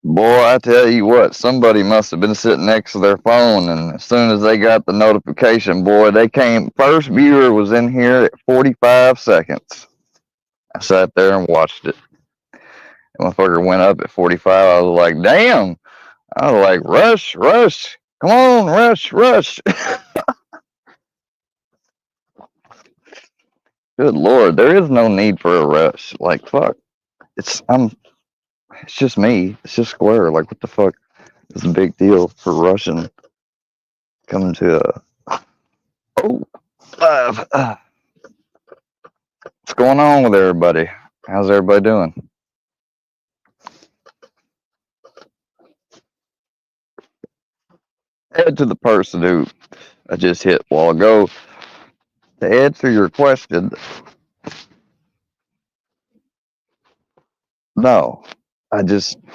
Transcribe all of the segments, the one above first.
Boy, I tell you what, somebody must have been sitting next to their phone, and as soon as they got the notification, boy, they came. First viewer was in here at 45 seconds. I sat there and watched it. The motherfucker went up at 45. I was like, damn. I was like, rush, rush. Come on, rush, rush. Good Lord, there is no need for a rush. Like, fuck. It's just me. It's just Square. Like, what the fuck is the big deal for rushing? Coming to a live. What's going on with everybody? How's everybody doing? Head to the person who I just hit a while ago. To answer your question, no. I'm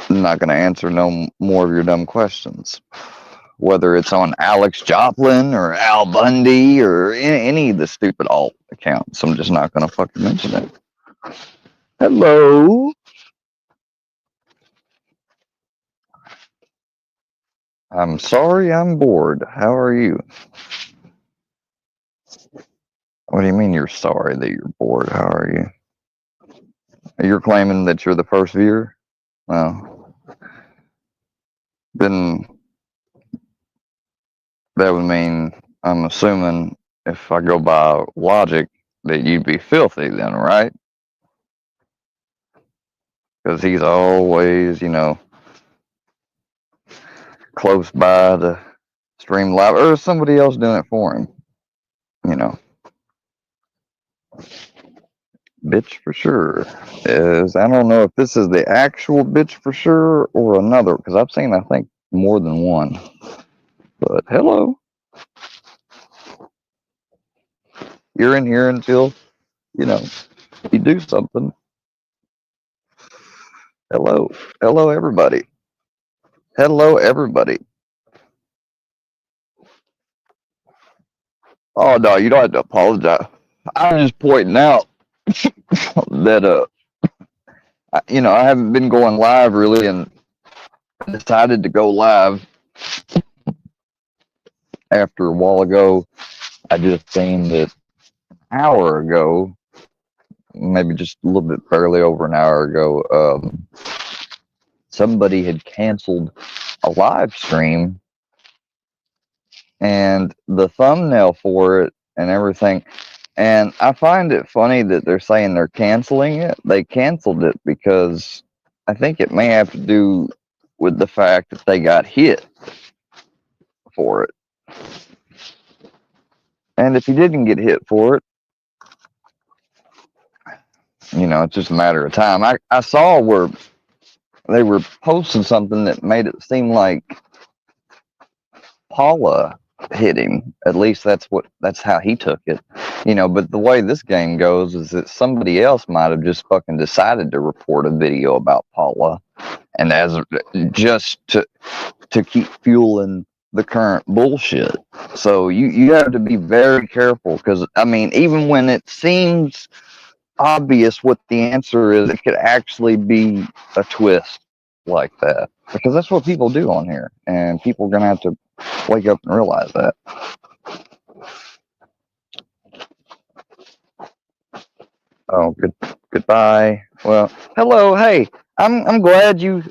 not going to answer no more of your dumb questions. Whether it's on Alex Joplin or Al Bundy or any of the stupid alt accounts, I'm just not going to fucking mention it. Hello. I'm sorry I'm bored. How are you? What do you mean you're sorry that you're bored? How are you? You're claiming that you're the first viewer? Well, then that would mean, I'm assuming, if I go by logic, that you'd be filthy then, right? Because he's always, close by the stream live, or somebody else doing it for him, you know. Bitch for sure I don't know if this is the actual bitch for sure or another, because I've seen, I think, more than one. But hello. You're in here until, you do something. Hello. Hello, everybody. Hello, everybody. Oh, no, you don't have to apologize. I'm just pointing out that, I haven't been going live really, and I decided to go live after a while ago. I just seen that an hour ago, maybe just a little bit barely over an hour ago, somebody had canceled a live stream, and the thumbnail for it and everything. And I find it funny that they're saying they're canceling it. They canceled it because I think it may have to do with the fact that they got hit for it. And if you didn't get hit for it, it's just a matter of time. I saw where they were posting something that made it seem like Paula hit him. At least that's how he took it. But the way this game goes is that somebody else might have just fucking decided to report a video about Paula, and just to keep fueling the current bullshit. So you have to be very careful, because even when it seems obvious what the answer is, it could actually be a twist like that, because that's what people do on here, and people are gonna have to wake up and realize that. Oh, goodbye. Well, hello. Hey, I'm glad you.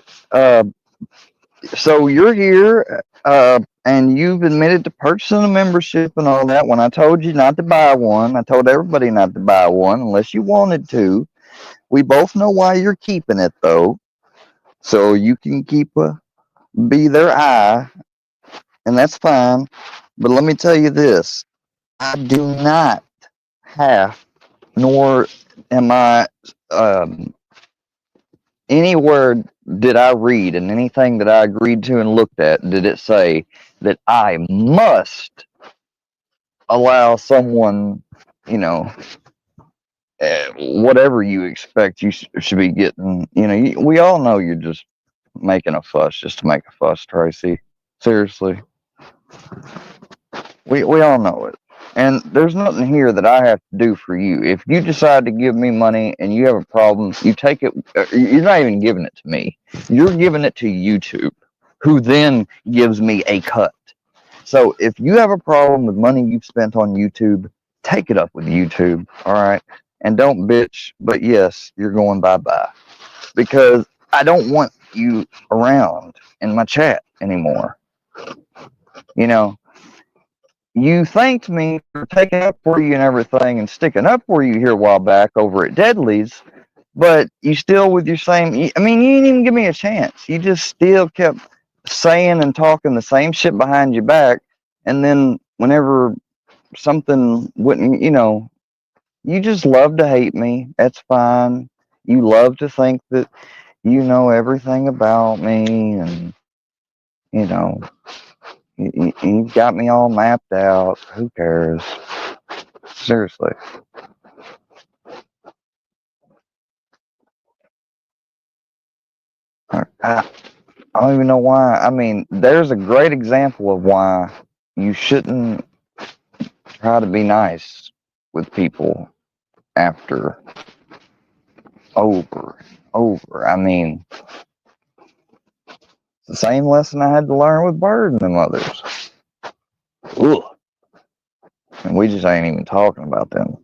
So you're here, and you've admitted to purchasing a membership and all that. When I told you not to buy one, I told everybody not to buy one unless you wanted to. We both know why you're keeping it, though, so you can be their eye, and that's fine. But let me tell you this: I do not have, nor am I. Anywhere did I read, and anything that I agreed to and looked at, did it say that I must allow someone, whatever you expect you should be getting. We all know you're just making a fuss just to make a fuss, Tracy. Seriously. We all know it. And there's nothing here that I have to do for you. If you decide to give me money and you have a problem, you take it. You're not even giving it to me. You're giving it to YouTube, who then gives me a cut. So if you have a problem with money you've spent on YouTube, take it up with YouTube, all right? And don't bitch, but yes, you're going bye-bye. Because I don't want you around in my chat anymore. You know, you thanked me for taking up for you and everything and sticking up for you here a while back over at Deadly's, but you still with your same. I mean, you didn't even give me a chance. You just still kept saying and talking the same shit behind your back. And then whenever something wouldn't, you just love to hate me. That's fine. You love to think that you know everything about me and, you know, you've got me all mapped out. Who cares? Seriously. I don't even know why. I mean, there's a great example of why you shouldn't try to be nice with people after over. I mean, it's the same lesson I had to learn with Bird and them others. Ugh. And we just ain't even talking about them.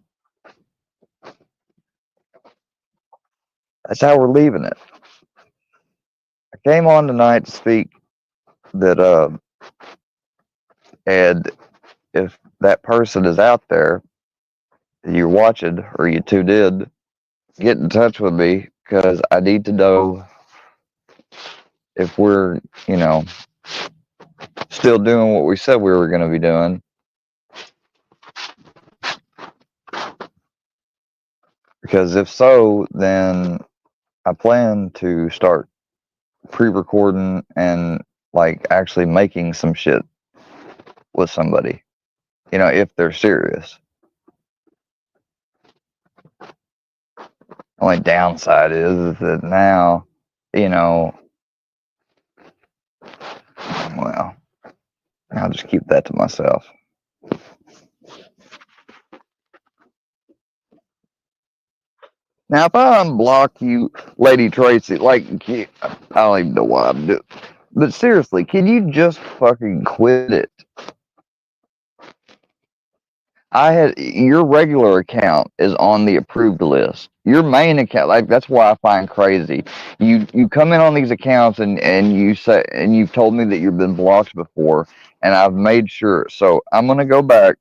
That's how we're leaving it. I came on tonight to speak that Ed, if that person is out there, you're watching or you two did, get in touch with me because I need to know if we're, still doing what we said we were going to be doing. Because if so, then I plan to start pre-recording and like actually making some shit with somebody, if they're serious. Only downside is that now, well, I'll just keep that to myself. Now, if I unblock you, Lady Tracy, like, I don't even know why I'm doing it. But seriously, can you just fucking quit it? I had your regular account is on the approved list. Your main account, like that's why I find crazy. You come in on these accounts and you say and you've told me that you've been blocked before, and I've made sure. So I'm gonna go back.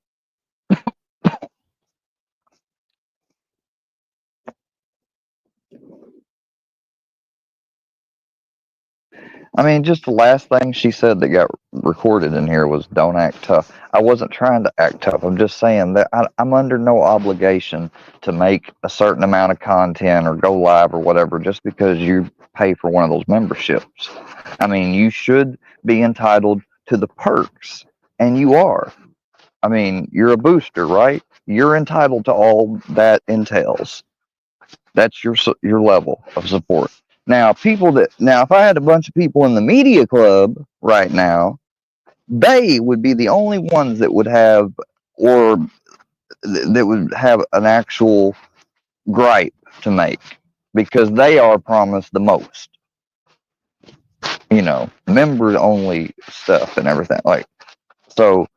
I mean, just the last thing she said that got recorded in here was "Don't act tough." I wasn't trying to act tough. I'm just saying that I'm under no obligation to make a certain amount of content or go live or whatever just because you pay for one of those memberships. I mean, you should be entitled to the perks, and you are. I mean, you're a booster, right? You're entitled to all that entails. That's your level of support. Now, if I had a bunch of people in the media club right now, they would be the only ones that would have, or that would have an actual gripe to make because they are promised the most. Members only stuff and everything. Like, so,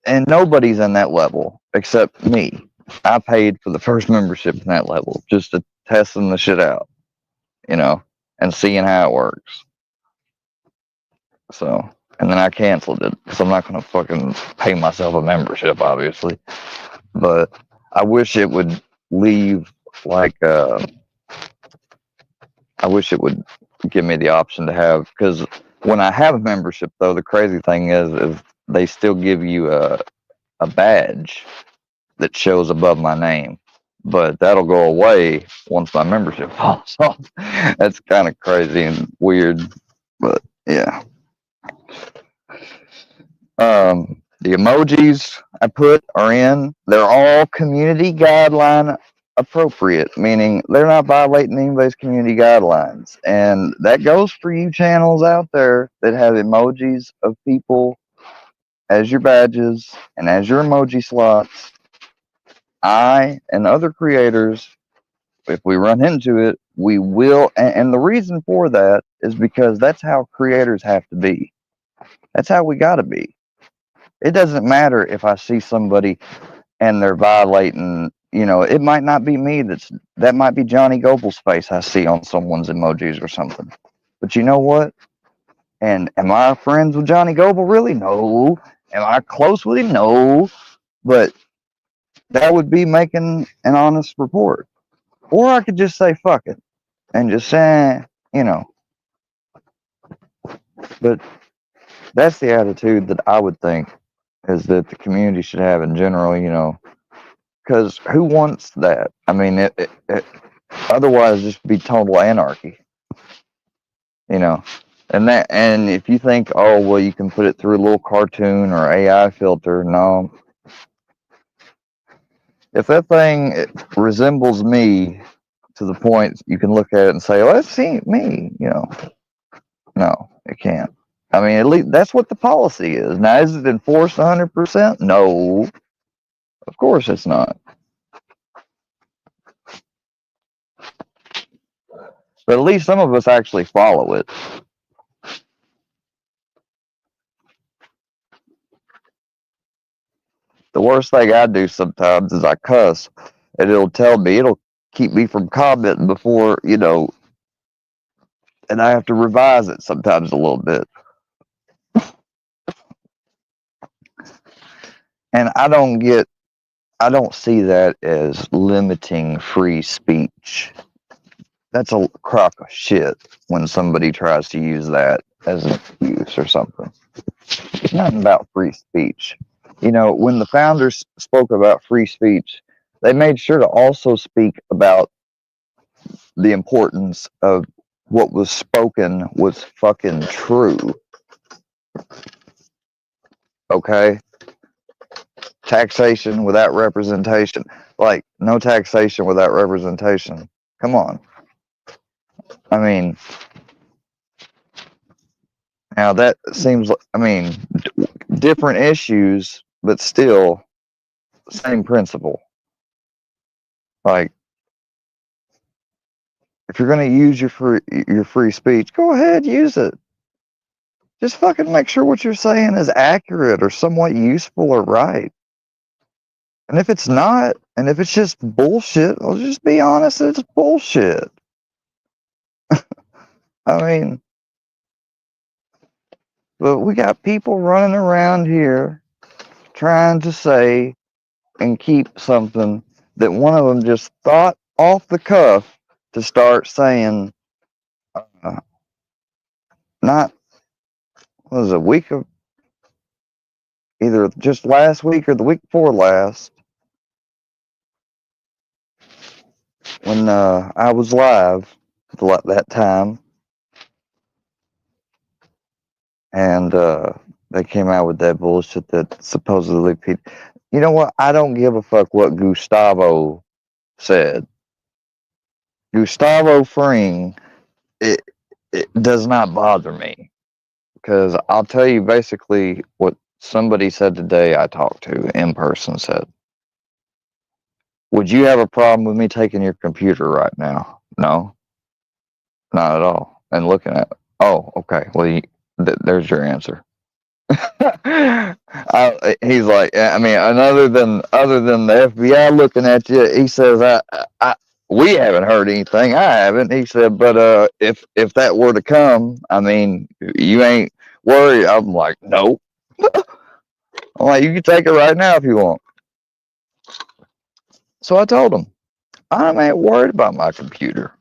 and nobody's in that level except me. I paid for the first membership in that level just to testing the shit out, and seeing how it works. So, and then I canceled it because I'm not going to fucking pay myself a membership, obviously. But I wish it would leave like, I wish it would give me the option to have, because when I have a membership, though, the crazy thing is they still give you a badge that shows above my name. But that'll go away once my membership falls off. That's kind of crazy and weird. But yeah. The emojis I put are in. They're all community guideline appropriate, meaning they're not violating anybody's community guidelines. And that goes for you channels out there that have emojis of people as your badges and as your emoji slots, I and other creators, if we run into it, we will. And the reason for that is because that's how creators have to be. That's how we got to be. It doesn't matter if I see somebody and they're violating, it might not be me, that might be Johnny Goble's face I see on someone's emojis or something. But you know what? And am I friends with Johnny Goble? Really? No. Am I close with him? No. But that would be making an honest report. Or I could just say fuck it and just say, but that's the attitude that I would think is that the community should have in general, because who wants that? I mean, otherwise just be total anarchy, you know. And if you think, oh well, you can put it through a little cartoon or AI filter, no. If that thing resembles me to the point you can look at it and say, well, that's me, no, it can't. I mean, at least that's what the policy is. Now, is it enforced 100%? No, of course it's not. But at least some of us actually follow it. The worst thing I do sometimes is I cuss, and it'll keep me from commenting before, and I have to revise it sometimes a little bit. And I don't see that as limiting free speech. That's a crock of shit when somebody tries to use that as an excuse or something. It's nothing about free speech. When the founders spoke about free speech, they made sure to also speak about the importance of what was spoken was fucking true. Okay? Taxation without representation. Like, no taxation without representation. Come on. I mean, now that seems, different issues, but still, same principle. Like, if you're going to use your free speech, go ahead, use it. Just fucking make sure what you're saying is accurate or somewhat useful or right. And if it's not, and if it's just bullshit, I'll just be honest, it's bullshit. I mean, but we got people running around here trying to say and keep something that one of them just thought off the cuff to start saying, not, what was it, a week of, either just last week or the week before last, when I was live that time, and they came out with that bullshit that supposedly people. You know what? I don't give a fuck what Gustavo said. Gustavo Fring, it does not bother me, because I'll tell you basically what somebody said today I talked to in person said. Would you have a problem with me taking your computer right now? No, not at all. And looking at it. Oh, okay. Well, there's your answer. He's like, I mean, and other than the FBI looking at you, he says, we haven't heard anything. I haven't. He said, but if that were to come, I mean, you ain't worried. I'm like, no. I'm like, you can take it right now if you want. So I told him, I ain't worried about my computer.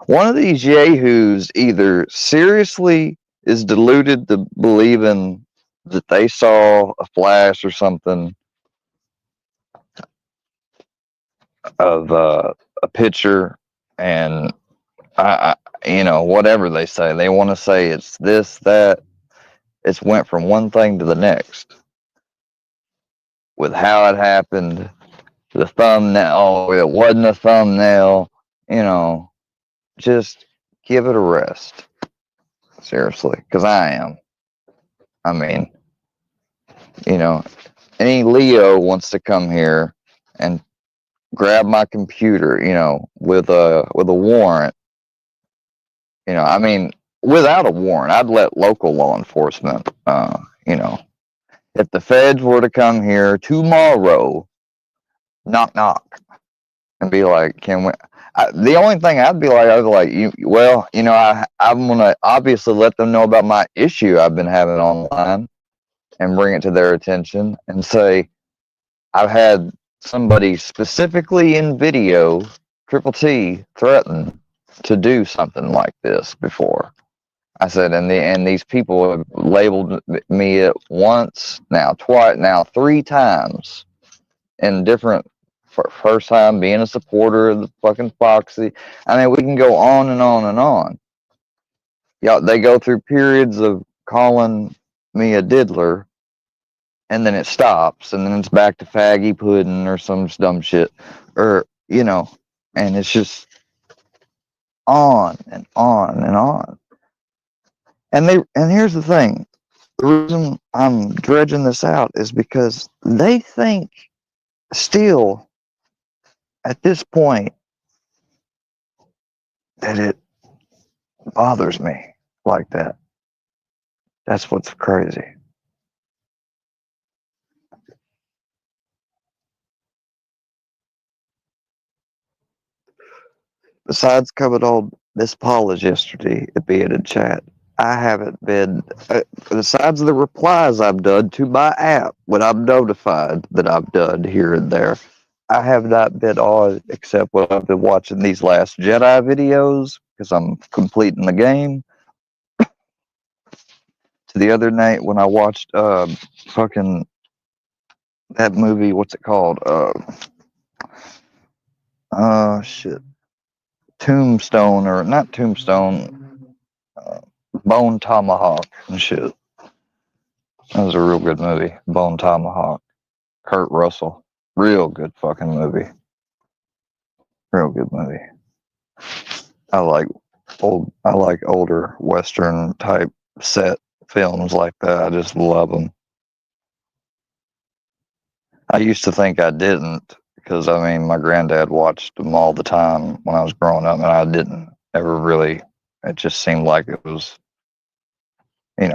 One of these yahoos either seriously is deluded to believing that they saw a flash or something of a picture, and whatever they say, they want to say it's this, that. It's went from one thing to the next with how it happened, the thumbnail. Oh, it wasn't a thumbnail. Just give it a rest. Seriously, because I am. I mean, You know, any Leo wants to come here and grab my computer, with a warrant. I mean, without a warrant, I'd let local law enforcement. If the feds were to come here tomorrow, knock knock, and be like, "Can we?" The only thing I'd be like, "You, well, I'm gonna obviously let them know about my issue I've been having online, and bring it to their attention, and say I've had somebody specifically in video, Triple T, threaten to do something like this before." I said, and these people have labeled me at once, now twice, now 3 times in different. First time being a supporter of the fucking Foxy. I mean, we can go on and on and on. Yeah, they go through periods of calling me a diddler, and then it stops, and then it's back to faggy pudding or some dumb shit, or and it's just on and on and on. And here's the thing: the reason I'm dredging this out is because they think still at this point that it bothers me like that. That's what's crazy. Besides coming on Miss Paula's yesterday and being in chat, I haven't been, besides the replies I've done to my app when I'm notified that I've done here and there, I have not been on except when I've been watching these Last Jedi videos because I'm completing the game. To the other night when I watched fucking that movie, what's it called? Shit. Tombstone, or not Tombstone, Bone Tomahawk and shit. That was a real good movie. Bone Tomahawk. Kurt Russell. Real good fucking movie. Real good movie. I like older Western type set films like that. I just love them. I used to think I didn't because my granddad watched them all the time when I was growing up, and I didn't ever really. It just seemed like it was,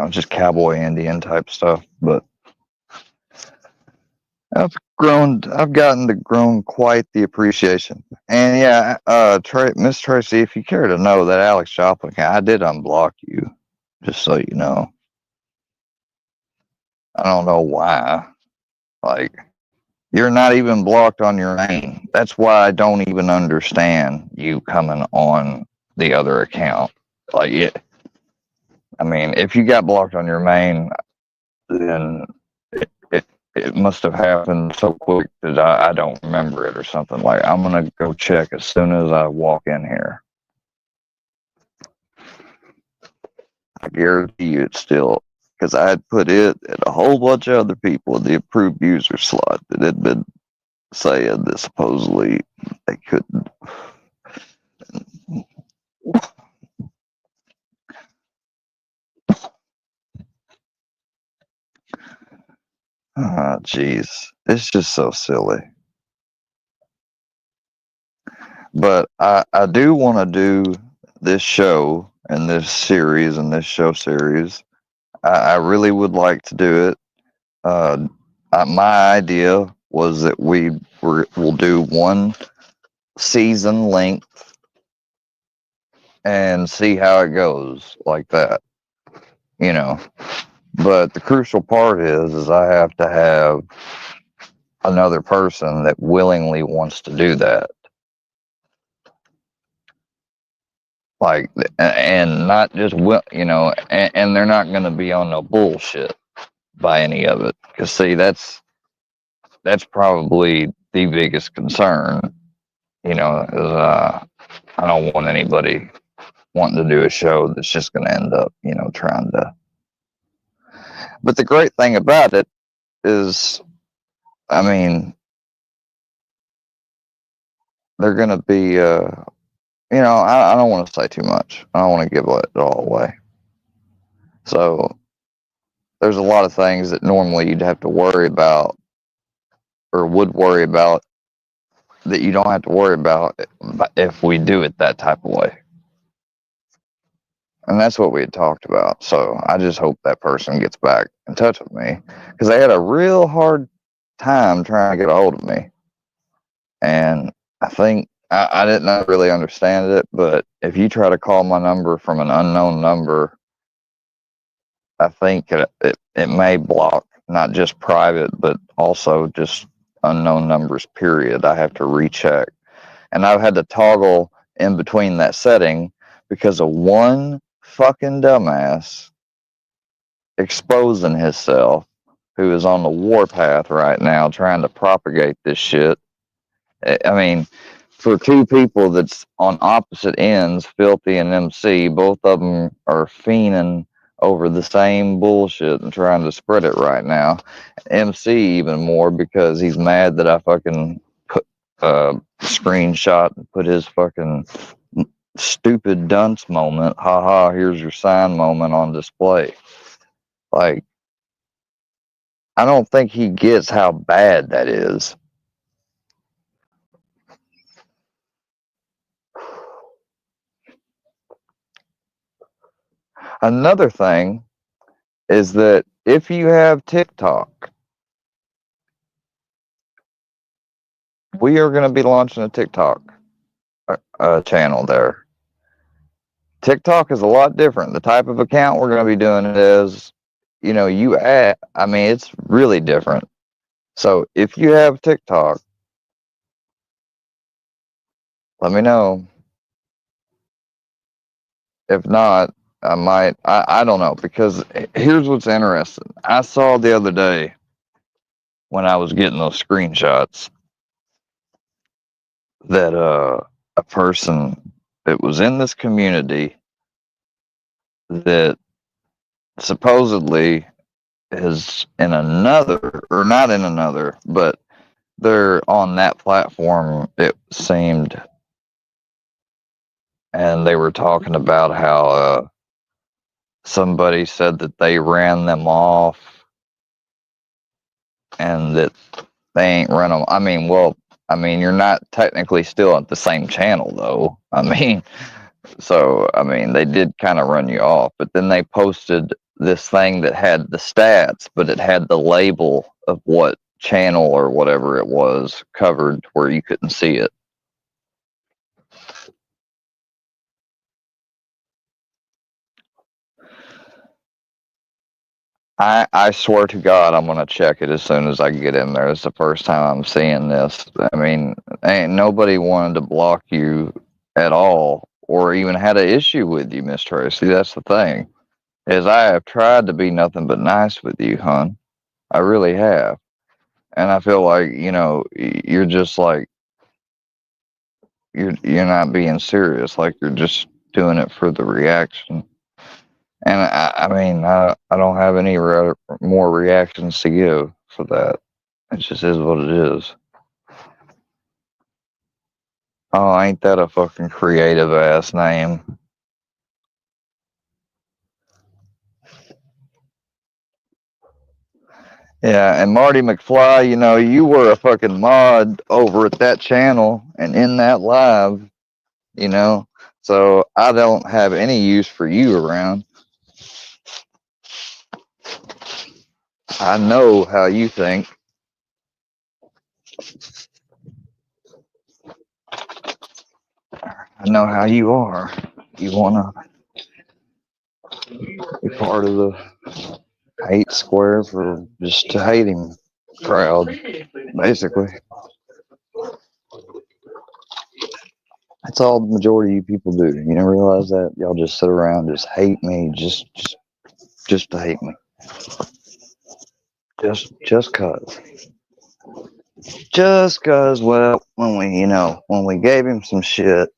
just cowboy Indian type stuff. But I've gotten to grown quite the appreciation. And yeah, Miss Tracy, if you care to know that Alex Joplin, I did unblock you, just so you know. I don't know why. Like, you're not even blocked on your main. That's why I don't even understand you coming on the other account. Like, if you got blocked on your main, then it must have happened so quick that I don't remember it or something. Like, I'm going to go check as soon as I walk in here. I guarantee you it's still, because I had put it and a whole bunch of other people in the approved user slot that had been saying that supposedly they couldn't. Oh, jeez. It's just so silly. But I do want to do this show and this series and this show series. I really would like to do it. My idea was that we'll do one season length and see how it goes like that, But the crucial part is I have to have another person that willingly wants to do that. Like, and not just and they're not going to be on no bullshit by any of it. Because see, that's probably the biggest concern. Is I don't want anybody wanting to do a show that's just going to end up, trying to. But the great thing about it is, they're going to be, I don't want to say too much. I don't want to give it all away. So there's a lot of things that normally you'd have to worry about or would worry about that you don't have to worry about if we do it that type of way. And that's what we had talked about. So I just hope that person gets back in touch with me because they had a real hard time trying to get a hold of me. And I think I didn't really understand it, but if you try to call my number from an unknown number, I think it may block not just private, but also just unknown numbers, period. I have to recheck. And I've had to toggle in between that setting because of one fucking dumbass exposing himself who is on the warpath right now trying to propagate this shit. I mean, for two people that's on opposite ends, Filthy and MC, both of them are fiending over the same bullshit and trying to spread it right now. MC even more because he's mad that I fucking put screenshot and put his fucking stupid dunce moment, haha, here's your sign moment on display. Like, I don't think he gets how bad that is. Another thing is that if you have TikTok, we are going to be launching a TikTok channel there. TikTok is a lot different. The type of account we're going to be doing it is, you know, I mean, it's really different. So if you have TikTok, let me know. If not, I don't know, because here's what's interesting. I saw the other day when I was getting those screenshots that a person that was in this community that supposedly is in another, or not in another, but they're on that platform, it seemed, and they were talking about how somebody said that they ran them off and that they ain't run them. I mean, well, I mean, you're not technically still at the same channel, though. I mean, so, I mean, they did kind of run you off, but then they posted this thing that had the stats, but it had the label of what channel or whatever it was covered where you couldn't see it. I swear to God, I'm gonna check it as soon as I get in there. It's the first time I'm seeing this. I mean, ain't nobody wanted to block you at all, or even had an issue with you, Miss Tracy. That's the thing, is I have tried to be nothing but nice with you, hon. I really have, and I feel like, you know, you're just like you're not being serious. Like you're just doing it for the reaction. And I mean, I don't have any more reactions to give for that. It just is what it is. Oh, ain't that a fucking creative ass name? Yeah, and Marty McFly, you know, you were a fucking mod over at that channel and in that live, you know, so I don't have any use for you around. I know how you think. I know how you are. You want to be part of the hate square for just to hate him crowd, basically. That's all the majority of you people do. You never realize that? Y'all just sit around, just hate me, just to hate me. Just cause. Just cause, well, when we gave him some shit,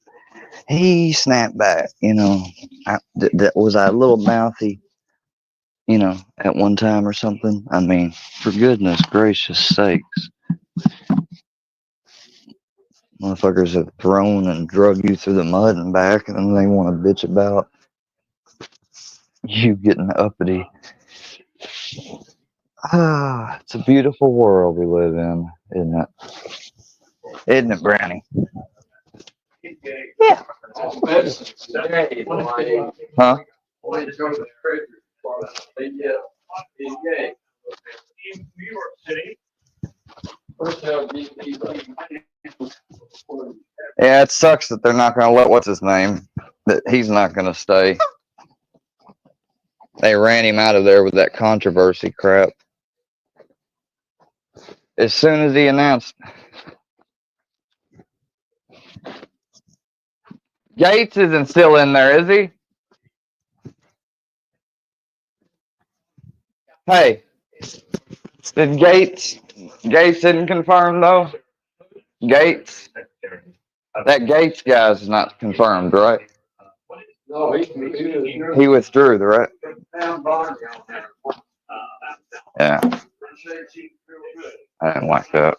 he snapped back, you know. That was I a little mouthy, you know, at one time or something? I mean, for goodness gracious sakes. Motherfuckers have thrown and drug you through the mud and back, and then they want to bitch about you getting uppity. Ah, it's a beautiful world we live in, isn't it? Isn't it, Brownie? Yeah. Huh? Yeah, it sucks that they're not going to let what's his name, that he's not going to stay. They ran him out of there with that controversy crap. As soon as he announced, Gates isn't still in there, is he? Hey, did Gates didn't confirm though? Gates? That Gates guy's not confirmed, right? He withdrew, right? Yeah. I didn't like that.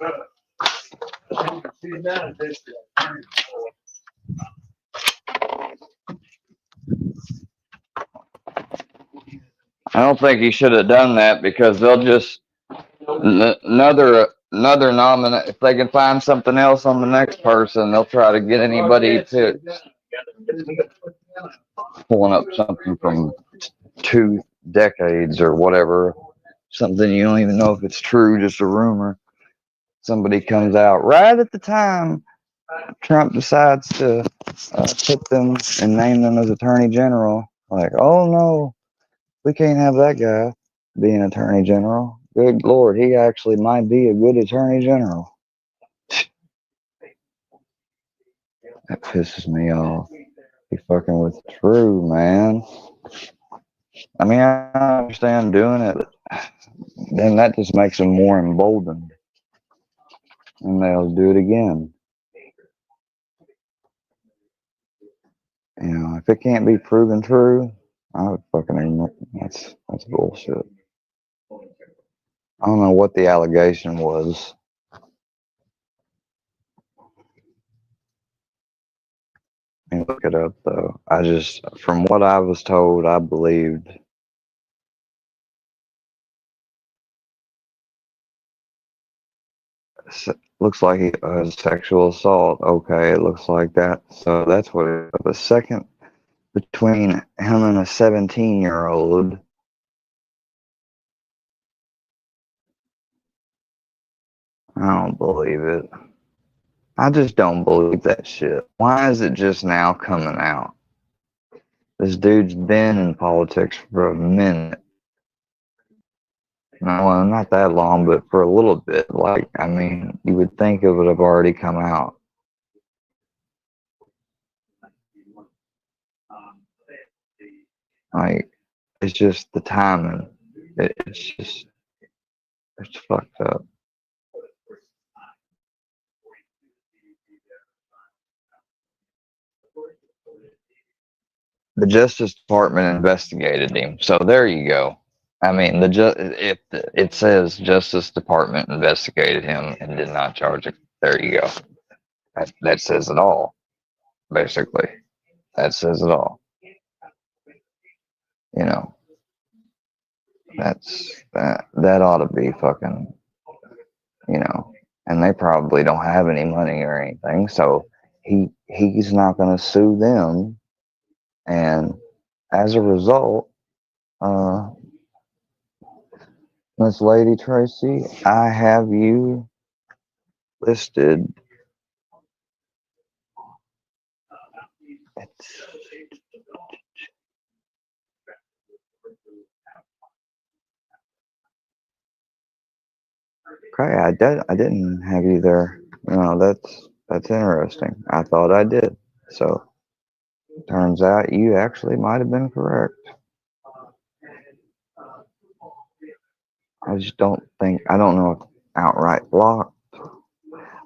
I don't think he should have done that because they'll just another nominate. If they can find something else on the next person, they'll try to get anybody to pulling up something from 2 decades or whatever. Something you don't even know if it's true, just a rumor. Somebody comes out right at the time Trump decides to put them and name them as attorney general. Like, oh no, we can't have that guy being attorney general. Good Lord, he actually might be a good attorney general. That pisses me off. He fucking withdrew, man. I mean, I understand doing it, but then that just makes them more emboldened. And they'll do it again. You know, if it can't be proven true, I would fucking ignore it. That's bullshit. I don't know what the allegation was. Let me look it up though. From what I was told, I believed. Looks like he sexual assault. Okay, it looks like that. So that's what it was. The second between him and a 17-year-old. I don't believe it. I just don't believe that shit. Why is it just now coming out? This dude's been in politics for a minute. No, well, not that long, but for a little bit. Like, I mean, you would think it would have already come out. Like, it's just the timing. It's fucked up. The Justice Department investigated him, so there you go. I mean, it says Justice Department investigated him and did not charge him. There you go. That says it all, basically. That says it all. You know, that ought to be fucking, you know, and they probably don't have any money or anything, so he's not going to sue them, and as a result, Miss Lady Tracy, I have you listed. It's, okay, I didn't have you there. No, that's interesting. I thought I did. So turns out you actually might have been correct. I don't know if outright blocked.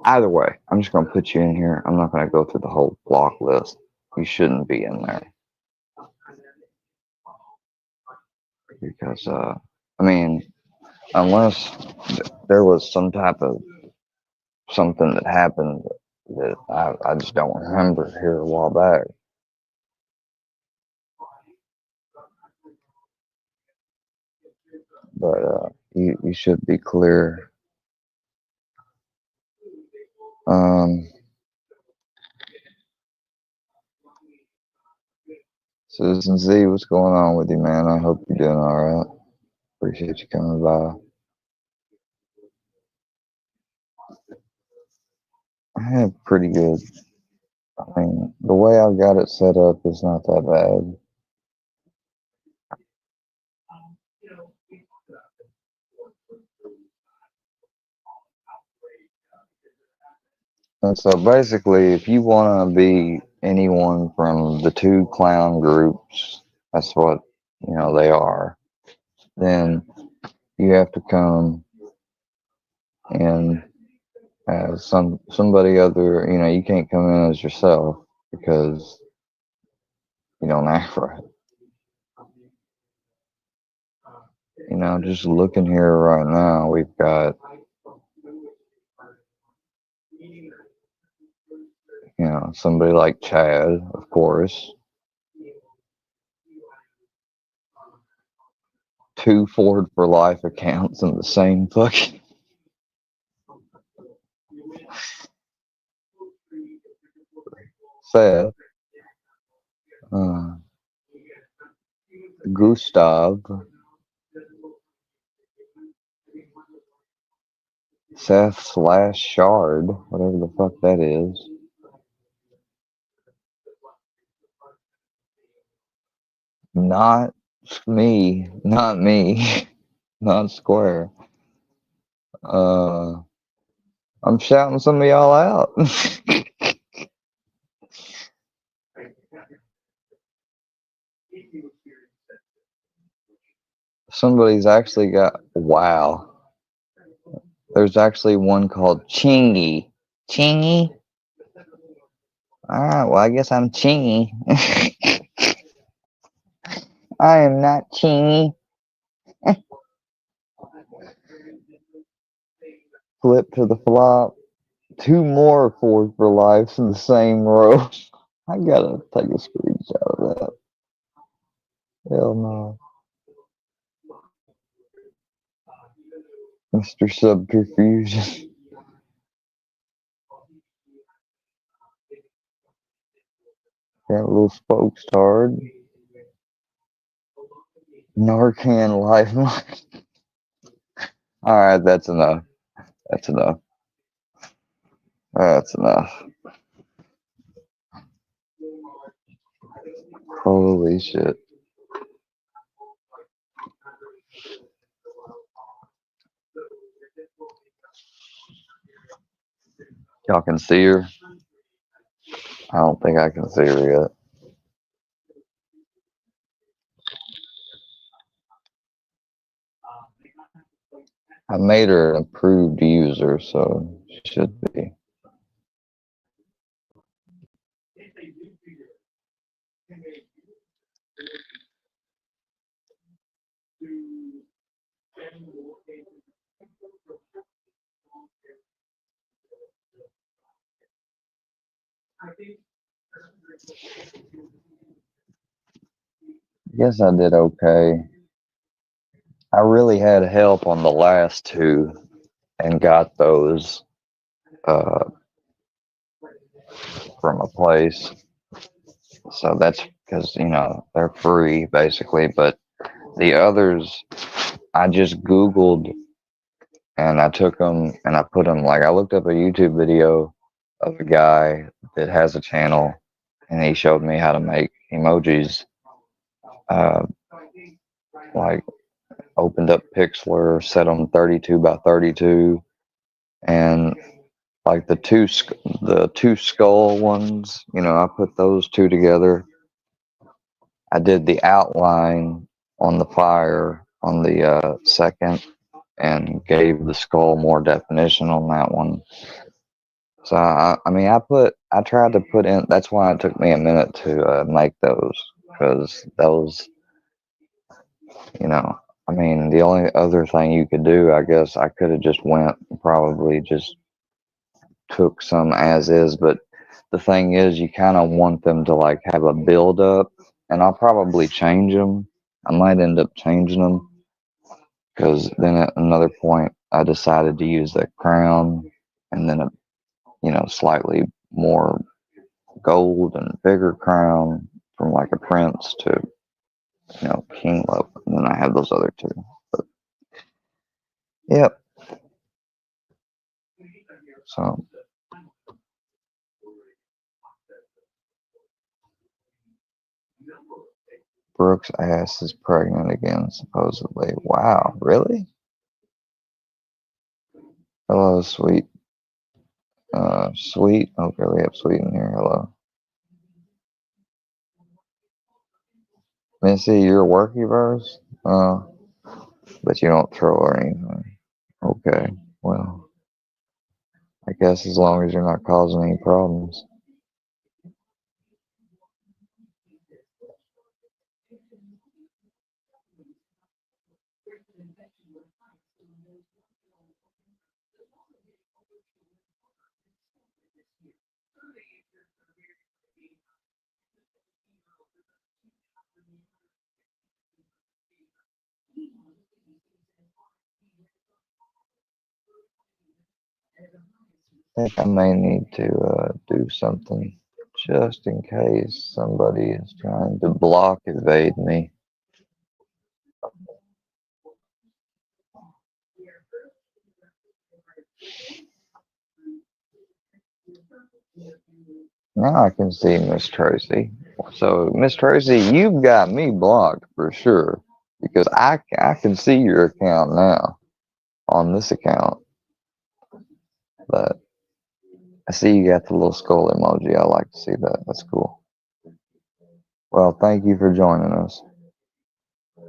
Either way, I'm just gonna put you in here. I'm not gonna go through the whole block list. You shouldn't be in there. Because I mean, unless there was some type of something that happened that I just don't remember here a while back. but you should be clear. Citizen Z, what's going on with you, man? I hope you're doing all right. Appreciate you coming by. I had pretty good. I mean, the way I've got it set up is not that bad. And so basically, if you want to be anyone from the two clown groups, that's what, they are, then you have to come in as somebody other, you can't come in as yourself because you don't act right. Just looking here right now, we've got, somebody like Chad, of course. 2 Ford for Life accounts in the same fucking. Sad. Gustav. Seth/Shard, whatever the fuck that is. Not me. Not Square. I'm shouting some of y'all out. Somebody's actually got, wow. There's actually one called Chingy. Chingy? Alright, well, I guess I'm Chingy. I am not Chingy. Flip to the flop. 2 more Ford for Lives in the same row. I gotta take a screenshot of that. Hell no. Mr. Subterfuge. Got a little spokes tard. Narcan Lifeline. Alright, that's enough. That's enough. That's enough. Holy shit. Y'all can see her? I don't think I can see her yet. I made her an approved user, so she should be. Guess I did okay. I really had help on the last two and got those from a place. So that's because, they're free basically. But the others, I just Googled and I took them and I put them, like, I looked up a YouTube video of a guy that has a channel and he showed me how to make emojis. Like, opened up Pixlr, set them 32 by 32, and like the two skull ones, I put those two together. I did the outline on the fire on the second and gave the skull more definition on that one. So I tried to put in. That's why it took me a minute to make those, because those, the only other thing you could do, I guess, I could have just went and probably just took some as is, but the thing is, you kind of want them to like have a build up, and I'll probably change them. I might end up changing them, Because then at another point, I decided to use that crown and then a, slightly more gold and bigger crown from like a prince to, king level. And then I have those other two. But, yep. So Brooks' ass is pregnant again, supposedly. Wow, really? Hello, sweet. Sweet. Okay, we have sweet in here. Hello. Missy, you're workyverse? But you don't troll or anything. Okay, well, I guess as long as you're not causing any problems. I think I may need to do something just in case somebody is trying to block evade me. Now I can see Miss Tracy. So, Miss Tracy, you've got me blocked for sure because I can see your account now on this account. But I see you got the little skull emoji. I like to see that. That's cool. Well, thank you for joining us.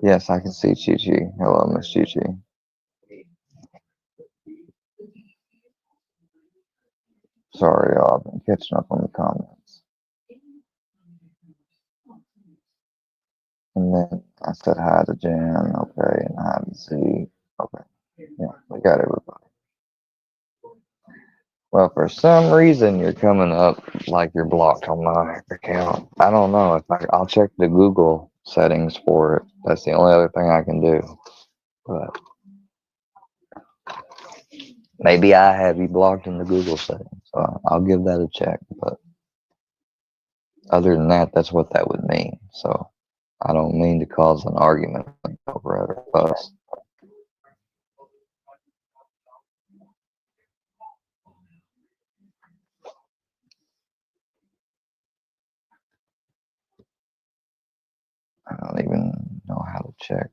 Yes, I can see Chi Chi. Hello, Miss Chi Chi. Sorry, y'all. I've been catching up on the comments. And then I said hi to Jan. Okay, and hi to Z. Okay. Yeah, we got everybody. Well, for some reason, you're coming up like you're blocked on my account. I don't know. I'll check the Google settings for it. That's the only other thing I can do. But maybe I have you blocked in the Google settings. So I'll give that a check. But other than that, that's what that would mean. So I don't mean to cause an argument over it or fuss. I don't even know how to check.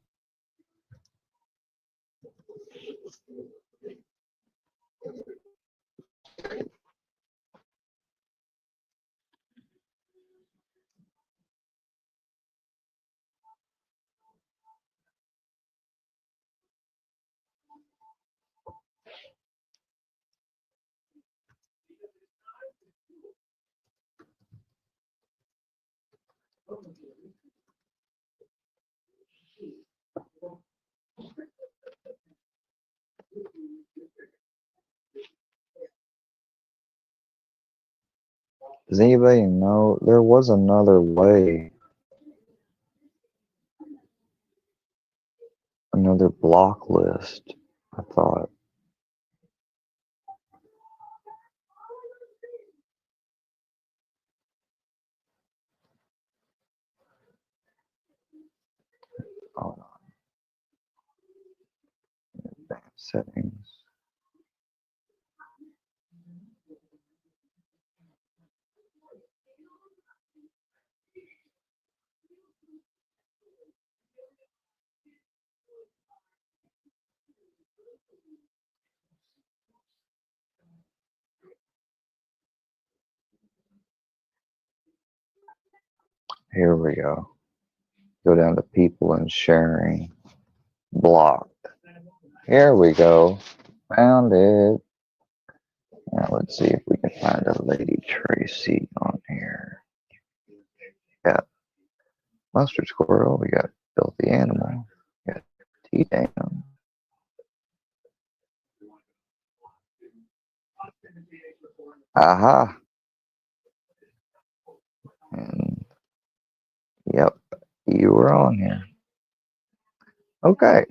Does anybody know there was another way, another block list? I thought. Hold on. Settings. Here we go. Go down to people and sharing. Blocked. Here we go. Found it. Now let's see if we can find a Lady Tracy on here. Got Mustard Squirrel. We got Filthy Animal. We got T-Dan. Aha. And yep, you were on here. Okay.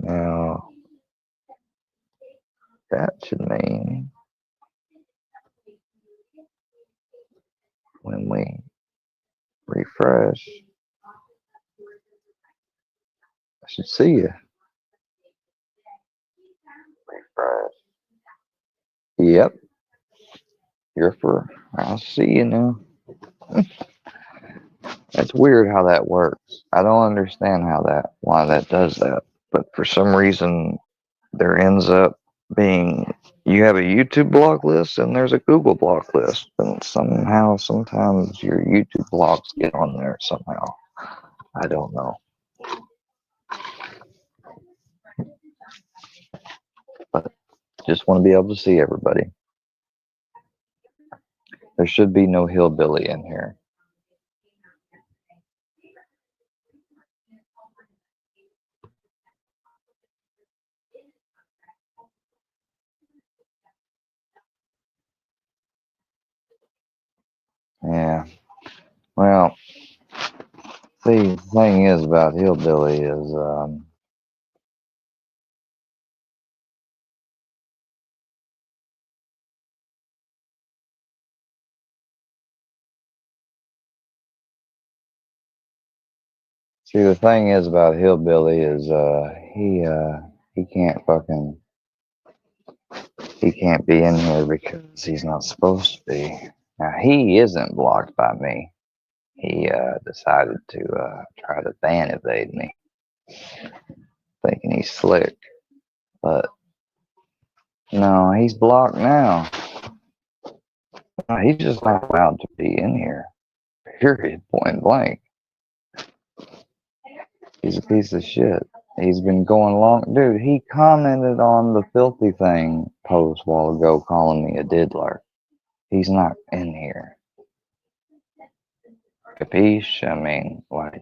Now, that should mean when we refresh, I should see you. Refresh. Yep. I'll see you now. That's weird how that works. I don't understand why that does that. But for some reason, there ends up being, you have a YouTube block list and there's a Google block list. And somehow, sometimes your YouTube blocks get on there somehow. I don't know. But just want to be able to see everybody. There should be no hillbilly in here. Yeah. Well, see, the thing is about hillbilly is, the thing is about hillbilly is, he can't fucking, he can't be in here because he's not supposed to be. Now, he isn't blocked by me. He, decided to, try to ban evade me, thinking he's slick. But, no, he's blocked now. No, he's just not allowed to be in here. Period. Point blank. He's a piece of shit. He's been going long. Dude, he commented on the filthy thing post a while ago calling me a diddler. He's not in here. Capiche? I mean, like.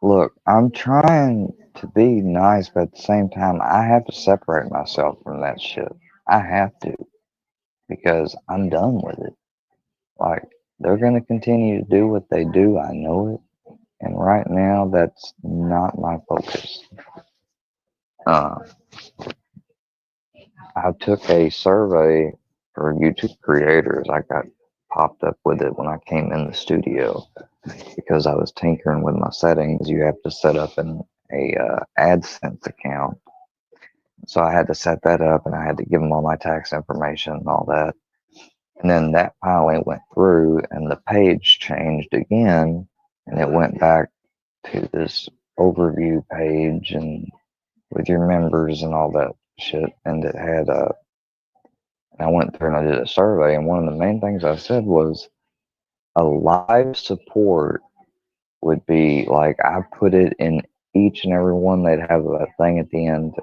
Look, I'm trying to be nice, but at the same time, I have to separate myself from that shit. I have to. Because I'm done with it. Like, they're going to continue to do what they do. I know it. And right now, that's not my focus. I took a survey for YouTube creators. I got popped up with it when I came in the studio because I was tinkering with my settings. You have to set up a AdSense account. So I had to set that up and I had to give them all my tax information and all that. And then that finally went through and the page changed again and it went back to this overview page and with your members and all that shit. And it had I went through and I did a survey, and one of the main things I said was a live support would be like, I put it in each and every one. They'd have a thing at the end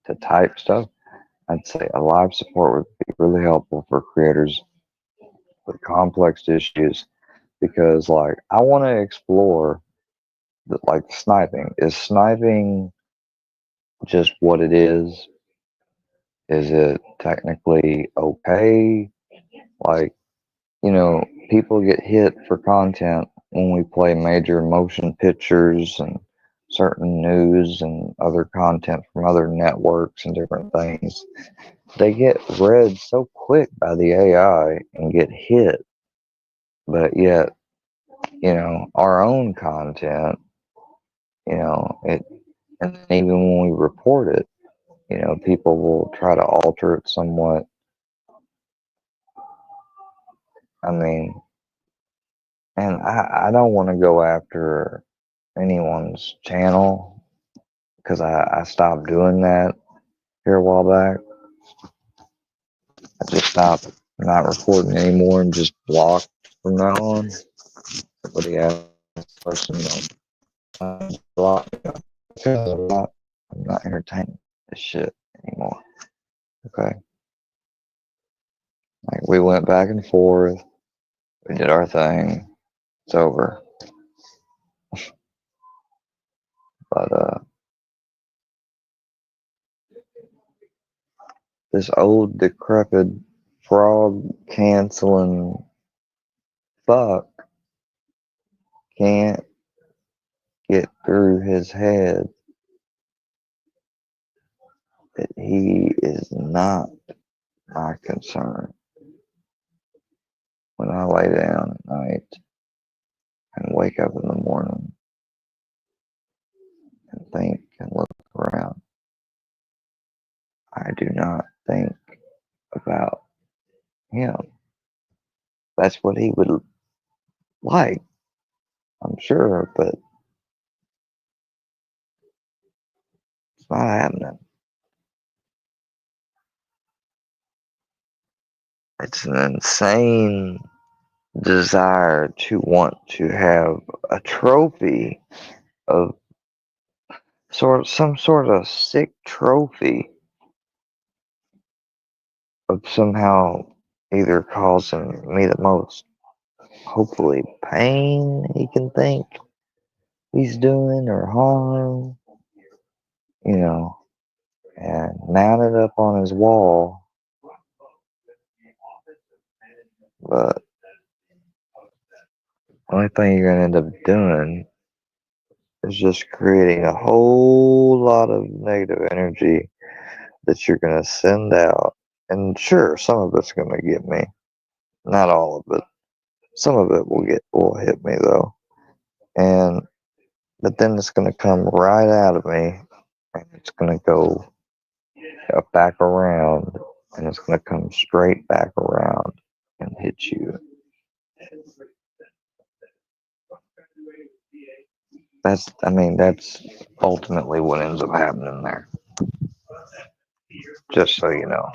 to type stuff. I'd say a live support would be really helpful for creators with complex issues because, like, I want to explore like sniping. Is sniping just what it is? Is it technically okay? Like, people get hit for content when we play major motion pictures and certain news and other content from other networks and different things. They get read so quick by the AI and get hit. But yet, our own content, it, and even when we report it, people will try to alter it somewhat. I mean, and I don't want to go after anyone's channel because I stopped doing that here a while back. I just stopped not recording anymore and just blocked from now on. Somebody asked a question, block because I'm not entertaining this shit anymore. Okay. Like we went back and forth, we did our thing, it's over. But this old decrepit frog canceling fuck can't get through his head that he is not my concern. When I lay down at night and wake up in the morning and think and look around, I do not think about him. That's what he would like, I'm sure, but it's not happening. It's an insane desire to want to have a trophy of some sort of sick trophy of somehow either causing me the most, hopefully, pain he can think he's doing or harm, you know, and mount it up on his wall. But the only thing you're going to end up doing is just creating a whole lot of negative energy that you're going to send out. And sure, some of it's going to get me. Not all of it. Some of it will hit me though. But then it's going to come right out of me and it's going to go back around and it's going to come straight back around and hit you. That's ultimately what ends up happening there. Just so you know.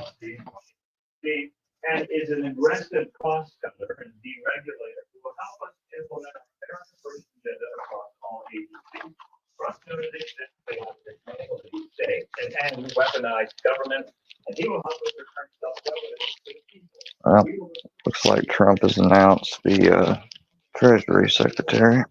And is an aggressive cost cutter and deregulator who will help us implement a fair agenda across all agencies. And weaponized government, and he will help us return self-governance to the people. Looks like Trump has announced the Treasury Secretary.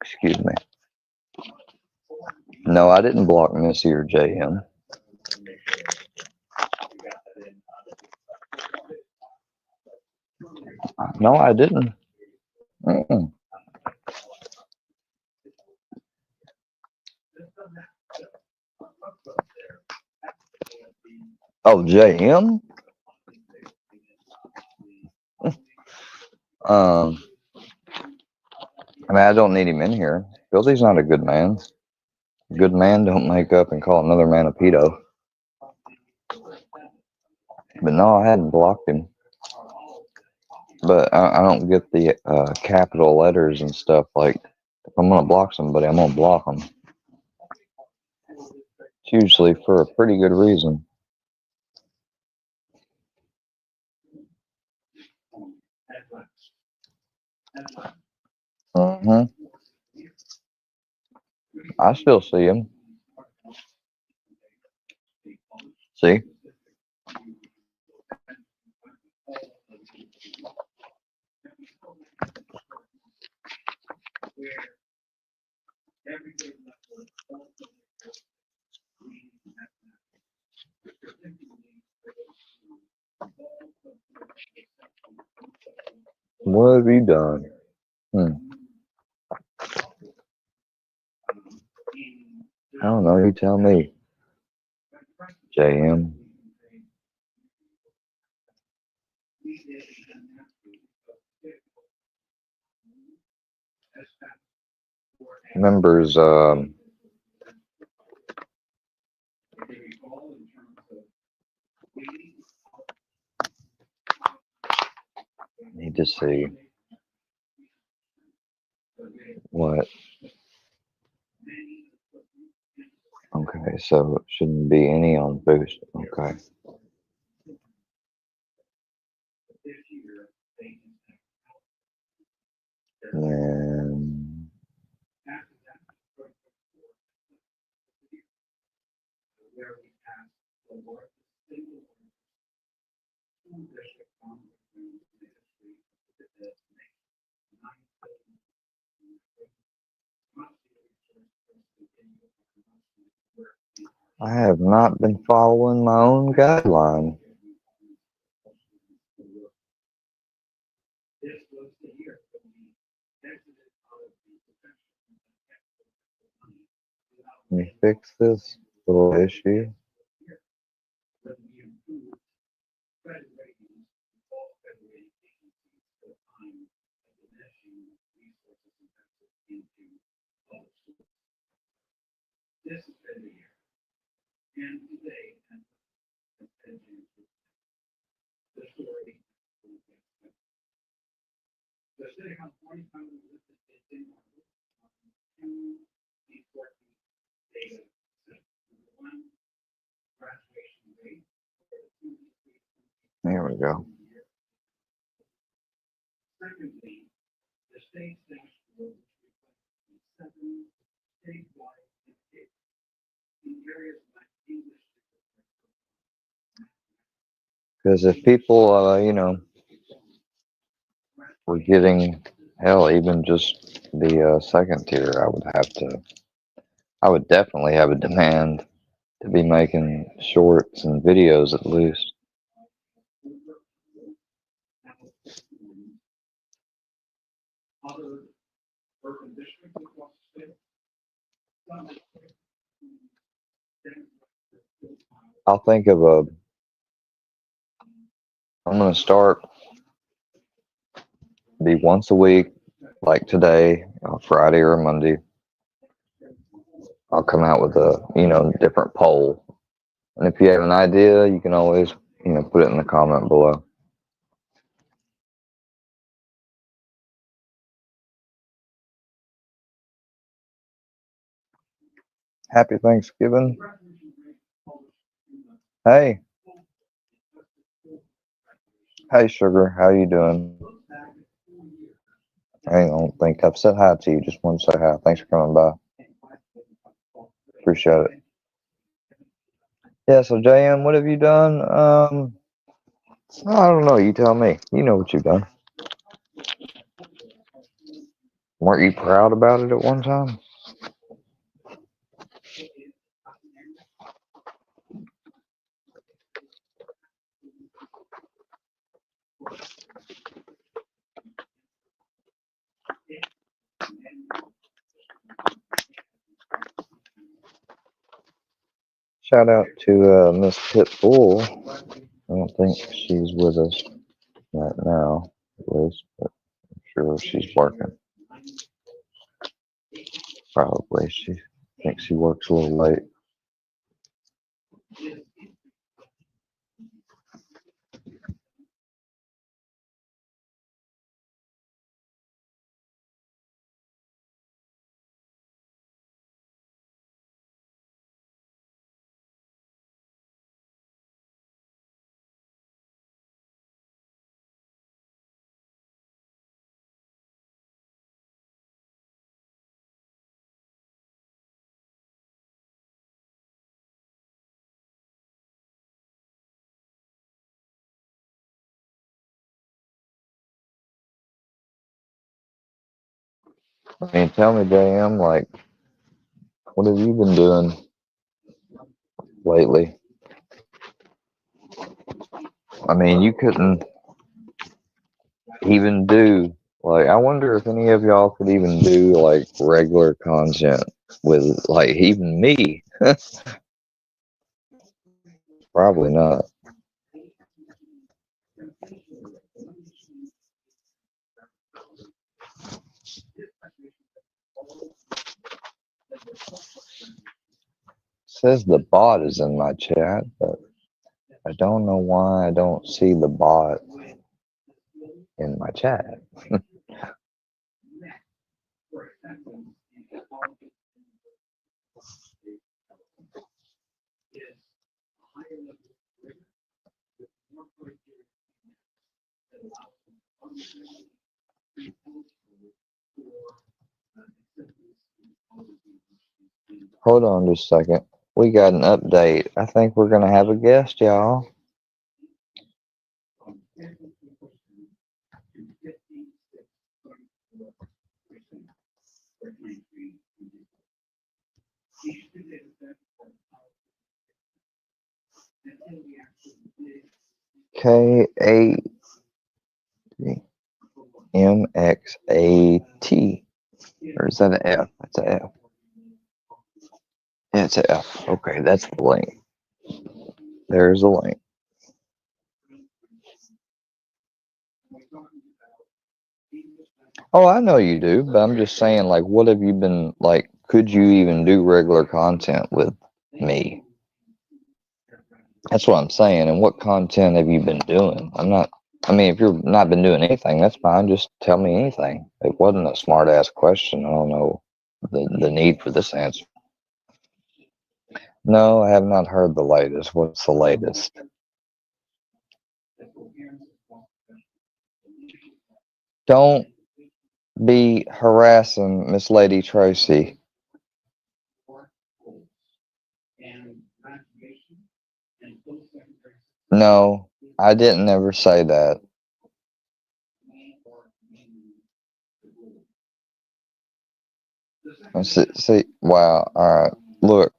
Excuse me. No, I didn't block Missy or JM. No, I didn't. Mm-mm. Oh, JM? I don't need him in here. Billy's not a good man. A good man don't make up and call another man a pedo. But no, I hadn't blocked him. But I don't get the capital letters and stuff. Like, if I'm going to block somebody, I'm going to block them. It's usually for a pretty good reason. I still see him. See? What have you done? I don't know. You tell me. JM. Members, need to see what. Okay, so it shouldn't be any on boost. Okay. And I have not been following my own guideline. Let me fix this little issue. There we go. Because if people, were getting, hell, even just the second tier, I would definitely have a demand to be making shorts and videos at least. I'll think of I'm going to start be once a week, like today, Friday or Monday. I'll come out with a, different poll. And if you have an idea, you can always, put it in the comment below. Happy Thanksgiving. Hey. Hey, Sugar. How you doing? I don't think I've said hi to you. Just want to say hi. Thanks for coming by. Appreciate it. Yeah, so JM, what have you done? I don't know. You tell me. You know what you've done. Weren't you proud about it at one time? Shout out to Miss Pitbull. I don't think she's with us right now, at least, but I'm sure she's working. Probably. She thinks she works a little late. I mean, tell me, JM, like, what have you been doing lately? I mean, you couldn't even do, like, I wonder if any of y'all could even do, like, regular content with, like, even me. Probably not. Says the bot is in my chat, but I don't know why I don't see the bot in my chat. Hold on just a second. We got an update. I think we're going to have a guest, y'all. KAMXAT. Or is that an F? That's an F. Yeah, it's an F. Okay, that's the link. There's a link. Oh, I know you do, but I'm just saying, like, what have you been, like, could you even do regular content with me? That's what I'm saying. And what content have you been doing? I mean, if you've not been doing anything, that's fine. Just tell me anything. It wasn't a smart ass question. I don't know the need for this answer. No, I have not heard the latest. What's the latest? Don't be harassing Miss Lady Tracy. No, I didn't ever say that. See, wow. All right. Look,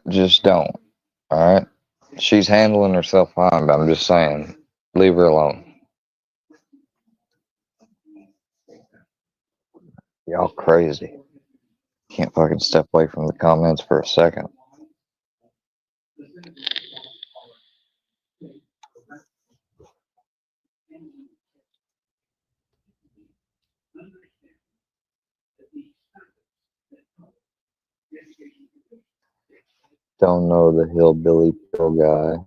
just don't. All right. She's handling herself fine, but I'm just saying, leave her alone. Y'all crazy. Can't fucking step away from the comments for a second. Don't know the hillbilly pill guy.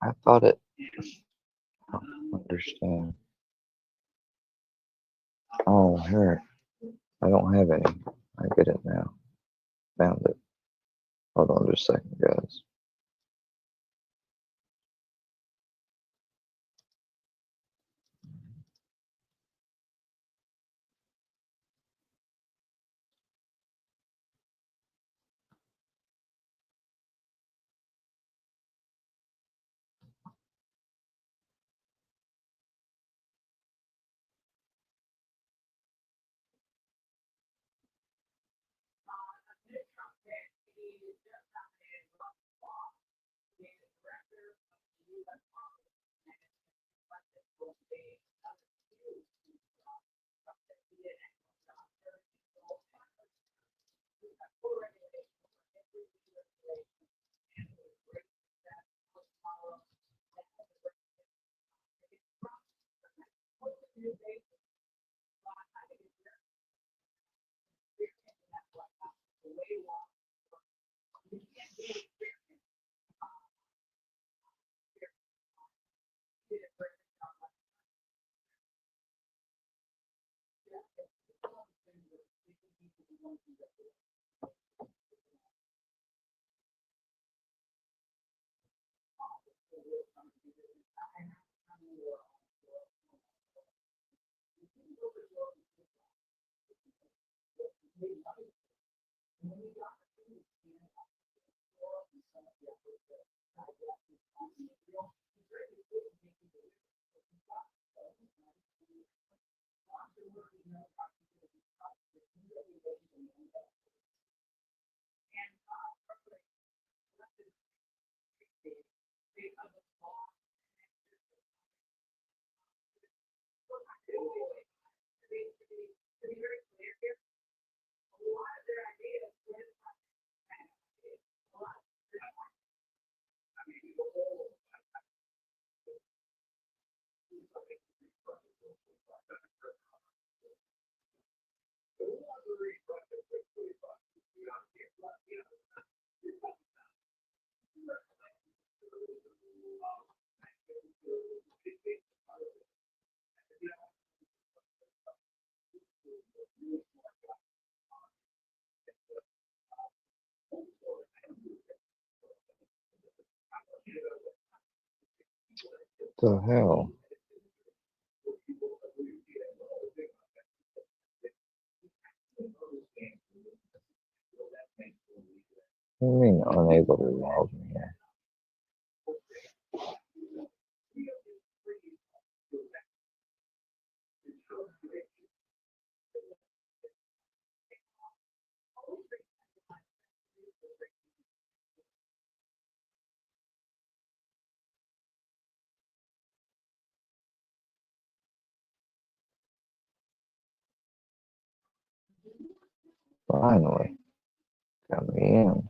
I thought it. I don't understand. Oh, here. I don't have any. I get it now. Found it. Hold on just a second, guys. The hell? What do you mean unable to log me here? Finally, got me in.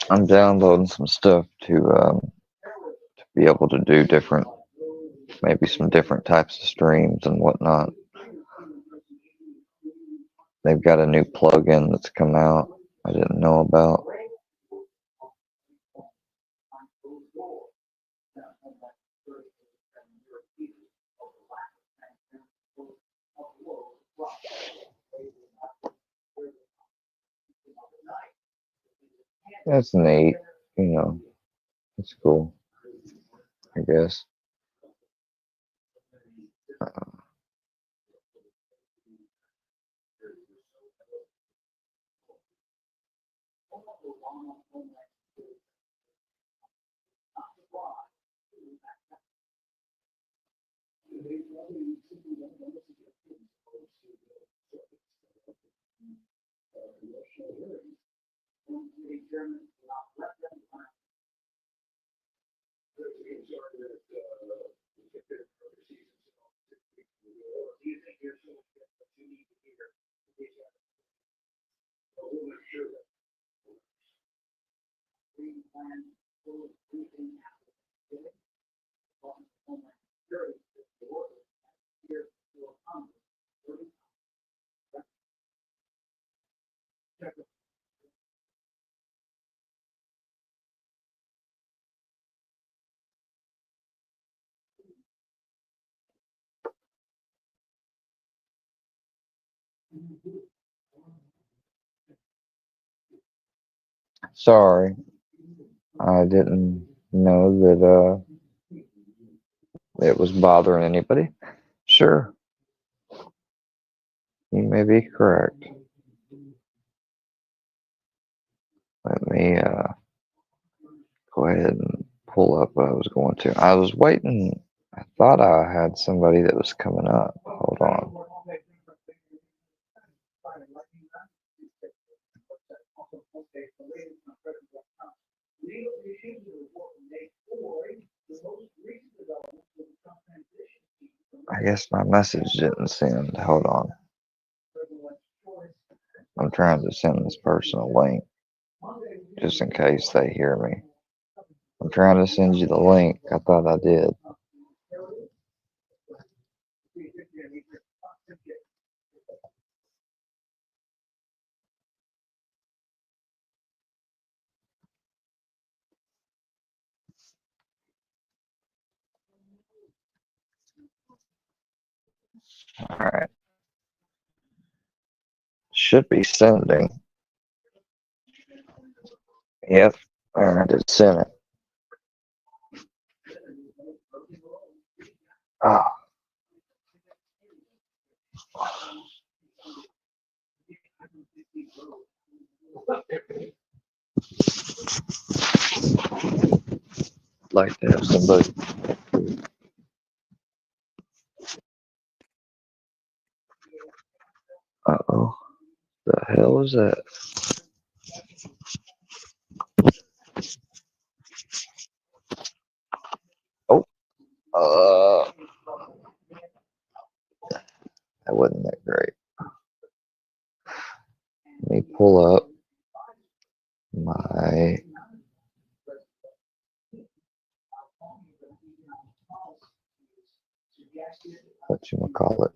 I'm downloading some stuff to be able to do different, maybe some different types of streams and whatnot. They've got a new plugin that's come out I didn't know about. That's neat, you know, it's cool, I guess. Sorry, I didn't know that it was bothering anybody. Sure, you may be correct. Let me go ahead and pull up what I was going to. I was waiting. I Thought I had somebody that was coming up. Hold on. I guess my message didn't send. Hold on. I'm trying to send this person a link just in case they hear me. I'm trying to send you the link. I thought I did. All right. Should be sending. Yep. All right, it sent it. Ah. Like to have somebody. Uh-oh. The hell is that? Oh. That wasn't that great. Let me pull up my whatchamacallit.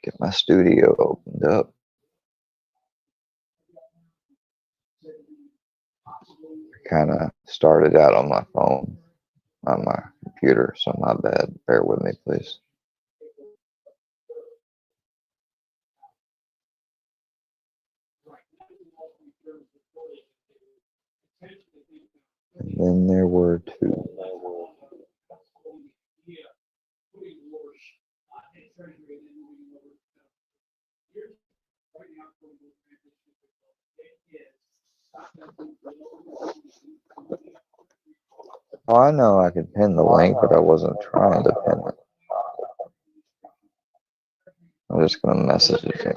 Get my studio opened up. Kind of started out on my phone, on my computer, so my bad. Bear with me, please. And then there were two. Oh, I know I could pin the link, but I wasn't trying to pin it. I'm just going to message it to him.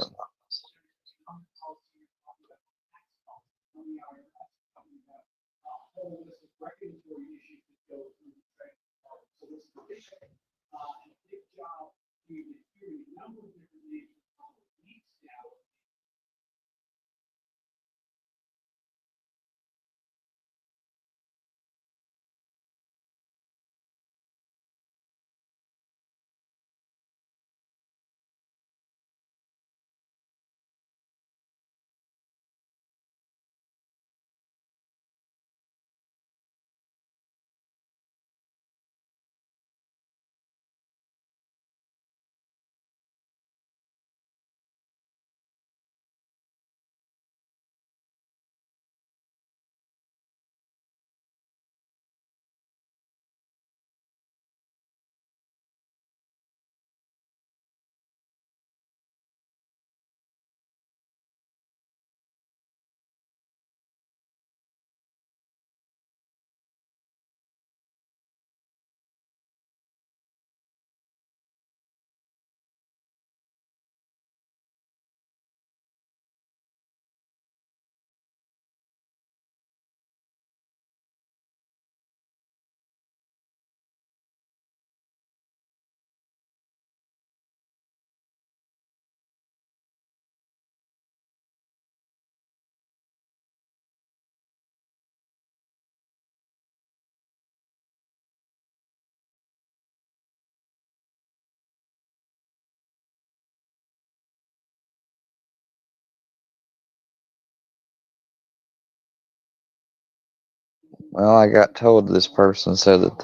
Well, I got told this person said that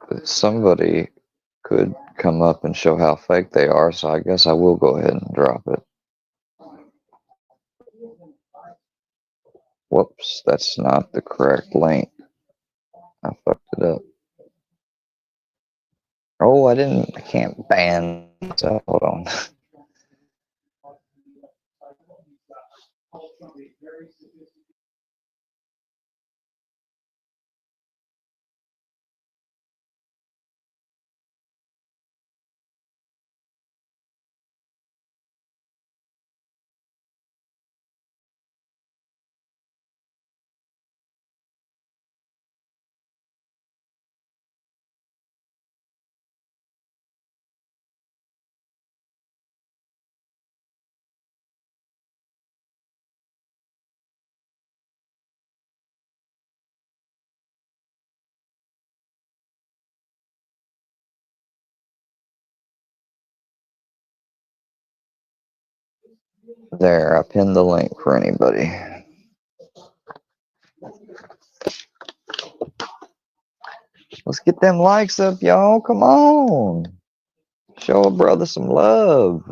that somebody could come up and show how fake they are, so I guess I will go ahead and drop it. Whoops, that's not the correct link. I fucked it up. Oh, I can't ban myself. Hold on. There, I pinned the link for anybody. Let's get them likes up, y'all. Come on. Show a brother some love.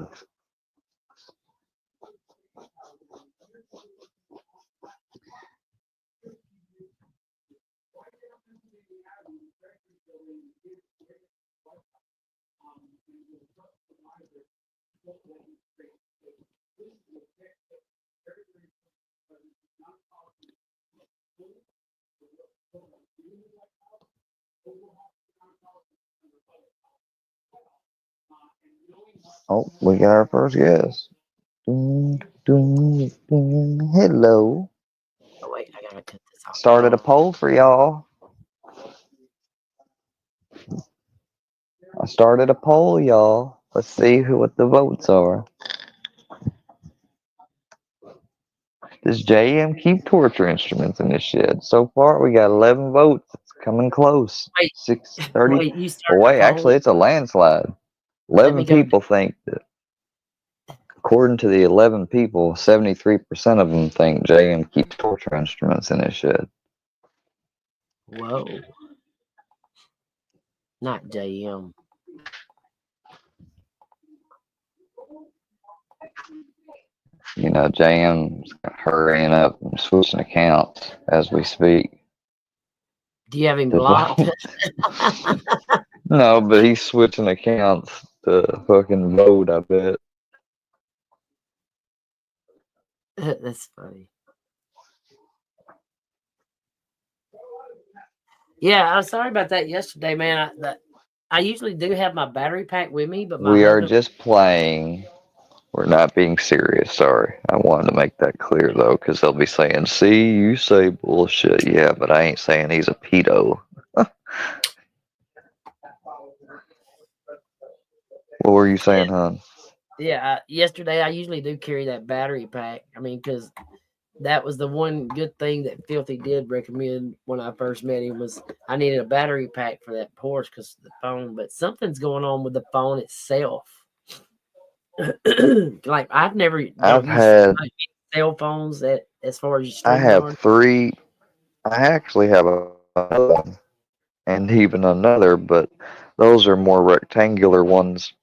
Oh, we got our first guest. Dun, dun, dun. Hello. Oh wait, I gotta cut this off. Started a poll for y'all. I started a poll, y'all. Let's see what the votes are. Does JM keep torture instruments in his shed? So far, we got 11 votes. It's coming close. Wait, 6:30. wait, you Oh, started wait, a poll? actually, it's a landslide. Let 11 me go. people think that, according to the 11 people, 73% of them think JM keeps torture instruments in his shed. Whoa. Not JM. You know, JM's hurrying up and switching accounts as we speak. Do you have him blocked? No, but he's switching accounts to fucking vote, I bet. That's funny. Yeah, I'm sorry about that yesterday, man. I usually do have my battery pack with me, but my We are husband. just playing. We're not being serious. Sorry. I wanted to make that clear, though, because they'll be saying, see, you say bullshit. Yeah, but I ain't saying he's a pedo. What were you saying, hon? Yeah, yesterday I usually do carry that battery pack. I mean, because that was the one good thing that Filthy did recommend when I first met him was I needed a battery pack for that Porsche because of the phone. But something's going on with the phone itself. Like I've never I've used had, cell phones that as far as I have StreamYard. 3. I actually have another one and even another, but those are more rectangular ones.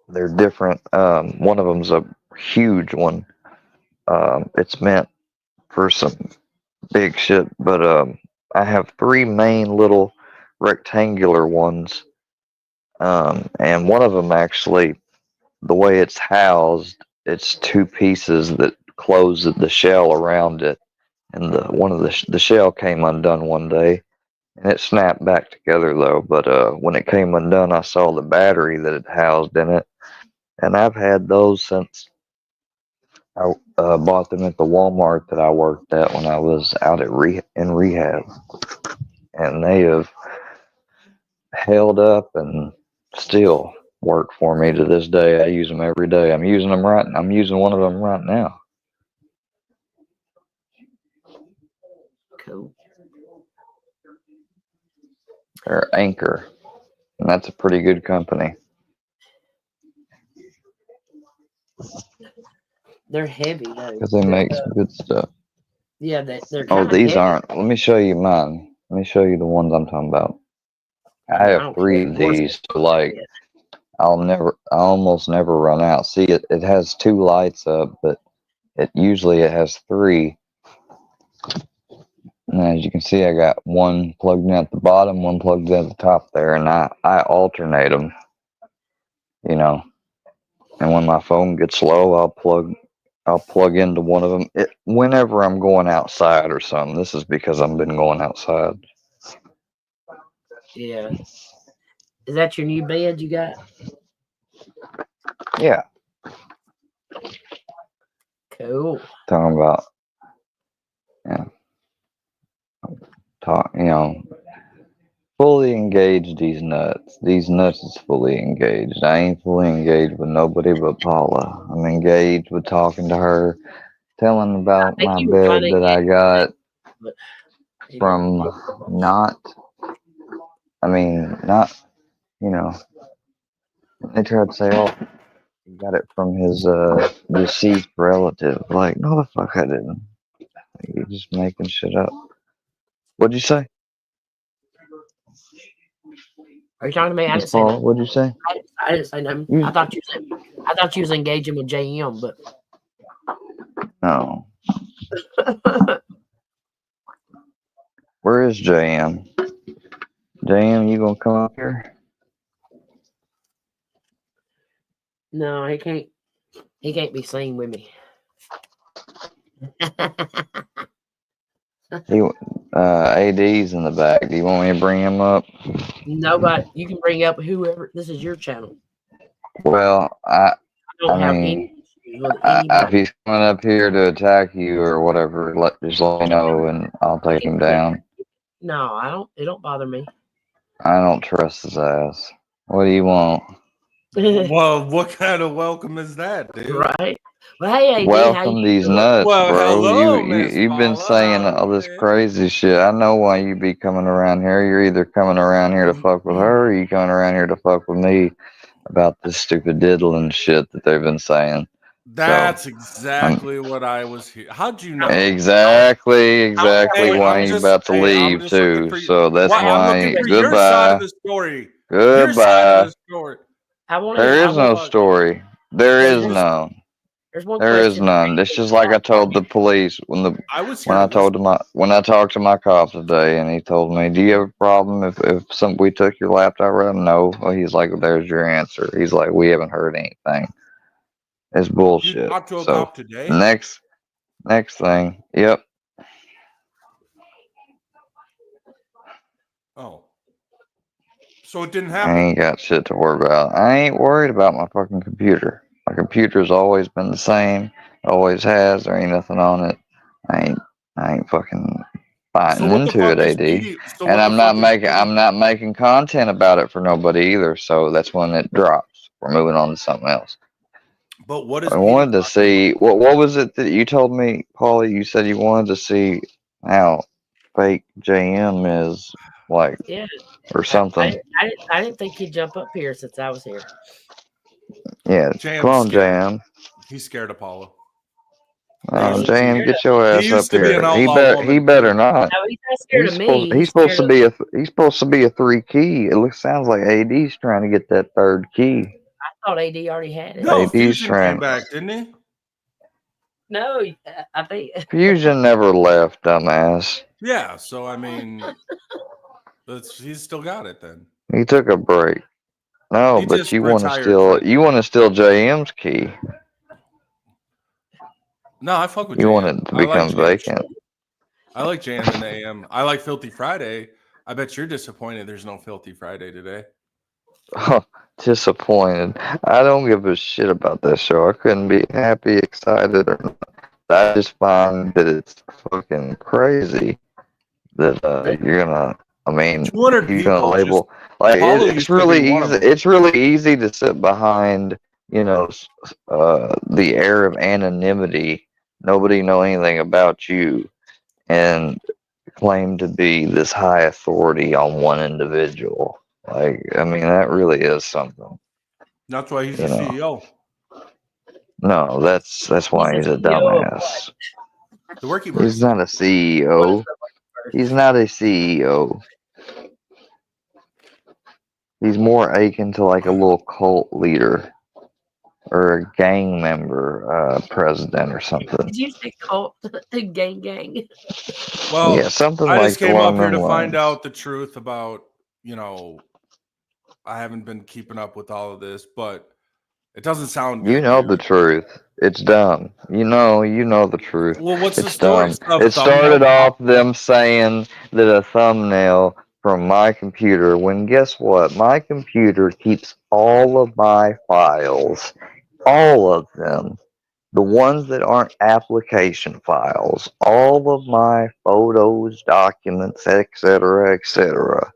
They're different. One of them's a huge one. It's meant for some big shit, but I have 3 main little rectangular ones, and one of them actually, the way it's housed, it's 2 pieces that close the shell around it, and one of the shell came undone one day, and it snapped back together though. But when it came undone, I saw the battery that it housed in it, and I've had those since I bought them at the Walmart that I worked at when I was out at in rehab, and they have held up and still work for me to this day. I use them every day. I'm using one of them right now. Cool. They're Anchor, and that's a pretty good company. They're heavy though. Because they make some good stuff. Yeah, they're Oh, kind of these heavy. aren't. Let me show you mine. Let me show you the ones I'm talking about. I I mean, I have don't 3 care. of these. So like, I almost never run out. See, it has 2 lights up, but it has 3. And as you can see, I got one plugged in at the bottom, one plugged in at the top there, and I alternate them, you know. And when my phone gets low, I'll plug into one of them. Whenever I'm going outside or something. This is because I've been going outside. Yeah. Is that your new bed you got? Yeah, Cool. talking about fully engaged these nuts. These nuts is fully engaged. I ain't fully engaged with nobody but Paula. I'm engaged with talking to her, telling I about think my you were kind bed of that I got but you know, from not, not, you know, they tried to say, oh, he got it from his deceased relative. Like, no, the fuck I didn't. You're just making shit up. What'd you say? are you talking to me? I Miss didn't say Paula, nothing. what'd you say? I didn't say nothing. You, I thought you was engaging with JM, but no. Where is JM? JM, you gonna come up here? no, he can't. He can't be seen with me. He, AD's in the back. Do you want me to bring him up? Nobody. You can bring up whoever. This is your channel. Well, I I don't have any mean, issues with if anybody. he's coming up here to attack you or whatever, just let me know and I'll take him down. No, I don't. It don't bother me. I don't trust his ass. What do you want? Well, what kind of welcome is that, dude? Right. Well, hey, AD, how Welcome you these doing? nuts, Well, bro. hello, Miss You've been Paula. saying How all you this been? crazy shit. I know why you be coming around here. You're either coming around here to fuck with her, or you coming around here to fuck with me about this stupid diddling shit that they've been saying. That's exactly what I was here. How'd you know? Exactly Hey, why I'm you just about to hey, I'm leave just looking too. for you. So that's What? I'm looking why. for your side of the story. Your side of Goodbye. the story. I want to. There I is no want. story. There There's is one. none. There's one There is question. none. It's just like I told the police when I was here to listen. I talked to my cop today, and he told me, "Do you have a problem if we took your laptop?" Right? No. Well, he's like, "There's your answer." He's like, "We haven't heard anything. It's You bullshit." talked to a So cop today? next thing, yep. Oh, so it didn't I happen. ain't got shit to worry about. I ain't worried about my fucking computer. My computer's always been the same. Always has. There ain't nothing on it. I ain't fucking So biting what the into it, fuck is AD. PD? So And what the fuck is PD? I'm not making content about it for nobody either. So that's when it drops. We're moving on to something else. But what is I PD wanted to see what was it that you told me, Paulie? You said you wanted to see how fake JM is like Yeah. or something. I didn't think he'd jump up here since I was here. Yeah, come JM's on, scared? JM. He's scared of Paula. No, he's JM, scared of. get your He ass up used to be an here. outlaw He woman better too. not. No, he's not scared of me. He's supposed to be a 3 key. Sounds like AD's trying to get that 3rd key. I thought AD already had it. No, AD's Fusion trying. came back, didn't he? No, I think. Fusion never left, dumbass. Yeah. So I mean, he's still got it then. He took a break. No, He but just retired for a you want to steal JM's key. No, I fuck with You want JM. it to I like become JM. vacant. I like JM in the AM. I like Filthy Friday. I bet you're disappointed there's no Filthy Friday today. Oh, disappointed. I don't give a shit about that show. I couldn't be happy, excited, or not. I just find that it's fucking crazy that you're gonna. I mean, 200 you're gonna people just label like Paula it's used to be really one of easy. them. It's really easy to sit behind, the air of anonymity. Nobody know anything about you, and claim to be this high authority on one individual. Like, I mean, that really is something. That's why he's You the know, CEO. no, that's why he's a CEO of dumbass. The work he works. He's not a CEO. He's not a CEO. He's more akin to like a little cult leader or a gang member, president or something. Did you say cult? Gang. Well, Yeah, something I like just came up along here to them find lines. out the truth about, I haven't been keeping up with all of this, but it doesn't sound You good, know dude. the truth. It's dumb. You know the truth. Well, what's the It's story? dumb. A It thumbnail started off pop- them saying that a thumbnail from my computer, when guess what? My computer keeps all of my files, all of them. The ones that aren't application files, all of my photos, documents, etc., etc.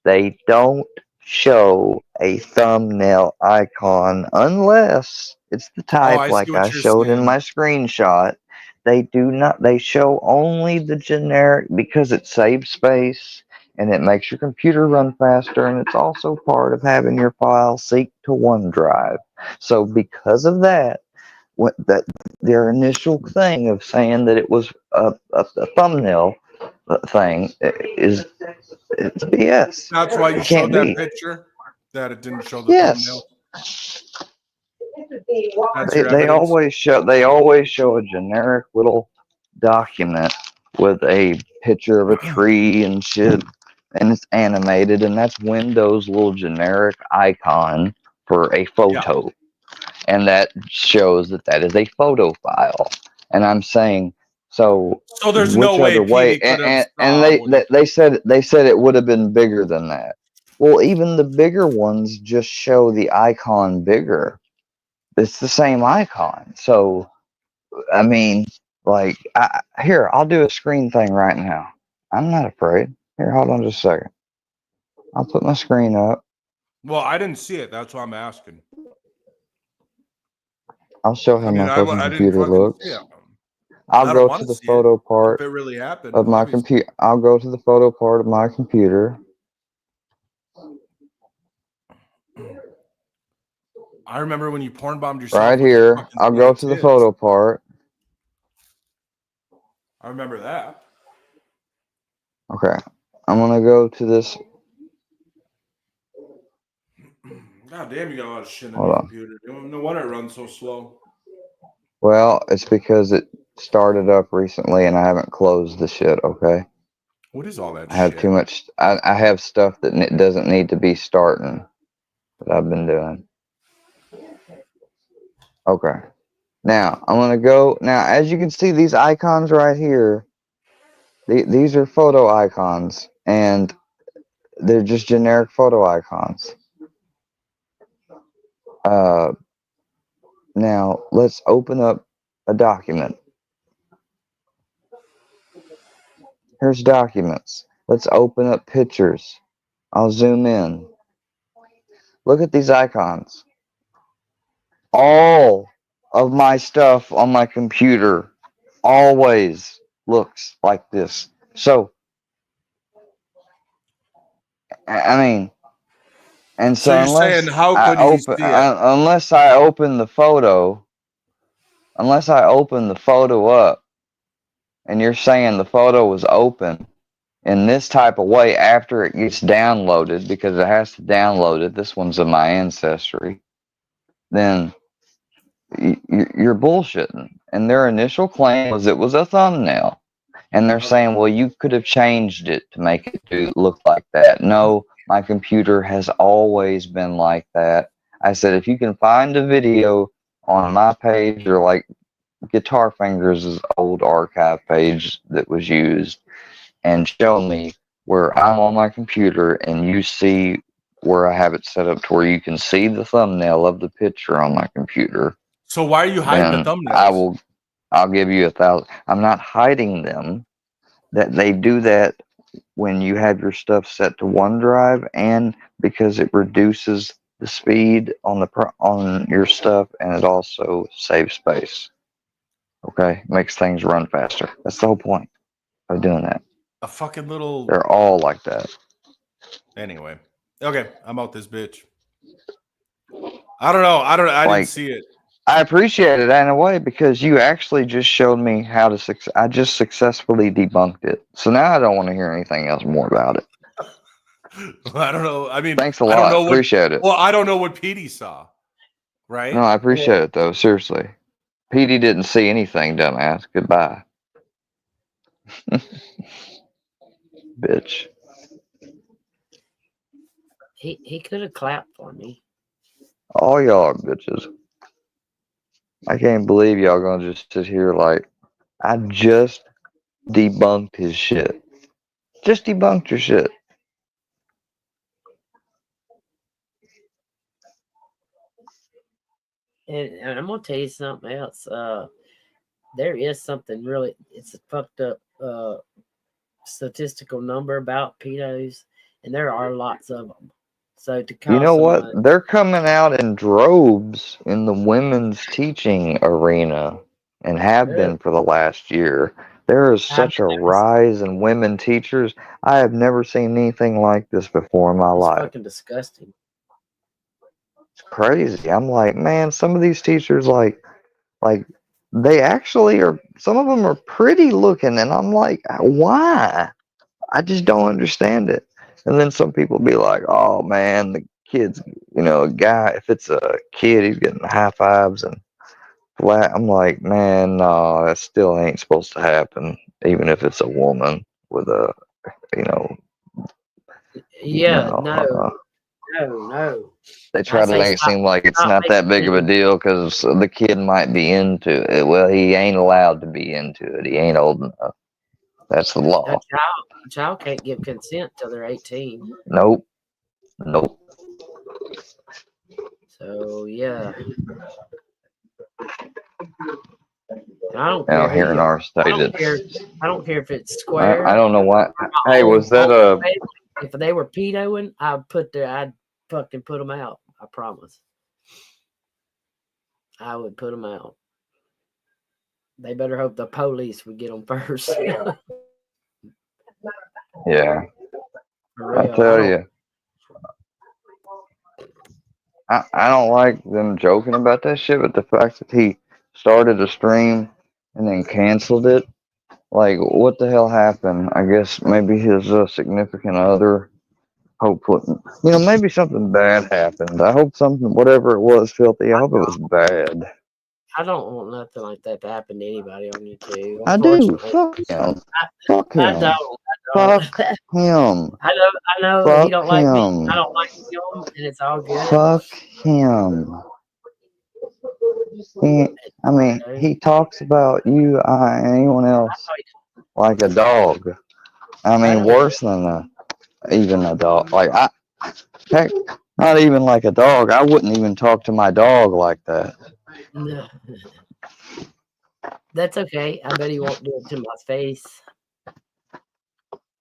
They don't show a thumbnail icon unless it's the Oh, type I see like I what you're showed in saying. my screenshot. They do not, they show only the generic because it saves space and it makes your computer run faster, and it's also part of having your file sync to OneDrive. So because of that, that their initial thing of saying that it was a thumbnail thing is it's BS. That's why you It showed can't that be. picture, that it didn't show the thumbnail. Yes. That's They, your evidence. they always show a generic little document with a picture of a tree and shit, and it's animated, and that's Windows' little generic icon for a photo, and that shows that that is a photo file. And I'm saying, so So there's no which way other way? PD could have And saw what he. they said it would have been bigger than that. Well, even the bigger ones just show the icon bigger. It's the same icon. So I mean, like, here, I'll do a screen thing right now. I'm not afraid. Here, hold on just a second. I'll put my screen up. Well, I didn't see it. That's why I'm asking. I'll show how I mean, my fucking I didn't computer fucking see looks. it. I'll I don't go want to to the see it. photo If part it really happened, of my obviously. computer. I'll go to the photo part of my computer. I remember when you porn bombed yourself Right with your here. fucking I'll go skinny to the tits. photo part. I remember that. Okay. I'm going to go to this. God damn, you got a lot of shit on Hold your on. computer. No wonder it runs so slow. Well, it's because it started up recently and I haven't closed the shit, okay? What is all that I have shit? too much. I have stuff that doesn't need to be starting that I've been doing. Okay. Now, I'm going to go. Now, as you can see, these icons right here, these are photo icons, and they're just generic photo icons. Now, let's open up a document. Here's documents. Let's open up pictures. I'll zoom in. Look at these icons. All of my stuff on my computer always looks like this. So, I mean, and So so you're saying how could he see it? unless I open the photo, up, and you're saying the photo was open in this type of way after it gets downloaded, because it has to download it. This one's of my ancestry. Then you're bullshitting. And their initial claim was it was a thumbnail. And they're saying, well, you could have changed it to make it look like that. No, my computer has always been like that. I said, if you can find a video on my page, or like Guitar Fingers' old archive page that was used, and show me where I'm on my computer and you see where I have it set up to where you can see the thumbnail of the picture on my computer, So why are you hiding the then thumbnails? I'll give you 1,000. I'm not hiding them. That they do that when you have your stuff set to OneDrive, and because it reduces the speed on on your stuff, and it also saves space. Okay, makes things run faster. That's the whole point of doing that. A fucking little. They're all like that. Anyway, okay, I'm out this bitch. I don't know. I didn't Like, see it. I appreciate it in a way because you actually just showed me how to I just successfully debunked it. So now I don't want to hear anything else more about it. I don't know. I mean, Thanks a I don't lot. know what. Appreciate it. Well, I don't know what Petey saw. Right? No, I appreciate it though. Seriously. Petey didn't see anything, dumbass. Goodbye. Bitch. He could have clapped for me. All y'all are bitches. I can't believe y'all gonna just sit here like I just debunked his shit. Just debunked your shit. And I'm gonna tell you something else. There is something really. It's a fucked up statistical number about pedos, and there are lots of them. So to call You know what? someone, They're coming out in droves in the women's teaching arena and have really, been for the last year. There is I've such a never seen rise in women teachers. I have never seen anything like this before in my it's life. fucking disgusting. It's crazy. I'm like, man, some of these teachers like they actually are, some of them are pretty looking and I'm like, why? I just don't understand it. And then some people be like, oh man, the kid's, a guy, if it's a kid, he's getting high fives and flat. I'm like, man, no, that still ain't supposed to happen, even if it's a woman with a, you know, Yeah, no. no. They I try to say make it seem like it's stop not that big of a making deal because the kid might be into it. Well, he ain't allowed to be into it. He ain't old enough. That's the law. a child can't give consent till they're 18. Nope. Nope. So yeah, and I don't Now care who here in you are. our state, I don't it's care. I don't care if it's I square. don't know why. My Hey, was that own a? family. If they were pedoing, I'd fucking put them out. I promise. I would put them out. They better hope the police would get them first. Yeah, For I real. tell you, I don't like them joking about that shit, but the fact that he started a stream and then canceled it, like, what the hell happened? I guess maybe his significant other. Hopefully, maybe something bad happened. I hope something, whatever it was, filthy. I hope it was bad. I don't want nothing like that to happen to anybody on YouTube. I do. Unfortunately, Fuck him. Fuck I him. don't. Fuck him. I know he Fuck don't like me. I him. don't like him, and it's all good. Fuck him. He talks about you, I, and anyone else like a dog. I know. Worse than even a dog. Heck, not even like a dog. I wouldn't even talk to my dog like that. No. That's okay. I bet he won't do it to my face.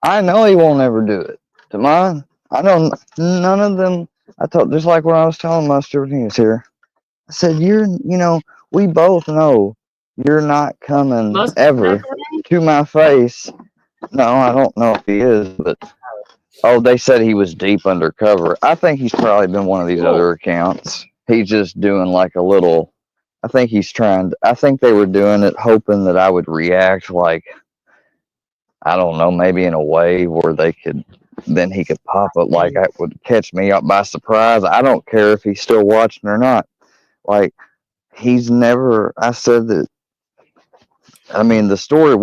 I know he won't ever do it. To mine, I don't. None of them. I told, just like when I was telling Mustard when he was here. I said, we both know you're not coming Mustard ever to my face. No, I don't know if he is, but they said he was deep undercover. I think he's probably been one of these other accounts. He's just doing like a little. I think I think they were doing it hoping that I would react like, I don't know, maybe in a way where then he could pop up, like that would catch me up by surprise. I don't care if he's still watching or not. Like, he's never, I said that, the story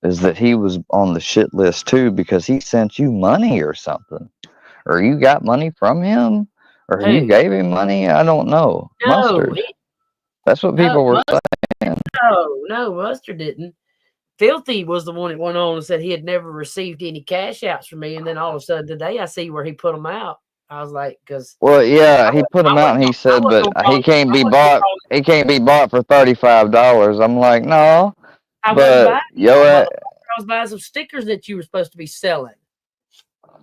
is that he was on the shit list too because he sent you money or something. Or you got money from him? Or you gave him money? I don't know. No, Mustard. That's what people were saying. No, Mustard didn't. Filthy was the one that went on and said he had never received any cash outs from me, and then all of a sudden today I see where he put them out. I was like, because well, yeah, he put them out and he said, but he can't be bought. He can't be bought for $35. I'm like, no, but I was buying some stickers that you were supposed to be selling.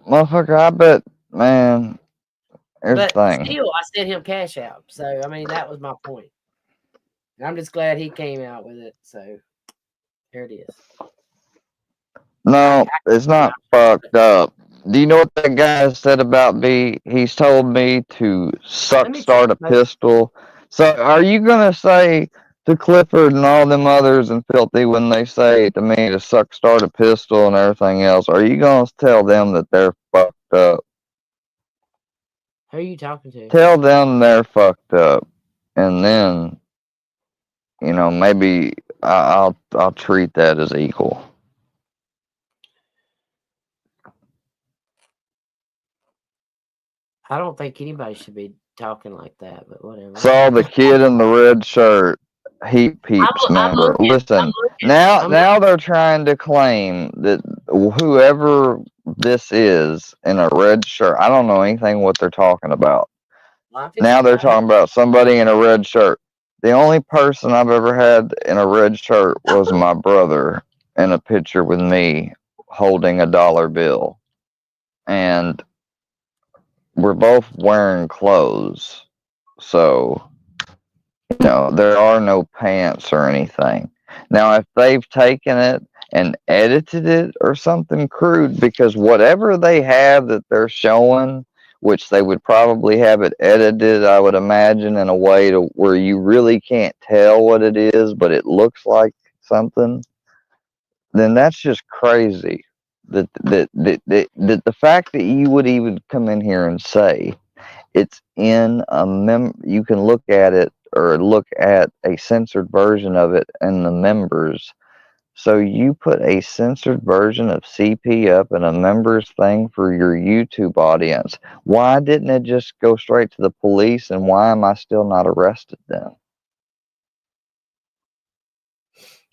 Motherfucker, I bet, man. Here's the thing. Still, I sent him cash out. So that was my point. And I'm just glad he came out with it. So there it is. No, it's not fucked up. Do you know what that guy said about me? He's told me to Let me start a check. pistol. So are you gonna say to Clifford and all them others and Filthy when they say to me to start a pistol and everything else? Are you gonna tell them that they're fucked up? Who are you talking to? Tell them they're fucked up, and then maybe I'll treat that as equal. I don't think anybody should be talking like that, but whatever. Saw the kid in the red shirt, Heat Peeps member. Listen, now they're trying to claim that whoever this is in a red shirt, I don't know anything what they're talking about. Now they're talking about somebody in a red shirt. The only person I've ever had in a red shirt was my brother in a picture with me holding a dollar bill. And we're both wearing clothes. So, there are no pants or anything. Now, if they've taken it and edited it or something crude, because whatever they have that they're showing, which they would probably have it edited, I would imagine, in a way to where you really can't tell what it is, but it looks like something, then that's just crazy. The fact that you would even come in here and say it's in you can look at it or look at a censored version of it in the members. So you put a censored version of CP up in a members thing for your YouTube audience. Why didn't it just go straight to the police, and why am I still not arrested then?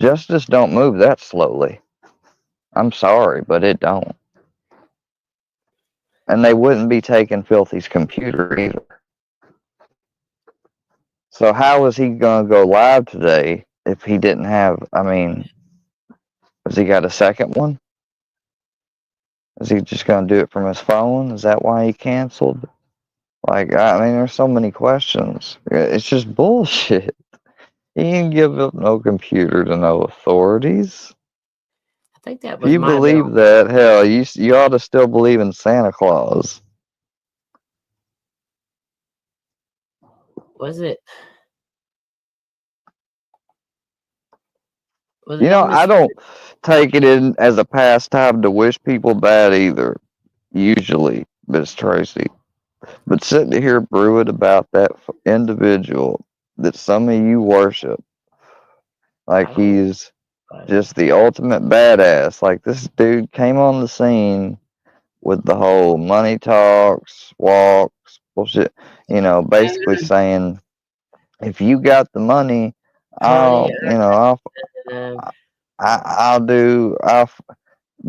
Justice don't move that slowly. I'm sorry, but it don't. And they wouldn't be taking Filthy's computer either. So how was he going to go live today if he didn't have, has he got a second one? Is he just going to do it from his phone? Is that why he canceled? There's so many questions. It's just bullshit. He didn't give up no computer to no authorities. I think that If was you my believe bill. that, hell, you ought to still believe in Santa Claus. Was it? I don't take it in as a pastime to wish people bad either, usually, Miss Tracy. But sitting here brewing about that individual that some of you worship, like he's just the ultimate badass. Like this dude came on the scene with the whole money talks, walks, bullshit, basically saying, if you got the money, I'll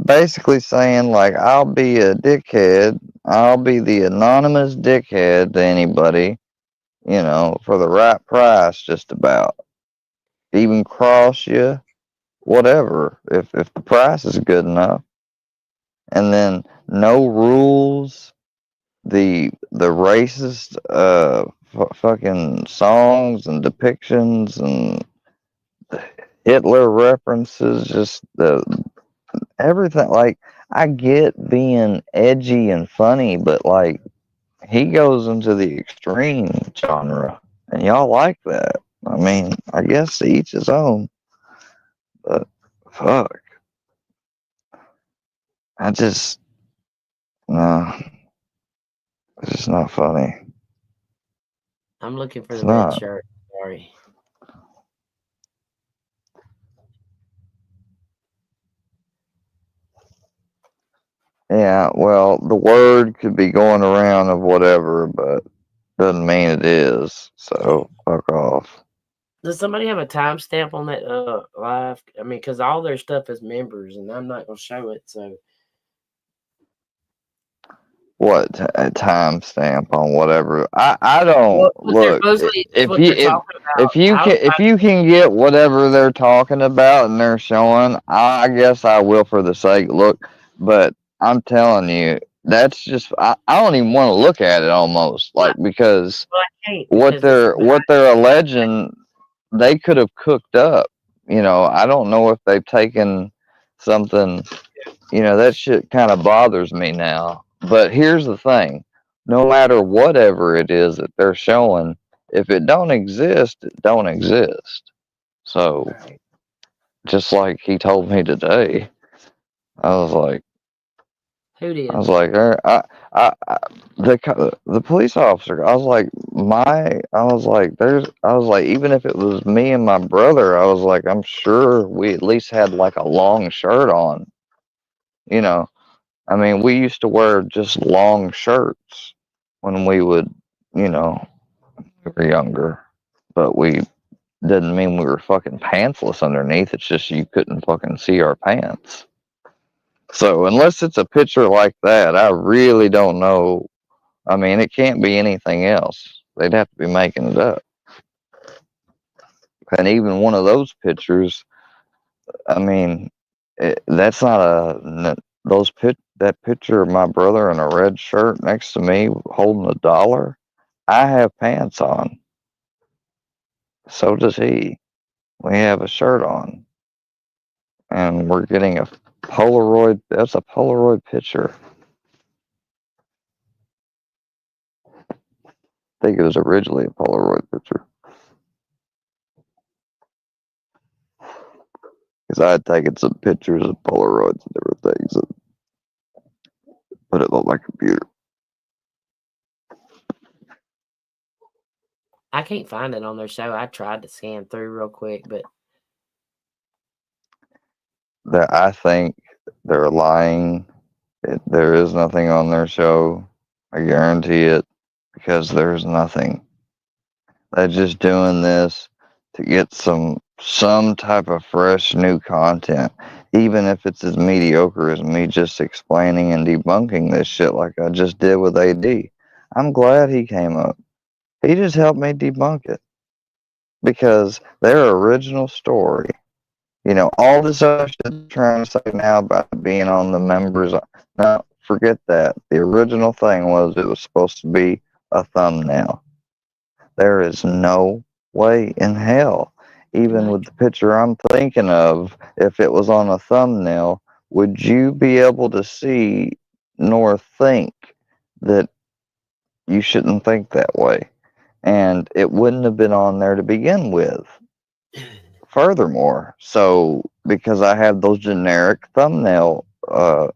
basically saying, like, I'll be a dickhead. I'll be the anonymous dickhead to anybody, for the right price, just about. Even cross you, whatever, if the price is good enough. And then no rules, the racist fucking songs and depictions and Hitler references, just everything. Like, I get being edgy and funny, but like he goes into the extreme genre, and y'all like that. I guess to each his own, but fuck, no, it's just not funny. I'm looking for the red shirt. Sorry. Yeah, well, the word could be going around of whatever, but doesn't mean it is. So fuck off. Does somebody have a timestamp on that live? Because all their stuff is members, and I'm not gonna show it. So What timestamp on whatever? I don't look. If you can get whatever they're talking about and they're showing, I guess I will for the sake look. But I'm telling you, that's just I don't even want to look at it almost because what they're alleging they could have cooked up. I don't know if they've taken something that shit kind of bothers me now. But here's the thing. No matter whatever it is that they're showing, if it don't exist, it don't exist. So, just like he told me today, I was like, Who did? the police officer. I was like, even if it was me and my brother, I was like, I'm sure we at least had like a long shirt on. You know, I mean, we used to wear just long shirts when we would, you know, we were younger, but we didn't mean we were fucking pantsless underneath. It's just you couldn't fucking see our pants. So unless it's a picture like that, I really don't know. I mean, it can't be anything else. They'd have to be making it up. And even one of those pictures, I mean, that's not that picture of my brother in a red shirt next to me holding $1. I have pants on. So does he. We have a shirt on. And we're getting a Polaroid. That's a Polaroid picture. I think it was originally a Polaroid picture. Because I had taken some pictures of Polaroids and different things and put it on my computer. I can't find it on their show. I tried to scan through real quick, but I think they're lying. There is nothing on their show. I guarantee it. Because there's nothing. They're just doing this to get some type of fresh new content. Even if it's as mediocre as me just explaining and debunking this shit like I just did with AD. I'm glad he came up. He just helped me debunk it. Because their original story, all this other shit they're trying to say now about being on the members, no, forget that. The original thing was it was supposed to be a thumbnail. There is no way in hell, even with the picture I'm thinking of, if it was on a thumbnail, would you be able to see nor think that you shouldn't think that way? And it wouldn't have been on there to begin with. Furthermore, because I have those generic thumbnail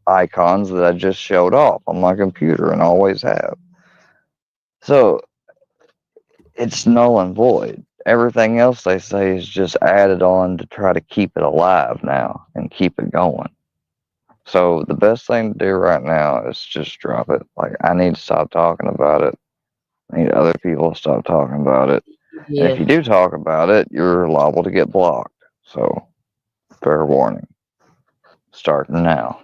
icons that I just showed off on my computer and always have. So it's null and void. Everything else they say is just added on to try to keep it alive now and keep it going. So the best thing to do right now is just drop it. Like, I need to stop talking about it. I need other people to stop talking about it. yeah. And if you do talk about it, you're liable to get blocked. So, fair warning. Starting now.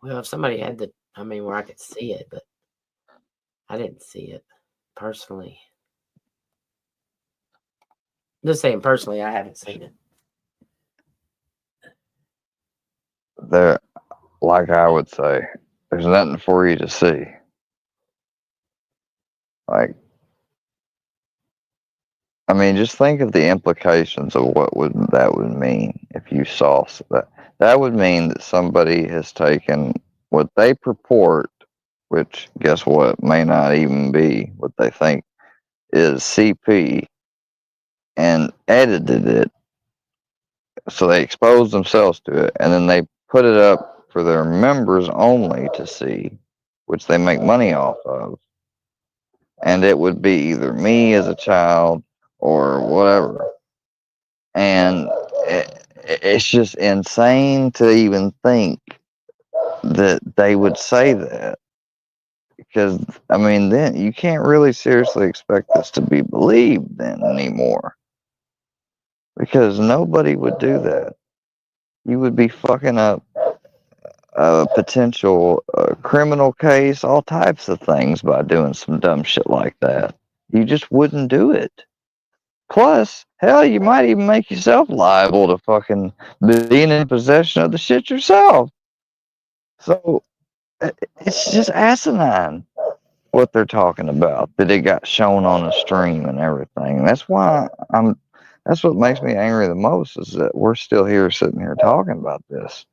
Well, if somebody had where I could see it, but I didn't see it personally. Just saying personally, I haven't seen it. There, like I would say, there's nothing for you to see. Like, I mean, just think of the implications of what that would mean if you saw that. That would mean that somebody has taken what they purport, which guess what, may not even be what they think is CP, and edited it. So they expose themselves to it, and then they put it up for their members only to see, which they make money off of. And it would be either me as a child or whatever. And it's just insane to even think that they would say that. Because, I mean, then you can't really seriously expect this to be believed then anymore. Because nobody would do that. You would be fucking up a potential criminal case, all types of things by doing some dumb shit like that. You just wouldn't do it. Plus, hell, you might even make yourself liable to fucking being in possession of the shit yourself. So, it's just asinine what they're talking about, that it got shown on a stream and everything. That's why that's what makes me angry the most, is that we're still here sitting here talking about this.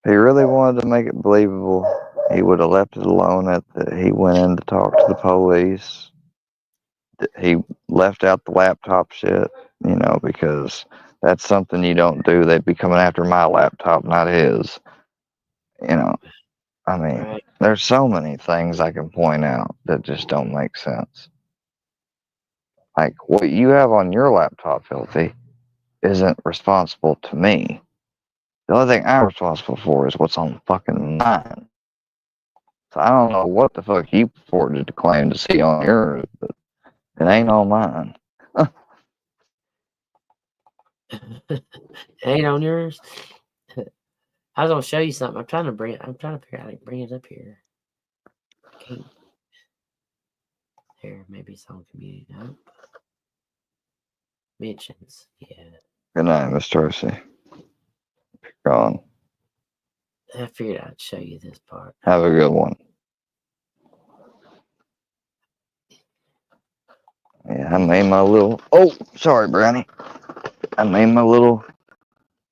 If he really wanted to make it believable, he would have left it alone at the, he went in to talk to the police. He left out the laptop shit, you know, because that's something you don't do. They'd be coming after my laptop, not his. You know, I mean, Right. there's so many things I can point out that just don't make sense. Like, what you have on your laptop, Filthy, isn't responsible to me. The only thing I'm responsible for is what's on fucking mine. So I don't know what the fuck you purported to claim to see on yours, but it ain't on mine. Ain't on yours. I was gonna show you something. I'm trying to figure out how to bring it up here. Can't. There, maybe it's on community. No. Mentions. Yeah. Good night, Miss Tracy. Gone. I figured I'd show you this part. Have a good one. Yeah, I made my little. Oh, sorry, Brownie. I made my little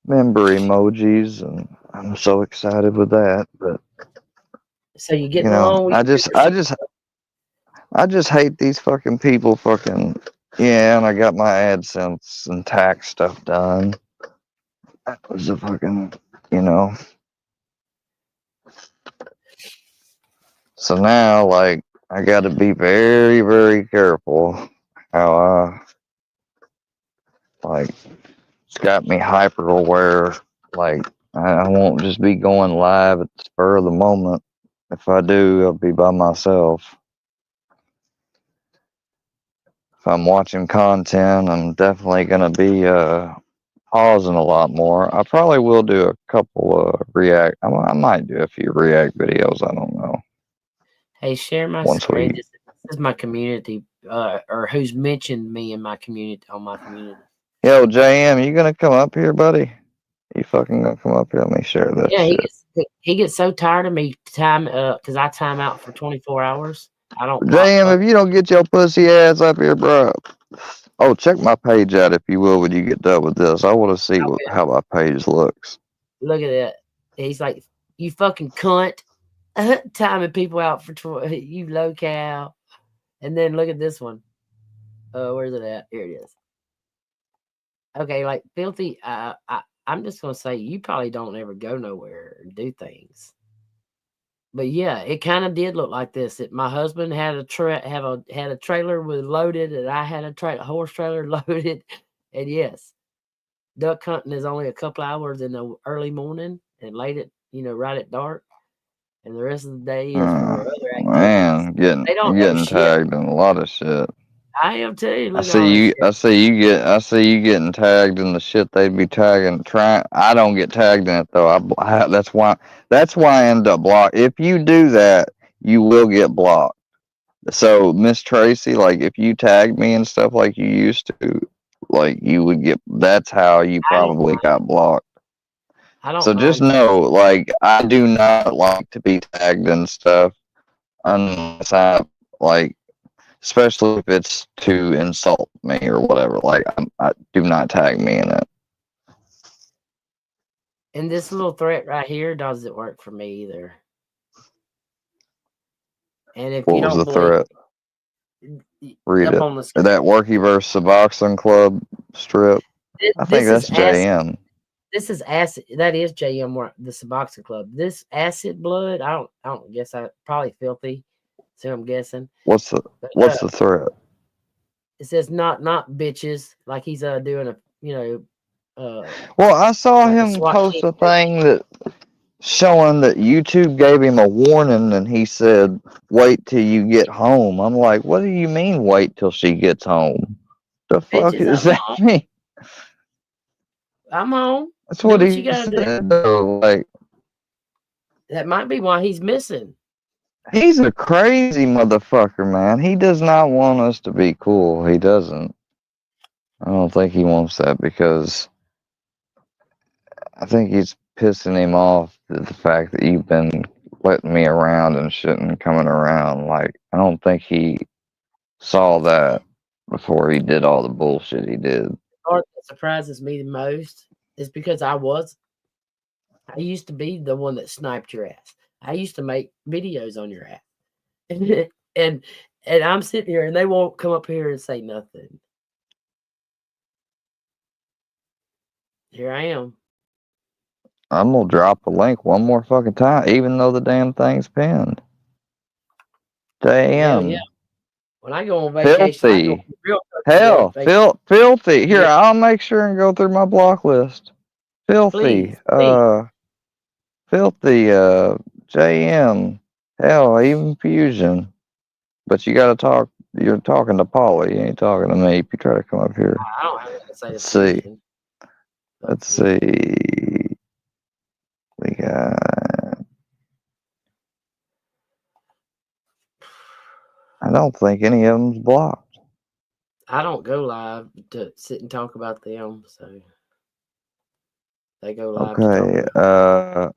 member emojis, and I'm so excited with that. But So you you getting know, along with I just hate these fucking people. Fucking yeah, and I got my AdSense and tax stuff done. That was a fucking, you know. So now, like, I got to be very, very careful how like, it's got me hyper aware. Like, I won't just be going live at the spur of the moment. If I do, I'll be by myself. If I'm watching content, I'm definitely going to be pausing a lot more. I probably will do a couple react. I might do a few react videos. I don't know. Hey, share my Once screen. we, This is my community, or who's mentioned me in my community on my community. yo, JM, you gonna come up here, buddy? You fucking gonna come up here? Let me share this Yeah, shit. he gets so tired of me because I time out for 24 hours. I don't pop JM, up. if you don't get your pussy ass up here, bro. Oh, check my page out if you will when you get done with this. I want to see how my page looks. Look at that. He's like, you fucking cunt, timing people out for you low cal. And then look at this one. Where's it at? Here it is. Okay, like Filthy. I'm just gonna say you probably don't ever go nowhere and do things. But yeah, it kind of did look like this. My husband had a trailer with loaded, and I had a horse trailer loaded. And yes, duck hunting is only a couple hours in the early morning and late at right at dark, and the rest of the day is for other activities. Man, They don't know getting shit. tagged in a lot of shit. I am too. I Look at all this see you. shit. I see you getting tagged in the shit they'd be tagging. I don't get tagged in it though. That's why. That's why I end up blocked. If you do that, you will get blocked. So Miss Tracy, like if you tagged me and stuff like you used to, like you would get. That's how you probably got blocked. I don't So just mind. know, like I do not like to be tagged and stuff unless I like. Especially if it's to insult me or whatever. Like, I do not tag me in it. And this little threat right here doesn't work for me either. And if What you was don't the threat? Read up it. on the screen, That Worky versus the Boxing Club strip. I think that's JM. This is acid. That is JM. The Suboxone Club. This acid blood. I don't guess. I probably Filthy. So I'm guessing. What's the threat? It says not bitches. Like he's doing a Well, I saw like him post a thing that showing that YouTube gave him a warning and he said, "Wait till you get home." I'm like, what do you mean wait till she gets home? The fuck bitches, does that mean? I'm home. That's what he gotta said though. Like, that might be why he's missing. he's a crazy motherfucker, man. He does not want us to be cool. He doesn't. I don't think he wants that because I think he's pissing him off the fact that you've been letting me around and shit and coming around. Like, I don't think he saw that before he did all the bullshit he did. The part that surprises me the most is because I was I used to be the one that sniped your ass. I used to make videos on your ass. and I'm sitting here and they won't come up here and say nothing. Here I am. I'm gonna drop a link one more fucking time, even though the damn thing's pinned. Hell Damn. yeah. When I go on vacation, I go on Filthy. real Hell, vacation. filthy. Here, Yeah. I'll make sure and go through my block list. Filthy. Please. Filthy. JM. Hell, even Fusion. But you gotta talk. You're talking to Polly. You ain't talking to me. If you try to come up here. I don't have to say Let's the see. Fusion. Let's see. We got. I don't think any of them's blocked. I don't go live to sit and talk about them, so they go live. Okay.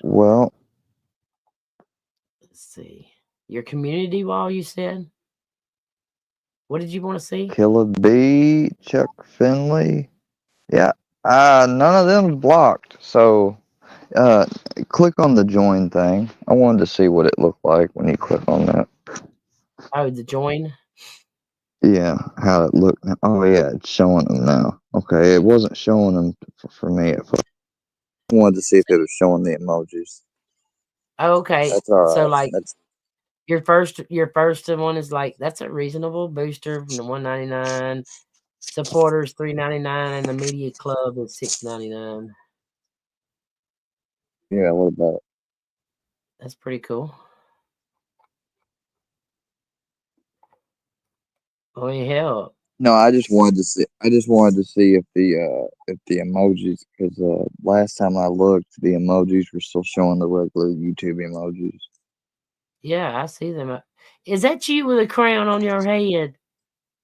Well. Let's see. Your community wall, you said? What did you want to see? Killer B, Chuck Finley. Yeah. None of them's blocked. So, click on the join thing. I wanted to see what it looked like when you click on that. Oh, the join? Yeah, how it looked. Oh, yeah, it's showing them now. Okay, it wasn't showing them for me at first. I wanted to see if it was showing the emojis. Oh, okay. That's all right. So like That's your first one is like that's a reasonable booster from the $199. Supporters $3.99 and the media club is $6.99. yeah. What about? That's pretty cool. I mean, hell, No, I just wanted to see. I just wanted to see if the emojis, because last time I looked, the emojis were still showing the regular YouTube emojis. yeah, I see them. Is that you with a crown on your head?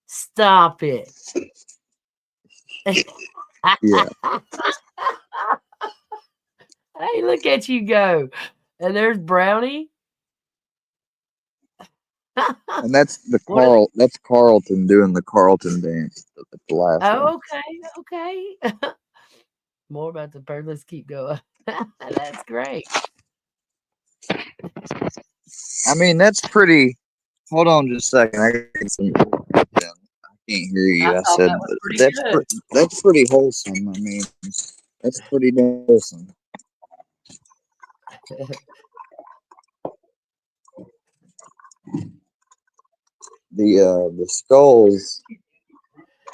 Stop it. Yeah, Hey, look at you go. And there's Brownie. and that's the What are That's Carlton doing the Carlton dance at the last one. Oh, okay. More about the bird. Let's keep going. That's great. I mean, that's pretty. Hold on just a second. I got some. I can't hear you. I I thought said that was pretty good. that's pretty wholesome. I mean, that's pretty damn wholesome. The skulls,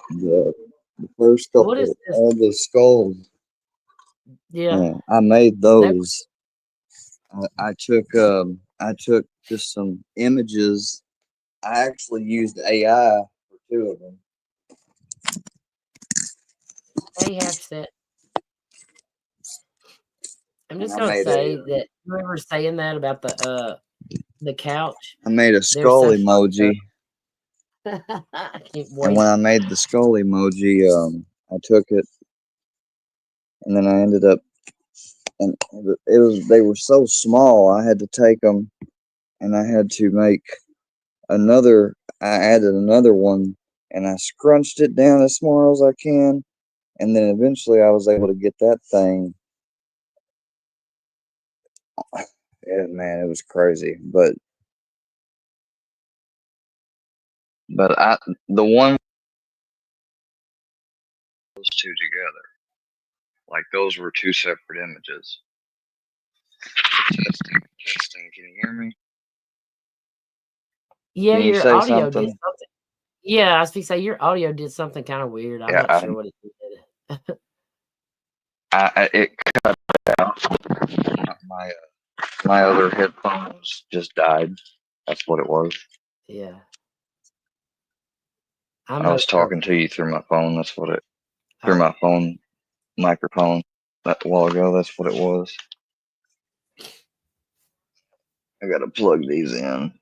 the first What couple, is this? all the skulls. Yeah, I made they those. I took just some images. I actually used AI for two of them. have set. I'm And just I gonna made say that whoever's saying that about the couch, I made a they're skull so emoji. I can't And when wait. I made the skull emoji, I took it, and then I ended up, and they were so small. I had to take them, and I had to make another. I added another one, and I scrunched it down as small as I can, and then eventually I was able to get that thing. Yeah, man, it was crazy, but the one those two together, like those were two separate images. Testing. Can you hear me? Yeah, Can you your say audio did something? something. Yeah, I was gonna say your audio did something kind of weird. I'm Yeah, not sure what it did. it cut out. My other headphones just died. That's what it was. Yeah, I was talking to you through my phone. That's what it through Oh, my phone microphone that while ago. That's what it was. I gotta plug these in.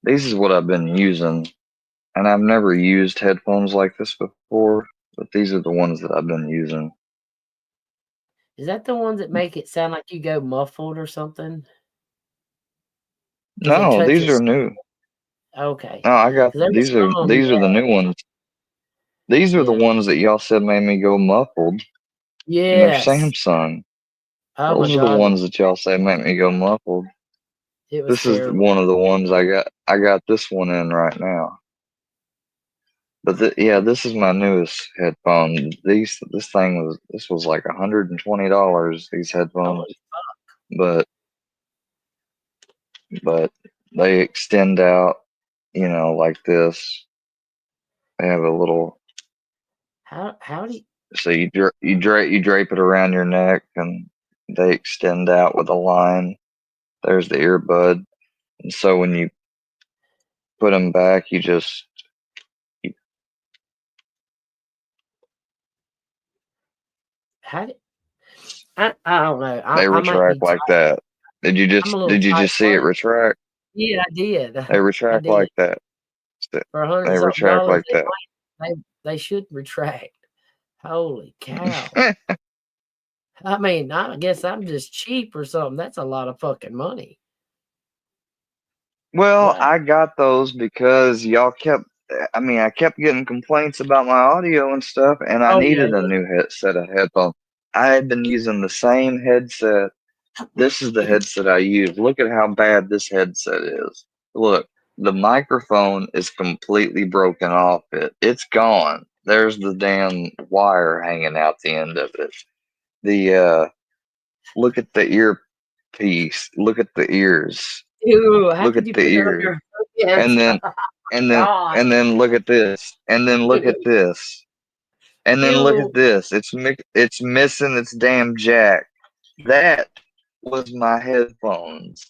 This is what I've been using, and I've never used headphones like this before. But these are the ones that I've been using. is that the ones that make it sound like you go muffled or something? Because they No, touch these your. are new. Okay, No, I got 'cause there was some these are the new ones. These are the yeah. ones that y'all said made me go muffled. And they're Yes. Samsung. Oh Those my are the God. ones that y'all say make me go muffled. It was This is terrible. one of the ones I got. I got this one in right now. But yeah, this is my newest headphone. This was like $120. These headphones, Holy but they extend out, like this. They have a little, how do you, so you drape it around your neck, and they extend out with a line. There's the earbud, and so when you put them back, you, how do, I don't know. they I might be retract like that. Did you I'm just a little did you tight just see it buddy. retract? Yeah, I did. They I retract did. like that. For a hundred They and something retract dollars, like that. they should retract. Holy cow. I mean, I guess I'm just cheap or something. That's a lot of fucking money. Well, Wow. I got those because I kept getting complaints about my audio and stuff, and I Oh yeah, needed a new set of headphones. I had been using the same headset. This is the headset I use. Look at how bad this headset is. Look, the microphone is completely broken off it. It's gone. There's the damn wire hanging out the end of it. Look at the earpiece. Look at the ears. Ew, how Look could at you the put that on ears. your yes. And then God. and then look at this. And then look at this. And then look Ew. at this. It's missing its damn jack. That was my headphones.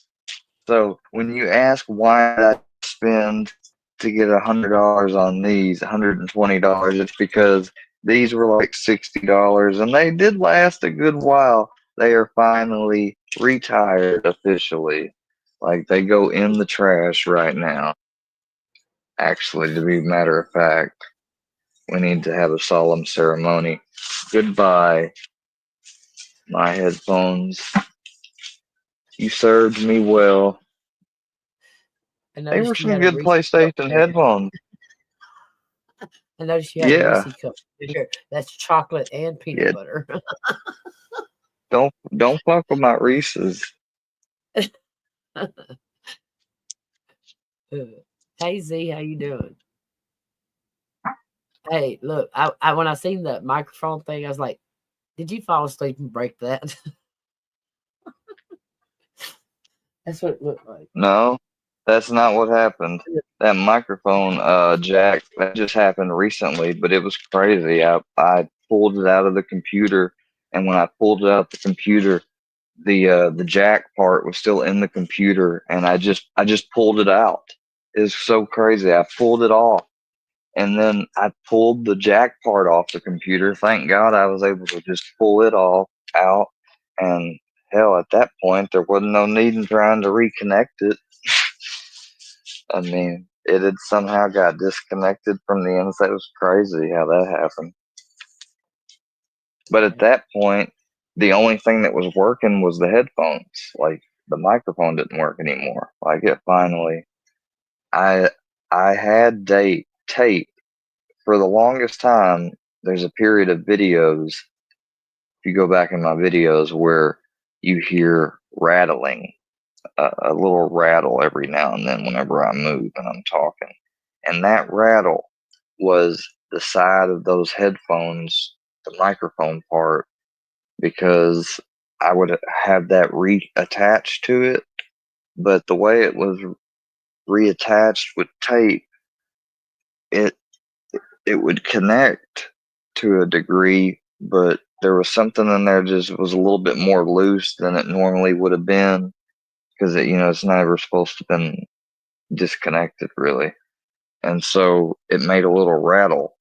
So when you ask why did I spend to get $100 on these, $120, it's because these were like $60 and they did last a good while. They are finally retired officially. Like they go in the trash right now. Actually, to be matter of fact, we need to have a solemn ceremony. Goodbye, my headphones. You served me well. I They were noticed you some had a good Reese cup PlayStation there. headphones. I noticed you had a Yeah, Reese cup there. That's chocolate and peanut yeah. butter. Don't fuck with my Reese's. Hey Z, how you doing? Hey, look, I when I seen the microphone thing, I was like, did you fall asleep and break that? That's what it looked like. No, that's not what happened. That microphone jack, that just happened recently, but it was crazy. I pulled it out of the computer, and when I pulled it out of the computer, the jack part was still in the computer, and I just pulled it out. It was so crazy. I pulled it off, and then I pulled the jack part off the computer. Thank God I was able to just pull it all out, and hell, at that point there wasn't no need in trying to reconnect it. I mean, it had somehow got disconnected from the inside. It was crazy how that happened. But at that point, the only thing that was working was the headphones. Like the microphone didn't work anymore. Like it finally, I I had tape for the longest time. There's a period of videos. If you go back in my videos where you hear rattling, a little rattle every now and then whenever I move and I'm talking. And that rattle was the side of those headphones, the microphone part, because I would have that reattached to it. But the way it was reattached with tape, it it would connect to a degree, but there was something in there just was a little bit more loose than it normally would have been because it's never supposed to have been disconnected really. And so it made a little rattle.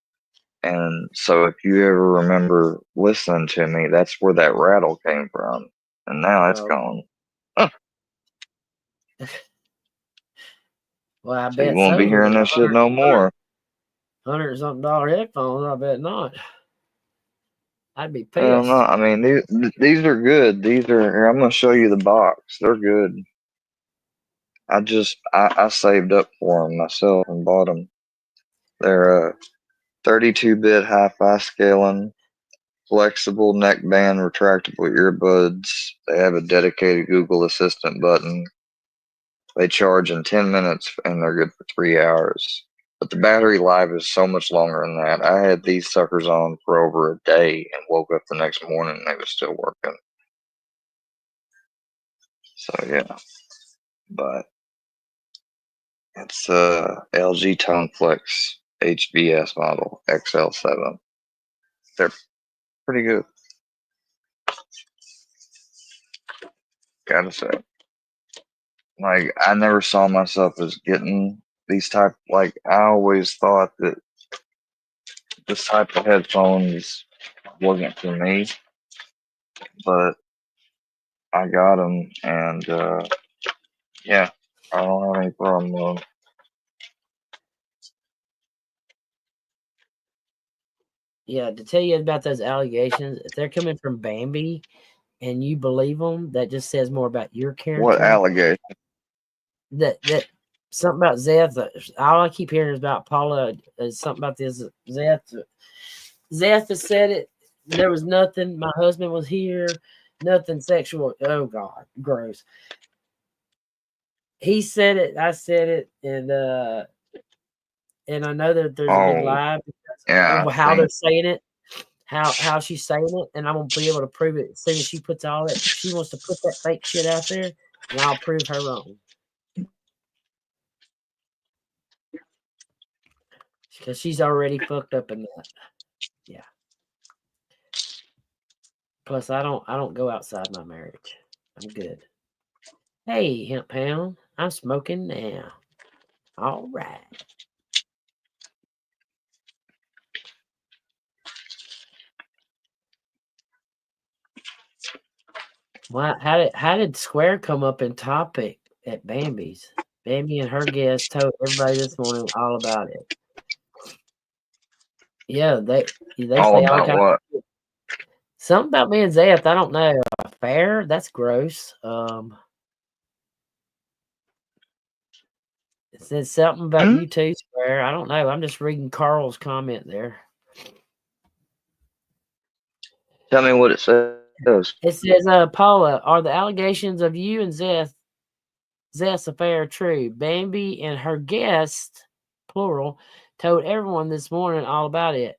And so if you ever remember listening to me, that's where that rattle came from. And now it's Oh, gone. well, I So you bet won't be so. hearing With that shit no more. $100 something dollar headphones, I bet not. I'd be Hell no. pissed. I mean, these are good. Here, I'm gonna show you the box. They're good. I saved up for them myself and bought them. They're 32-bit hi-fi scaling. flexible neckband, retractable earbuds. They have a dedicated Google Assistant button. They charge in 10 minutes and they're good for 3 hours. But the battery life is so much longer than that. I had these suckers on for over a day and woke up the next morning and they were still working. So yeah, but it's LG ToneFlex HBS model XL7. They're pretty good, gotta say. Like, I never saw myself as getting these type. Like, I always thought that this type of headphones wasn't for me, but I got them, and yeah, I don't have any problem with them. Yeah, to tell you about those allegations, if they're coming from Bambi and you believe them, that just says more about your character. What allegation? That something about Zeth. All I keep hearing is about Paula. Is something about this Zeth. Zeth has said it. There was nothing. My husband was here. Nothing sexual. Oh God, gross. He said it. I said it, and I know that there's a big lie because Yeah, how they're saying it, how she's saying it, and I'm gonna be able to prove it as soon as she puts all that. She wants to put that fake shit out there, and I'll prove her wrong. Because she's already fucked up in that. Yeah. Plus, I don't go outside my marriage. I'm good. Hey, Hemp Pound, I'm smoking now. All right. Well, how did Square come up in topic at Bambi's? Bambi and her guest told everybody this morning all about it. Yeah, they all say all about kinds what? of something about me and Zeth. I don't know. Fair? That's gross. It says something about you too, Square. I don't know. I'm just reading Carl's comment there. Tell me what it says. It says, Paula, are the allegations of you and Zeth's affair true? Bambi and her guest, plural, told everyone this morning all about it.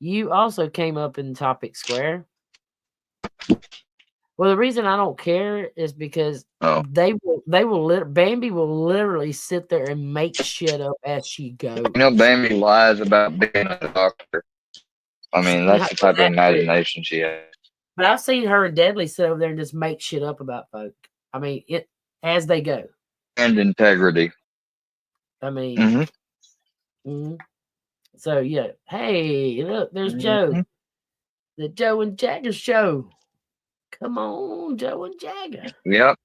You also came up in topic Square. Well, the reason I don't care is because Bambi will literally sit there and make shit up as she goes. You know, Bambi lies about being a doctor. I mean, that's the type of imagination she has. But I've seen her and Deadly sit over there and just make shit up about folk. I mean, it as they go. And integrity. I mean, So yeah, hey, look, there's Joe, the Joe and Jagger show. Come on, Joe and Jagger. Yep.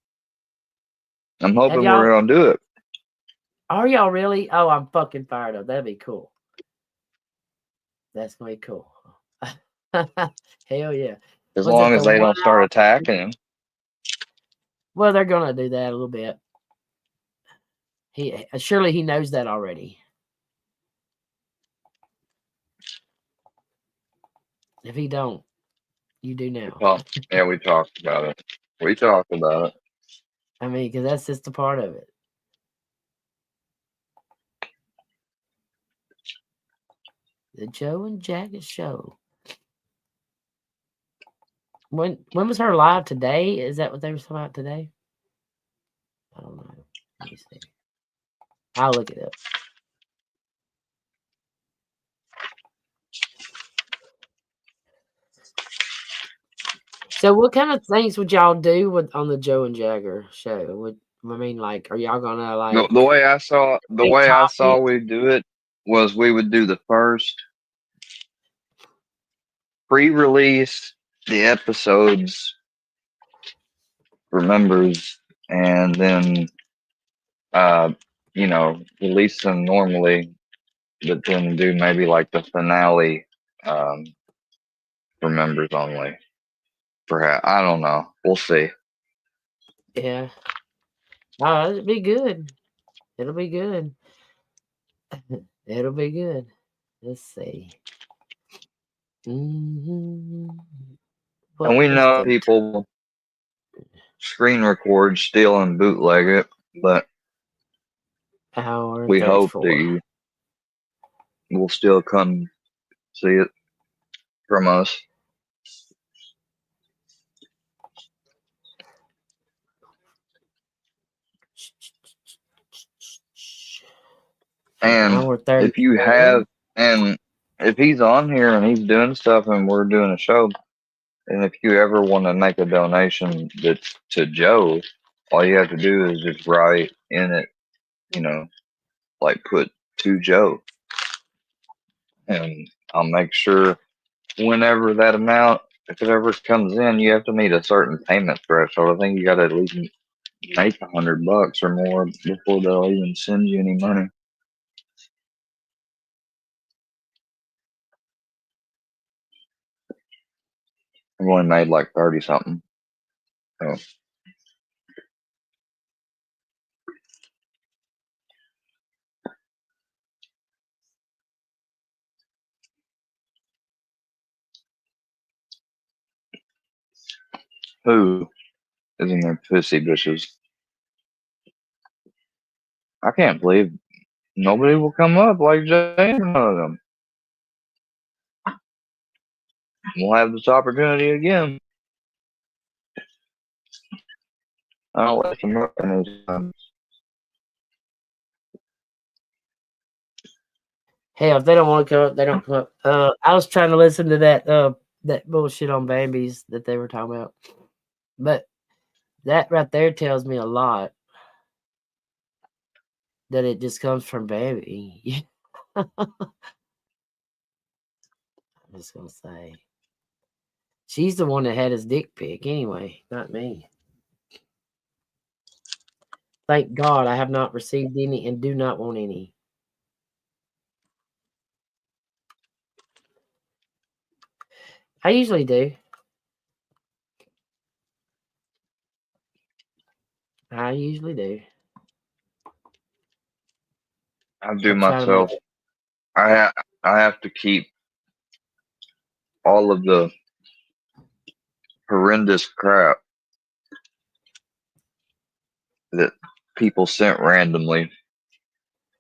I'm hoping we're gonna do it. Are y'all really? Oh, I'm fucking fired up. That'd be cool. That's gonna be cool. Hell yeah. As long as they don't start attacking him. Well, they're gonna do that a little bit. Surely he knows that already. If he don't, you do now. Yeah, we talked about it. I mean, because that's just a part of it. The Joe and Jagger show. When was her live today? Is that what they were talking about today? I don't know. Let me see. I'll look it up. So, what kind of things would y'all do on the Joe and Jagger show? Like, are y'all gonna like the way I saw we do it was we would do the first pre-release the episodes for members, and then release them normally, but then do maybe like the finale for members only. Perhaps, I don't know. We'll see. Yeah. Oh, it'll be good. It'll be good. It'll be good. Let's see. Mm-hmm. And we know people screen record, steal, and bootleg it, but Hour we hope that 34. you will still come see it from us. And Hour 34. if you have, and if he's on here and he's doing stuff and we're doing a show, and if you ever want to make a donation that's to Joe, all you have to do is just write in it, you know, like put to Joe. And I'll make sure whenever that amount, if it ever comes in, you have to meet a certain payment threshold. I think you got to at least make $100 or more before they'll even send you any money. I've only made like 30 something. So. Who is in their pussy bitches? I can't believe nobody will come up like Jay or none of them. We'll have this opportunity again. I'll let them up anytime. Hell, if they don't want to come up, they don't come up. I was trying to listen to that bullshit on Bambi's that they were talking about. But that right there tells me a lot. That it just comes from Bambi. I'm just gonna say. She's the one that had his dick pic anyway, not me. Thank God I have not received any and do not want any. I usually do. I usually do. I do myself. I have to keep all of the horrendous crap that people sent randomly,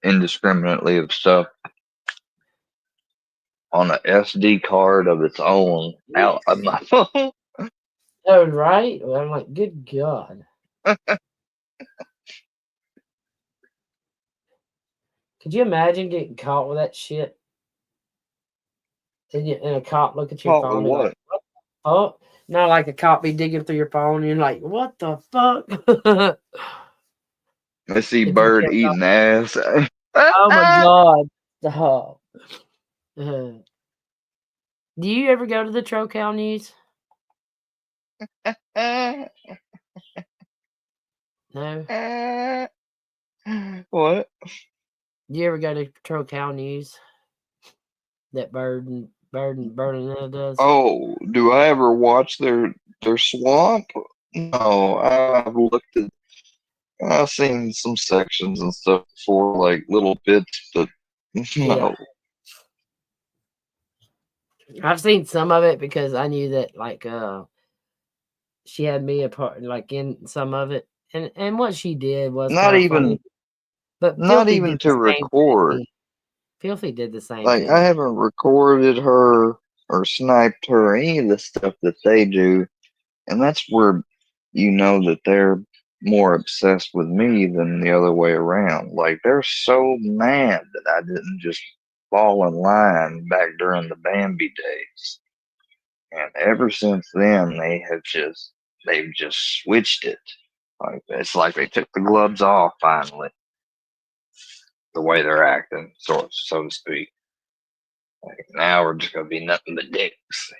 indiscriminately of stuff on an SD card of its own out of my phone. Oh, right? Well, I'm like, good God. Could you imagine getting caught with that shit? And a cop look at your Caught phone with and what? like, oh, not like a cop be digging through your phone and you're like, what the fuck? I see If you bird get eating ass. oh my God. Stop. Do you ever go to the Trocal News? No. What? Do you ever go to Trocal News? That Bird and does? Oh, do I ever watch their swamp? No, I've looked at. I've seen some sections and stuff before, like little bits, but no. Yeah. I've seen some of it because I knew that like she had me a part like in some of it. And what she did was Not kind of even, funny. But not Filthy even did the to same record. thing. Filthy did the same Like, thing. I haven't recorded her or sniped her or any of the stuff that they do. And that's where you know that they're more obsessed with me than the other way around. Like, they're so mad that I didn't just fall in line back during the Bambi days. And ever since then, they've just switched it. Like, it's like they took the gloves off finally. The way they're acting, so to speak. Like, now we're just gonna be nothing but dicks,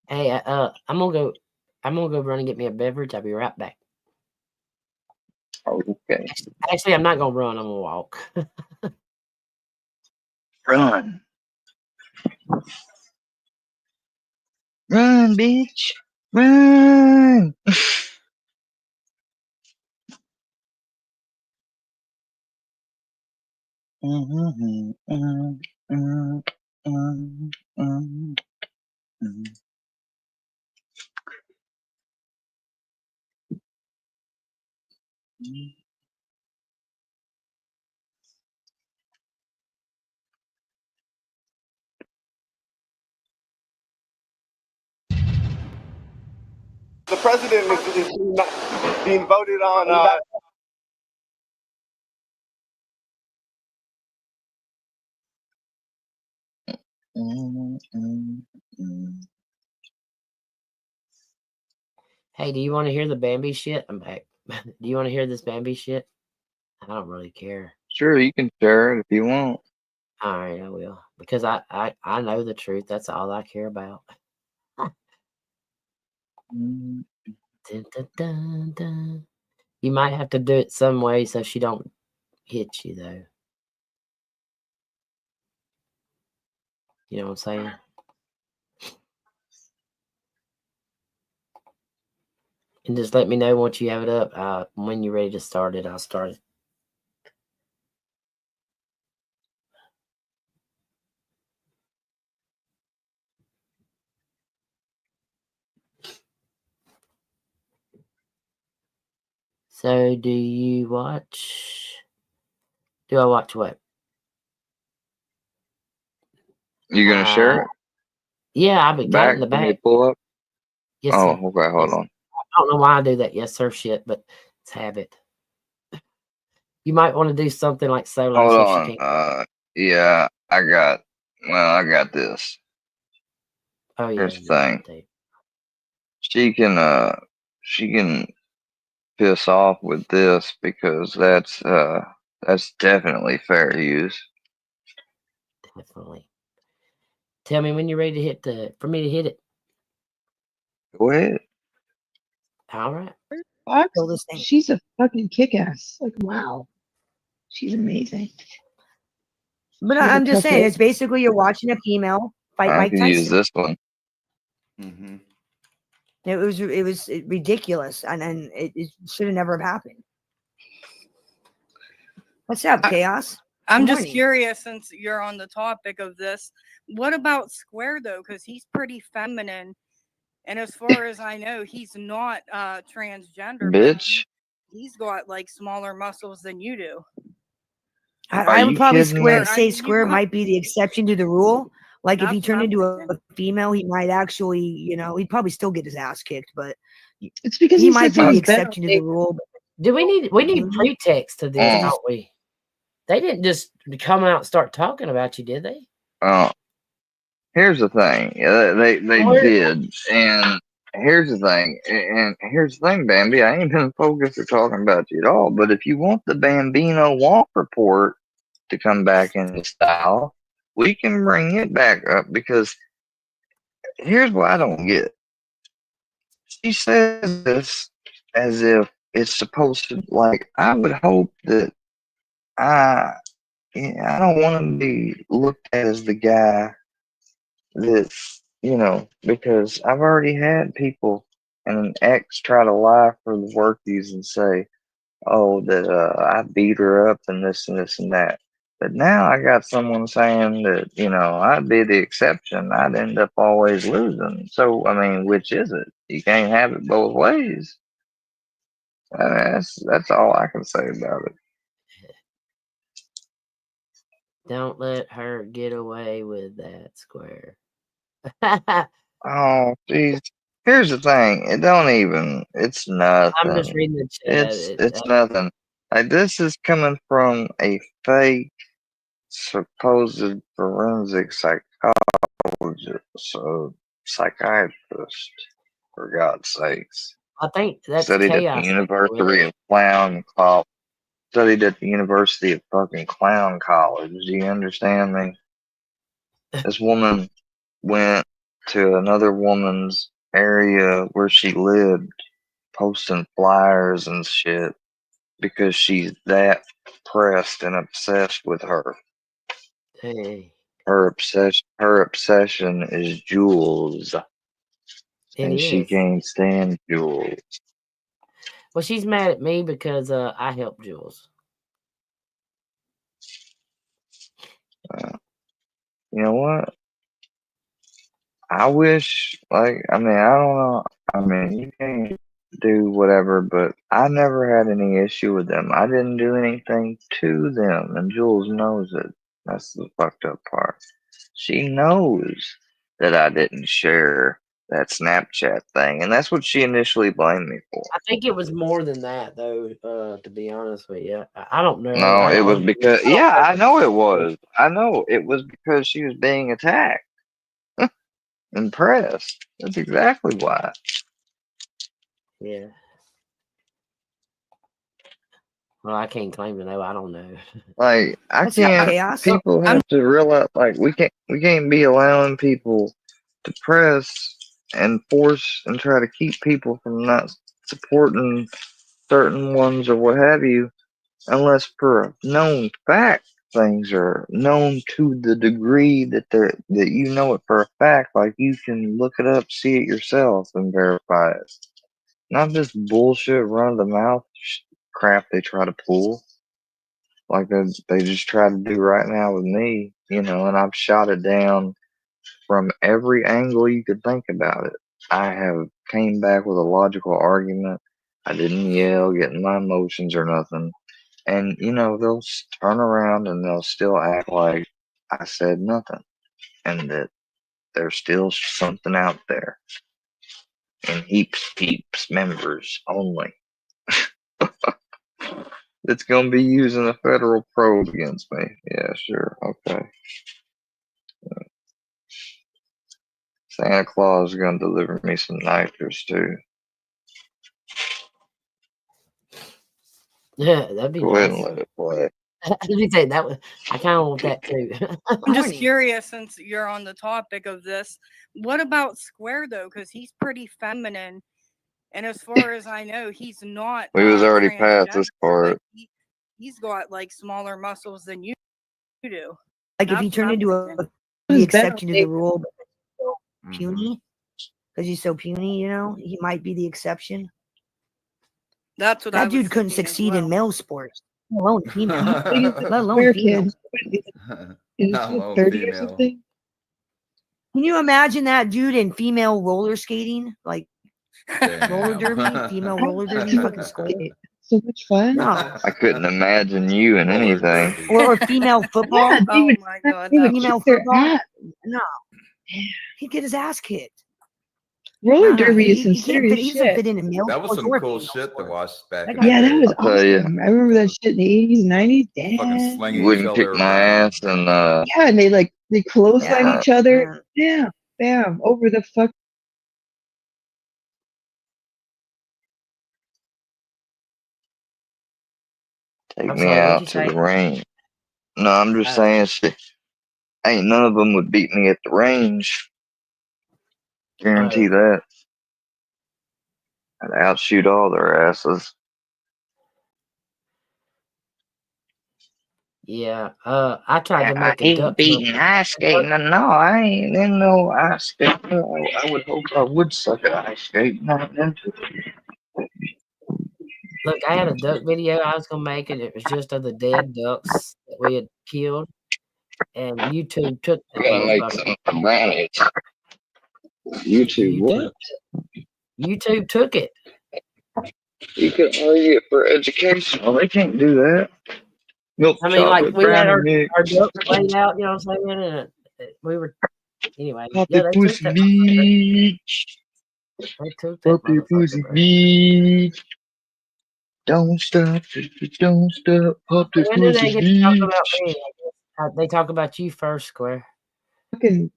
Hey, I'm gonna go run and get me a beverage. I'll be right back. Okay. Actually, I'm not gonna run. I'm gonna walk. Run. Run, bitch. Run. Mm-hmm, mm-hmm, mm-hmm, mm-hmm, mm-hmm. The president is not being voted on. Hey, do you want to hear the Bambi shit? I'm back. Do you want to hear this Bambi shit? I don't really care. Sure, you can share it if you want. All right, I will. Because I know the truth. That's all I care about. Dun, dun, dun, dun. You might have to do it some way so she don't hit you, though. You know what I'm saying? And just let me know once you have it up. When you're ready to start it, I'll start it. So, do you watch? Do I watch what? You gonna share it? Yeah, I've got it in the Let me back. pull up. Yes, Oh, sir. okay, hold Yes. on. I don't know why I do that. Yes, sir. Shit, but it's habit. You might want to do something like solo Hold so she on. can't. Yeah, I got this. Oh yeah, Here's the you thing. got tape. She can piss off with this because that's definitely fair use. Definitely. Tell me when you're ready to hit for me to hit it. Go ahead. All right. Fox, she's a fucking kick-ass. Like, wow, she's amazing. But She's a I'm just tough saying, lady. it's basically you're watching a female fight I Mike can use Tyson. this one. Mm-hmm. It was ridiculous, and it should have never have happened. What's up, Chaos? I'm Good just morning. curious, since you're on the topic of this, what about Square though? Because he's pretty feminine, and as far as I know, he's not transgender. Bitch. He's got like smaller muscles than you do. I would you probably kidding me? say Square might be the exception to the rule. Like if he That's turned what I'm into a thinking. female, he might actually, he'd probably still get his ass kicked, but It's because he he might sits be on the his bed. exception to the rule. Do we need pretext to this, don't we? They didn't just come out and start talking about you, did they? Here's the thing. They did, and here's the thing, Bambi. I ain't been focused or talking about you at all. But if you want the Bambino Walk report to come back into style, we can bring it back up because here's what I don't get. She says this as if it's supposed to, like, I would hope that I don't want to be looked at as the guy that's, because I've already had people and an ex try to lie for the workies and say, oh, that I beat her up and this and this and that. But now I got someone saying that, I'd be the exception. I'd end up always losing. So, I mean, which is it? You can't have it both ways. That's all I can say about it. Don't let her get away with that, Square. Oh, geez. Here's the thing. It's nothing. I'm just reading the chat. It's nothing. Like, this is coming from a fake supposed forensic psychologist, so psychiatrist, for God's sakes. I think that's Studied at the chaos. University of Clown College. Studied at the University of fucking Clown College. Do you understand me? This woman went to another woman's area where she lived, posting flyers and shit because she's that pressed and obsessed with her. Hey. Her obsession is Jules. And she can't stand Jules. Well, she's mad at me because I helped Jules. You know what? I wish, like, I mean, I don't know. I mean, you can't do whatever, but I never had any issue with them. I didn't do anything to them, and Jules knows it. That's the fucked up part. She knows that I didn't share that Snapchat thing, and that's what she initially blamed me for. I think it was more than that, though. To be honest with you, I don't know. No, I it don't was know. because, yeah, I know it was. I know it was because she was being attacked and pressed. That's exactly why. Yeah. Well, I can't claim to know. I don't know. Like, I That's not can't. chaos. People have to realize, like, we can't be allowing people to press and force and try to keep people from not supporting certain ones or what have you, unless for a known fact things are known to the degree that you know it for a fact. Like, you can look it up, see it yourself, and verify it. Not this bullshit run of the mouth crap they try to pull. Like they just try to do right now with me, and I've shot it down from every angle you could think about it. I have came back with a logical argument. I didn't yell, get in my emotions or nothing. And, they'll turn around and they'll still act like I said nothing and that there's still something out there. And peeps members only. It's going to be using a federal probe against me. Yeah, sure. Okay. Santa Claus is going to deliver me some nitrous too. Yeah, that'd be Go ahead and nice. let it play. Let me say that was. I kind of want that too. I'm just curious, since you're on the topic of this, what about Square though? Because he's pretty feminine, and as far as I know, he's not. We was already past this part. He's got like smaller muscles than you do. Like if he That's turned what I'm into the Who's exception to better? the rule, but so puny, because he's so puny, he might be the exception. That's what I That was dude couldn't thinking as succeed well. in male sports, let alone female. Let alone Where female. kids? Is Not it alone 30 or female. something? Can you imagine that dude in female roller skating, like roller Damn. derby, female I roller would derby, do fucking skull? it. So much fun. No, I couldn't imagine you in Roller anything. derby. or female football. Yeah, Oh my god, they that would was Female kick their football. ass. No, he'd get his ass kicked. Roller No, derby is he some can't serious fit. He doesn't shit. fit into male That was sports some or cool female shit to sports. watch back That in guy- the Yeah, that day. was I'll tell you, awesome. I remember that shit in the 80s and 90s. Fucking Damn. slinging wouldn't each kick other my around. ass and Yeah, and they clothesline Yeah, each other. yeah. Yeah, bam, over the fuck. take I'm me sorry. What'd out you to say? the ring. No, I'm just saying shit. Ain't none of them would beat me at the range. Guarantee that. I'd outshoot all their asses. Yeah. I tried to I make a ain't duck beating ice skating. No, I ain't in no ice skating. I would hope I would suck at ice skating. Not into it. Look, I had a duck video I was gonna make, and it was just of the dead ducks that we had killed. And YouTube took that We're gonna make motherfucker. some for brownies. YouTube what? YouTube took it. You can argue it for educational. They can't do that. Milk I mean, like chocolate we had brownie our mix. ducks laid out, you know what I'm saying? And we were anyway. Pop Yeah, the they took pussy that. beach. They took that Pop the pussy motherfucker, bro. beach. Don't stop, don't stop. Pop the When do they pussy get to talk about beach. me? I guess they talk about you first, Square. Fucking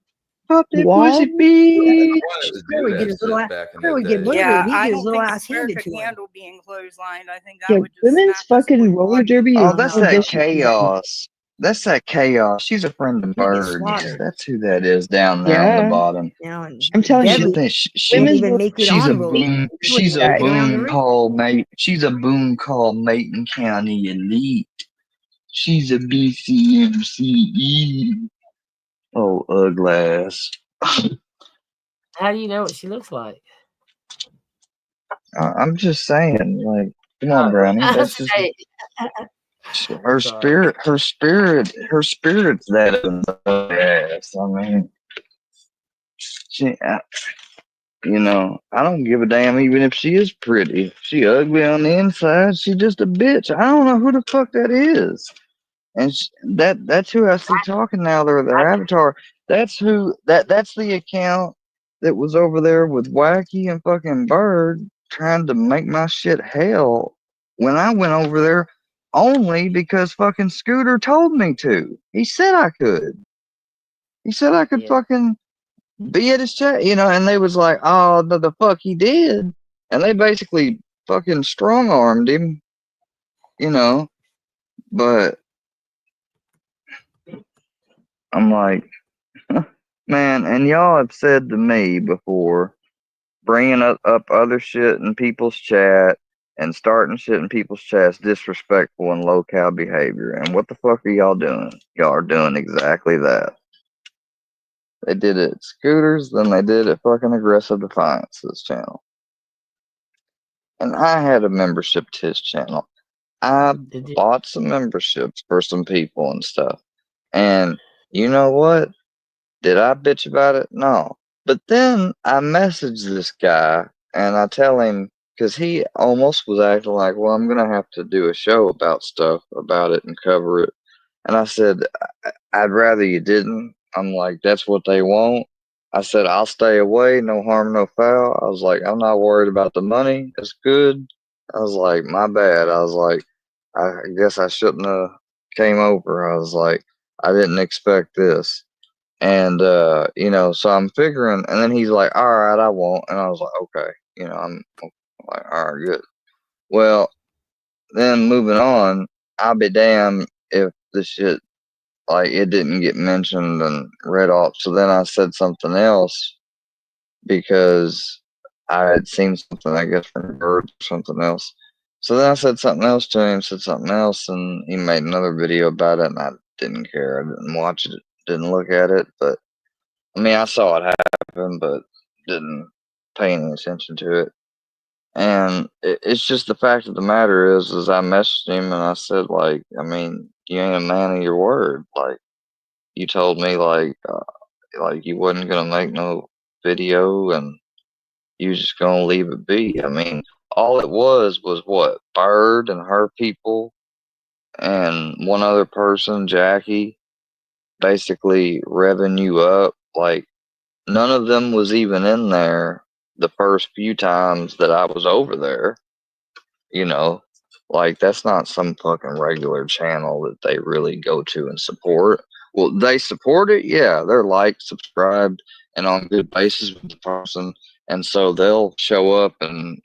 Pop the what? pussy beach. Wanted to Square do would get that his little shit ass. back in Square the would get day. murdered. Yeah, He'd I get his don't little think ass Square handed could to him. handle being clotheslined. I think that Yeah, would just women's snap his fucking whole roller body. derby Oh, is that's so that vicious. chaos. That's that chaos. She's a friend of He'd get Bird's. slaughtered. That's who that is down there on the Yeah, bottom. And I'm telling She you, Deadly thinks wouldn't women's even roller make it she's a on roller. boom. He wouldn't She's even a make it around the boom ring. call mate. She's a boom call Macon County elite. She's a BCMCE. Oh, uglass. How do you know what she looks like? I'm just saying, like, come on, Brownie. That's just Hey, Her Sorry. spirit's that in the ass. I mean, she, you know, I don't give a damn even if she is pretty. If she ugly on the inside, she just a bitch. I don't know who the fuck that is. And that's who I see talking now. Their avatar. That's who. That's the account that was over there with Wacky and fucking Bird trying to make my shit hell when I went over there only because fucking Scooter told me to. He said I could. He said I could Yeah. fucking be at his chat, you know. And they was like, "Oh, the fuck he did," and they basically fucking strong armed him, you know. But I'm like, man, and y'all have said to me before, bringing up other shit in people's chat and starting shit in people's chats disrespectful and low cow behavior. And what the fuck are y'all doing? Y'all are doing exactly that. They did it at Scooters, then they did it fucking Aggressive Defiance's channel. And I had a membership to his channel. I bought some memberships for some people and stuff. And you know what? Did I bitch about it? No. But then I messaged this guy and I tell him, because he almost was acting like, well, I'm going to have to do a show about stuff about it and cover it. And I said, I'd rather you didn't. I'm like, that's what they want. I said, I'll stay away, no harm, no foul. I was like, I'm not worried about the money. It's good. I was like, my bad. I was like, I guess I shouldn't have came over. I was like, I didn't expect this. And, you know, so I'm figuring, and then he's like, all right, I won't. And I was like, okay, you know, I'm like, all right, good. Well, then moving on, I'll be damned if the shit, like, it didn't get mentioned and read off. So then I said something else because I had seen something, I guess, from Bird or something else. So then I said something else to him, said something else, and he made another video about it, and I didn't care. I didn't watch it, didn't look at it, but I mean, I saw it happen, but didn't pay any attention to it. And it's just the fact of the matter is I messaged him and I said, like, I mean, you ain't a man of your word. Like, you told me, like you wasn't gonna make no video and you was just gonna leave it be. I mean, all it was what? Bird and her people and one other person, Jackie, basically revving you up. Like, none of them was even in there the first few times that I was over there. You know, like, that's not some fucking regular channel that they really go to and support. Well, they support it, yeah. They're like, subscribed, and on good basis with the person. And so they'll show up and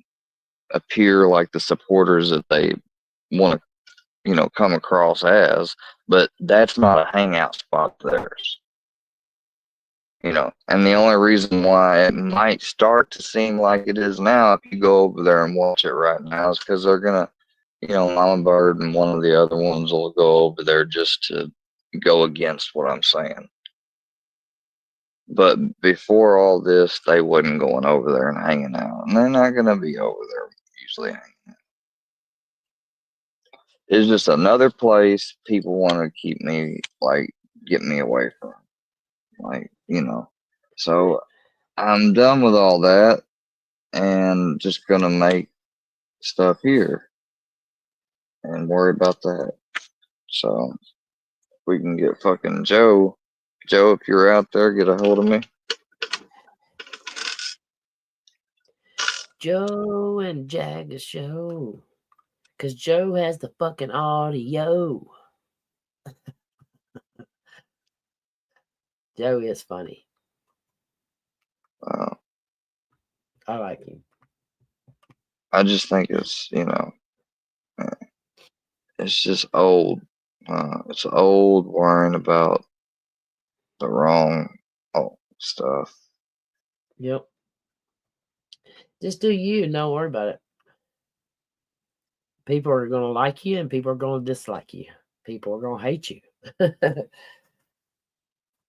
appear like the supporters that they want to, you know, come across as. But that's not a hangout spot of theirs. You know, and the only reason why it might start to seem like it is now, if you go over there and watch it right now, is because they're gonna, you know, Mama Bird and one of the other ones will go over there just to go against what I'm saying. But before all this, they wasn't going over there and hanging out, and they're not gonna be over there usually hanging out. It's just another place people want to keep me, like, get me away from, like, you know. So I'm done with all that and just gonna make stuff here and worry about that. So we can get fucking Joe. Joe, if you're out there, get a hold of me. Joe and Jagger show. Cause Joe has the fucking audio. Joe is funny. I like him. I just think it's, you know, it's just old. It's old worrying about the wrong stuff. Yep. Just do you and don't worry about it. People are going to like you and people are going to dislike you. People are going to hate you.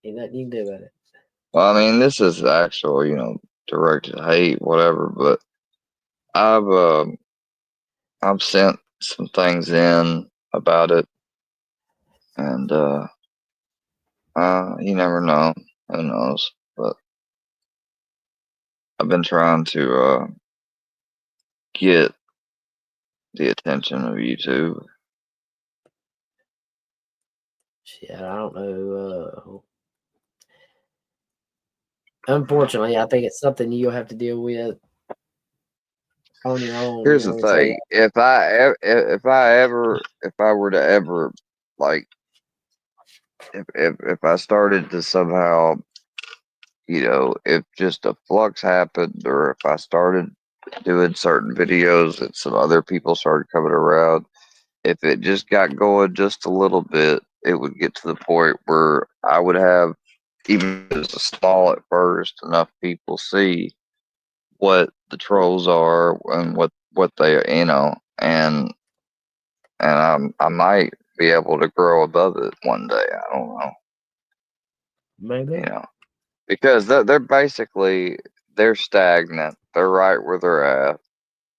Ain't nothing you can do about it. Well, I mean, this is actual, you know, directed hate, whatever, but I've sent some things in about it, and you never know. Who knows? But I've been trying to get the attention of YouTube. Shit, I don't know. Unfortunately, I think it's something you'll have to deal with on your own. Here's you the know, so- thing: if I were to ever like, if I started to somehow, if just a flux happened, or if I started doing certain videos and some other people started coming around, if it just got going just a little bit, it would get to the point where I would have, even if it's small at first, enough people see what the trolls are and what they, and I might be able to grow above it one day. I don't know, Maybe. because they're stagnant. They're right where they're at.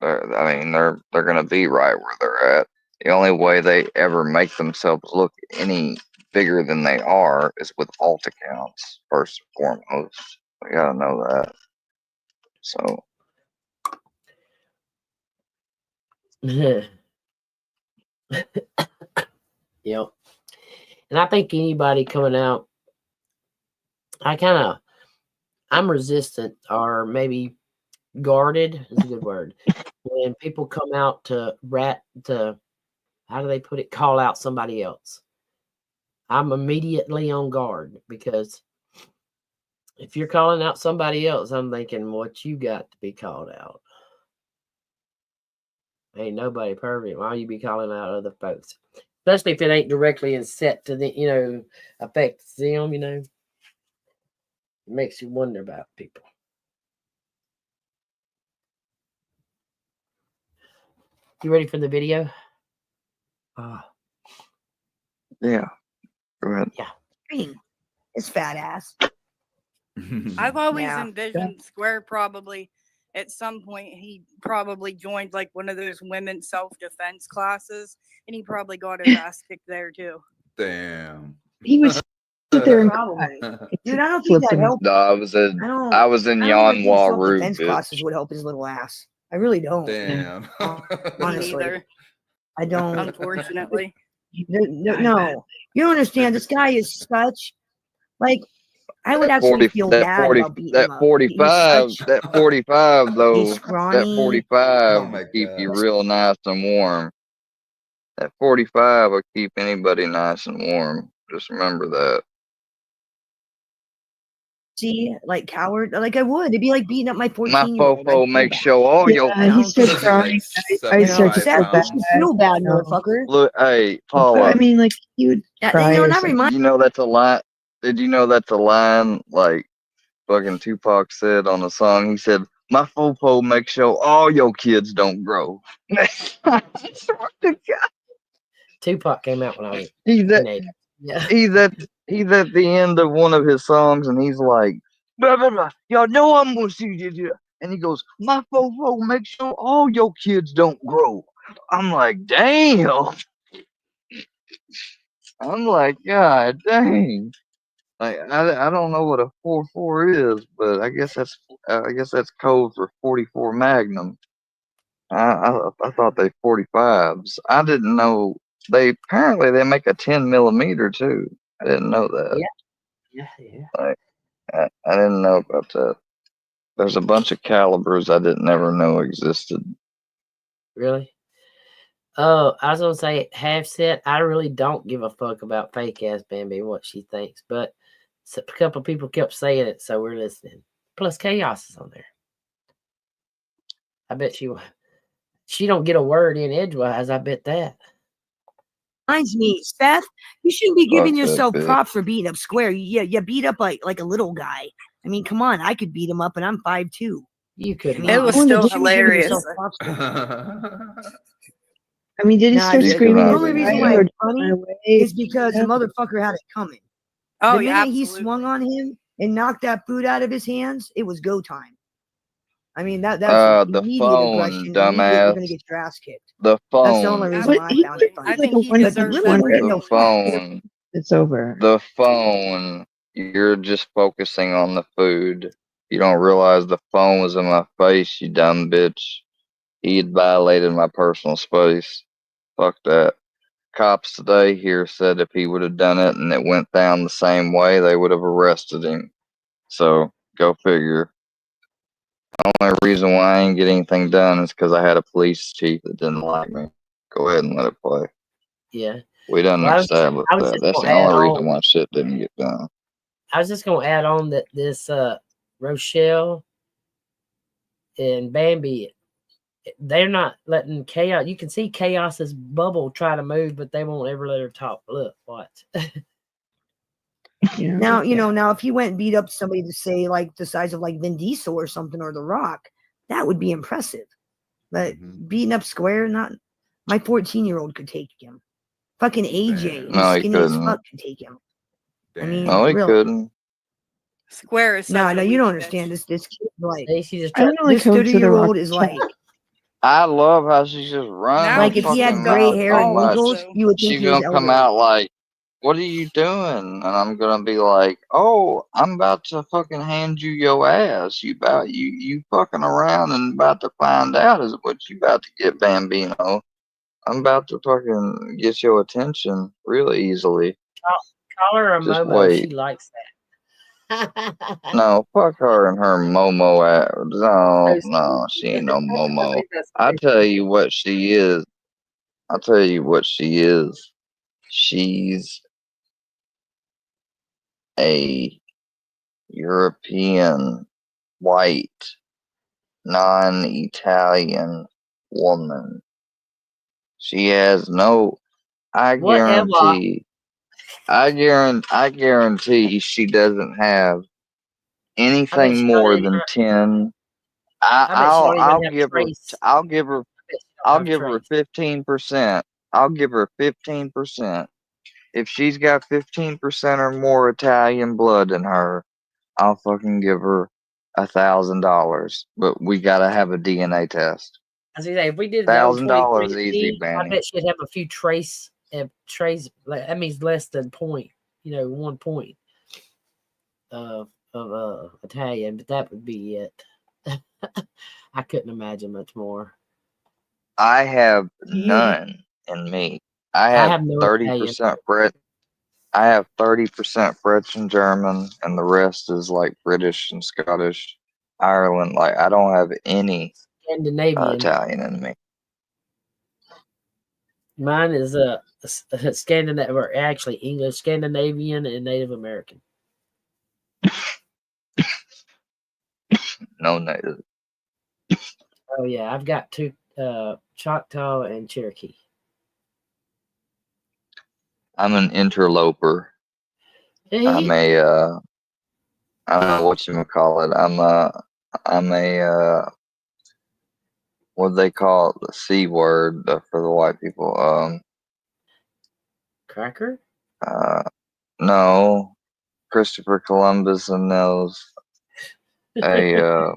They're gonna be right where they're at. The only way they ever make themselves look any bigger than they are is with alt accounts, first and foremost. You gotta know that. So Yep. And I think anybody coming out, I'm resistant, or maybe guarded is a good word. When people come out to how do they put it, call out somebody else. I'm immediately on guard, because if you're calling out somebody else, I'm thinking, what you got to be called out? Ain't nobody perfect. Why you be calling out other folks? Especially if it ain't directly and set to the, affects them, It makes you wonder about people. You ready for the video? yeah, go ahead. Green. His fat ass. I've always Yeah. envisioned Square probably at some point he probably joined like one of those women's self-defense classes, and he probably got his ass kicked there too. Damn. He was sit there and Probably. cry. Dude, I don't think that Flipping. helped. No, I was in I don't think Yanwa self-defense Root. classes would help his little ass. I really don't. Damn. Me Honestly, neither, I don't. unfortunately. No, you don't understand. This guy is such, like, I would actually feel bad about beating him up. 45 though, He's scrawny. that 45 Oh my will keep you God. real nice and warm. That 45 will keep anybody nice and warm. Just remember that. See, like coward, like I would. It'd be like beating up my My 14-year-old. fofo makes sure all your Yeah, he starts He's crying. like I start to 75 feel Seth, you bad. should feel bad, you know. motherfucker. look. Hey, But Paula, I mean, like he would cry And or that something. reminds you know that's a line. Did you know that's a line like fucking Tupac said on the song? He said, "My fofo makes sure all your kids don't grow." I swear to God. Tupac came out when I was a He's at teenager. Yeah. he's at the end of one of his songs, and he's like, blah, blah, blah. Y'all know I'm gonna see you. And he goes, my fofo make sure all your kids don't grow. I'm like, damn. I'm like, God dang. Like, I don't know what a 44 is, but I guess that's code for 44 Magnum. I thought they 45s. I didn't know they make a 10 millimeter too. I didn't know that. Yeah. Like, I didn't know about that. There's a bunch of calibers I didn't ever know existed. Really? Oh, I was gonna say, half set. I really don't give a fuck about fake ass Bambi and what she thinks, but a couple people kept saying it, so we're listening. Plus, Chaos is on there. I bet she don't get a word in edgewise. I bet that. reminds me, Seth, you shouldn't be giving Fuck that yourself bitch. props for beating up Square. You beat up like a little guy. I mean, come on, I could beat him up, and I'm 5'2". You could. It was you still shouldn't be giving hilarious. yourself props for that. I mean, did he Nah, start the screaming? only reason why or it's funny away? is because the motherfucker had it coming. Oh The yeah, minute he absolutely. swung on him and knocked that food out of his hands, it was go time. I mean, that's The immediate phone, aggression. Immediate, you're gonna dumbass. get your ass kicked. The That's the only phone. reason But why I he found it funny. I like think a he one deserves little everything. The no, phone. it's over. The phone. You're just focusing on the food. You don't realize the phone was in my face, you dumb bitch. He had violated my personal space. Fuck that. Cops today here said if he would have done it and it went down the same way, they would have arrested him. So, go figure. The only reason why I ain't get anything done is because I had a police chief that didn't like me. Go ahead and let it play. Yeah. We done Well, established I was that. just That's gonna the add only on. reason why shit didn't get done. I was just gonna add on that this Rochelle and Bambi, they're not letting chaos. You can see Chaos's bubble try to move, but they won't ever let her talk. Look, watch. Yeah. Now, you know, now if you went and beat up somebody to say like the size of like Vin Diesel or something or The Rock, that would be impressive. But beating up Square, not my 14-year-old could take him. Fucking AJ, who's No, he skinny as couldn't. fuck, could take him. I mean, No, he really. couldn't. Square is such No, a no, you don't weak understand. bitch. This kid, like, See, she just I don't know, like this how to The Rock 30-year-old is chat. like, I love how she's just running Now her like if he's he had fucking gray mouth hair so and much. wrinkles, you would think She's he was gonna come elderly. out like, what are you doing? And I'm gonna be like, oh, I'm about to fucking hand you your ass. You fucking around and about to find out is what you about to get, Bambino. I'm about to fucking get your attention real easily. call her a Just Momo. She wait. likes that. No, fuck her and her Momo ass. No, she ain't no Momo. I tell you what she is. I'll tell you what she is. She's a European, white, non-Italian woman. She has no. I Whatever. guarantee. I guarantee she doesn't have I bet anything she don't more even. than 10. I bet she don't I'll even have give her. trace. I'll give her. I bet she don't I'll have give her trace. 15%. I'll give her 15%. If she's got 15% or more Italian blood in her, I'll fucking give her $1,000. But we gotta have a DNA test. As I say, if we did the old $1,000 easy, 23andMe, I Manny. bet she'd have a few trace. Like, that means less than point. 1 point of Italian, but that would be it. I couldn't imagine much more. I have none in me. I have have no 30% French. I have 30% French and German, and the rest is like British and Scottish, Ireland. Like I don't have any Scandinavian. Italian in me. Mine is Scandinavian, or actually English, Scandinavian, and Native American. No native. Oh yeah, I've got two Choctaw and Cherokee. I'm an interloper. I'm a I don't know what you call it. I'm a what do they call it? The C word for the white people. Cracker? No, Christopher Columbus and those a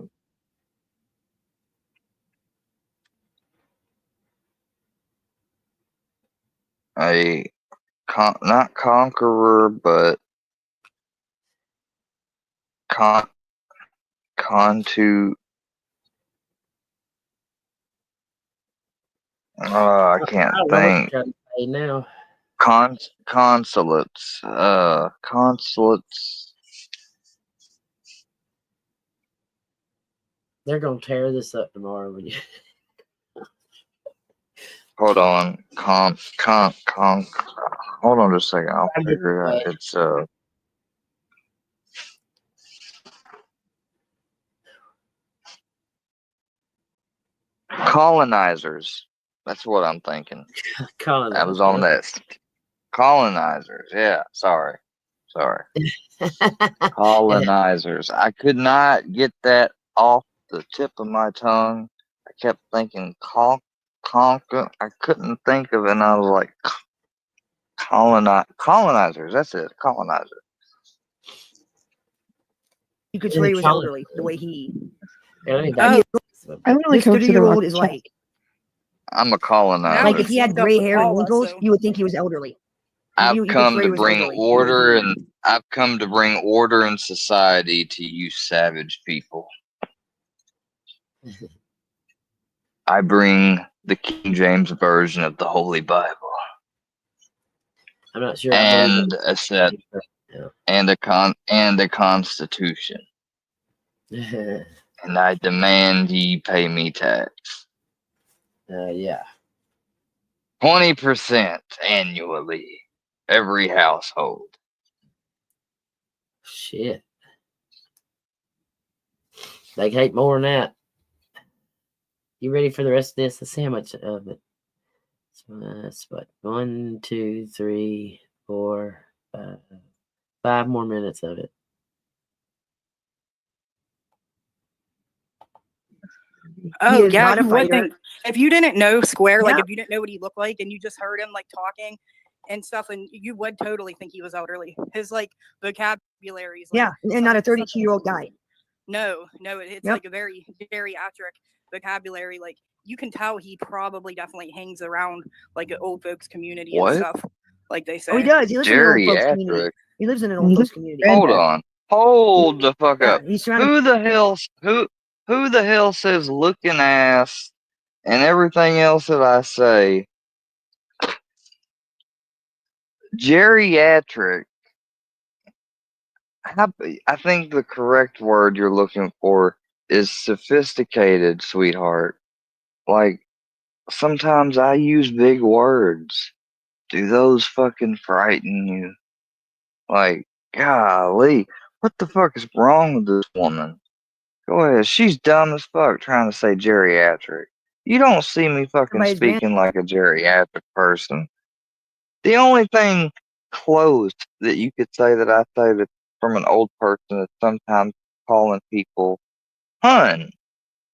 not conqueror, but contu. I can't I don't know what think. you're trying to say now. Consulates. Consulates. They're gonna tear this up tomorrow when you. Hold on. Hold on just a second. I'll figure it out. It's colonizers. That's what I'm thinking. That was on that. Colonizers. Yeah. Sorry. Colonizers. I could not get that off the tip of my tongue. I kept thinking conquer. I couldn't think of it, and I was like, colonizers. That's it. Colonizer. you could swear he was elderly the way he Anybody. Oh, I want to like This hope to the 30-year-old rock is chat. like I'm a now colonizer. if he's he had synced up gray with hair and Paula, wrinkles, so you would think he was elderly. I've You could come swear to he was bring elderly. order, and I've come to bring order in society to you savage people. I bring the King James version of the Holy Bible I'm not sure. I believe and a set and a constitution, it. and I demand ye pay me tax. Yeah. 20% annually, every household. Shit. They can hate more than that. You ready for the rest of this? Let's see how much of it. So that's what 1, 2, 3, 4, 5 more minutes of it. oh is yeah, not a you would fighter. think if you didn't know Square, like Yeah. if you didn't know what he looked like and you just heard him like talking and stuff, and you would totally think he was elderly. His like vocabulary is like, Yeah, and not a such 32-year-old guy. No, it's Yep. like a very geriatric vocabulary. Like you can tell he probably definitely hangs around like an old folks community What? and stuff, like they say. Oh, he does. He lives in an old folks community. Geriatric. He lives in an old folks community. Hold on. Hold the fuck Yeah, up. he's surrounded. Who the hell says looking ass and everything else that I say? Geriatric. I think the correct word you're looking for is sophisticated, sweetheart. Like, sometimes I use big words. Do those fucking frighten you? Like, golly, what the fuck is wrong with this woman? Go ahead. She's dumb as fuck trying to say geriatric. You don't see me fucking Everybody's grand- speaking like a geriatric person. The only thing close that you could say that I say that from an old person is sometimes calling people hun.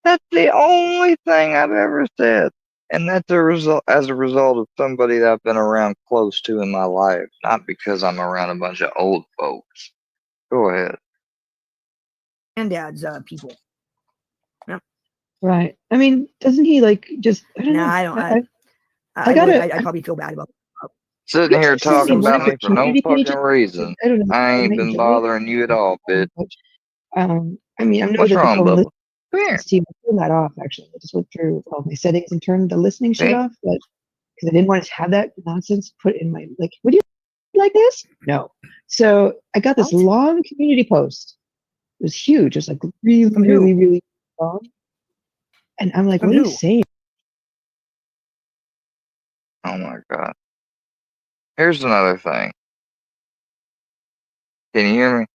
That's the only thing I've ever said. And that's as a result of somebody that I've been around close to in my life, not because I'm around a bunch of old folks. Go ahead. granddad's people. Right. I mean, doesn't he like just? I don't know. Nah, I don't. I'd probably feel bad about it. Sitting here Just tell me talking one about me for no opportunity page. fucking reason. I don't know. I I ain't might been enjoy it. bothering you at all, bitch. I mean, I know What's that wrong, the phone Bubba? Come here. Steve, I turned that off actually. I just went through all my settings and turned the listening shit See? off, but because I didn't want to have that nonsense put in my like. Would you like this? No. So I got this What? long community post. It was huge. It was like really, From who? really, really long. And I'm like, From what are you who? saying? Oh my god. Here's another thing. Can you hear me?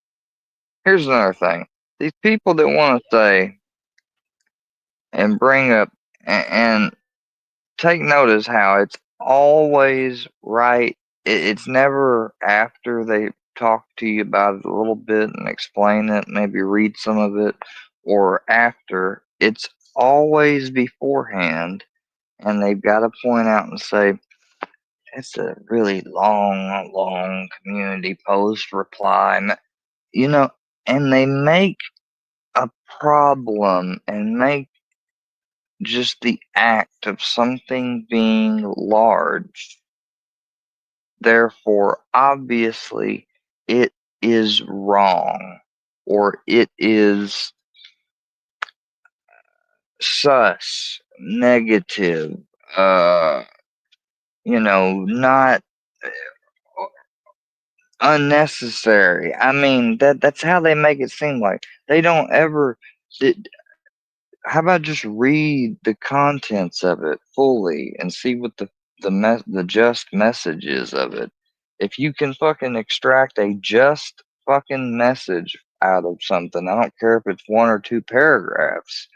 Here's another thing. These people that want to say and bring up and take notice how it's always right. It's never after they talk to you about it a little bit and explain it, maybe read some of it, or after. It's always beforehand, and they've got to point out and say, it's a really long community post reply, you know, and they make a problem and make just the act of something being large. Therefore, obviously, it is wrong or it is sus, negative, not unnecessary. I mean, that's how they make it seem like. They don't ever. How about just read the contents of it fully and see what the just message is of it? If you can fucking extract a just fucking message out of something, I don't care if it's 1 or 2 paragraphs,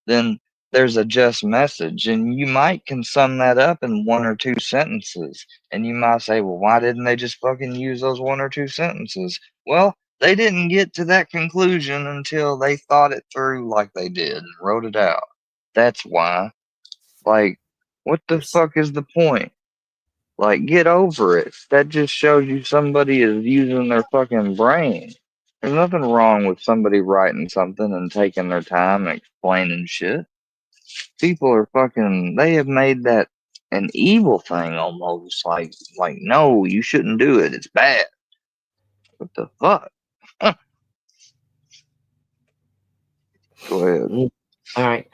then there's a just message, and you might can sum that up in 1 or 2 sentences, and you might say, well, why didn't they just fucking use those 1 or 2 sentences? Well, they didn't get to that conclusion until they thought it through like they did and wrote it out. That's why. Like, what the fuck is the point? Like, get over it. That just shows you somebody is using their fucking brain. There's nothing wrong with somebody writing something and taking their time and explaining shit. People are fucking. They have made that an evil thing almost. Like no, you shouldn't do it. It's bad. What the fuck? Go ahead. All right.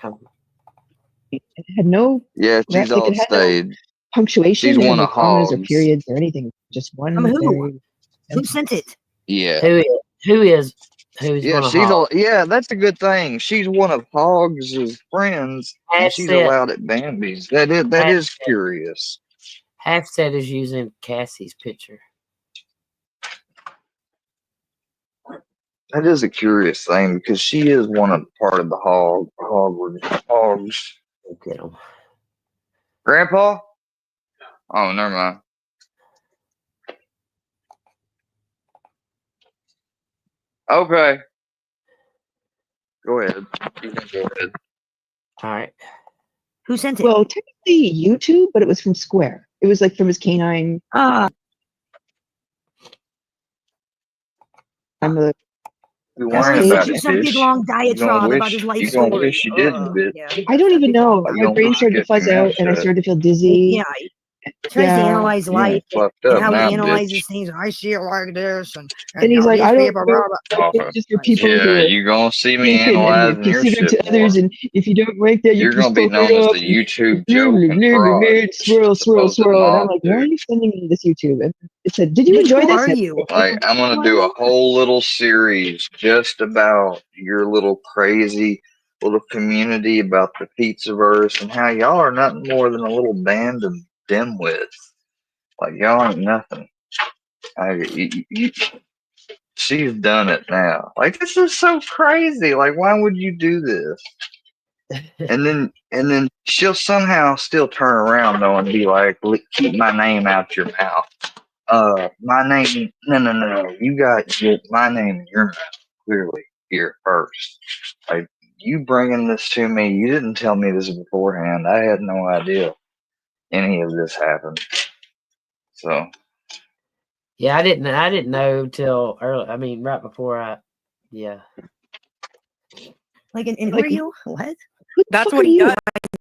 It had no, Yeah, she's like all it had no stayed. punctuation. She's It had one no of commas or Hogg's. periods or anything. Just one Who? very. Who sent it? Yeah. Who's Yeah, one of she's Hog? yeah, that's a good thing. She's one of Hogg's friends, and Half she's set. allowed at Bambi's. That is curious. Half set is using Cassie's picture. That is a curious thing because she is one of part of the Hogs. Look at 'em. Grandpa? Oh, never mind. Okay. Go ahead. You can go ahead. All right. Who sent it? Well, technically YouTube, but it was from Square. It was like from his Canine. Ah, I'm a. You That's worrying page. about you it, some big bitch. long You gonna diatribe about wish his life you gonna story. wish you didn't, bitch. Yeah, I don't even big long know. You My gonna brain wish started you to fuzz kept your mouth out, and I shut. started to feel dizzy. Yeah, he tries to analyze You life ain't fucked and up how now, he analyzes bitch. things, and I see it like this, and And he's like, I don't blah, know. blah, blah. Just for people Yeah, who are you gonna see me thinking analyzing and your considerate shit to others, more. and if you don't like that, you You're can gonna be spoke known it as up. the YouTube joke and fraud Swirl, as swirl, opposed to the swirl. And I'm mob like, why are dude. you sending me this YouTube? And it said, did you Nick, enjoy who this? are you? Like, I'm gonna do a whole little series just about your little crazy little community about the Pizzaverse and how y'all are nothing more than a little band of dimwits. Like, y'all ain't nothing. She's done it now. Like, this is so crazy. Like, why would you do this? And then she'll somehow still turn around though and be like, keep my name out your mouth. My name, no. You got my name in your mouth clearly here first. Like, you bringing this to me, you didn't tell me this beforehand. I had no idea any of this happened. So Yeah, I didn't know till early. I mean, right before I. Yeah. Like, and who are you? What? That's what he does.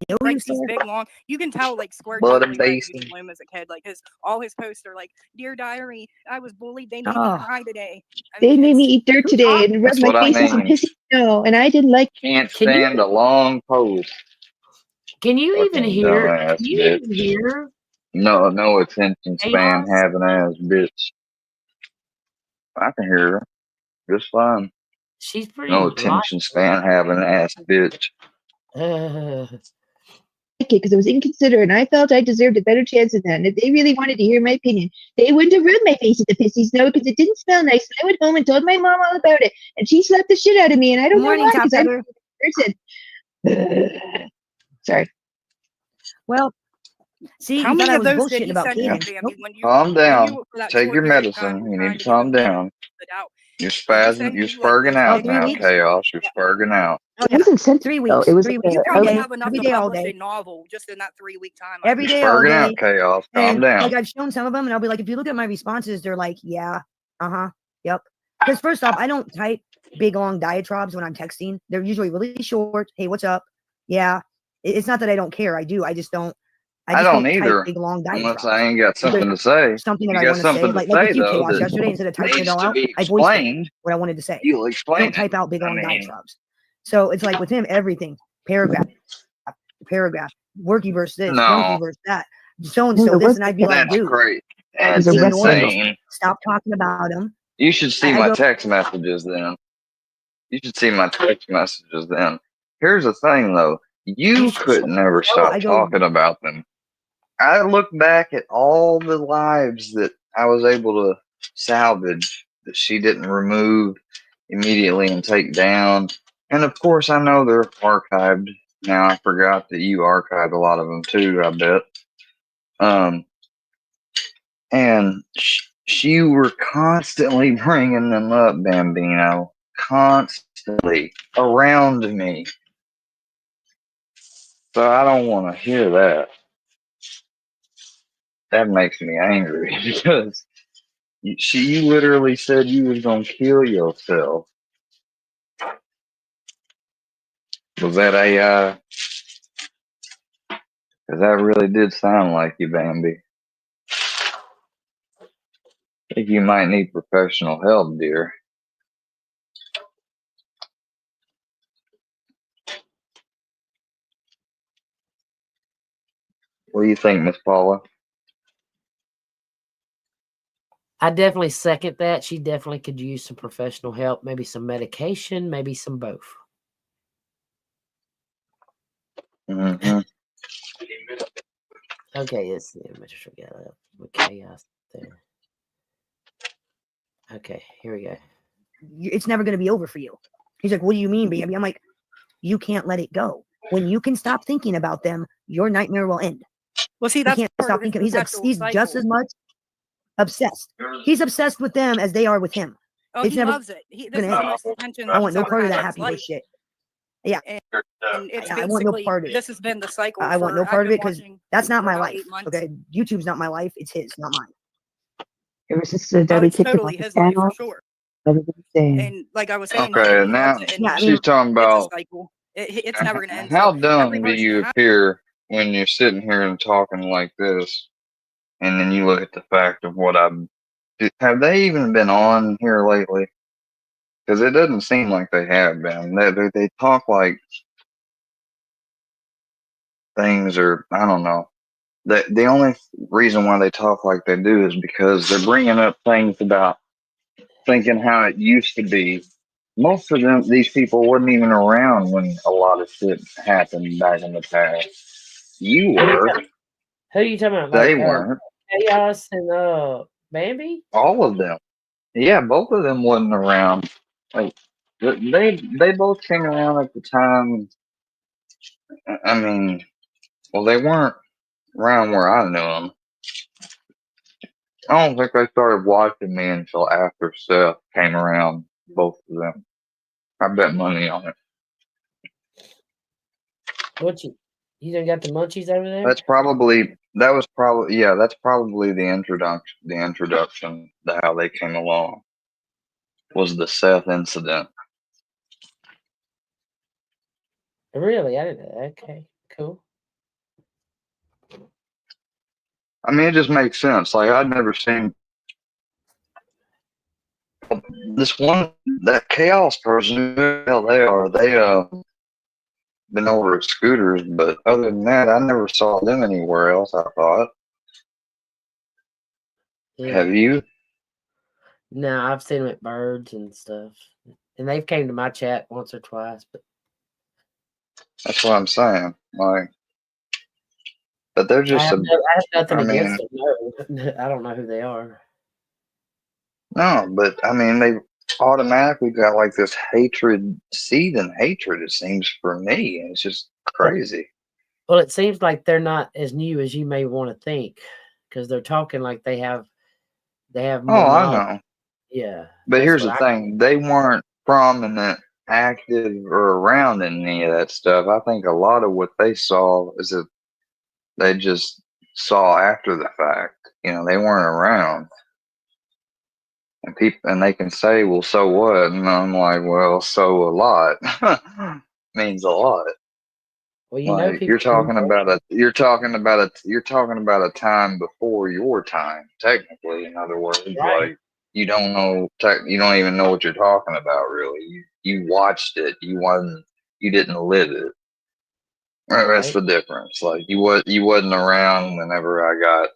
Know you, Writes these sir? big long. You can tell like Square Blood totally and read basin. Juice Bloom as a kid. Like all his posts are like, "Dear diary, I was bullied. They made me Oh, cry today." I They mean, made me it's eat dirt today and rub that's my what I face in some mean. pissy snow, and I didn't like. Can't Can you stand a long post. can you even Fucking hear? dumbass Can you bitch. even hear? No attention span Chaos? having ass bitch. I can hear her just fine. She's pretty No light. attention span having ass bitch. It because it was inconsiderate, and I felt I deserved a better chance than that. And if they really wanted to hear my opinion, they wouldn't have rubbed my face with the pissy snow because it didn't smell nice. And I went home and told my mom all about it, and she slapped the shit out of me. And I don't know morning, why, top because I'm feather. a person. Sorry. Well, see, how you thought many I of was those did bullshitting he about send you, Canine. Bambi? When Calm down. you for that Take short your period of time medicine. were You trying need to to get calm them down. it out? You're Did he spazzing. send You're you like spurging those out big Oh, 3 now, weeks? long? Chaos. You're spurging out. Oh, It yeah. wasn't sent 3 though. weeks. It was 3 like weeks. You a, Every probably day. have enough Every to day, all publish day. a novel just in that 3 week time. I Every You're bet. day, all spurging out, day. Chaos. Calm And down. like I've shown some of them, and I'll be like, if you look at my responses, they're like, yeah, yep. Because first off, I don't type big long diatribes when I'm texting. They're usually really short. Hey, what's up? Yeah. It's not that I don't care. I do. I just don't don't type either. big long Unless diatribes. I ain't got Either something to say. something that You I got want to say, something to like say with you, though Chaos, that yesterday, instead of typing it needs all to out, be I voiced it explained. what I wanted to say. You'll I explain don't it. type out big I long mean, diatribes. So it's like with him, everything, paragraph, worky verse this, drunky no, verse that, so and no, so there this, was and I'd be like, that's dude, great. it was That's a it's annoying. rectangle. insane. Stop talking about him. You should see I my go, text messages then. You should see my text messages then. Here's the thing though. You couldn't ever stop I go, talking about them. I look back at all the lives that I was able to salvage that she didn't remove immediately and take down. And of course, I know they're archived. Now I forgot that you archived a lot of them too, I bet. And you were constantly bringing them up, Bambino. Constantly around me. So I don't want to hear that. That makes me angry because You literally said you was gonna kill yourself. Was that AI? Because that really did sound like you, Bambi. I think you might need professional help, dear. What do you think, Miss Paula? I definitely second that. She definitely could use some professional help, maybe some medication, maybe some both. Mm-hmm. Okay, it's the image we got up with chaos there. Okay, here we go. It's never going to be over for you. He's like, what do you mean, baby? I'm like, you can't let it go. When you can stop thinking about them, your nightmare will end. Well, see, He that's can't part stop of his thinking. He's perpetual just cycle. as much obsessed. He's obsessed with them as they are with him. Oh, It's he never loves it. This is gonna the end. most attention I that want he's no ever part of had that in his happy horse life. shit. Yeah, And it's I want no basically, part of it. this has been the cycle. I want no I've part of been it because watching that's not for my about life. 8 months. Okay, YouTube's not my life. It's his, not mine. Ever since the Oh, Debbie it's kicked him totally off the his life for channel, sure. everybody's saying. And like I was saying, Okay, he now loves it. Yeah, I And mean, she's talking it's a about cycle. It's never going to end. how So every dumb do person you has appear when you're sitting here and talking like this, and then you look at the fact of what I've. Have they even been on here lately? Because it doesn't seem like they have been. They talk like things are, I don't know. The only reason why they talk like they do is because they're bringing up things about thinking how it used to be. Most of these people wasn't even around when a lot of shit happened back in the past. You were. Who are you talking about? They Like weren't. Chaos and Bambi? All of them. Yeah, both of them wasn't around. Like they both came around at the time. I mean, well, they weren't around where I knew them. I don't think they started watching me until after Seth came around. Both of them. I bet money on it. What you done got the munchies over there? That's probably the introduction. The introduction to how they came along was the Seth incident. Really? I didn't. Okay, cool. I mean, it just makes sense. Like I'd never seen this one that chaos person. Who the hell they are? They been over at Scooters, but other than that, I never saw them anywhere else. I thought. Yeah. Have you? No, I've seen them at Birds and stuff, and they've came to my chat once or twice. But That's what I'm saying. Like, but they're I just have, a. I have nothing I against mean, them. No, I don't know who they are. no, but I mean, they automatically got like this hatred, seething hatred. It seems for me, and it's just crazy. Well, it seems like they're not as new as you may want to think, because they're talking like they have more Oh, I knowledge. know. Yeah, But that's here's what the I. thing: they weren't prominent, active, or around in any of that stuff. I think a lot of what they saw is that they just saw after the fact. You know, they weren't around, and they can say, "Well, so what?" And I'm like, "Well, so a lot means a lot." Well, you know, Like people. you're talking about a time before your time, technically. In other words, Right. like you don't know, you don't even know what you're talking about, really. You watched it, you didn't live it. That's Right. the difference. Like you wasn't around whenever I got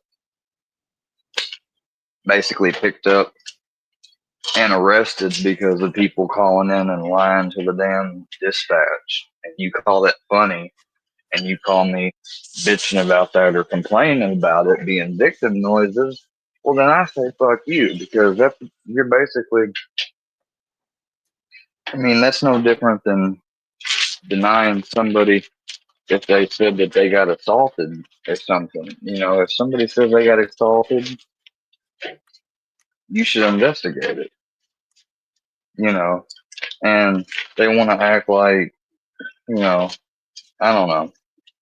basically picked up and arrested because of people calling in and lying to the damn dispatch, and you call that funny. And you call me bitching about that or complaining about it being victim noises, well, then I say fuck you because you're basically, I mean, that's no different than denying somebody if they said that they got assaulted or something. You know, if somebody says they got assaulted, you should investigate it, you know, and they want to act like, you know, I don't know,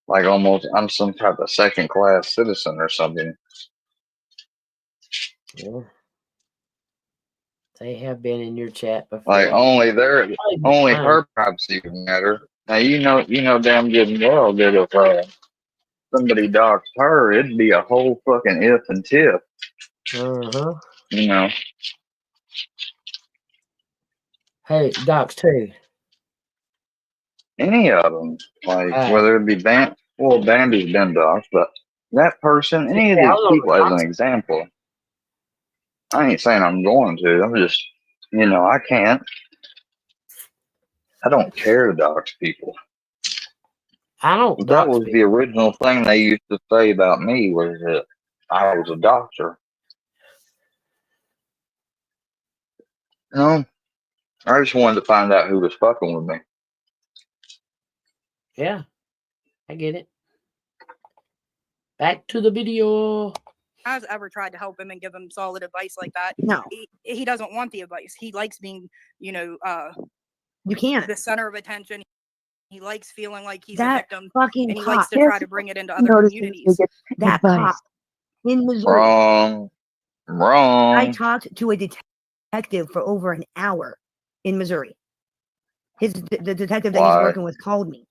like almost I'm some type of second class citizen or something. Yeah. They have been in your chat before. Like only Probably only mine. her privacy would matter. Now you know damn good and well that if somebody doxed her, it'd be a whole fucking if and tip. Uh-huh. You know. Hey, Docs too. Any of them, like Right. whether it be Bambi's been doxed, but that person, any of Yeah, I these was on people the as an docs. example. I ain't saying I'm going to. I'm just, I can't. I don't care to dox people. I don't That dox was the people. original thing they used to say about me was that I was a doctor. No, I just wanted to find out who was fucking with me. Yeah, I get it. Back to the video. Has ever tried to help him and give him solid advice like that. No, He doesn't want the advice. He likes being, you can't. the center of attention. He likes feeling like he's a That victim, fucking and he cop. likes to try to bring it into other Notice communities. That cop in Missouri. Wrong. I talked to a detective for over an hour in Missouri. The detective that he's Why? working with called me,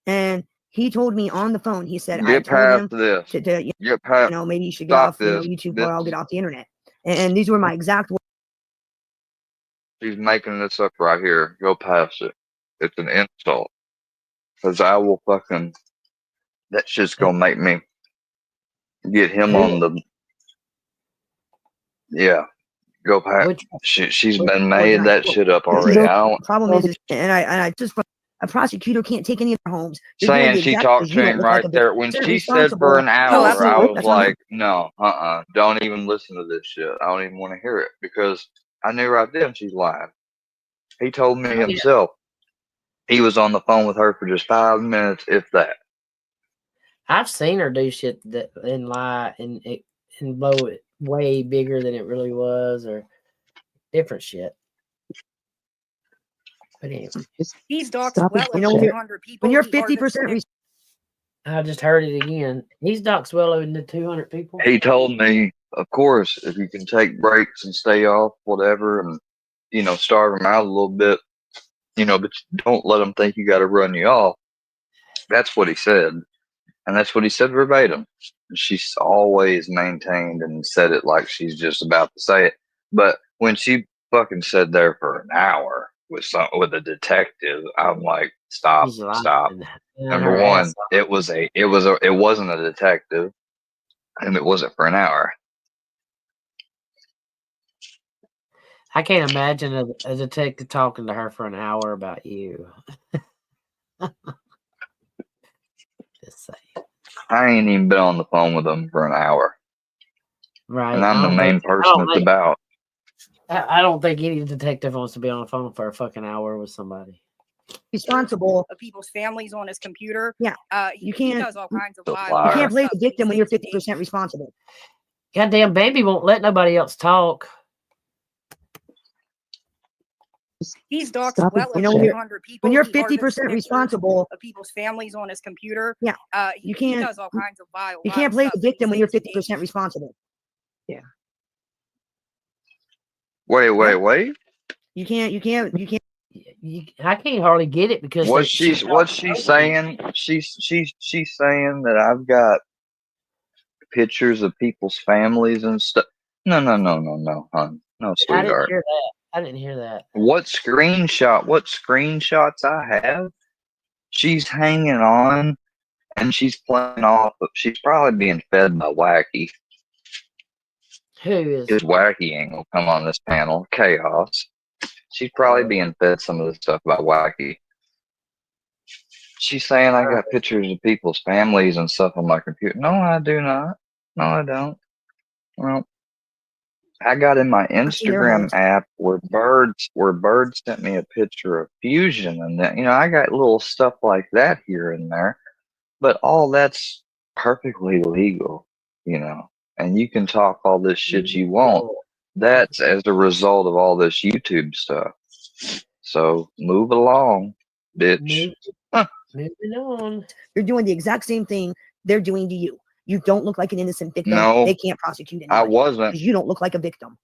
and he told me on the phone. He said, "I Get told him past this. to Get past. maybe you should get Stop off this. YouTube, This or I'll get off the internet." And these were my exact words. He's making this up right here. Go past it. It's an insult. Because I will fucking. That shit's gonna make me get him on the. Yeah. Go past. Which She's which been one? made that shit up already. I don't. Problem is, and I just a prosecutor can't take any of their homes. You're doing Saying the she exact talked because to you don't him look like right a there. victim. When They're she said for an responsible. hour, I absolutely. was That's what I'm like, no, don't even listen to this shit. I don't even want to hear it because I knew right then she's lying. He told me yeah. himself. He was on the phone with her for just 5 minutes, if that. I've seen her do shit that and lie and blow it way bigger than it really was, or different shit. But anyway, He's doxed Stop well it. over You know, when 200 people. When you're He hardly- 50% I just heard it again. He's doxed well over the 200 people. He told me, of course, if you can take breaks and stay off, whatever, and starve them out a little bit, but don't let them think you got to run you off. That's what he said. And that's what he said verbatim. She's always maintained and said it like she's just about to say it. But when she fucking said there for an hour with a detective, I'm like, stop. He's lying. Number Her one, ass off. it wasn't a detective, and it wasn't for an hour. I can't imagine a detective talking to her for an hour about you. Just saying. I ain't even been on the phone with them for an hour. Right. And I'm the main person it's about. I don't think any detective wants to be on the phone for a fucking hour with somebody. responsible of people's families on his computer. Yeah. He can't- does all kinds of You violent You can't play stuff the that he victim when you're says 50% responsible. Goddamn baby won't let nobody else talk. He's doxed Stop well it. over You know, when you're- 200 people. When you're He hardens 50% pictures responsible, of people's families on his computer. Yeah. He can't- does all kinds of vile. you can't play stuff the that he victim when you're says 50% responsible. Wait. You can't. I can't hardly get it because What's she saying? She's saying that I've got pictures of people's families and stuff. No, hon. No, I didn't sweetheart. hear that. I didn't hear that. What screenshots I have? She's hanging on and she's playing off. She's probably being fed by Wacky. Who is? Because Wacky ain't gonna come on this panel. Chaos. She's probably being fed some of the stuff by Wacky. She's saying I got pictures of people's families and stuff on my computer. No, I do not. No, I don't. Well, I got in my Instagram app where Bird sent me a picture of Fusion, and that I got little stuff like that here and there, but all that's perfectly legal, and you can talk all this shit you want. That's as a result of all this YouTube stuff. So move along, bitch. Moving on. You're doing the exact same thing they're doing to you. You don't look like an innocent victim. No, They can't prosecute anybody. I wasn't. Because you don't look like a victim.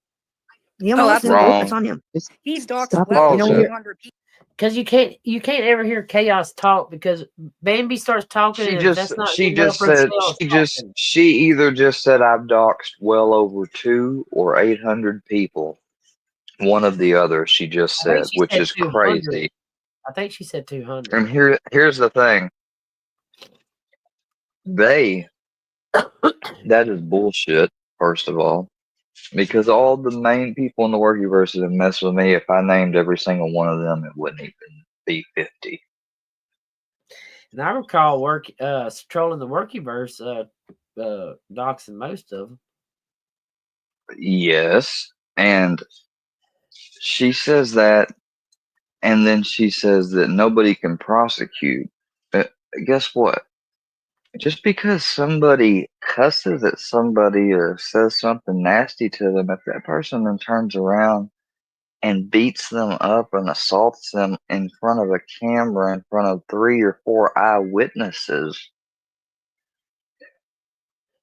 Yeah, Oh, listen, absolutely. that's on him. He's doxed Stop it. well You know, over when 200 people. Because you can't ever hear chaos talk because Bambi starts talking and if that's not good enough for she either just said I've doxed well over 200 or 800 people. One of the other, she just I think said, she which said is 200. crazy. I think she said 200. And here's the thing. That is bullshit, first of all. Because all the main people in the Workyverse have messed with me. If I named every single one of them, it wouldn't even be 50. And I recall trolling the Workyverse, doxing most of them. Yes. And she says that, and then she says that nobody can prosecute. But guess what? Just because somebody cusses at somebody or says something nasty to them, if that person then turns around and beats them up and assaults them in front of a camera, in front of 3 or 4 eyewitnesses,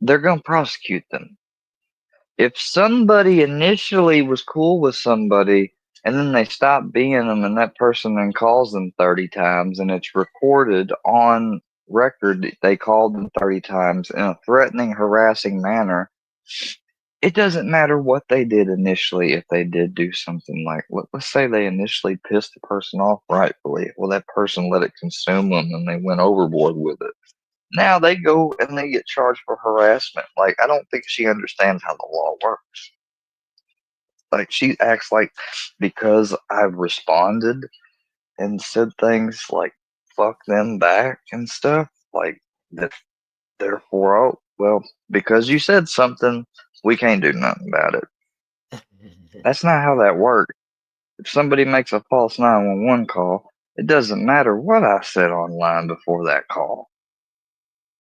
they're going to prosecute them. If somebody initially was cool with somebody and then they stop being them and that person then calls them 30 times and it's recorded on record, they called them 30 times in a threatening, harassing manner, it doesn't matter what they did initially. If they did do something like, let's say they initially pissed the person off rightfully, well, that person let it consume them and they went overboard with it. Now they go and they get charged for harassment. Like, I don't think she understands how the law works. Like, she acts like because I've responded and said things like fuck them back and stuff, like that, therefore, oh, well, because you said something, we can't do nothing about it. That's not how that works. If somebody makes a false 911 call, it doesn't matter what I said online before that call.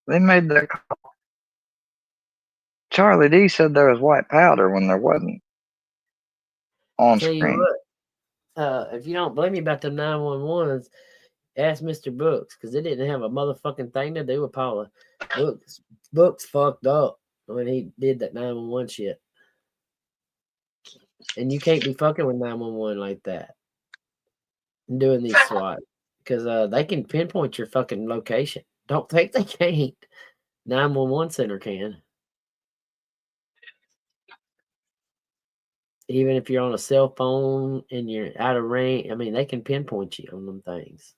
They made that call. Charlie D said there was white powder when there wasn't on Tell you screen. what, if you don't believe me about the 911s, ask Mr. Books because it didn't have a motherfucking thing to do with Paula. Books fucked up when he did that 911 shit. And you can't be fucking with 911 like that and doing these SWAT because they can pinpoint your fucking location. Don't think they can't. 911 center can. Even if you're on a cell phone and you're out of range, I mean, they can pinpoint you on them things.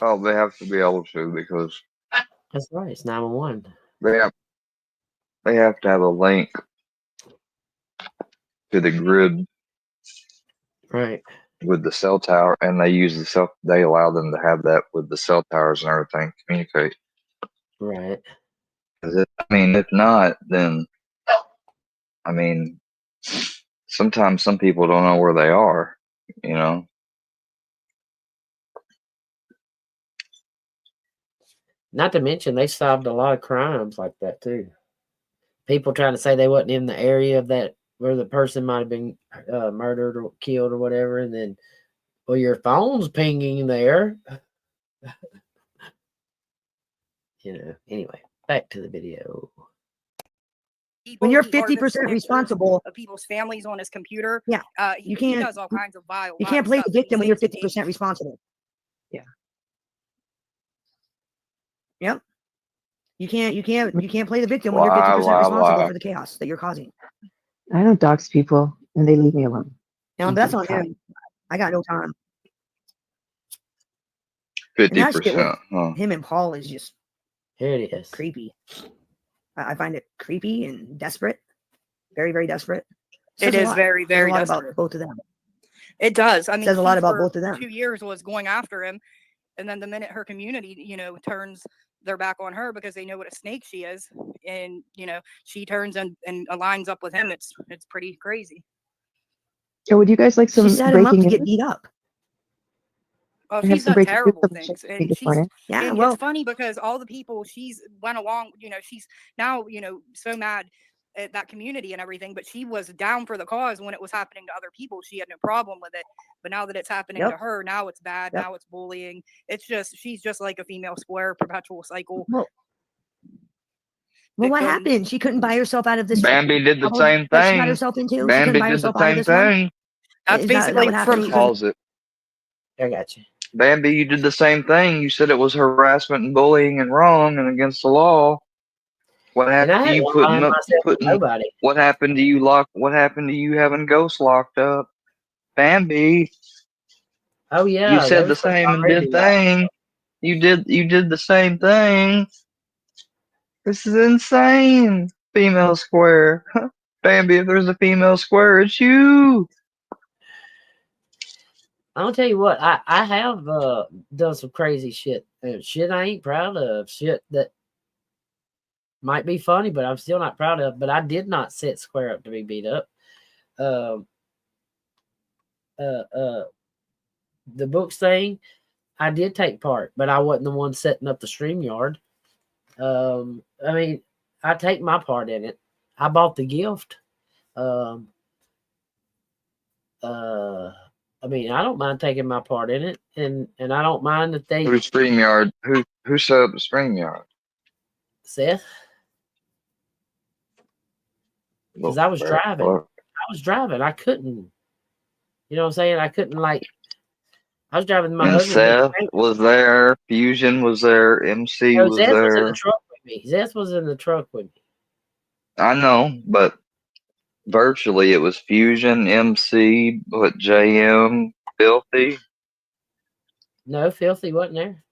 Oh, they have to be able to because That's right. It's 911. they have to have a link to the grid Right. with the cell tower, and they allow them to have that with the cell towers and everything to communicate. Right. If not, then sometimes some people don't know where they are, you know. Not to mention, they solved a lot of crimes like that too. People trying to say they wasn't in the area of that where the person might have been murdered or killed or whatever, and then, well, your phone's pinging there. Anyway, back to the video. When you're He harvests 50% pictures responsible, of people's families on his computer. Yeah, he you can't. does all kinds of vile. You can't play stuff, the and he victim when you're stays engaged. 50% responsible. Yeah. Yep. You can't play the victim when you're 50% responsible for the chaos that you're causing. I don't dox people, and they leave me alone. Now, that's on him. I got no time. 50%. Huh? Him and Paul is just Here it is. creepy. I find it creepy and desperate. Very, very desperate. It is very, very desperate. desperate About both of them. It does. I mean, says a lot about for both of them. 2 years was going after him, and then the minute her community, turns their back on her because they know what a snake she is, and she turns and aligns up with him. It's pretty crazy. So would you guys like some She set him up breaking to get news? beat up. Oh, I have she's some done breaking news terrible that we things, shared and this morning. Yeah, and well, it's funny because all the people she's went along, she's now so mad at that community and everything, but she was down for the cause when it was happening to other people. She had no problem with it, but now that it's happening to her, now it's bad. Now it's bullying. It's just she's just like a female square, perpetual cycle. Well, Well, what victim. happened? She couldn't buy herself out of this. Bambi did the trouble same that she got thing. herself into. She couldn't Bambi buy did the herself out of same this one. thing. That's Is that basically what happened? from She couldn't- Pause it. I got you. Bambi, you did the same thing. You said it was harassment and bullying and wrong and against the law. What And happened I to had you one putting behind up myself with putting nobody. what happened to you what happened to you having ghosts locked up? Bambi, Oh you yeah, there said the was something same and already did locked. thing. You did the same thing. This is insane. Female square. Bambi, if there's a female square, it's you. I'll tell you what, I have done some crazy shit. Shit I ain't proud of. Shit that might be funny, but I'm still not proud of. But I did not set square up to be beat up. The books thing, I did take part, but I wasn't the one setting up the StreamYard. I mean, I take my part in it. I bought the gift. I mean, I don't mind taking my part in it, and I don't mind that they Who's StreamYard? Who set up the StreamYard? Seth, because I was driving. I was driving. I couldn't. You know what I'm saying? I couldn't I was driving my And husband. Seth was there. Fusion was there. MC No, was Zeth was in there. the truck with me. Zeth was in the truck with me. I know, but virtually it was Fusion, MC, what JM, Filthy. No, Filthy wasn't there.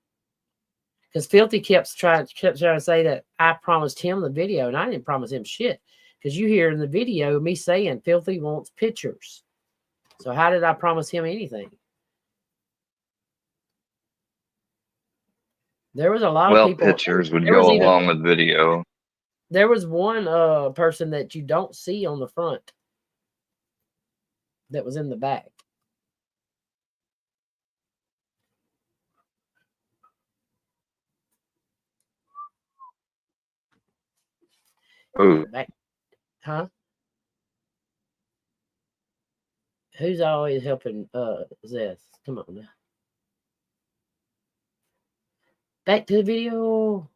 Because Filthy kept trying to say that I promised him the video, and I didn't promise him shit. Because you hear in the video me saying Filthy wants pictures. So how did I promise him anything? There was a lot of people. Pictures would go along with video. There was one person that you don't see on the front that was in the back. Ooh. Huh? Who's always helping Zeth? Come on now. Back to the video.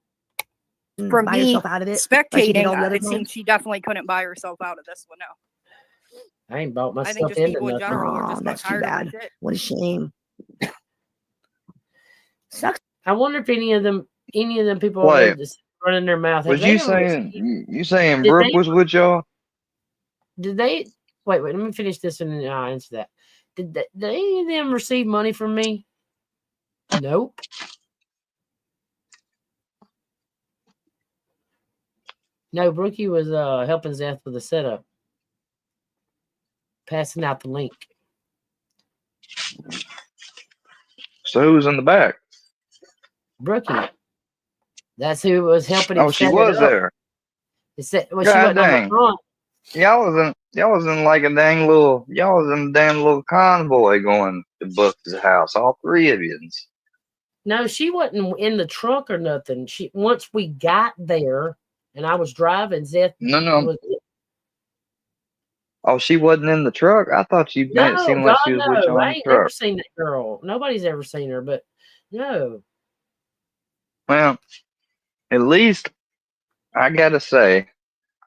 From buy me yourself out of it. spectating, it seems she definitely couldn't buy herself out of this one. No. I ain't bought myself I think just into people in nothing. general are just That's too tired of bad. shit. What a shame. Sucks. I wonder if any of them people Wait. are just running their mouth. Was you saying Brooke was with y'all? Did they wait, let me finish this and then I'll answer that. Did any of them receive money from me? Nope. No, Brookie was helping Zeth with the setup. Passing out the link. So who was in the back? Brookie. That's who was helping him. Oh, she was there. She wasn't God on the dang. front. Y'all was in like a dang little, y'all was in a damn little convoy going to Buck's house, all three of you. No, she wasn't in the trunk or nothing. Once we got there and I was driving, Zeth No. Oh, she wasn't in the truck? I thought you made it seem like she was with y'all I in the ain't truck. never seen that girl. Nobody's ever seen her, but no. Well, at least I gotta say,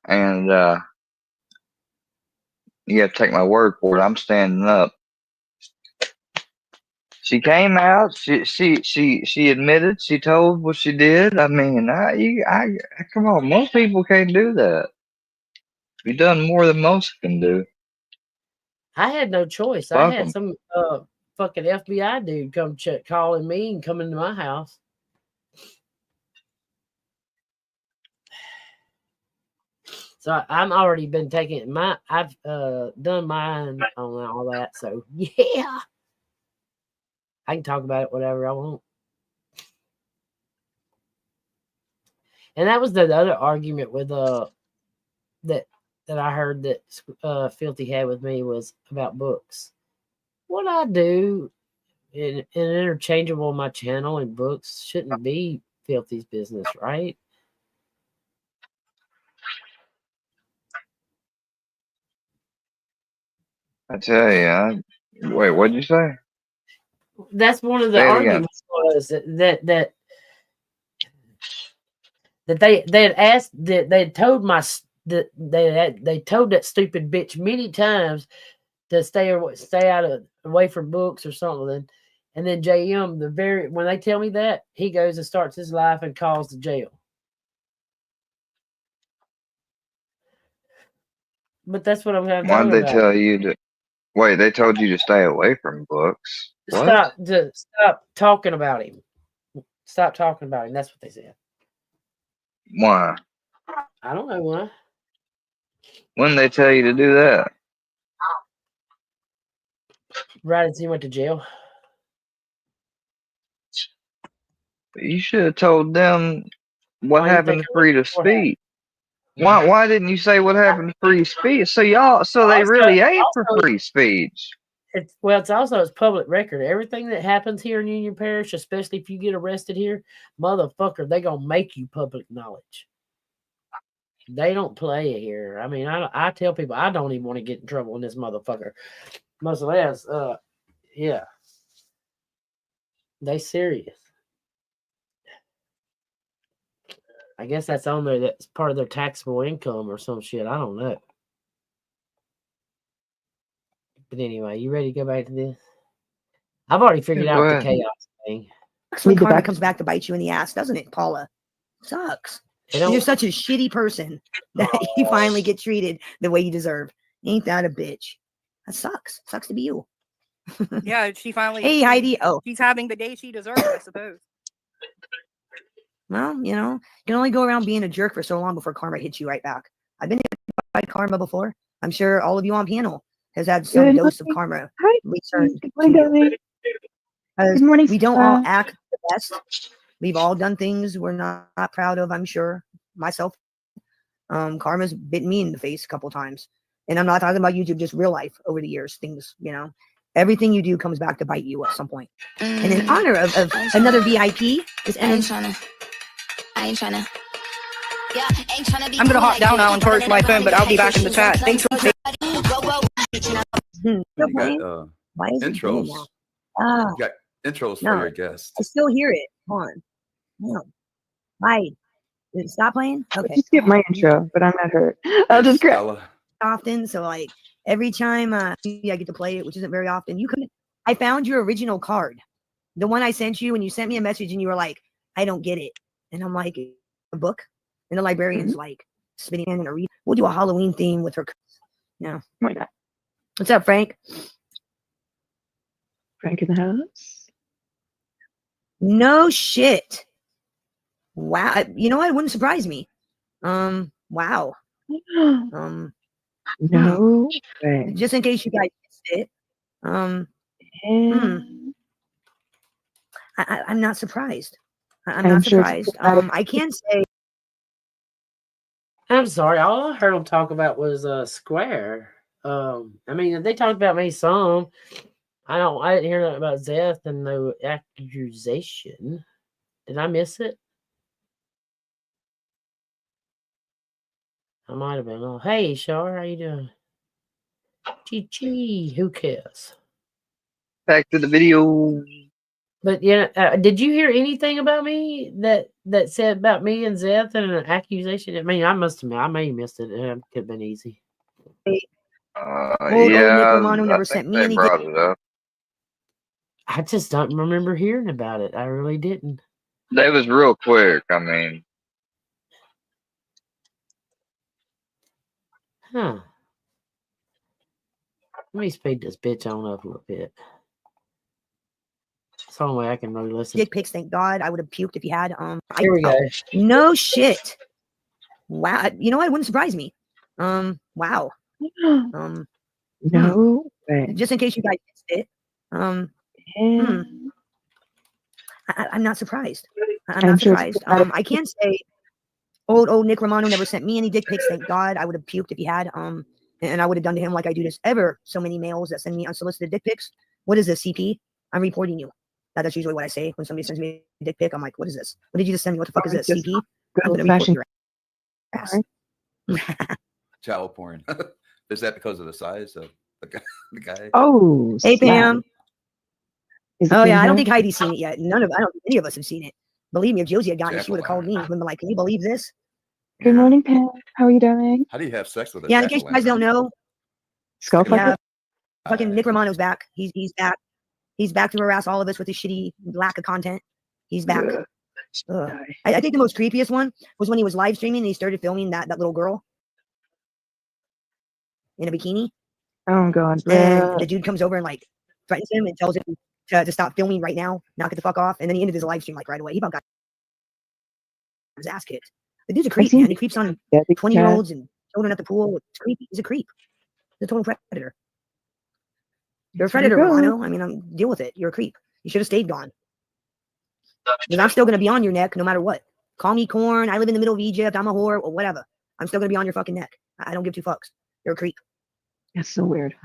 and you have to take my word for it, I'm standing up. She came out. She admitted. She told what she did. I mean, I come on. Most people can't do that. You've done more than most can do. I had no choice. Fuck I had 'em. some fucking FBI dude come calling me and coming to my house. So I'm already been taking I've done mine on all that. So yeah, I can talk about it whatever I want. And that was the other argument with that I heard that Filthy had with me was about books. What I do in interchangeable on my channel and books shouldn't be Filthy's business, right? I tell you, wait, what'd you say? That's one of the arguments was that that they had asked that they had told that they told that stupid bitch many times to stay away from books or something. And then JM, when they tell me that, he goes and starts his life and calls the jail. But that's what I'm going to talk Why'd about. they tell you to? Wait, they told you to stay away from books. What? Stop talking about him. Stop talking about him. That's what they said. Why? I don't know why. When did they tell you to do that? Right as he went to jail. You should have told them what Why do you happened think to I went freedom of before that? speech. Why didn't you say what happened to free speech? So they really ain't for free speech. It's public record. Everything that happens here in Union Parish, especially if you get arrested here, motherfucker, they gonna make you public knowledge. They don't play it here. I mean, I tell people I don't even want to get in trouble in this motherfucker. Much less, yeah. They serious. I guess that's on there. That's part of their taxable income or some shit. I don't know. But anyway, you ready to go back to this? I've already figured out the chaos thing. When karma comes back to bite you in the ass, doesn't it, Paula? Sucks. You're such a shitty person that you finally get treated the way you deserve. Ain't that a bitch? That sucks. Sucks to be you. Yeah, she finally. Hey, Heidi. Oh, she's having the day she deserves, I suppose. Well, you can only go around being a jerk for so long before karma hits you right back. I've been hit by karma before. I'm sure all of you on panel has had some dose of karma returned to you. Good morning. We don't all act the best. We've all done things we're not proud of, I'm sure. Myself. Karma's bitten me in the face a couple times. And I'm not talking about YouTube, just real life over the years. Things, everything you do comes back to bite you at some point. And in honor of another VIP is I ain't trying to. Yeah, I'm gonna hop down now and charge my phone, but I'll be back in the chat. Thanks for Why is it doing intros. that? You got intros for your guests. I still hear it. Hold on. No. Hide. Did it stop playing? Okay. Just skip my intro, but I'm not hurt. I'll just grab often. So like every time I get to play it, which isn't very often, I found your original card. The one I sent you when you sent me a message and you were like, I don't get it. And I'm like, a book? And the librarian's like spitting in a read. We'll do a Halloween theme with her. Yeah. Why not? What's up, Frank? Frank in the house? No shit. Wow. You know what? It wouldn't surprise me. Wow. No way. Just in case you guys missed it. I'm not surprised. I'm not surprised. I can say. I'm sorry. All I heard them talk about was Square. I mean, they talked about me some. I didn't hear that about Zeth and no accusation. Did I miss it? I might have been. Oh, hey, Shar, how you doing? Gee, who cares? Back to the video. But yeah, did you hear anything about me that said about me and Zeth and an accusation? I mean, I may have missed it. It could have been easy. Yeah, Nick Romano never sent me any. Brought it up. I just don't remember hearing about it. I really didn't. That was real quick. I mean, huh? Let me speed this bitch on up a little bit. It's the only way I can really listen. Dick pics, thank God. I would have puked if you had. Here we go. No shit. Wow. You know what? It wouldn't surprise me. Wow. No way. Just in case you guys missed it. I'm not surprised. I'm not surprised. I can say old Nick Romano never sent me any dick pics, thank God. I would have puked if he had. And I would have done to him like I do to ever so many males that send me unsolicited dick pics. What is this, CP? I'm reporting you. That's usually what I say when somebody sends me a dick pic. I'm like, what is this? What did you just send me? What the fuck is this, CP? I'm gonna report your ass. Chow porn. Is that because of the size of the guy? Oh, hey Pam. Oh yeah, I don't think Heidi's seen it yet. I don't think any of us have seen it. Believe me, if Josie had gotten it, she would have called me Jack-o'-lantern. and been like, "Can you believe this?" Good morning, Pat. How are you doing? How do you have sex with a Yeah, in case you guys don't know, Skull Sticking fucker? yeah, fucking Nick Romano's back. He's back. He's back to harass all of us with his shitty lack of content. He's back. Ugh. I think the most creepiest one was when he was live streaming and he started filming that little girl in a bikini. Oh god. And the dude comes over and like threatens him and tells him to stop filming right now, knock it the fuck off. And then he ended his live stream like right away. He about got his ass kicked. The dude's a creep, man. He creeps on 20-year-olds and children at the pool. It's creepy. He's a creep. He's a total predator. You're a predator, Romano. I mean, deal with it. You're a creep. You should have stayed gone. Because I'm still going to be on your neck no matter what. Call me corn. I live in the middle of Egypt. I'm a whore or whatever. I'm still going to be on your fucking neck. I don't give two fucks. You're a creep. That's so weird.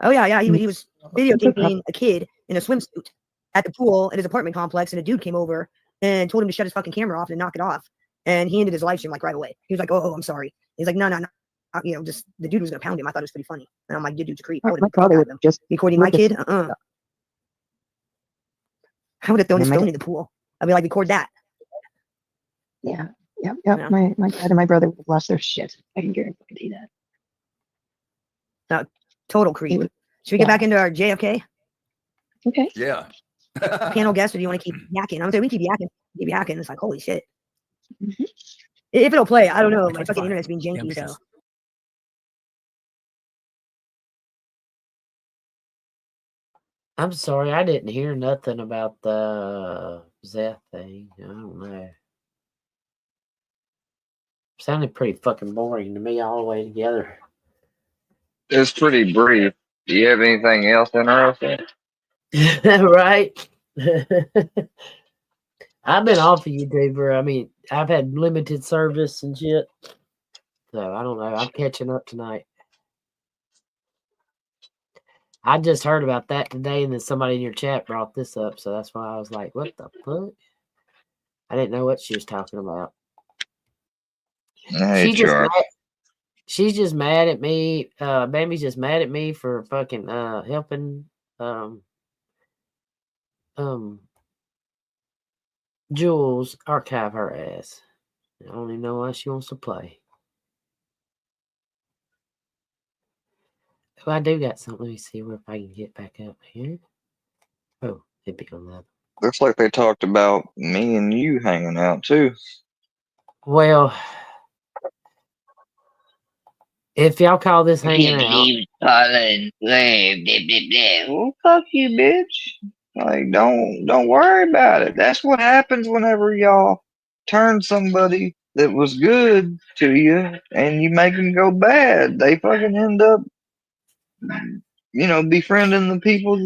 Oh, yeah. He was videotaping a kid in a swimsuit at the pool at his apartment complex, and a dude came over and told him to shut his fucking camera off and knock it off. And he ended his live stream like right away. He was like, oh, I'm sorry. He's like, no. You know, just the dude was going to pound him. I thought it was pretty funny. And I'm like, dude's a creep. I would have just recording my kid. I would have thrown his phone in the pool. I'd be like, record that. Yeah. Yep. My dad and my brother would have lost their shit. I can guarantee that. No, total creep. Should we get back into our JFK? Okay. Yeah. Panel guest, or do you want to keep yakking? I'm saying we keep yakking. Keep yakking. It's like, holy shit. If it'll play, I don't know. My fucking internet's being janky, so. I'm sorry, I didn't hear nothing about the Zeth thing. I don't know. Sounded pretty fucking boring to me all the way together. It's pretty brief. Do you have anything else interesting? Right? I've been off of YouTuber. I mean, I've had limited service and shit. So I don't know. I'm catching up tonight. I just heard about that today, and then somebody in your chat brought this up, so that's why I was like, what the fuck? I didn't know what she was talking about. She's just mad at me. Bambi's just mad at me for fucking helping Jules archive her ass. I don't even know why she wants to play. Oh, I do got something. Let me see if I can get back up here. Oh, it'd be on that. Looks like they talked about me and you hanging out too. Well, if y'all call this hanging out, Well, fuck you, bitch. Like, don't worry about it. That's what happens whenever y'all turn somebody that was good to you and you make them go bad. They fucking end up, befriending the people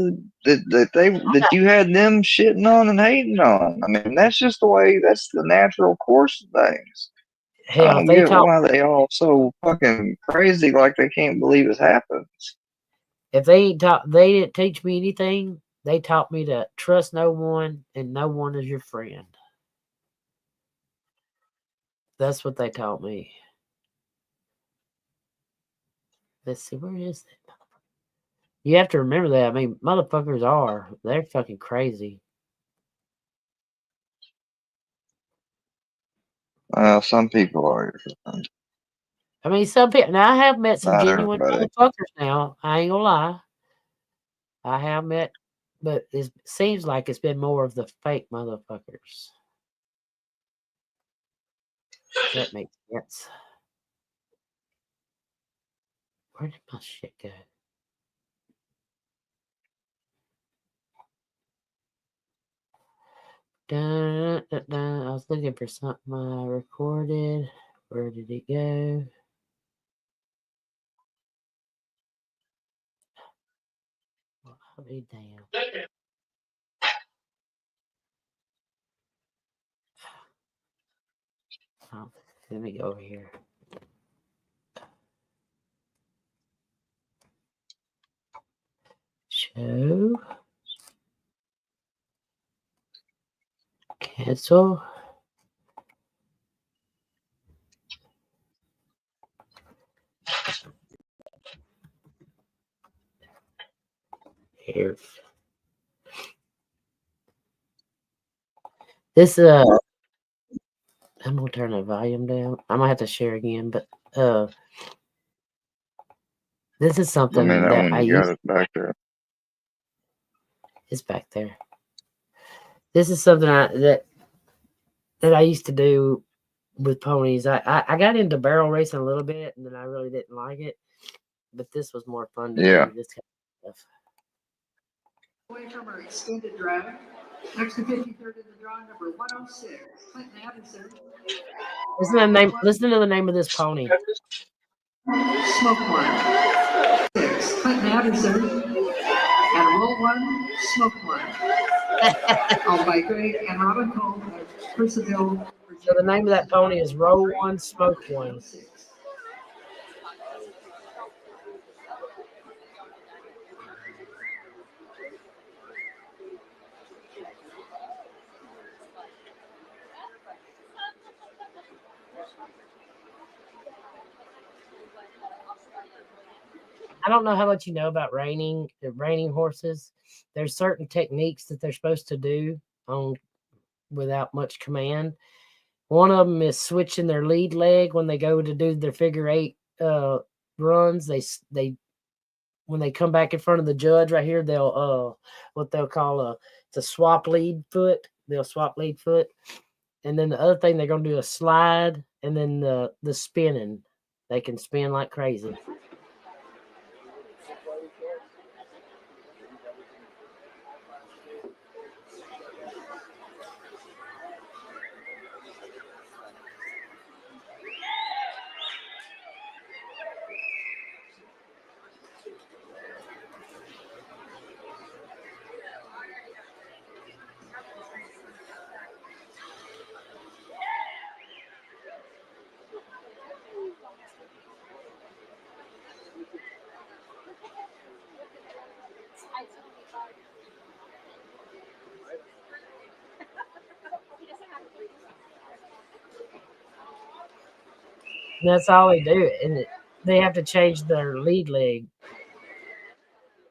that you had them shitting on and hating on. I mean, that's just the way. That's the natural course of things. I hell, don't get why they all so fucking crazy, like they can't believe it happens. If they didn't teach me anything. They taught me to trust no one and no one is your friend. That's what they taught me. Let's see, where is that? You have to remember that. I mean, motherfuckers they're fucking crazy. Some people are. I mean, some people. Now, I have met some Not genuine everybody. motherfuckers now. I ain't gonna lie. I have met, but it seems like it's been more of the fake motherfuckers. If that makes sense. Where did my shit go? Dun, dun, dun. I was looking for something I recorded. Where did it go? I'll be damned. Oh, let me go over here. Show. Cancel. Here. This I'm gonna turn the volume down. I might have to share again, but this is I something mean, that that one I you got used. it back there. It's back there. This is something that I used to do with ponies. I got into barrel racing a little bit, and then I really didn't like it. But this was more fun to Yeah. do. This kind of stuff. Away from our extended drive. Next to 53rd in the draw, number 106, Clinton Addison. Listen to the name of this pony. Smoke one. 6, Clinton Addison. And roll one, smoke one. All by Greg and Robin Cole of Percival. So the name of that pony is Roll One, Smoke One. I don't know how much you know about reining horses. There's certain techniques that they're supposed to do without much command. One of them is switching their lead leg when they go to do their figure eight runs. They when they come back in front of the judge right here, they'll what they'll call it's a swap lead foot. They'll swap lead foot. And then the other thing, they're gonna do a slide, and then the spinning. They can spin like crazy. And that's all they do, and they have to change their lead leg.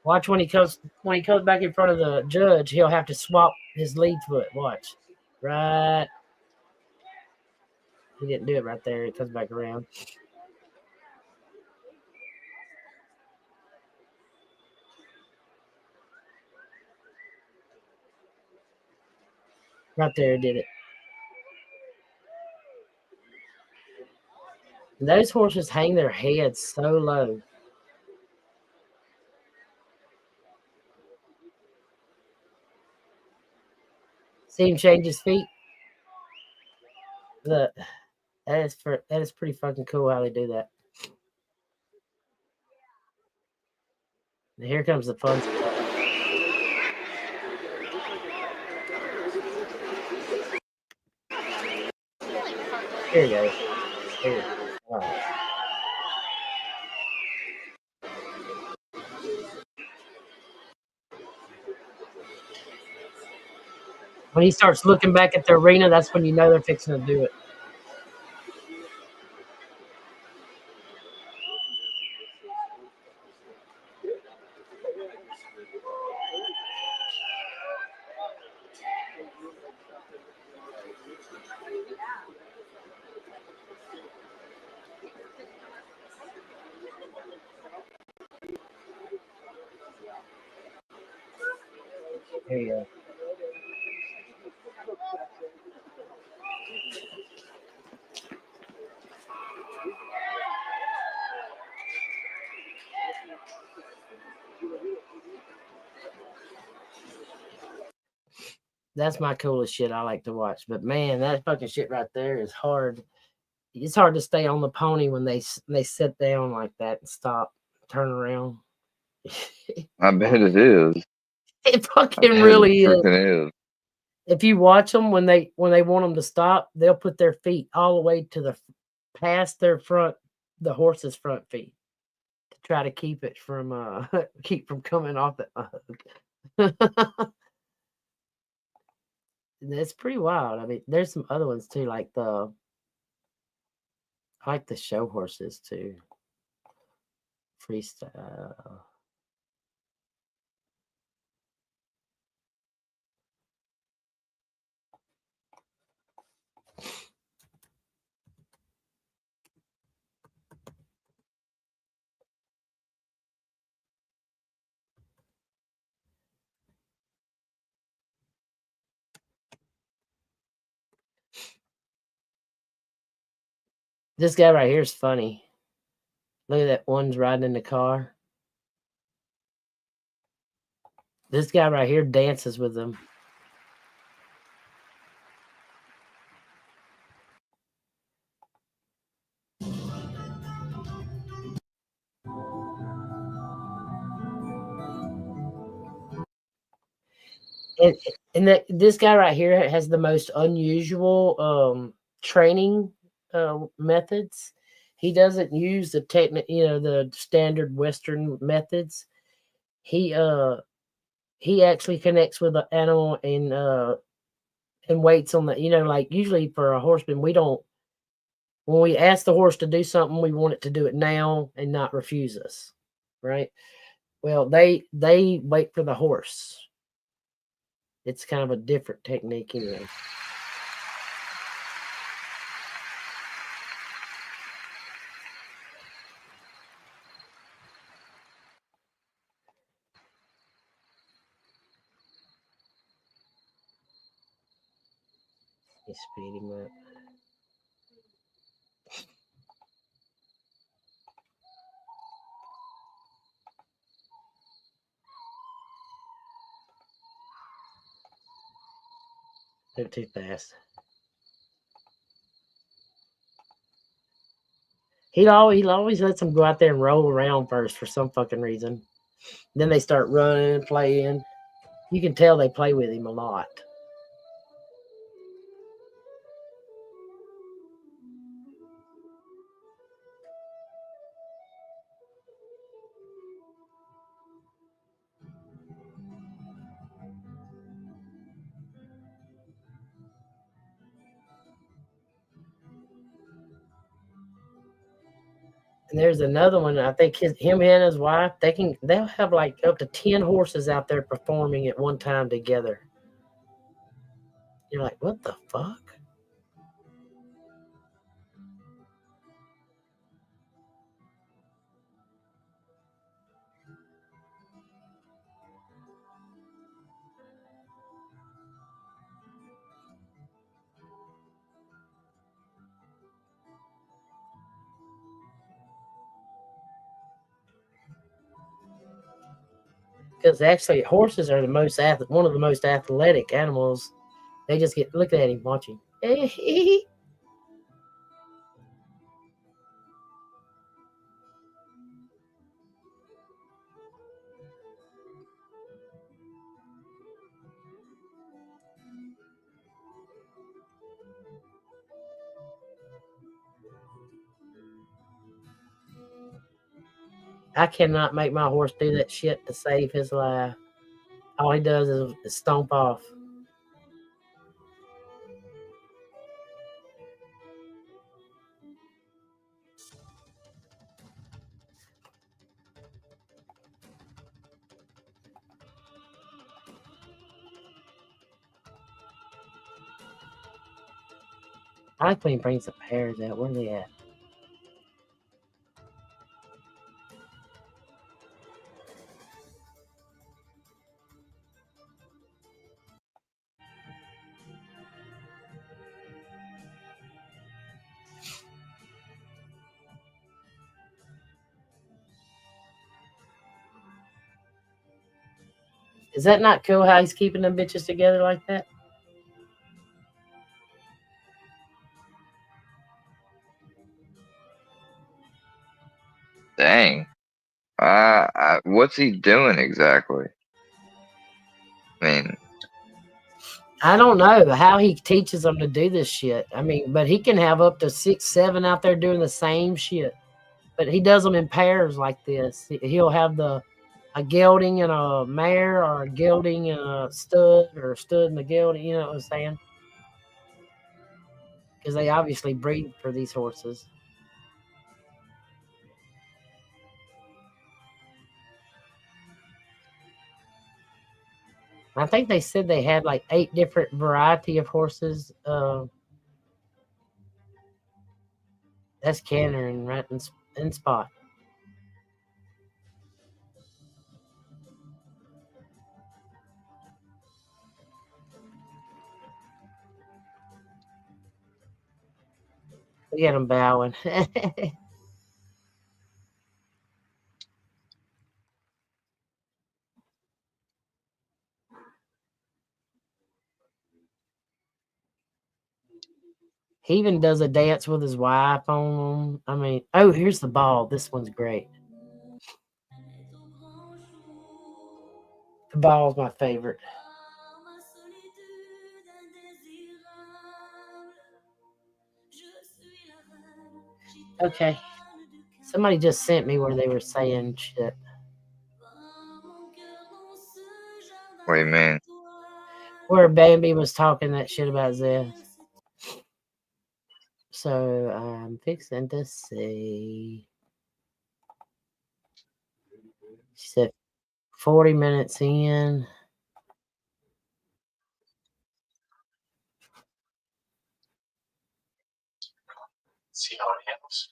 Watch when he comes back in front of the judge, he'll have to swap his lead foot. Watch, right. He didn't do it right there. He comes back around. Right there, did it. And those horses hang their heads so low. See him change his feet. Look, that is pretty fucking cool how they do that. And here comes the fun stuff. Here you go. Here. All right. When he starts looking back at the arena, that's when you know they're fixing to do it. Here you go. That's my coolest shit I like to watch. But man, that fucking shit right there is hard. It's hard to stay on the pony when they sit down like that and stop, turn around. I bet it is. It I fucking bet really it is. freaking is. If you watch them when they want them to stop, they'll put their feet all the way to past the horse's front feet to try to keep it from keep from coming off the. It's pretty wild. I mean, there's some other ones too, I like the show horses too. Freestyle. This guy right here is funny. Look at that one's riding in the car. This guy right here dances with them. And this guy right here has the most unusual training methods. He doesn't use the the standard Western methods. He actually connects with the animal and waits on the like usually for a horseman when we ask the horse to do something, we want it to do it now and not refuse us, right? Well, they wait for the horse. It's kind of a different technique anyway. You speed him up. They're too fast. He always lets them go out there and roll around first for some fucking reason. Then they start running and playing. You can tell they play with him a lot. And there's another one. I think him and his wife, they'll have like up to 10 horses out there performing at one time together. You're like, what the fuck? Because actually, horses are one of the most athletic animals. They just look at him watching. I cannot make my horse do that shit to save his life. All he does is stomp off. I like when he brings the pears out. Where are they at? Is that not cool how he's keeping them bitches together like that? Dang. What's he doing exactly? I mean, I don't know how he teaches them to do this shit. I mean, but he can have up to 6, 7 out there doing the same shit. But he does them in pairs like this. He'll have a gelding and a mare, or a gelding and a stud, or a stud and a gelding. You know what I'm saying? Because they obviously breed for these horses. I think they said they had like 8 different variety of horses. That's Canine right in Spot. Look at him bowing. He even does a dance with his wife on them. I mean, oh, here's the ball. This one's great. The ball's my favorite. Okay. Somebody just sent me where they were saying shit. What do you mean? Where Bambi was talking that shit about Zeth. So I'm fixing to see. She said 40 minutes in. See how it handles.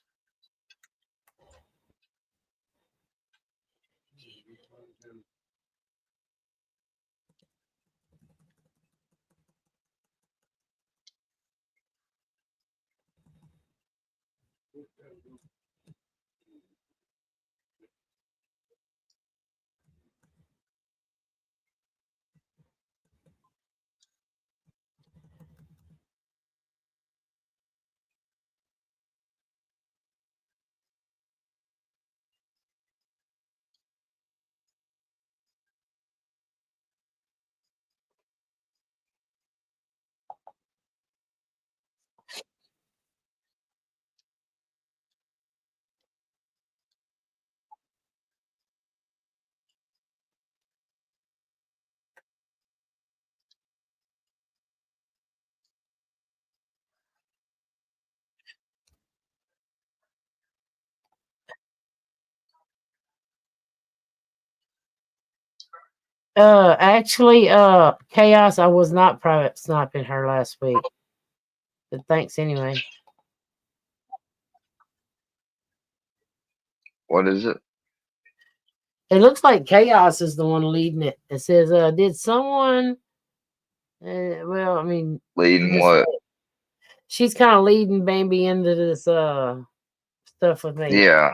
Actually, Chaos, I was not private sniping her last week. But thanks anyway. What is it? It looks like Chaos is the one leading it. It says, did someone well, I mean, Leading what? She's kind of leading Bambi into this stuff with me. Yeah.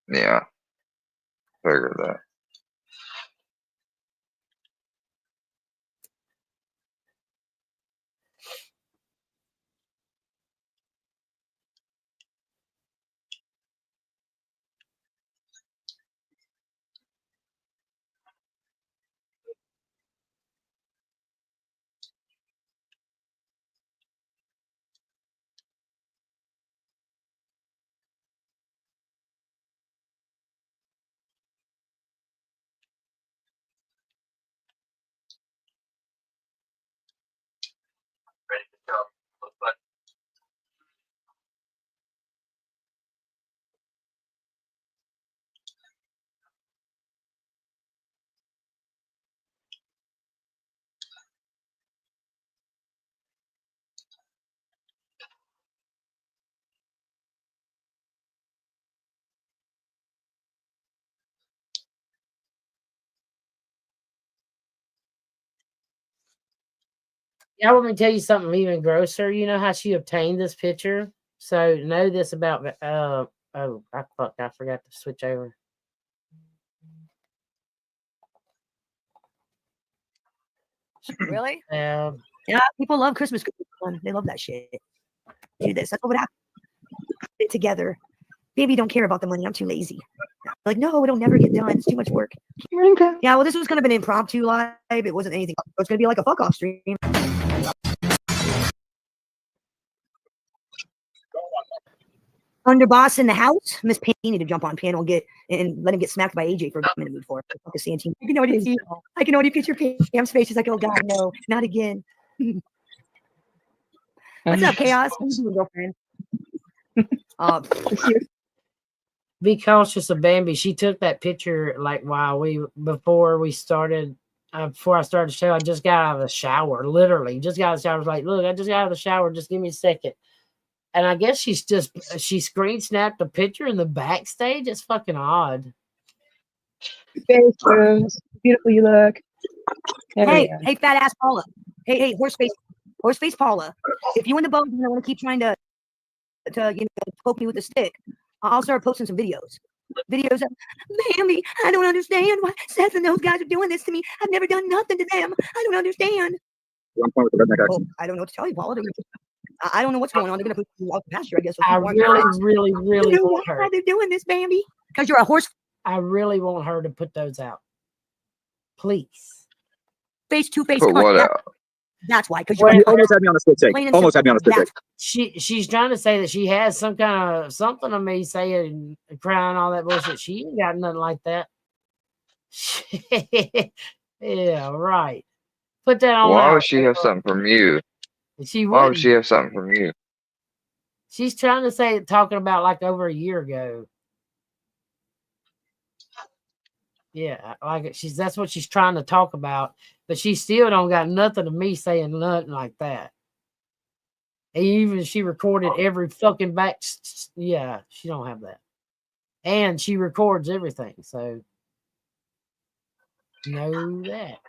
Yeah. Figured that. Ready to go. But Yeah, let me tell you something even grosser. You know how she obtained this picture? So know this about oh I forgot to switch over. Really? Yeah, people love Christmas cookies. They love that shit. Do this. That's what would happen. Get together. Baby don't care about the money. I'm too lazy. Like, no, it'll never get done. It's too much work. Okay. Yeah, well, this was kind of an impromptu live. It wasn't anything. It's going to be like a fuck off stream. Underboss in the house. Miss Payne needed to jump on panel and let him get smacked by AJ for a minute before. Fuck the Santine. I can already picture Pam's face. She's like, oh God, no, not again. What's up, Chaos? How you doing, girlfriend? Be cautious of Bambi. She took that picture like before I started the show. I just got out of the shower, literally. Just got out of the shower. I was like, look, I just got out of the shower. Just give me a second. And I guess she screen snapped a picture in the backstage. It's fucking odd. Face Rose. Beautiful you look. Hey, fat ass Paula. Hey, horse face Paula. If you and the boat want to keep trying to to poke me with a stick, I'll start posting some videos. Videos of, Mammy, I don't understand why Seth and those guys are doing this to me. I've never done nothing to them. I don't understand. With the redneck accent. I don't know what to tell you, Paula. I don't know what's going on. They're gonna put you out the pasture, I guess. I really want her. Why they're doing this, Bambi? Because you're a horse. I really want her to put those out. Please. Face to face. Put what out? That's why. Because You almost had me on a split take. Almost had me on a split take. She's trying to say that she has some kind of something of me saying, crying, all that bullshit. She ain't got nothing like that. Yeah, right. Put that on. Why would she have something from you? Why would she have something from you? She's trying to say, talking about like over a year ago. Yeah, like that's what she's trying to talk about, but she still don't got nothing of me saying nothing like that. And even she recorded every fucking back. Yeah, she don't have that, and she records everything. So know that.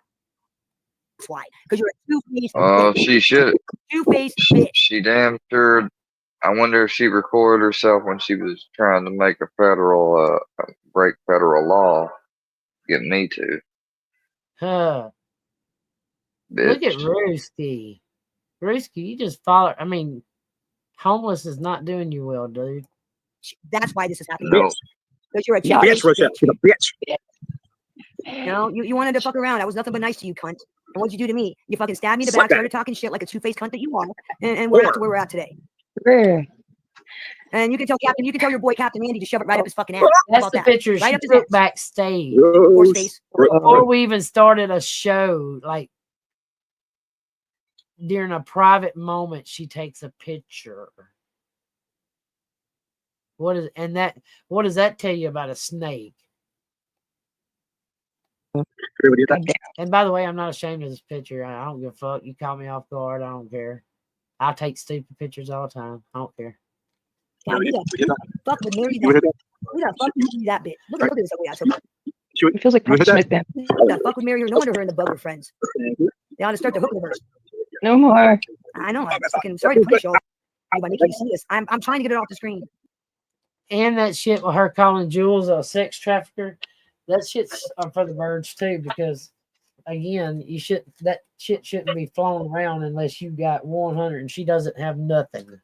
That's why, because you're a two-faced. Oh, she should. Two-faced bitch. She damn sure. I wonder if she recorded herself when she was trying to make a federal break federal law. Get me to. Huh. Bitch. Look at Rooski. Rooski, you just follow. I mean, homeless is not doing you well, dude. That's why this is happening. No. Because you're a Bitch, Rochelle. She's a bitch. You wanted to fuck around. I was nothing but nice to you, cunt. And what'd you do to me? You fucking stabbed me in the back, started talking shit like a two-faced cunt that you are, and we're at to where we're at today. And you can tell Captain, you can tell your boy Captain Andy to shove it right up his fucking ass. That's the picture right she up his took ass. backstage Horse face. before we even started a show. Like during a private moment, she takes a picture. What does that tell you about a snake? And by the way, I'm not ashamed of this picture. I don't give a fuck. You caught me off guard. I don't care. I take stupid pictures all the time. I don't care. Fuck with Mary that. Who the fuck would do that bitch? Look at this ugly ass. It feels like punishment, Ben. Who the fuck with Mary? No wonder her and the bug are friends. They ought to start the hook reverse. No more. I know. I'm fucking sorry to punish y'all by making you see this. I'm trying to get it off the screen. And that shit with her calling Jules a sex trafficker, that shit's for the birds too. Because again, that shit shouldn't be flown around unless you got 100, and she doesn't have nothing.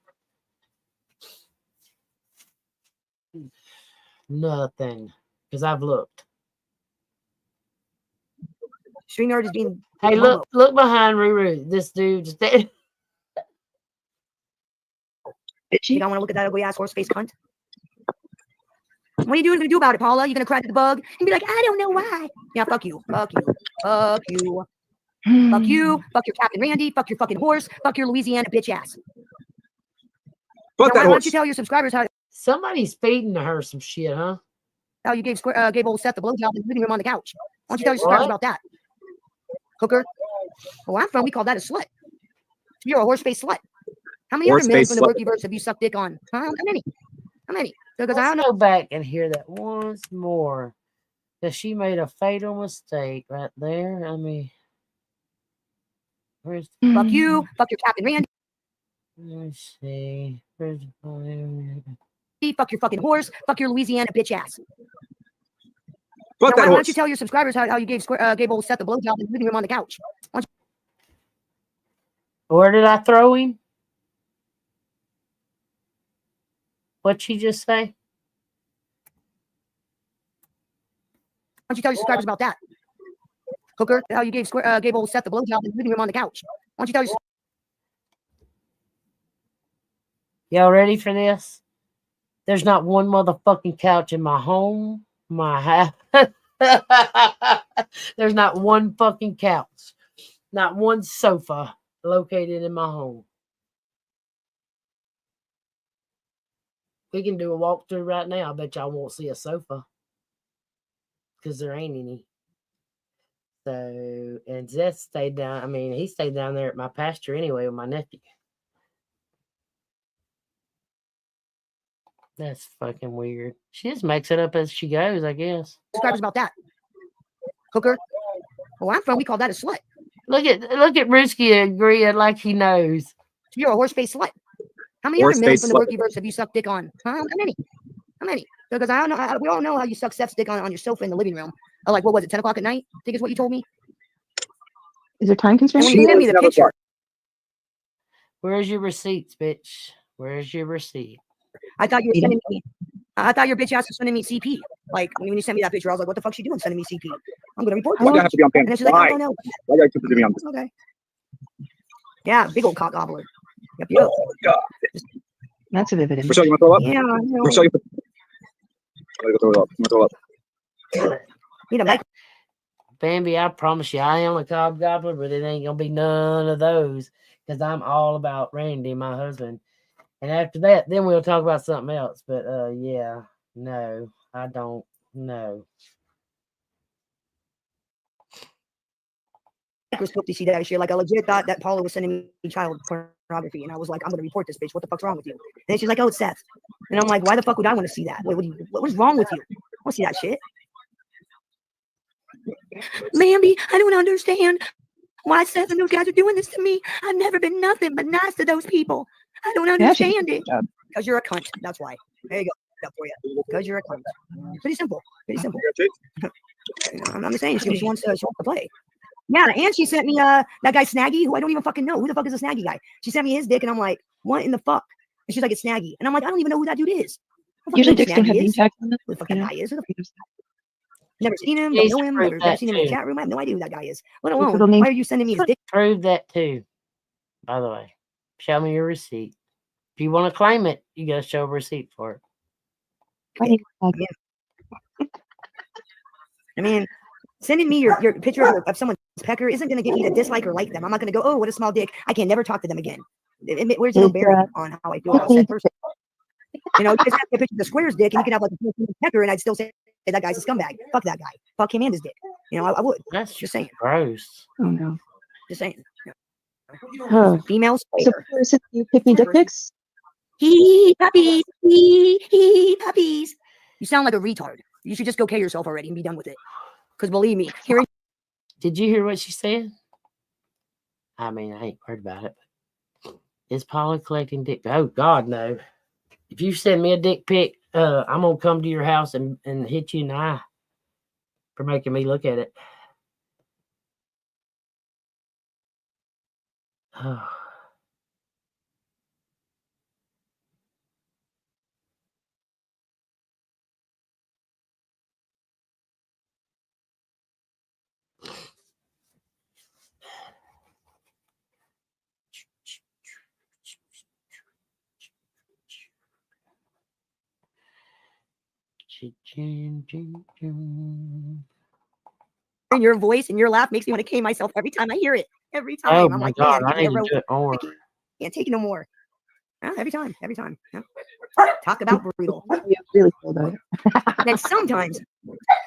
Nothing, because I've looked. StreamYard is being. Hey, look behind Ruru. This dude's dead. You don't want to look at that ugly ass horse face cunt. What are you going to do about it, Paula? You going to cry to the bug and be like, I don't know why. Yeah, fuck you. Fuck you. Fuck you. Fuck you. Fuck your Captain Randy. Fuck your fucking horse. Fuck your Louisiana bitch ass. Fuck Now, that why don't horse. you tell your subscribers how Somebody's feeding her some shit, huh? how you gave old Seth the blowjob in the living room on the couch? Why don't you tell your subscribers about that? Hooker. Where I'm from, we call that a slut. You're a horse face slut. How many other men from the Workyverse have you sucked dick on? Huh? How many? How many? Because I don't know. Go back and hear that once more. That she made a fatal mistake right there. I mean, where's fuck you? Fuck your Captain Randy. Let's see. Where's fuck your fucking horse. Fuck your Louisiana bitch ass. Fuck now, that why don't horse. you tell your subscribers how you gave old Seth the blowjob in the living room on the couch? Where did I throw him? What'd she just say? Why don't you tell your subscribers about that? Hooker, how you gave old Seth the blowjob in the living room on the couch? Why don't you tell your Y'all ready for this? There's not one motherfucking couch in my home, my house. There's not one fucking couch, not one sofa located in my home. We can do a walkthrough right now. I bet y'all won't see a sofa because there ain't any. So, and Zeth stayed down. I mean, he stayed down there at my pasture anyway with my nephew. That's fucking weird. She just makes it up as she goes, I guess. subscribers about that? Hooker, where I'm from, we call that a slut. Look at Ruski agreeing like he knows. You're a horse face slut. How many Or other men space from the slut. Workyverse have you sucked dick on? Huh? How many? How many? Because I don't know. We all know how you suck Steph's dick on your sofa in the living room. Oh, like, what was it, 10 o'clock at night? I think is what you told me. Is there time And constraints? when She you sent me is the never picture, fucked. Where's your receipts, bitch? Where's your receipt? I thought you were sending me. I thought your bitch ass was sending me CP. Like when you sent me that picture, I was like, "What the fuck's she doing sending me CP? I'm gonna report Why do I this." have to be on And camera? then she's like, Why? "Oh no, Why do I keep it to be on this? okay." Yeah, big old cock gobbler. Yep, yep. Oh God. That's a vivid image. Rochelle, you want to throw up? Yeah, I know. Rochelle, you I'm gonna go throw it up. I'm gonna throw up. Need a mic. Bambi, I promise you, I am a cob gobbler, but it ain't gonna be none of those because I'm all about Randy, my husband. And after that, then we'll talk about something else. But yeah, no, I don't know. Microscope to see that shit. Like I legit thought that Paula was sending me child pornography, and I was like, "I'm gonna report this bitch. What the fuck's wrong with you?" And then she's like, "Oh, it's Seth." And I'm like, "Why the fuck would I want to see that? What is wrong with you? I want to see that shit." Lamby, I don't understand why Seth and those guys are doing this to me. I've never been nothing but nice to those people. I don't understand it. Because you're a cunt. That's why. There you go. That for you. Because you're a cunt. Pretty simple. Pretty simple. I'm just saying she wants to play. Yeah, and she sent me that guy Snaggy, who I don't even fucking know. Who the fuck is a Snaggy guy? She sent me his dick, and I'm like, what in the fuck? And she's like, it's Snaggy. And I'm like, I don't even know who that dude is. Usually dicks don't have name tags on them. Who the fuck that guy is? Never seen him, don't know him, never seen him in the chat room. I have no idea who that guy is. Let alone, why are you sending me his dick? Prove that too, by the way. Show me your receipt. If you want to claim it, you got to show a receipt for it. I mean, sending me your picture of someone's pecker isn't going to get me to dislike or like them. I'm not going to go, oh, what a small dick. I can never talk to them again. Where's no bearing on how I feel about that person? You know, you can have a picture of the square's dick, and you can have like a pecker, and I'd still say that guy's a scumbag. Fuck that guy. Fuck him and his dick. You know, I would. That's just saying. Gross. Oh no. Just saying. Huh. Females. So person, you pick me dick pics? Hee puppies. Hee puppies. You sound like a retard. You should just go kill yourself already and be done with it. Because believe me, hearing. Did you hear what she said? I mean, I ain't heard about it. Is Paula collecting dick? Oh God, no. If you send me a dick pic, I'm gonna come to your house and hit you in the eye for making me look at it. Oh. Your voice and your laugh makes me want to kill myself every time I hear it. Every time. Oh I'm my like, God, man, I need to do it more. I can't take it no more. Yeah, every time. Yeah. Talk about brutal. You really feel that. And sometimes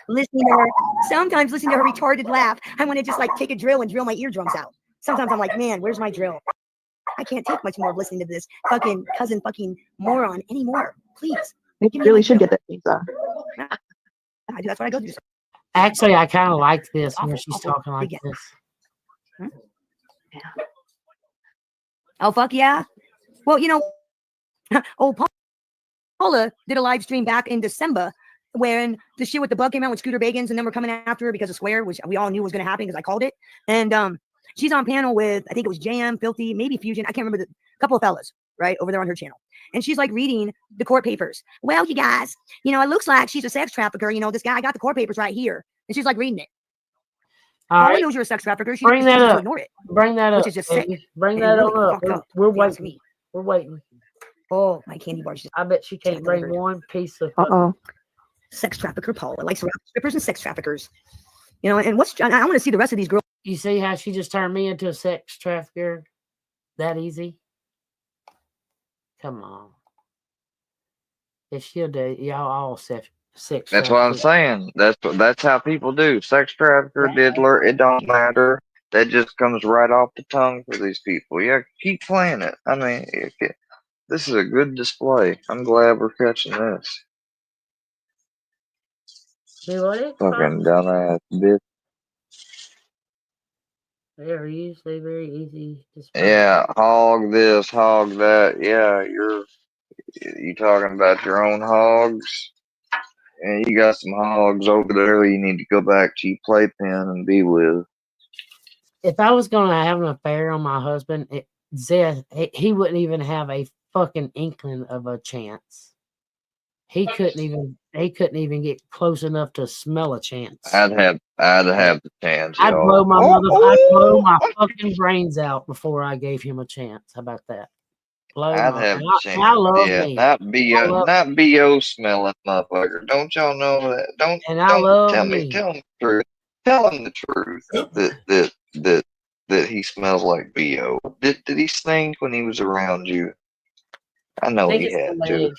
listening to her retarded laugh, I want to just like take a drill and drill my eardrums out. Sometimes I'm like, man, where's my drill? I can't take much more of listening to this fucking cousin fucking moron anymore. Please. You really should get that pizza. That's what I go through. Actually, I kind of like this when she's talking like this. Huh? Yeah. Oh, fuck yeah. Well, you know, Paula did a live stream back in December when the shit with the bug came out with Scooter Bagans, and then we're coming after her because of Square, which we all knew was going to happen because I called it. And she's on panel with, I think it was JM, Filthy, maybe Fusion. I can't remember, the couple of fellas, right, over there on her channel. And she's like reading the court papers. Well, you guys, you know, it looks like she's a sex trafficker. You know, this guy, I got the court papers right here. And she's like reading it. Paula knows you're a sex trafficker. She Bring that up. Ignore it. Bring that up. Which is just sick. Bring that on up. We're waiting. We're waiting. Oh, my candy bars. I bet she can't bring one piece of. Sex trafficker Paula likes strippers and sex traffickers. You know, and I want to see the rest of these girls. You see how she just turned me into a sex trafficker? That easy? Come on. If she'll do, y'all all sex. That's what I'm saying. That's how people do. Sex trafficker, diddler, it don't matter. That just comes right off the tongue for these people. Yeah, keep playing it. I mean, this is a good display. I'm glad we're catching this. Fucking dumbass bitch. They're usually very easy to spot. Yeah, hog this, hog that. Yeah, you talking about your own hogs? And you got some hogs over there you need to go back to your playpen and be with. If I was gonna have an affair on my husband, Zeth, he wouldn't even have a fucking inkling of a chance. He couldn't even get close enough to smell a chance. I'd have the chance, I'd blow y'all. I'd blow my fucking brains out before I gave him a chance. How about that? I'd have the chance. I love Yeah, me. not love bo smelling motherfucker. Don't y'all know that? I Don't love tell me. tell him the truth. Tell him the truth that he smells like bo. Did he stink when he was around you? I know think he it's the had to. leg.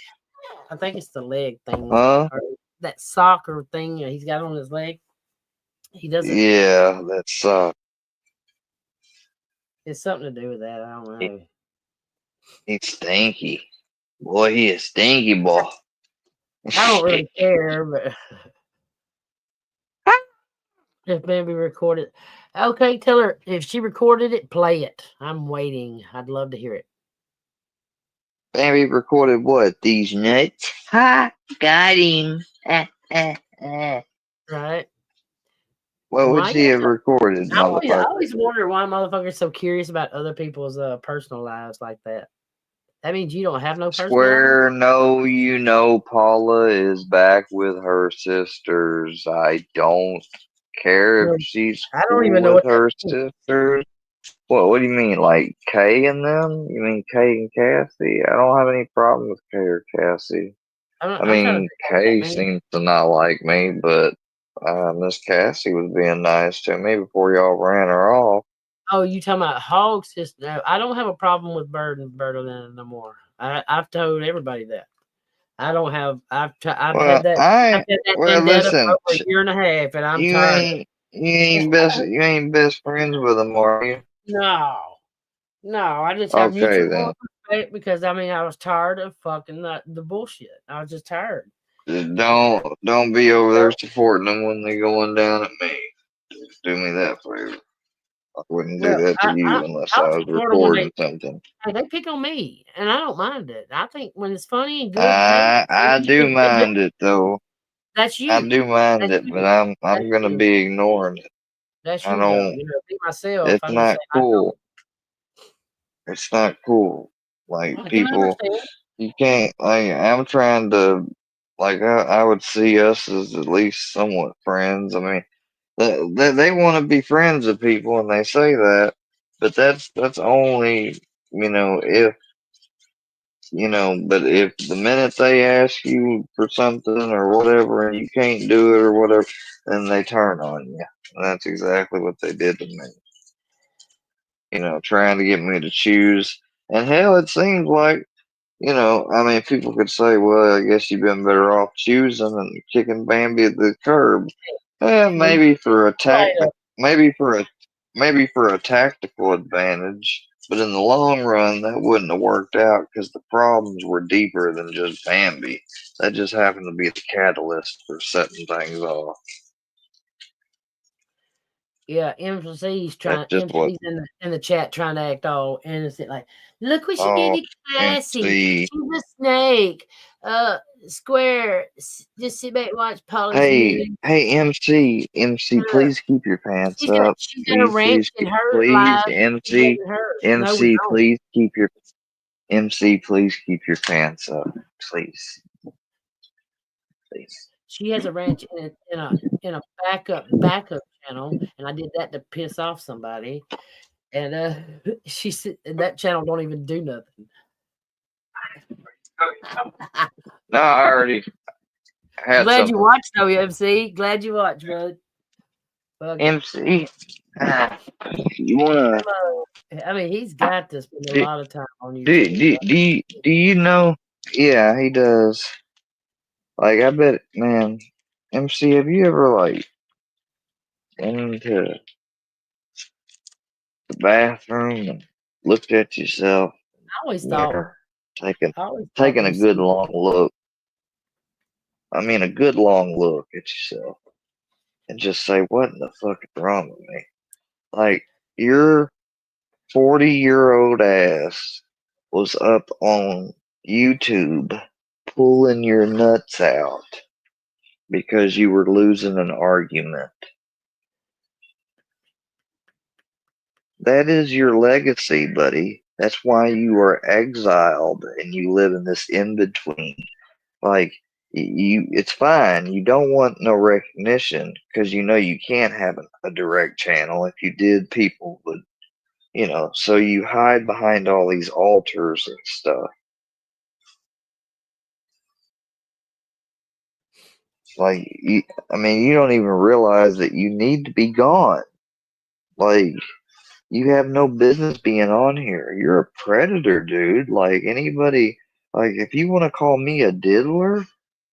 I think it's the leg thing. Huh? Or that soccer thing that he's got on his leg. He doesn't. Yeah, that's It's something to do with that. I don't know. he's stinky. Boy, he is stinky boy. I don't really care, but if maybe recorded. Okay, tell her if she recorded it, play it. I'm waiting. I'd love to hear it. Bambi recorded what? These nuts? Ha! Got him. Right? What would Why? she have recorded, I motherfucker? always wonder why motherfuckers so curious about other people's personal lives like that. That means you don't have no personal life? Swear, no, you know Paula is back with her sisters. I don't care if she's I don't even cool know with what that her means. sisters. What do you mean, like Kay and them? You mean Kay and Cassie? I don't have any problem with Kay or Cassie. I I'm trying to mean, figure out what Kay that means. seems to not like me, but Miss Cassie was being nice to me before y'all ran her off. Oh, you talking about hog sister? No, I don't have a problem with Birdland no more. I've told everybody that. I don't have. I've Well, had that. I've had that well, vendetta for listen, over a year and a half, and I'm you tired. you ain't best friends with them, are you? No, I just have Okay mutual then. respect because I mean I was tired of fucking the bullshit. I was just tired. Just don't be over there supporting them when they going down at me. Just do me that favor. I wouldn't do Well, that to you unless I I'll was support them when recording something. they pick on me, and I don't mind it. I think when it's funny and good, take it. I do mind it though. That's I you. do mind That's it, you. but I'm That's gonna you. be ignoring it. That's I you though. don't. You know, be myself. It's I'm just not saying I cool. It's not cool. Like don't. I can people, understand. you can't. Like I'm trying to. Like I would see us as at least somewhat friends. I mean, they want to be friends with people, and they say that, but that's only if But if the minute they ask you for something or whatever, and you can't do it or whatever, then they turn on you. And that's exactly what they did to me. Trying to get me to choose. And hell, it seems like I mean, people could say, well, I guess you've been better off choosing and kicking Bambi at the curb. Maybe for a maybe for a tactical advantage, but in the long run, that wouldn't have worked out because the problems were deeper than just Bambi. That just happened to be the catalyst for setting things off. Yeah, MC's That's just what. MC's in the chat trying to act all innocent, like, look what she did Oh, to Cassie. MC. She's a snake. Square. Just sit back and watch Paula's Hey, meeting. MC, please keep your pants up. She's got a ranch in her Please, life. MC, No, we don't. please keep your pants up, please. She has a ranch in a backup channel, and I did that to piss off somebody. And she said that channel don't even do nothing. No, I already had Glad something. you watched though, MC. Glad you watched, bud. MC, you wanna? I mean, he's got to spend a lot of time on YouTube. Do you know? Yeah, he does. Like, I bet, man. MC, have you ever went into the bathroom and looked at yourself? I always in the thought. mirror, I taking a good long look. I mean, a good long look at yourself, and just say, "What in the fuck is wrong with me?" Like, Your 40-year-old ass was up on YouTube pulling your nuts out because you were losing an argument. That is your legacy, buddy. That's why you are exiled and you live in this in-between. Like, it's fine. You don't want no recognition because you know you can't have a direct channel. If you did, people would, so you hide behind all these altars and stuff. Like, you don't even realize that you need to be gone. Like, you have no business being on here. You're a predator, dude. Like, anybody, like, if you want to call me a diddler,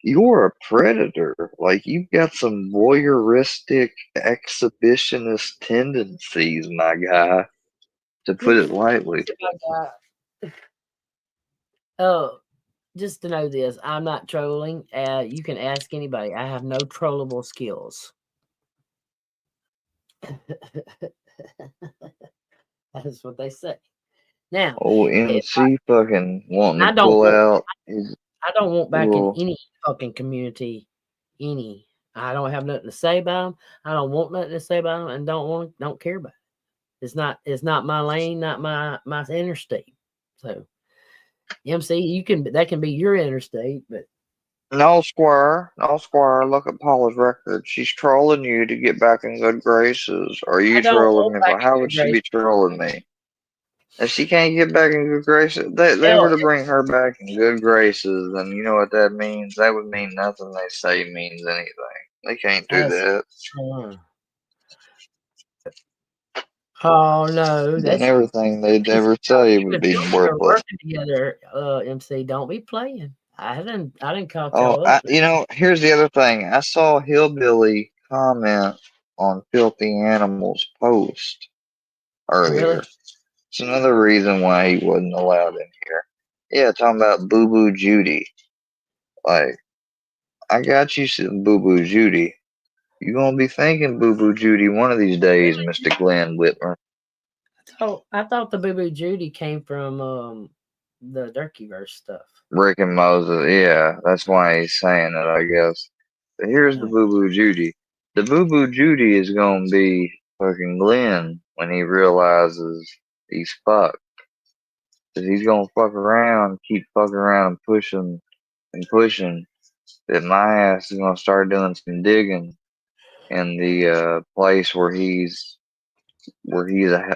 you're a predator. Like, you've got some voyeuristic, exhibitionist tendencies, my guy, to put it lightly. Oh, just to know this, I'm not trolling. You can ask anybody. I have no trollable skills. That's what they say. Now, MC fucking wanting I to don't pull want, out. I don't want back in Cool. any fucking community. I don't have nothing to say about them. I don't want nothing to say about them, and don't care about it. It's not my lane, not my interstate. So, MC, that can be your interstate, but No, Squire. Look at Paula's record. She's trolling you to get back in good graces. Are you trolling me? How would she be trolling me? If she can't get back in good graces, they were to bring her back in good graces, then you know what that means? That would mean nothing they say means anything. They can't do that. Oh no, Then everything they'd ever say would be worthless. Working together, MC. Don't be playing. I didn't call Oh, y'all up. here's the other thing. I saw Hillbilly comment on Filthy Animals' post earlier. Really? It's another reason why he wasn't allowed in here. Yeah, talking about Boo Boo Judy. Like, I got you some Boo Boo Judy. You gonna be thinking Boo Boo Judy one of these days, Mr. Glenn Whitmer. Oh, I thought the Boo Boo Judy came from the Durkeyverse stuff. Rick and Moses, yeah, that's why he's saying it, I guess. But here's the Boo Boo Judy. The Boo Boo Judy is gonna be fucking Glenn when he realizes he's fucked. Cause he's gonna fuck around, keep fucking around and pushing. That my ass is gonna start doing some digging in the place where he's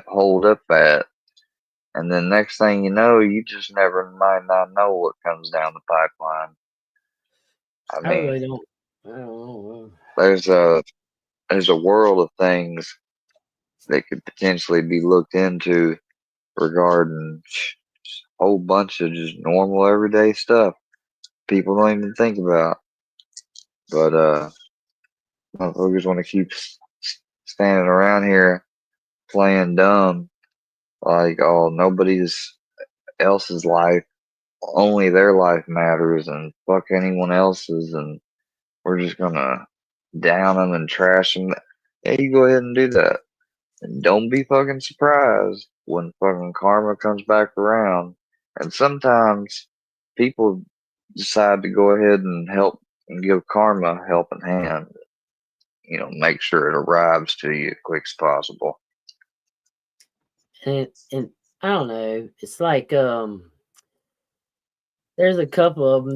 holed up at. And then next thing you know, you just might not know what comes down the pipeline. I mean, really don't. I don't know. There's a world of things that could potentially be looked into regarding a whole bunch of just normal everyday stuff people don't even think about. But motherfuckers want to keep standing around here playing dumb, like nobody's else's life, only their life matters, and fuck anyone else's, and we're just gonna down them and trash them. Yeah, you go ahead and do that, and don't be fucking surprised when fucking karma comes back around. And sometimes people decide to go ahead and help and give karma a helping hand. Make sure it arrives to you as quick as possible. And I don't know. It's like there's a couple of them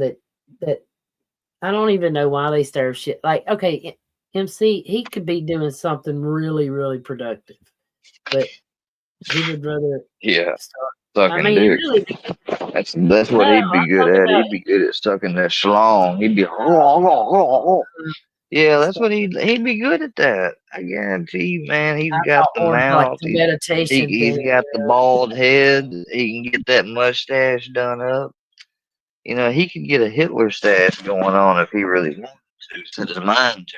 that I don't even know why they stir shit. Like, okay, MC, he could be doing something really, really productive, but he would rather Sucking dick. Really, that's what he'd be good at. He'd be good at sucking that schlong. He'd be yeah, that's what he'd be good at that. I guarantee you, man. He's got the mouth. Like the meditation he's got the bald head. He can get that mustache done up. He could get a Hitler stash going on if he really wanted to, set his mind to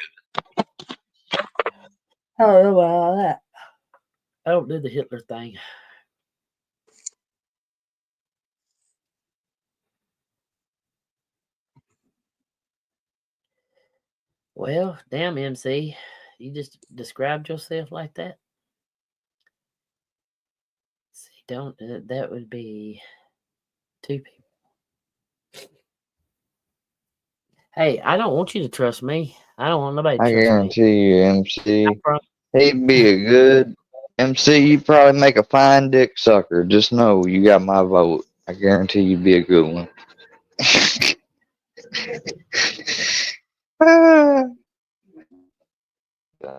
it. I don't know about all that. I don't do the Hitler thing. Well, damn, MC, you just described yourself like that. don't. That would be 2 people. Hey, I don't want you to trust me. I don't want nobody to I trust me. guarantee you, MC, he'd be a good MC. You'd probably make a fine dick sucker. Just know you got my vote. I guarantee you'd be a good one.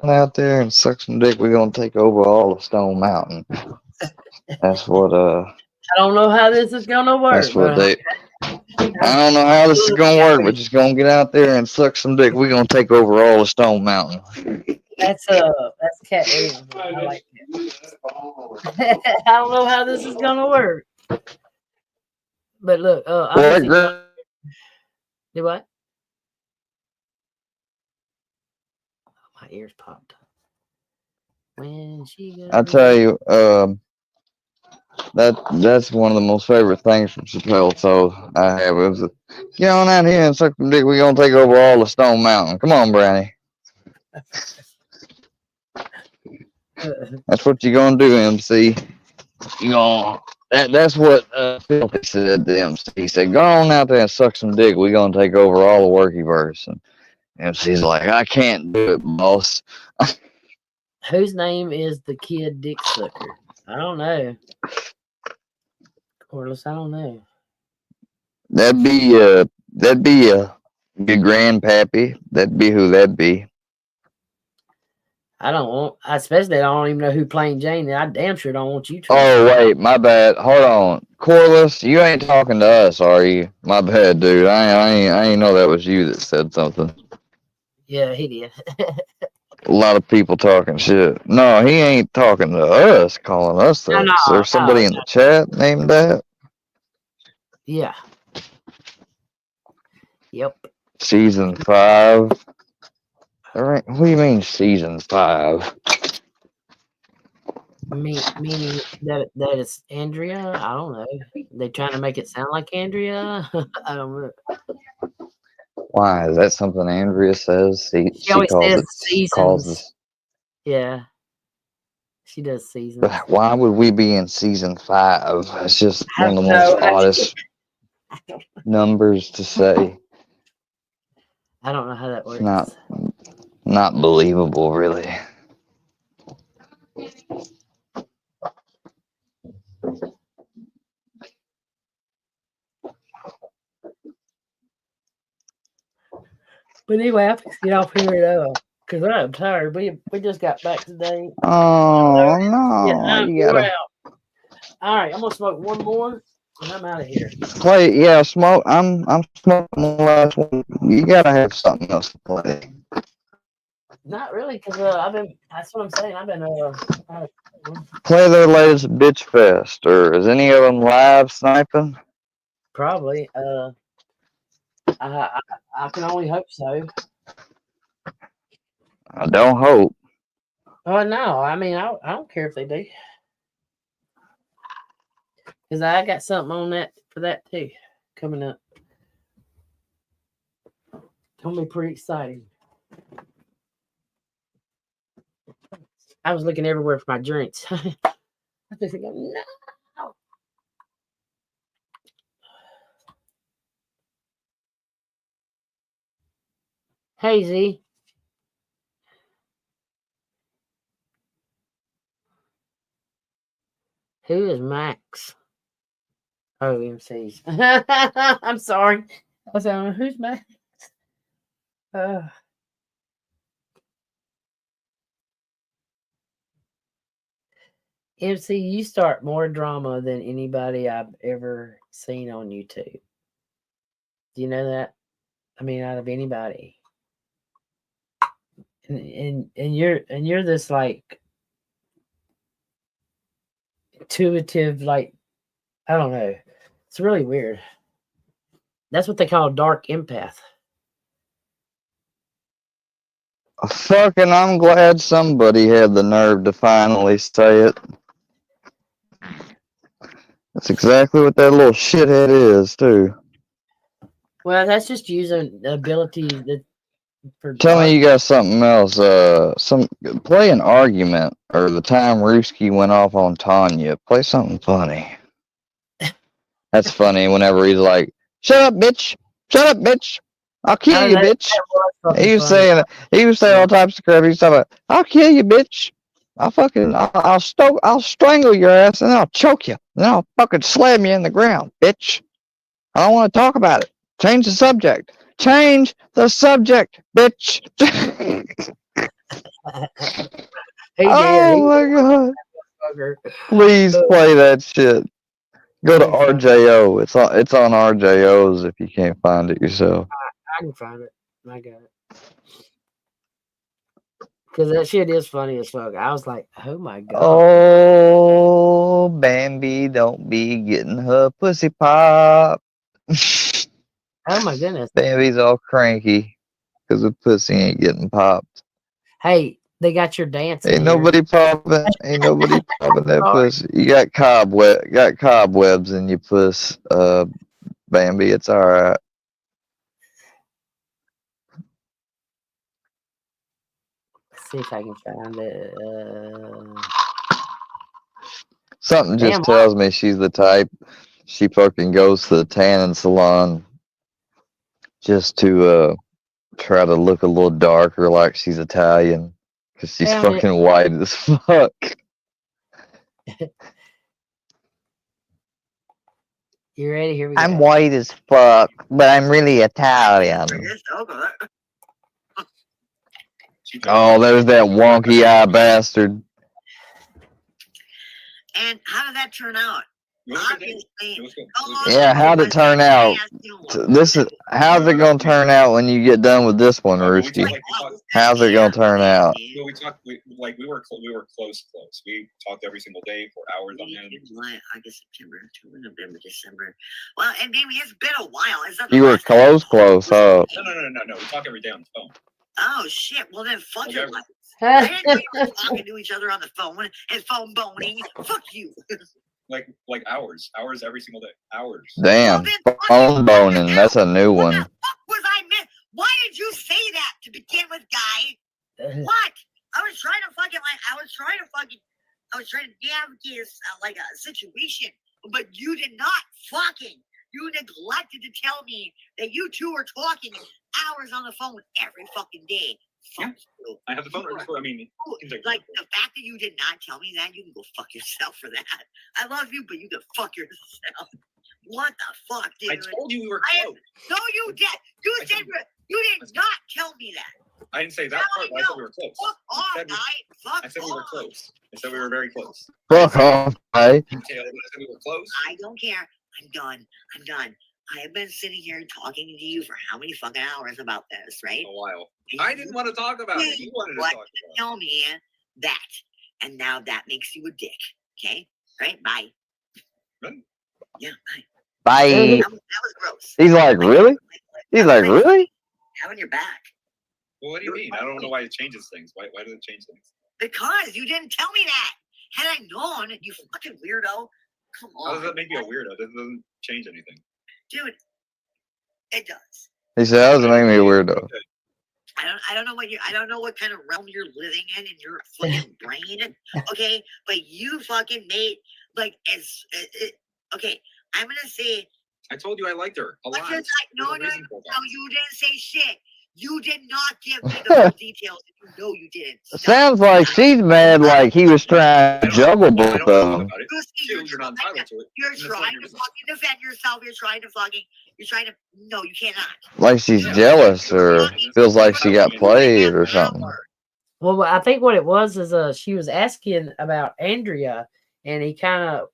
Out there and suck some dick. We're gonna take over all of Stone Mountain. That's what I don't know how this is gonna work. That's what they. I don't know how this is gonna work. We're just gonna get out there and suck some dick. We're gonna take over all of Stone Mountain. That's Cat Williams. I like that. I don't know how this is gonna work. But look, obviously, do what? My ears popped. When she I tell you, that's one of the most favorite things from Chappelle. So I have it was get on out here and suck some dick. We're gonna take over all of Stone Mountain. Come on, Brownie. That's what you're gonna do, MC. You gonna that's what Filthy said to MC. He said, "Go on out there and suck some dick. We're gonna take over all the Workyverse." And MC's like, "I can't do it, boss." Whose name is the kid dick sucker? I don't know. Corliss, I don't know. That'd be your grandpappy. That'd be who that'd be. I don't want, especially I don't even know who Plain Jane. I damn sure don't want you to. Oh wait, my bad. Hold on, Corliss, you ain't talking to us, are you? My bad, dude. I ain't know that was you that said something. Yeah, he did. A lot of people talking shit. No, he ain't talking to us, calling us that. No, Is there somebody in the chat named that? Yeah. Yep. Season 5. All right. What do you mean season 5? Meaning that it's Andrea? I don't know. They trying to make it sound like Andrea? I don't know. Why is that something Andrea says? She always calls says it seasons. causes. Yeah. She does seasons. But why would we be in season 5? It's just one of the No, most oddest numbers to say. I don't know how that works. It's not believable, really. But anyway, I have to get off here because I'm tired. We just got back today. Oh no! You gotta. All right, I'm gonna smoke one more and I'm out of here. Play, yeah, smoke. I'm smoking the last one. You gotta have something else to play. Not really, because that's what I'm saying. I've been Play their latest Bitch Fest, or is any of them live sniping? probably. I can only hope so. I don't hope. Oh no, I mean I don't care if they do, because I got something on that for that too coming up. It's gonna be pretty exciting. I was looking everywhere for my drinks. I just think, no. Hey Z. Who is Max? Oh, MCs. I'm sorry. I was like, who's Max? MC, you start more drama than anybody I've ever seen on YouTube. Do you know that? I mean, out of anybody. And you're this like intuitive, like, I don't know. It's really weird. That's what they call dark empath. Fucking, I'm glad somebody had the nerve to finally say it. That's exactly what that little shithead is, too. Well, that's just using the ability that Tell me you got something else. Play an argument or the time Rooski went off on Tanya. Play something funny. That's funny. Whenever he's like, "Shut up, bitch! Shut up, bitch! I'll kill you, bitch!" He was saying all types of crap. He's talking about, "I'll kill you, bitch! I'll strangle your ass and I'll choke you and I'll fucking slam you in the ground, bitch! I don't want to talk about it. Change the subject. Change the subject, bitch." Oh my god! Please play that shit. Go to RJO. It's on RJO's if you can't find it yourself. I can find it. I got it. Because that shit is funny as fuck. I was like, oh my god. Oh, Bambi, don't be getting her pussy popped. Oh my goodness. Bambi's all cranky because the pussy ain't getting popped. Hey, they got your dance. Ain't nobody popping that pussy. You got cobwebs in your puss, Bambi. It's all right. Let's see if I can find it. Something just tells me she's the type. She fucking goes to the tanning salon just to try to look a little darker, like she's Italian, because she's fucking white as fuck. You ready? Here we go. I'm white as fuck, but I'm really Italian. Oh, there's that wonky eye bastard. And how did that turn out? Yeah, how'd it turn out? How's it gonna turn out when you get done with this one, Rooski? How's it gonna turn out? Well, we talked. We were close. We talked every single day for hours on end. July, August, September, October, November, December. Well, and maybe it's been a while. You were close, huh? No. We talk every day on the phone. Oh shit! Well then, fuck your life. I didn't know you were talking to each other on the phone and phone boning. Fuck you. Like hours every single day. Hours. Damn, phone boning. That's a new one. What was I meant? Why did you say that to begin with, guy? What? I was trying to navigate like a situation, but you did not fucking. You neglected to tell me that you two were talking hours on the phone every fucking day. Yeah. I have the phone register. I mean, like the fact that you did not tell me that, you can go fuck yourself for that. I love you, but you can fuck yourself. What the fuck, dude? I told you we were close. No, you did. You did not tell me that. I didn't say that part. I said we were close. Fuck off, guy. Fuck I said we were close. I said we were very close. Fuck off, guy. I said we were close. I don't care. I'm done. I have been sitting here talking to you for how many fucking hours about this, right? A while. I didn't want to talk about it. You wanted to talk about it. Tell me that. And now that makes you a dick. Okay? Right? Bye. Really? Yeah, bye. Bye. That was gross. He's like, really? He's like, really? Having your back. Well, what do you mean? I don't know why it changes things. Why does it change things? Because you didn't tell me that. Had I known, you fucking weirdo. Come on. How does that make you a weirdo? That doesn't change anything. Dude, it does. He said, "How does it make me a weirdo?" I don't know what kind of realm you're living in your fucking brain. Okay, but you fucking made okay. I'm gonna say. I told you I liked her a lot. No, you didn't say shit. You did not give me the full details. You know you didn't. Sounds like she's mad, like he was trying to juggle both of them. You're trying to fucking defend yourself. You're trying to. No, you cannot. Like she's jealous or feels like she got played or something. Well, I think what it was is she was asking about Andrea, and he kind of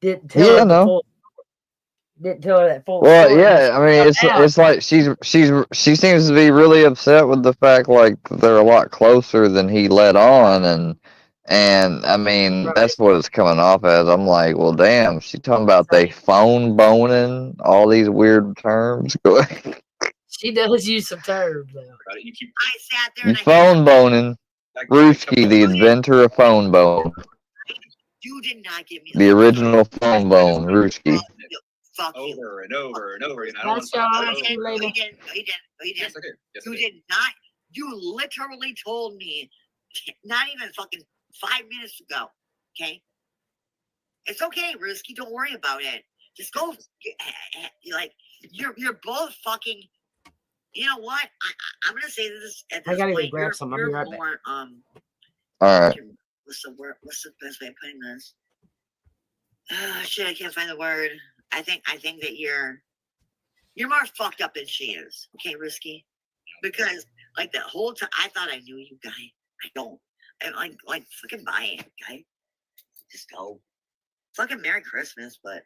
didn't tell her didn't tell her that full story. Yeah, I mean, it's like she seems to be really upset with the fact like they're a lot closer than he let on, and I mean that's what it's coming off as. I'm like, well, damn, she talking about they phone boning, all these weird terms. She does use some terms though. I sat there and phone boning, Rooski, the inventor of phone bone. You did not give me the original phone bone, Rooski. Fuck you. over and over and over again. I don't want That's to talk all about right, it. you No, later. you didn't. No, you didn't. No, you didn't. Yes, I did. Yes, I You did. did not. You literally told me not even fucking 5 minutes ago. Okay? It's okay, Risky. Don't worry about it. Just go. You're both fucking. You know what? I'm gonna say this at I this gotta go point. grab some. I'll be You're right back. more All right. What's the word? What's the best way of putting this? Shit, I can't find the word. I think that you're more fucked up than she is. Okay, Risky. Because like the whole time I thought I knew you, guy. I don't. And like fucking buy it, guy. Just go. Fucking Merry Christmas, but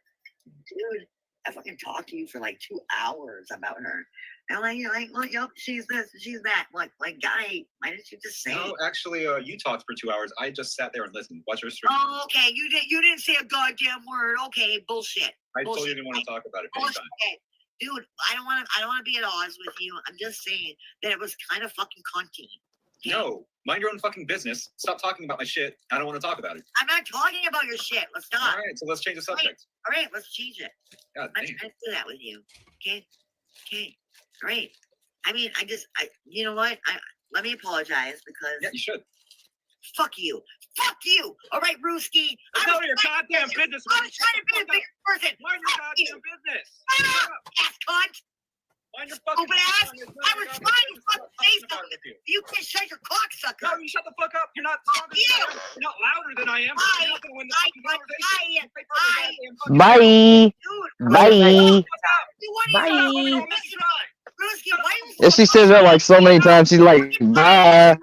dude, I fucking talked to you for like 2 hours about her. And like, yep, she's this, she's that. Like, guy, why didn't you just say? No, actually, you talked for 2 hours. I just sat there and listened. Watch your stream. Oh, okay. You didn't say a goddamn word. Okay, bullshit. I told you Bullshit. I didn't want to talk about it. Bullshit. Anytime. Dude, I don't want to be at odds with you. I'm just saying that it was kind of fucking cunty. Okay? No, mind your own fucking business. Stop talking about my shit. I don't want to talk about it. I'm not talking about your shit. Let's All not. right, so let's change the subject. All right, let's change it. God I'm damn. trying to do that with you. Okay. All right. I mean, you know what? Let me apologize because. Yeah, you should. Fuck you. Fuck you. All right, Rooski. It's none of your goddamn business. I was trying to be a bigger person. Mind your goddamn business. Shut up, ass cunt. Mind your fucking Stupid ass. I was trying to fucking say something. You can shut your cocksucker. No, you shut the fuck up. You're not stronger than I am. You're not louder than I am. You're not gonna win the fucking conversation. Bye. Bye. Bye. Rooski, why are you Yeah, she says that like so many times. She's like, bye,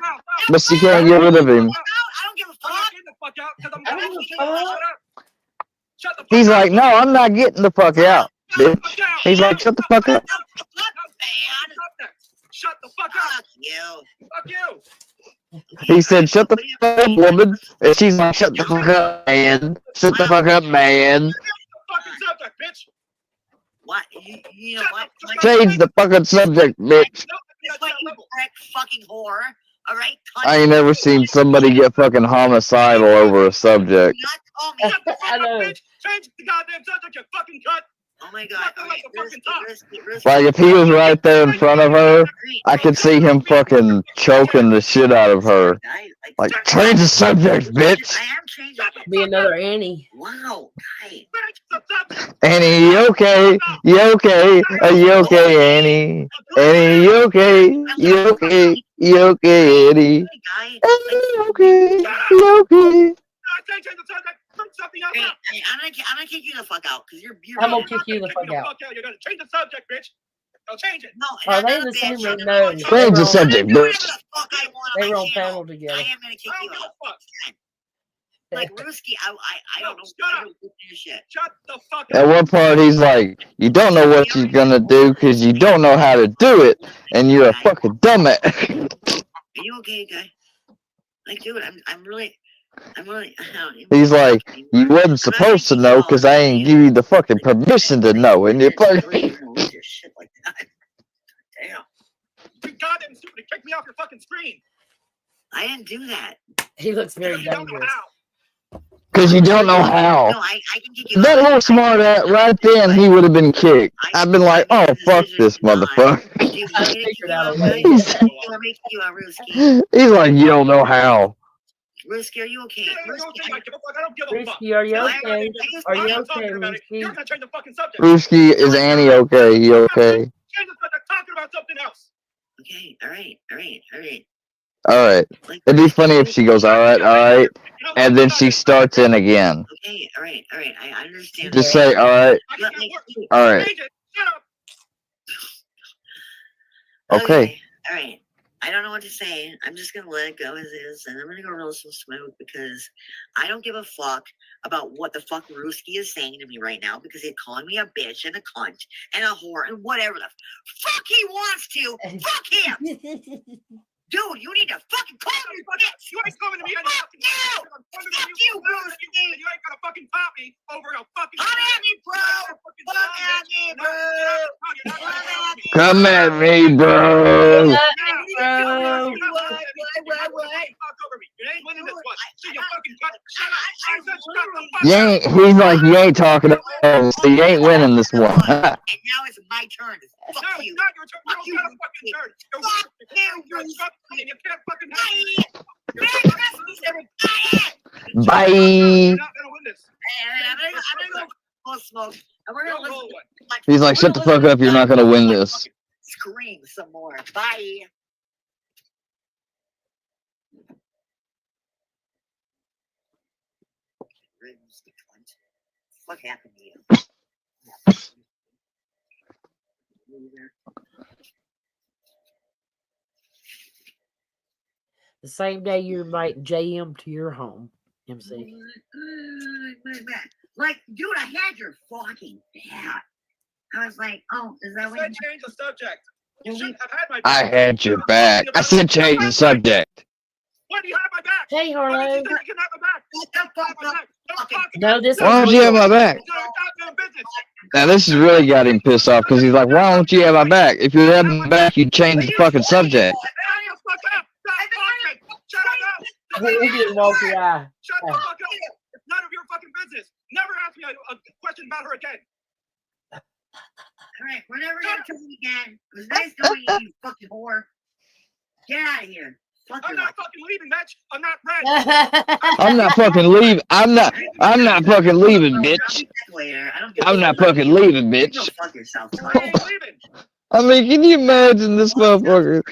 but she can't get rid of him. I don't give a fuck. Get the fuck out because I'm gonna shut up. Shut the fuck He's up. like, no, I'm not getting the fuck out, bitch. He's like, shut the fuck up. Shut the fuck up. Fuck you. Fuck you. He said, shut the fuck up, woman. And she's like, shut the fuck up, man. Shut the fuck up, man. Fucking subject, bitch. What? You know what? Change the fucking subject, bitch. It's like you prick fucking whore. All right? I ain't never seen somebody get fucking homicidal over a subject. Not call me. Shut the fuck I up, know. bitch. Change the goddamn subject, you fucking cunt. Oh my god. Nothing like the fucking top. Like, if he was right there in front of her, I could see him fucking choking the shit out of her. Like, change the subject, bitch. I am changing. Be another Annie. Wow, guy. Change the subject. Annie, you okay? You okay? Are you okay, Annie? Annie, you okay? You okay? You okay, Annie? Guy. Annie, okay? You okay? Change the subject. Bring something else Hey, up. I'm gonna kick you the fuck out because you're I'm gonna being- kick you the fuck out. You're gonna change the subject, bitch. I'll change it. No, Are and they I'm in not the a same bitch. room? I'm No, not a no. bitch. Change the They subject, Do whatever bitch. the fuck I want They on were my on channel. panel together. I am gonna kick I you don't give out. a fuck. Like Rooski, I don't know. Shut I up. don't do your shit. Shut the fuck At up. one part, he's like, you don't know what you're gonna do because you don't know how to do it, and you're a fucking dumbass. Are you okay, guy? Like, dude, I'm really. I don't even He's know like, anymore. you wasn't supposed to know because I ain't give you the fucking permission to know, and you're I like, really don't wanna lose your shit like that. Damn. You goddamn stupid. Kick me off your fucking screen. I didn't do that. He looks very You don't know dangerous. how. because you don't know No, how. I can kick you That out. little smart ass right then, he would have been kicked. I've been like, oh, fuck this motherfucker. Do you I want me to kick figured you out a out, way. guy? You want me to kick you out, Rooski? He's like, you don't know how. Rooski, are you okay? Yeah, I don't think I give a fuck. I don't give a fuck. Risky, are you No, okay? Are I'm you not okay, talking about it. Risky? You're gonna change the fucking subject. Brewski, is Annie okay? He okay? Change the subject. Talking about something else. Okay, all right. Alright. Like, It'd be funny if she goes, alright, and then she starts in again. okay, all right. I understand. Just say, alright, I Let can't me- work. alright, Change it. Shut up. okay. All right. I don't know what to say. I'm just gonna let it go as is, and I'm gonna go real some smoke because I don't give a fuck about what the fuck Rooski is saying to me right now because he's calling me a bitch and a cunt and a whore and whatever the fuck he wants to. Fuck him, dude. You need to fucking call me bitch. You ain't coming to me. Fuck you. Fuck you, Rooski. You ain't gonna fucking pop me over a fucking. Come at me, bro. Come at me, bro. Come at me, bro. You ain't, he's like, you ain't talking to Oh, so you ain't winning this one. And now it's my turn. Fuck No, you. it's not your turn. You Fuck don't you. got a fucking turn. Fuck you. You're struggling and you can't fucking have Bye. You're not gonna win this. I'm gonna go full smoke. And we're gonna Roll listen. one. He's like, shut the fuck up. You're not gonna win this. Scream some more. Bye. What happened to you? The same day you're inviting JM to your home, MC. Like, dude, I had your fucking back. I was like, oh, is that what said change the subject. You shouldn't have had my I back. had your back. I said change the subject. Why do you have my back? Hey, Why Harlow. do you think you can have my back? What the fuck? No, this Why don't you have my back? Now this has really got him pissed off because he's like, why don't you have my back? If you had my back, you'd change the fucking subject. He didn't know if I. Shut the fuck up. It's none of your fucking business. Never ask me a question about her again. All right, we're never gonna talk again. It was nice knowing you, you fucking whore. Get out of here. Fuck I'm your not life. fucking leaving, Mitch. I'm not red. I'm not fucking leaving. I'm not fucking leaving, bitch. Later. I don't I'm not fucking leaving, bitch. Go fuck yourself. I mean, can you imagine this motherfucker?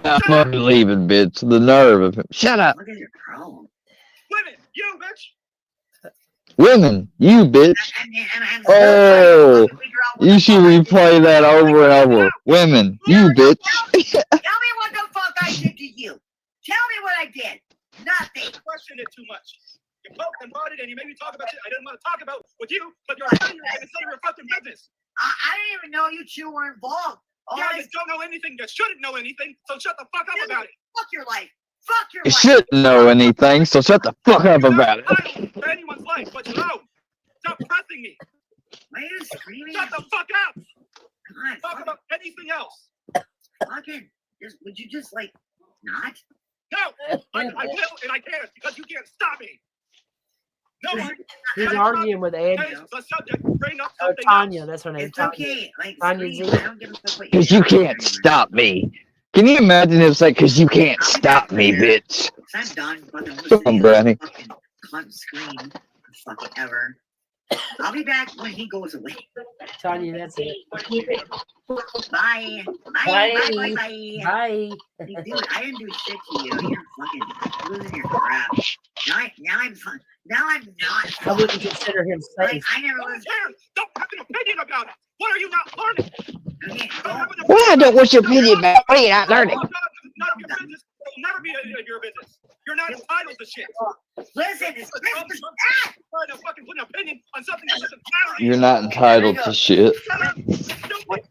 I'm fucking leaving, bitch. The nerve of him. Shut up. What is your problem? Women, you, bitch. Women, you bitch. Oh, you should replay that over and over. Women, you bitch. Tell me what the fuck I did to you. Tell me what I did. Nothing. You questioned it too much. You poked and prodded and you made me talk about shit I didn't want to talk about with you, but you're saying you're going to say your fucking business. I didn't even know you two were involved. Yeah, you don't know anything. You shouldn't know anything, so shut the fuck up about it. Fuck your life. Fuck your You life. shouldn't know anything, so shut the fuck up about it. To anyone's life, but you know. Stop pressing me. Why are you screaming? Shut the fuck up. Come on. Talk about anything else. Fucking. Would you just like not? No, I will and I can't because you can't stop me. No one. He's arguing with Ed. The subject, bring up Oh, something Tanya, else. that's her name. It's okay. Like, Tanya scream. Z. I don't give a fuck what Because you can't stop me. Can you imagine him saying, because you can't stop me, bitch? I'm done fucking Come on, Brownie. fucking cunt scream fucking ever. I'll be back when he goes away. Tanya, that's it. Bye. Bye. Bye. Bye. Bye. Bye. Bye. Dude, I didn't do shit to you. You're fucking losing your crap. Now I'm fun. Now I'm not. I wouldn't consider him Like, safe. I never was. Don't have an opinion about it. What are you not learning? Okay, Well, I don't want your opinion about what are you not learning? None of your business. It'll never be your business. You're not entitled to shit. Listen, it's Christmas. Trying to fucking put an opinion on something that doesn't matter. You're not entitled to shit. Shut up. It's stupid.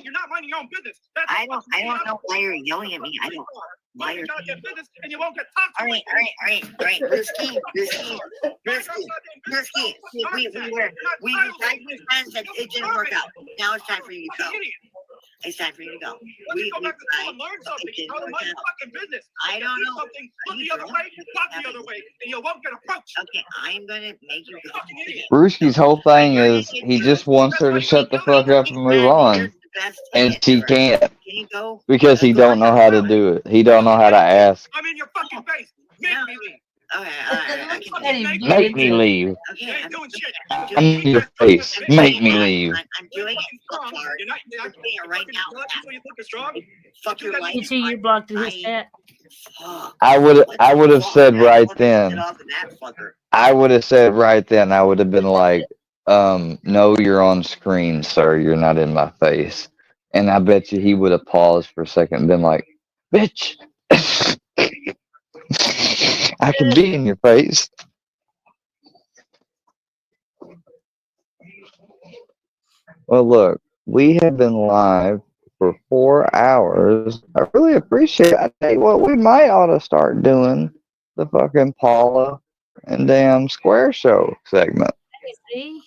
You're not minding your own business. That's I don't know why you're yelling at me. I don't. Why you you're. gotta get business and you won't get talked to. All right. Risky. We tried to be friends and it didn't work out. Now it's time for you to go. It's time for you to go. Let's go back to school and learn something. How to mind fucking business. I don't know. Something, look the other way, walk the other way, and you won't get approached. Okay, I'm gonna make you go. Fucking idiot. Brewski's whole thing is he just wants her to shut the fuck up and move on. And she can't. Can you go? Because he don't know how to do it. He don't know how to ask. I'm in your fucking face. Make me leave. Okay, I can Make me leave. Okay, I'm doing shit. I'm in your face. Make me leave. I'm doing it. Fuck hard. You're not I'm doing it right now. so you think you're strong? Fuck your life. You see, you blocked his chat. I would have said right then. I would have said right then. I would have been like, no, you're on screen, sir. You're not in my face. And I bet you he would have paused for a second and been like, bitch. I can be in your face. Well, look, we have been live for 4 hours. I really appreciate it. I tell you what, we might ought to start doing the fucking Paula and damn Square Show segment. See?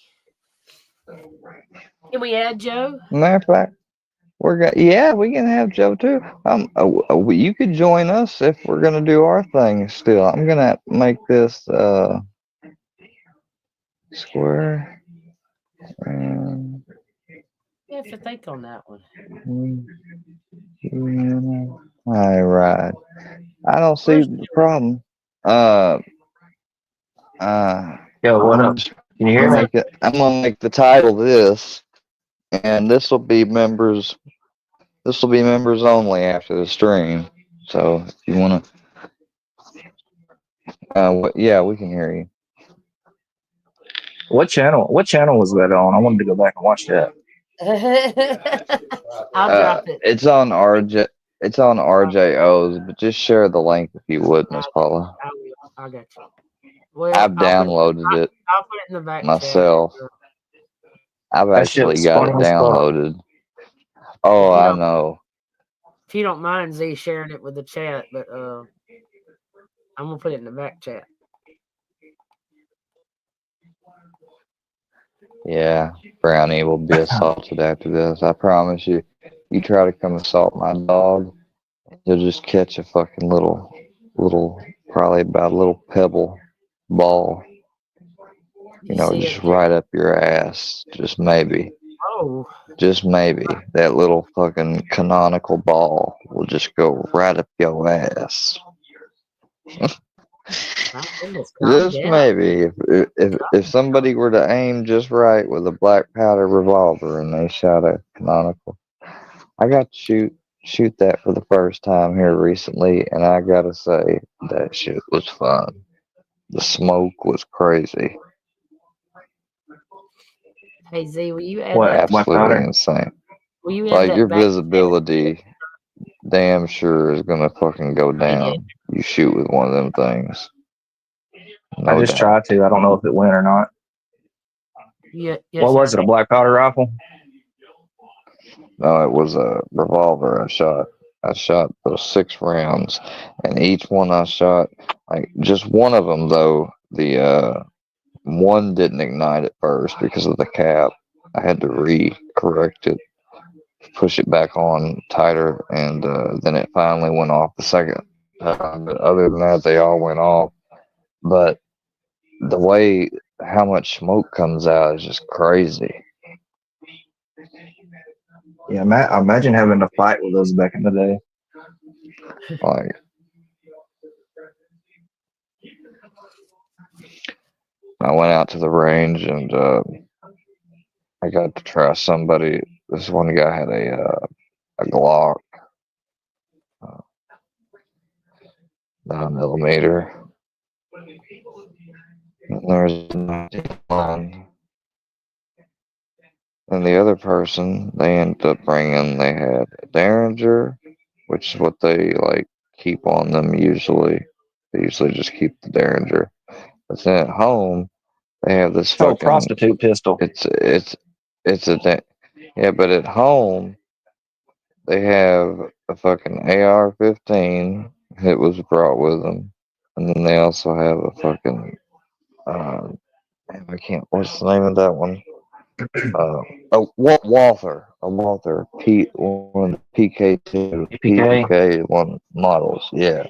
Can we add Joe? Matter of fact, yeah, we can have Joe too. You could join us if we're gonna do our thing still. I'm gonna make this Square You have to think on that one. Louisiana Hi Ride. I don't see Where's the problem. Yo, what up? Can you hear me? I'm gonna make the title this, and this will be members. This will be members only after the stream. So if you wanna, yeah, we can hear you. What channel? What channel was that on? I wanted to go back and watch that. I'll drop it. It's on RJ. It's on RJO's, but just share the link if you would, Miss Paula. I got you. Well, I've downloaded it I'll put it in the back myself. chat. I've That shit actually was got it funny as fuck. downloaded. Oh, I know. If you don't mind Z sharing it with the chat, but I'm gonna put it in the back chat. Yeah, Brownie will be assaulted after this. I promise you. You try to come assault my dog, you'll just catch a fucking little, probably about a little pebble ball. You know, just right up your ass. Just maybe. Oh. Just maybe. That little fucking canonical ball will just go right up your ass. Just maybe. If somebody were to aim just right with a black powder revolver and they shot a canonical. I got to shoot that for the first time here recently, and I gotta say, that shit was fun. The smoke was crazy. Hey Z, will you add that? Absolutely insane. Will you add Like, that your back visibility damn sure is gonna fucking go down. You shoot with one of them things. No I just doubt. tried to. I don't know if it went or not. Yeah. What was it? A black powder rifle? No, it was a revolver I shot. I shot those 6 rounds, and each one I shot, like, just one of them though, the one didn't ignite at first because of the cap. I had to re-correct it, push it back on tighter, and then it finally went off the second time. But other than that, they all went off. But the way how much smoke comes out is just crazy. Yeah, imagine having to fight with those back in the day. Like, I went out to the range and I got to try somebody. This one guy had a Glock, 9mm. And there's one. And the other person, they ended up bringing, they had a Derringer, which is what they like keep on them usually. They usually just keep the Derringer. But then at home, they have this fucking prostitute pistol. Yeah, but at home, they have a fucking AR-15 that was brought with them, and then they also have a fucking I can't. What's the name of that one? Walther, a Walther one of the PK2 PK one models. Yeah.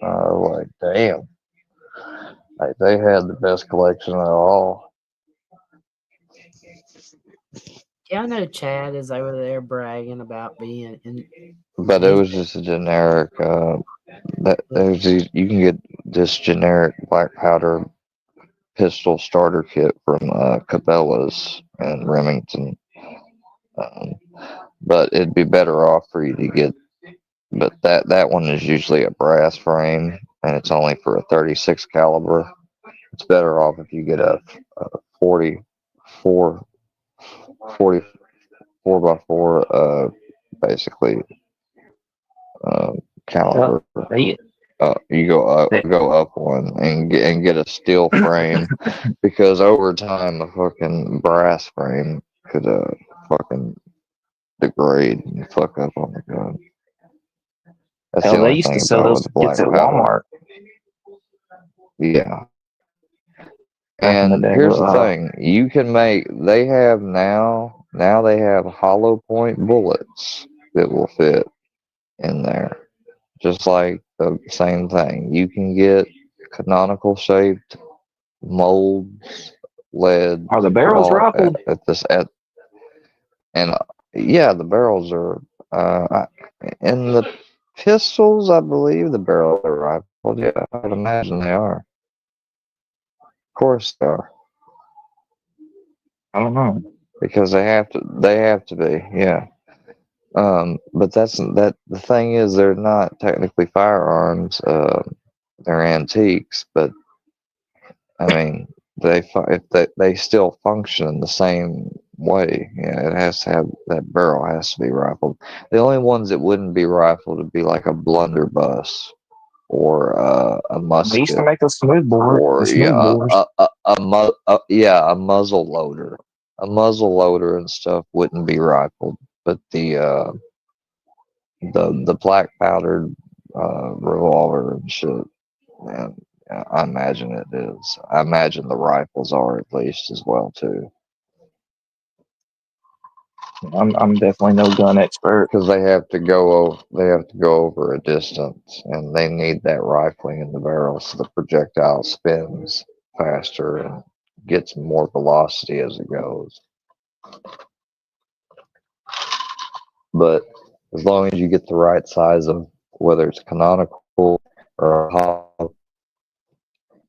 Like, damn. Like, they had the best collection of all. Yeah, I know Chad is over there bragging about being in. But it was just a generic. You can get this generic black powder pistol starter kit from Cabela's and Remington. But it'd be better off for you to get. But that one is usually a brass frame, and it's only for a 36 caliber. It's better off if you get a 44 by 4 basically caliber. You go up one and get a steel frame because over time the fucking brass frame could fucking degrade and fuck up on the gun. That's the Hell, they only used to thing sell about those the black kits at powder. Walmart. Yeah. Back in the And day, here's the thing: you can make. They have now they have hollow point bullets that will fit in there, just like the same thing. You can get canonical shaped molds lead Are the barrels ball rifled? and yeah, the barrels are in the pistols. I believe the barrels are rifled. Yeah, I'd imagine they are. Of course they are. I don't know. Because they have to. They have to be. Yeah. But the thing is, they're not technically firearms. They're antiques, but I mean, they still function in the same way. Yeah, it has to have that barrel has to be rifled. The only ones that wouldn't be rifled would be like a blunderbuss or a They used to musket make a smoothbore. or The smoothbores. a muzzle loader. A muzzle loader and stuff wouldn't be rifled, but the black powdered revolver and shit. Man, I imagine it is. I imagine the rifles are at least as well too, I'm definitely no gun expert. because they have to go over a distance, and they need that rifling in the barrel so the projectile spins faster and gets more velocity as it goes. But as long as you get the right size of whether it's canonical or a hollow,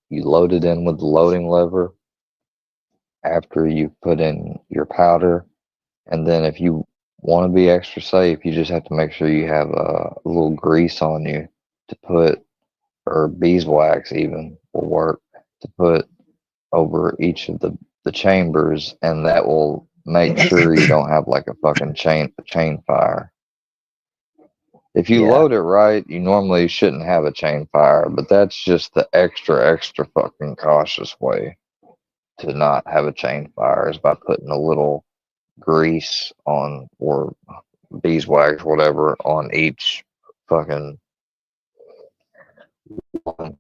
you load it in with the loading lever after you put in your powder. And then if you want to be extra safe, you just have to make sure you have a little grease on you to put, or beeswax even will work, to put over each of the chambers, and that will make sure you don't have like a fucking chain fire. If you Yeah. load it right, you normally shouldn't have a chain fire, but that's just the extra fucking cautious way to not have a chain fire, is by putting a little grease on, or beeswax, whatever, on each fucking one.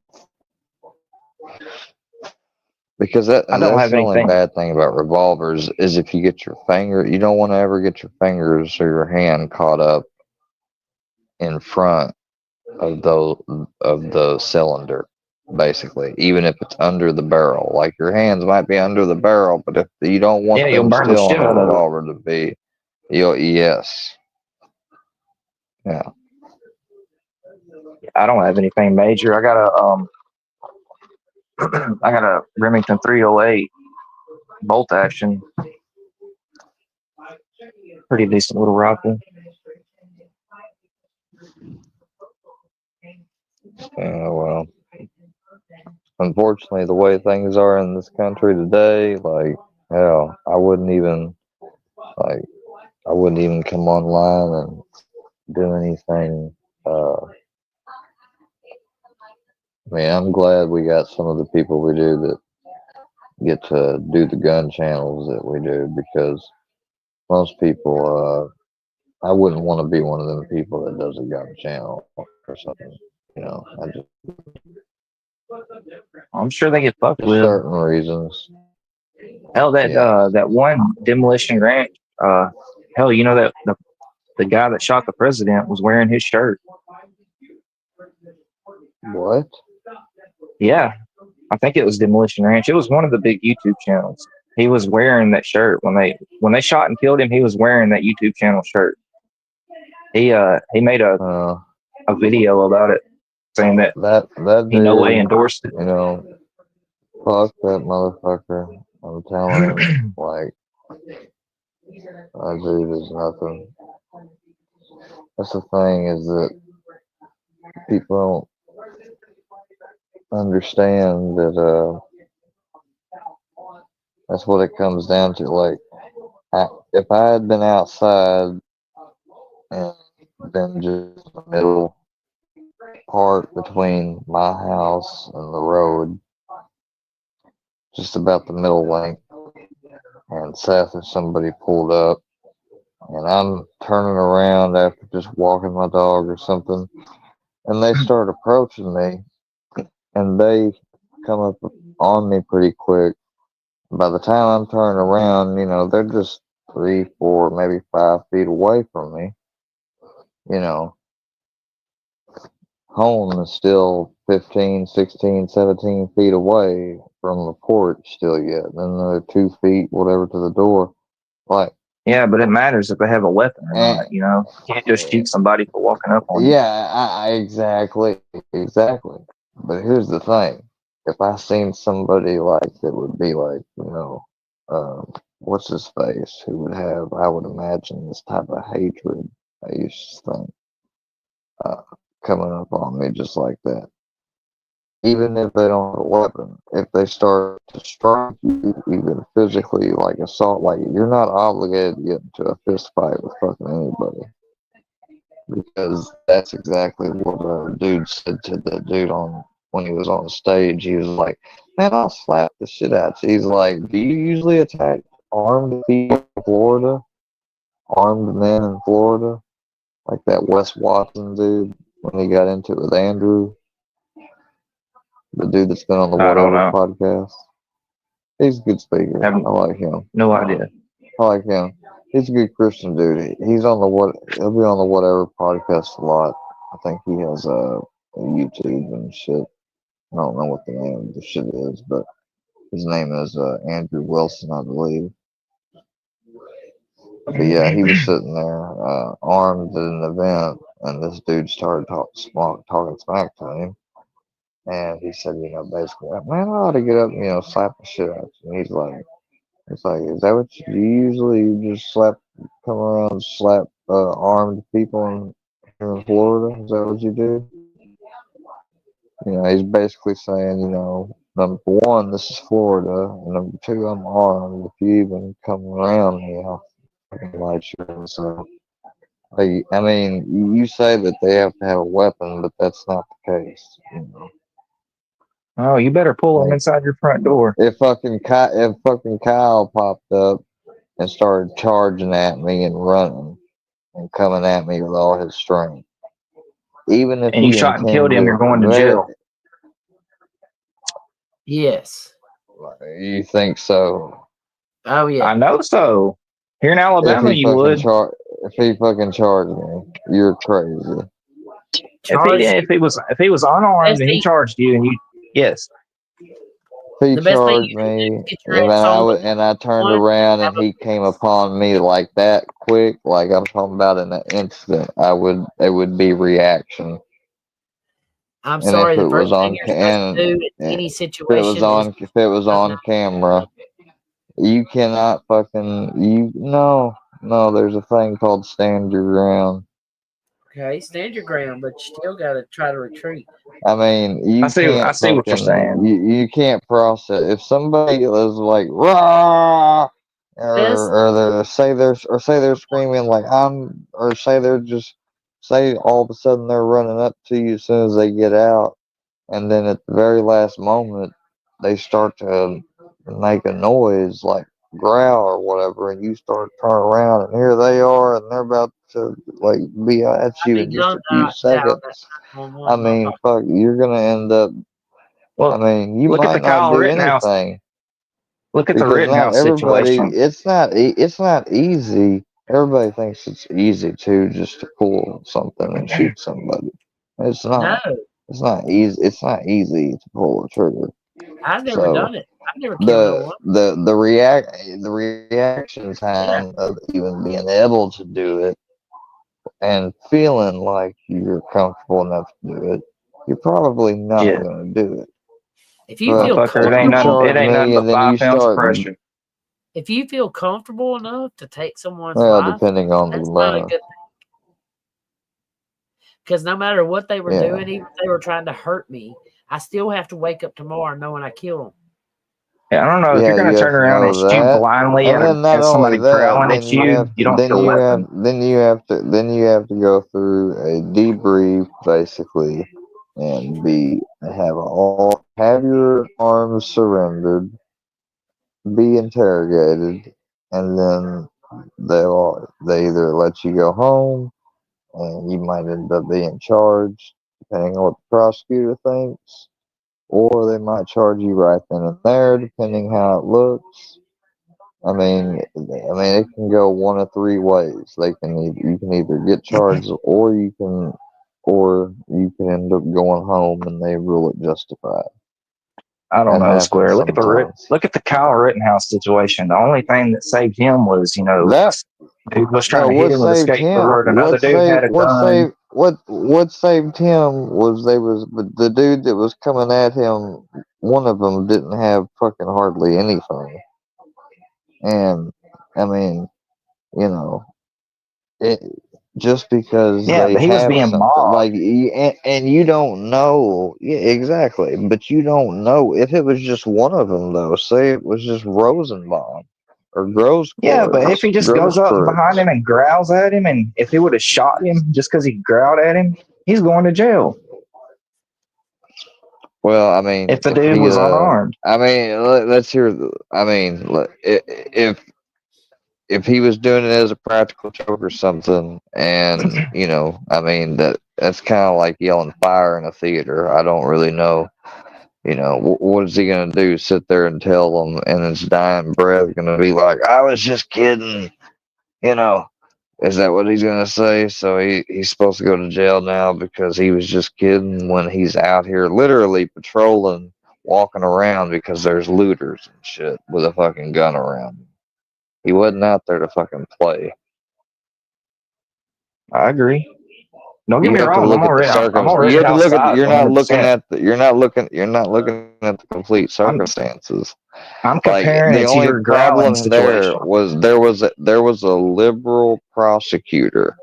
Because I don't that's have the only anything. bad thing about revolvers, is if you get your finger, you don't want to ever get your fingers or your hand caught up in front of the cylinder, basically, even if it's under the barrel. Like your hands might be under the barrel, but if you don't want Yeah, you'll them burn the still on shit a out of it. revolver to be, yes. Yeah. I don't have anything major. I got a Remington 308 bolt action. Pretty decent little rifle. Yeah, well, unfortunately, the way things are in this country today, like, hell, I wouldn't even come online and do anything. I mean, I'm glad we got some of the people we do that get to do the gun channels that we do, because most people, I wouldn't want to be one of them people that does a gun channel or something. You know, I'm sure they get fucked for with. certain reasons. Hell, that one Demolition Ranch. Hell, you know that the guy that shot the president was wearing his shirt. What? Yeah, I think it was Demolition Ranch. It was one of the big YouTube channels. He was wearing that shirt when they shot and killed him. He was wearing that YouTube channel shirt. He made a video about it, saying that that he no way dude, endorsed it. you know, fuck that motherfucker. I'm telling him, like, that dude is nothing. That's the thing, is that people don't understand that that's what it comes down to. Like, if I had been outside and been just in the middle part between my house and the road, just about the middle length, and Seth or somebody pulled up, and I'm turning around after just walking my dog or something, and they start approaching me, and they come up on me pretty quick. By the time I'm turning around, you know, they're just 3, 4, maybe 5 feet away from me. You know, home is still 15, 16, 17 feet away from the porch still yet. Then another 2 feet, whatever, to the door. Like, Yeah, but it matters if they have a weapon or and, not. You know, you can't just shoot somebody for walking up on you. yeah, I exactly. But here's the thing: if I seen somebody like that would be like, what's his face, who would have, I would imagine, this type of hatred, I used to think, coming up on me just like that. Even if they don't have a weapon, if they start to strike you, even physically, like assault, like you're not obligated to get into a fist fight with fucking anybody. Because that's exactly what a dude said to the dude on when he was on the stage. He was like, "Man, I'll slap the shit out you." He's like, "Do you usually attack armed people in Florida? Armed men in Florida? Like that Wes Watson dude when he got into it with Andrew, the dude that's been on the I don't Whatever know. podcast. He's a good speaker. Have I like him. no idea. I like him. He's a good Christian dude. He's on the He'll be on the Whatever podcast a lot. I think he has a YouTube and shit. I don't know what the name of the shit is, but his name is Andrew Wilson, I believe. But yeah, he was sitting there armed at an event, and this dude started talking smack to him. And he said, basically, "Man, I ought to get up and, slap the shit out of you." And he's like, "It's like, is that what you do? You usually just come around and slap armed people here in Florida? Is that what you do?" He's basically saying, number one, this is Florida, and number two, I'm armed. If you even come around me, I'll fucking light you. So, I mean, you say that they have to have a weapon, but that's not the case. Oh, you better pull them Like, inside your front door. if fucking Kyle popped up and started charging at me and running and coming at me with all his strength, even if And you he shot and killed him, intended, you're going to jail. Yes. You think so? Oh yeah. I know so. Here in If Alabama, he you would. if he fucking charged me, you're crazy. If he was unarmed and he charged you, and you yes, If he The best thing charged you can do me is get your ass and I turned on around and he came upon me like that quick, like I'm talking about in an instant, it would be reaction. I'm And sorry, if the it first was thing on you're supposed to do in any situation is if it was on camera, you cannot fucking no, there's a thing called stand your ground. okay, stand your ground, but you still gotta try to retreat. I mean, you I see what you're saying. You can't process if somebody is like rah, or say they're screaming like or say they're just say all of a sudden they're running up to you as soon as they get out, and then at the very last moment they start to make a noise like growl or whatever, and you start to turn around and here they are and they're about to like be at you in just a few seconds. I mean, fuck, you're gonna end up. Well, I mean, you look at might the not Kyle do Rittenhouse. anything Look at the because not Rittenhouse everybody. situation. It's not easy. Everybody thinks it's easy to just to pull something and shoot somebody. It's not. No, It's not easy. It's not easy to pull a trigger. I've never So done it. I've never killed no one. the reaction time of even being able to do it and feeling like you're comfortable enough to do it, you're probably not Yeah. going to do it. If you But feel Motherfucker, if you comfortable, charge me but and then 5 you pounds of start, pressure. if you feel comfortable enough to take someone's well, life, depending on that's not a the good thing. Because no matter what they were yeah. doing, even if they were trying to hurt me, I still have to wake up tomorrow knowing I killed them. Yeah, I don't know if Yeah, you're you gonna have turn to around and know shoot that, blindly and then not at only somebody that, growling at you. You don't feel weapon. then you have to go through a debrief basically, and have your arms surrendered, be interrogated, and then they either let you go home, and you might end up being charged, depending on what the prosecutor thinks, or they might charge you right then and there, depending how it looks. I mean, it can go one of three ways. You can either get charged, or or you can end up going home and they rule it justified. I don't That know, happens Square. sometimes. Look at the Kyle Rittenhouse situation. The only thing that saved him was, That dude was trying no, to hit what him with a saved him? skateboard. Another dude had a gun. What saved him was the dude that was coming at him. One of them didn't have fucking hardly anything, and I mean, you know, it just because Yeah, they but he was have being something mobbed. and you don't know, yeah, exactly, but you don't know if it was just one of them though. Say it was just Rosenbaum or Yeah, but if he just goes up behind him and growls at him, and if he would have shot him just because he growled at him, he's going to jail. Well, I mean, If the dude was unarmed. I mean, let's hear. I mean, if he was doing it as a practical joke or something, and you know, I mean that's kind of like yelling fire in a theater. I don't really know. You know, what is he gonna do? Sit there and tell them, and his dying breath gonna be like, "I was just kidding." You know, is that what he's gonna say? So he's supposed to go to jail now because he was just kidding when he's out here literally patrolling, walking around because there's looters and shit with a fucking gun around him. He wasn't out there to fucking play. I agree. Don't get You me have to wrong. look at the I'm circumstances. already You have to look at outside. you're not looking 100%. at the complete circumstances. I'm Like comparing the it to only your growling problem there situation. was there was a liberal prosecutor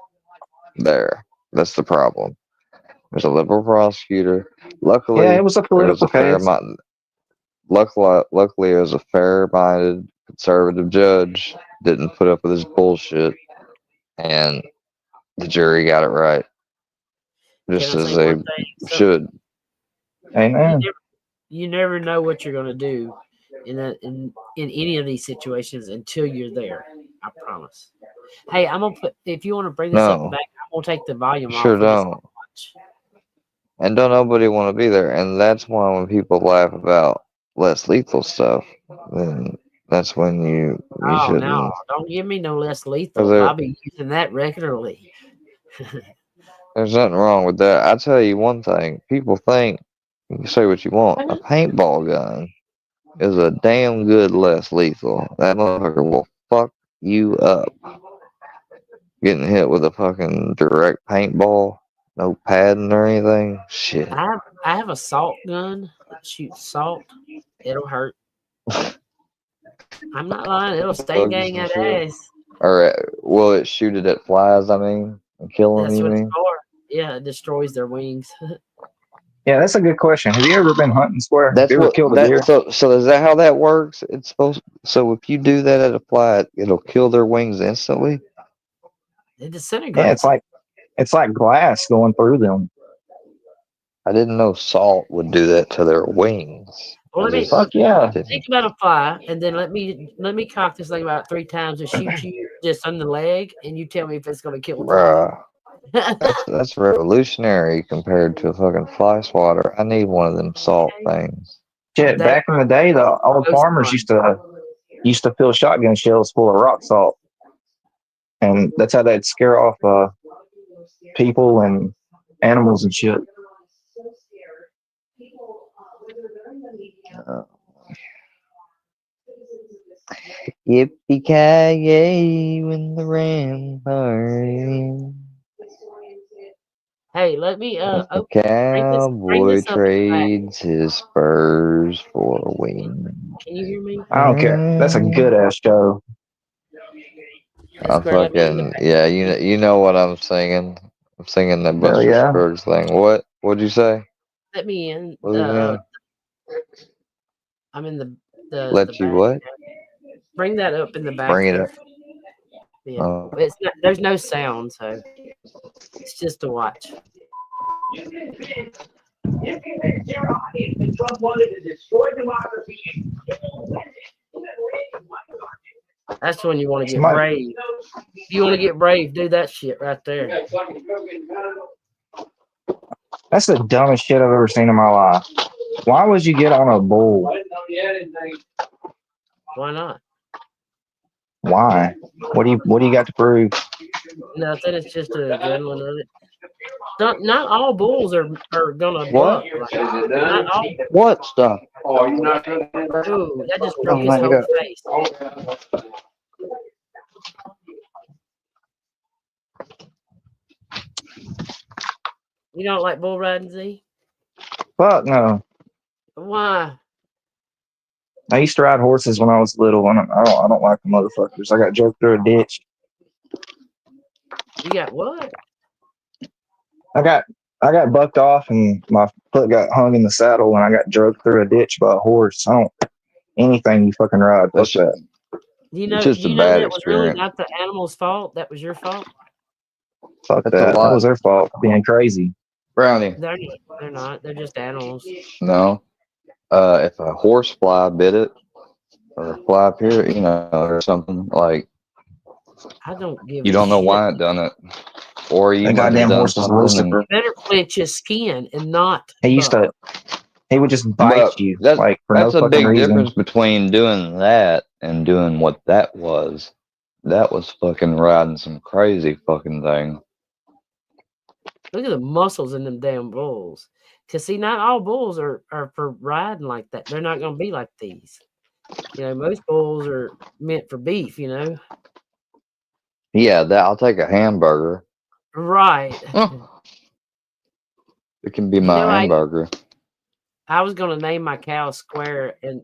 there. That's the problem. There's a liberal prosecutor. Yeah, Luckily, it was a there was political a fair case. amount. Luckily, it was a fair-minded conservative judge. Didn't put up with his bullshit, and the jury got it right, just Can I as say they one thing? So should. Amen. you never know what you're gonna do in any of these situations until you're there. I promise. Hey, I'm gonna put if you want to bring this up No, back, I'm gonna take the volume off sure for this don't. watch. And don't nobody want to be there. And that's why when people laugh about less lethal stuff, then that's when you Oh no, shouldn't. don't give me no less 'Cause lethal. I'll be using that regularly. there's nothing wrong with that. I tell you one thing. People think you can say what you want. A paintball gun is a damn good less lethal. That motherfucker will fuck you up. Getting hit with a fucking direct paintball, no padding or anything. Shit. I have a salt gun that shoots salt. It'll hurt. I'm not lying. It'll stain Bugs gang and at shit. ass. Or will it shoot it at flies? I mean, and kill them. That's You what it's mean? for. Yeah, it destroys their wings. Yeah, that's a good question. Have you ever been hunting, Square? Have That's you ever what killed a that. deer? So is that how that works? It's supposed. So if you do that at a fly, it'll kill their wings instantly. It Yeah, disintegrates. it's like glass going through them. I didn't know salt would do that to their wings. Well, Fuck yeah. think about a fly, and then let me cock this thing about 3 times and shoot you just on the leg, and you tell me if it's gonna kill the fly. Bruh, that's revolutionary compared to a fucking fly swatter. I need one of them salt things. Shit, back in the day, the old farmers used to fill shotgun shells full of rock salt, and that's how they'd scare off people and animals and shit. Yippee-ki-yay when the rampart. Hey, let me The bring cowboy this up in the back. trades his spurs for wings. Can you hear me? I don't care. That's a good ass show. I fucking yeah, you know what I'm singing. I'm singing that Hell Buster yeah. Scruggs thing. What'd you say? Let me in. What was it in? I'm in the Let you back. what? Bring that up in the back Bring it there. up. Yeah, Oh. there's no sound, so it's just to watch. Trump wanted to destroy democracy. That's when you want to get brave. If you want to get brave, do that shit right there. That's the dumbest shit I've ever seen in my life. Why would you get on a bull? Why not? Why? What do you got to prove? Nothing. It's just an adrenaline of it. Not all bulls are gonna What? buck. Like, not all. What stuff? Ooh, that just broke his Oh, whole yeah. face. You don't like bull riding, Z? Fuck no. Why? I used to ride horses when I was little, and I don't like the motherfuckers. I got jerked through a ditch. You got what? I got bucked off, and my foot got hung in the saddle, and I got drugged through a ditch by a horse. I don't anything you fucking ride. Fuck that. You know, just a you know bad that was really experience. not the animal's fault. That was your fault. Fuck That's a that. That lot. was their fault for being crazy. Brownie. They're not. They're just animals. No. If a horse fly bit it, or a fly appeared, or something like, I don't give you a don't know shit. why it done it, or you That might have goddamn done horse was something. Lucifer. You better clench his skin and not. He would just bite But you that's like for no that's a fucking big reason. difference between doing that and doing what that was. That was fucking riding some crazy fucking thing. Look at the muscles in them damn bulls. Cause see, not all bulls are for riding like that. They're not gonna be like these. Most bulls are meant for beef. Yeah, I'll take a hamburger. Right. It can be my hamburger. I was gonna name my cow Square, and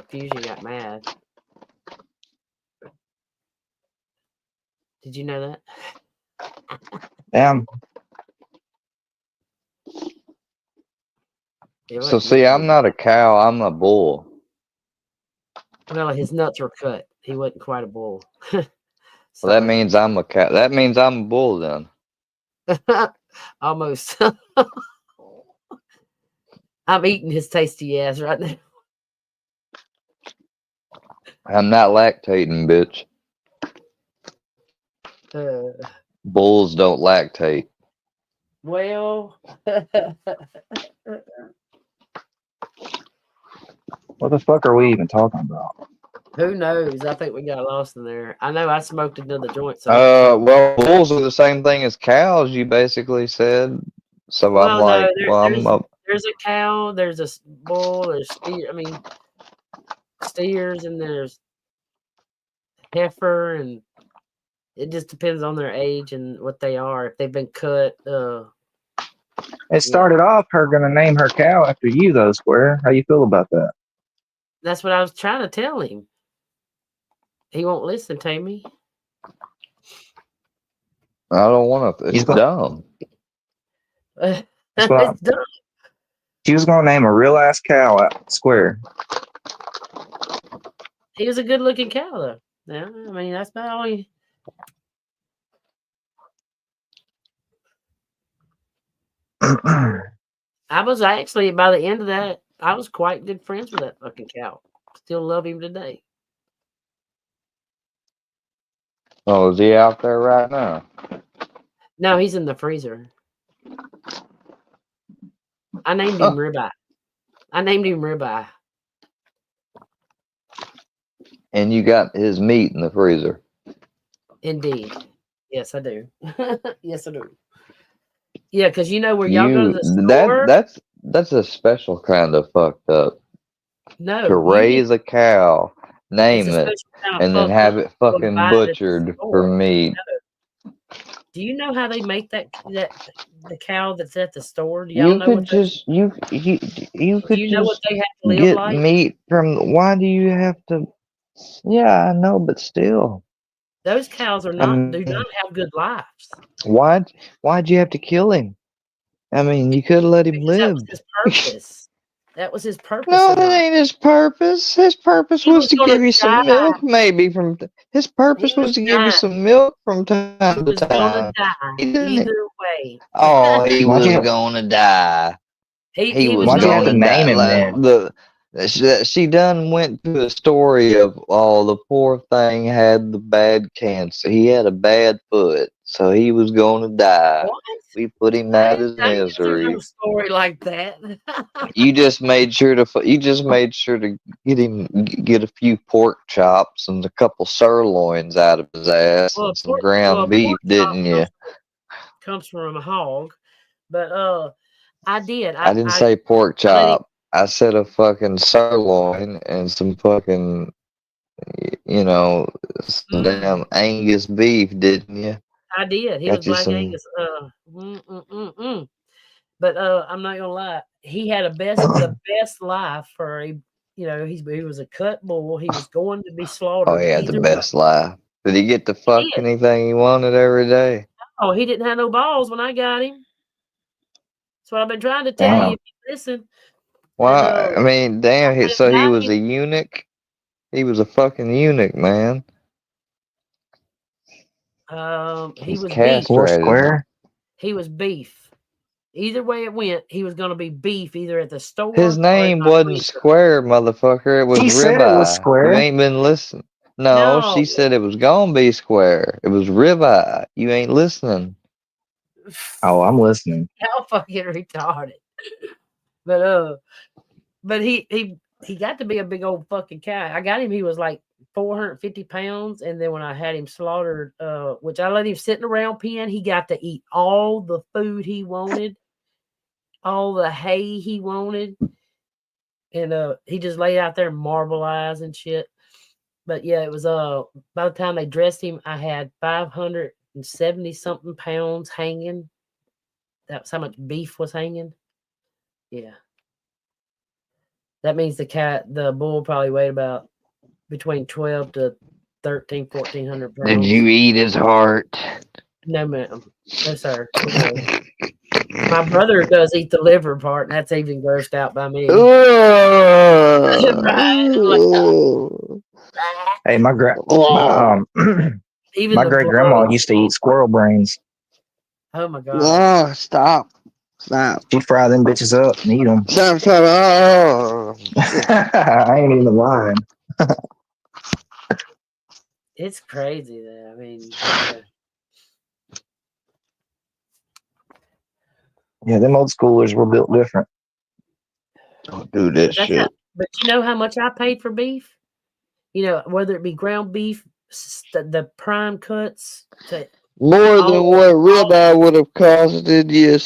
Fusion got mad. Did you know that? Damn. So see, I'm not a cow. I'm a bull. Well, his nuts were cut. He wasn't quite a bull. Well, that means I'm a cow. That means I'm a bull then. Almost. I'm eating his tasty ass right now. I'm not lactating, bitch. Bulls don't lactate. Well, What the fuck are we even talking about? who knows? I think we got lost in there. I know I smoked another joint. So Well, bulls are the same thing as cows. You basically said. So I'm like, there's a cow, there's a bull, there's steer. I mean, steers, and there's heifer, and it just depends on their age and what they are. If they've been cut. It started off her gonna name her cow after you though, Square. How you feel about that? That's what I was trying to tell him. He won't listen to me. I don't want to. It's dumb. It's dumb. She was gonna name a real ass cow at Square. He was a good looking cow though. Yeah, I mean that's about all he. I was actually, by the end of that, I was quite good friends with that fucking cow. Still love him today. Oh, is he out there right now? No, he's in the freezer. I named him Ribeye. And you got his meat in the freezer. Indeed. Yes, I do. Yes, I do. Yeah, because where y'all go to the store. That's a special kind of fucked up. No. To raise a cow, name it, and then have it fucking butchered for meat. No. Do you know how they make that the cow that's at the store? Do y'all know what you could do you know what they have to live get like? meat from. Why do you have to? Yeah, I know, but still. Those cows are do not have good lives. Why'd you have to kill him? I mean, you could have let him live. That was his purpose. That was his purpose. No, that ain't his purpose. His purpose was to give you some milk, maybe his purpose was to give you some milk from time to time. Either way. Oh, he was gonna die. He was gonna die. She done went to a story of the poor thing had the bad cancer. He had a bad foot, so he was gonna die. What? We put him out of misery. No story like that. You just made sure to get a few pork chops and a couple sirloins out of his ass and some ground beef, didn't you? Comes from a hog, But I did. I didn't say pork chop. I said a fucking sirloin and some fucking, you know, some damn Angus beef, didn't you? I did. He Got was you Black some. Angus. But I'm not gonna lie. He had the best life for a, he was a cut bull. He was going to be Oh, slaughtered he had the either way. best life. Did he get to fuck He did. anything he wanted every day? Oh, he didn't have no balls when I got him. That's what I've been trying to tell you. Damn. If you listen. Well, I mean, damn. I So he got was him. a eunuch. He was a fucking eunuch, man. He He's was beef. castrated. He was beef. Either way it went, he was going to be beef either at the store His or in name my wasn't freezer. Square, motherfucker. It was He said it was Ribeye. You square. ain't been listening. No, she No. said it was gonna be square. It was ribeye. You ain't listening. Oh, I'm listening. How fucking retarded. But he got to be a big old fucking cow. I got him. He was like 450 pounds, and then when I had him slaughtered, which I let him sit in a round pen, he got to eat all the food he wanted, all the hay he wanted, and he just laid out there marble eyes and shit. But yeah, it was by the time they dressed him, I had 570 something pounds hanging. That's how much beef was hanging. Yeah. That means the bull probably weighed about between 12 to 1,400 pounds. Did you eat his heart? No, ma'am. No, sir. No. My brother does eat the liver part, and that's even grossed out by me. Hey, my Even my the great grandma blood. used to eat squirrel brains. Oh my god! Oh, stop! She'd fry them bitches up and eat them. Stop! I ain't even lying. It's crazy, though. I mean, Yeah, them old schoolers were built different. Don't do this shit. But you know how much I paid for beef? You know, whether it be ground beef, the prime cuts, More than what ribeye would have costed you,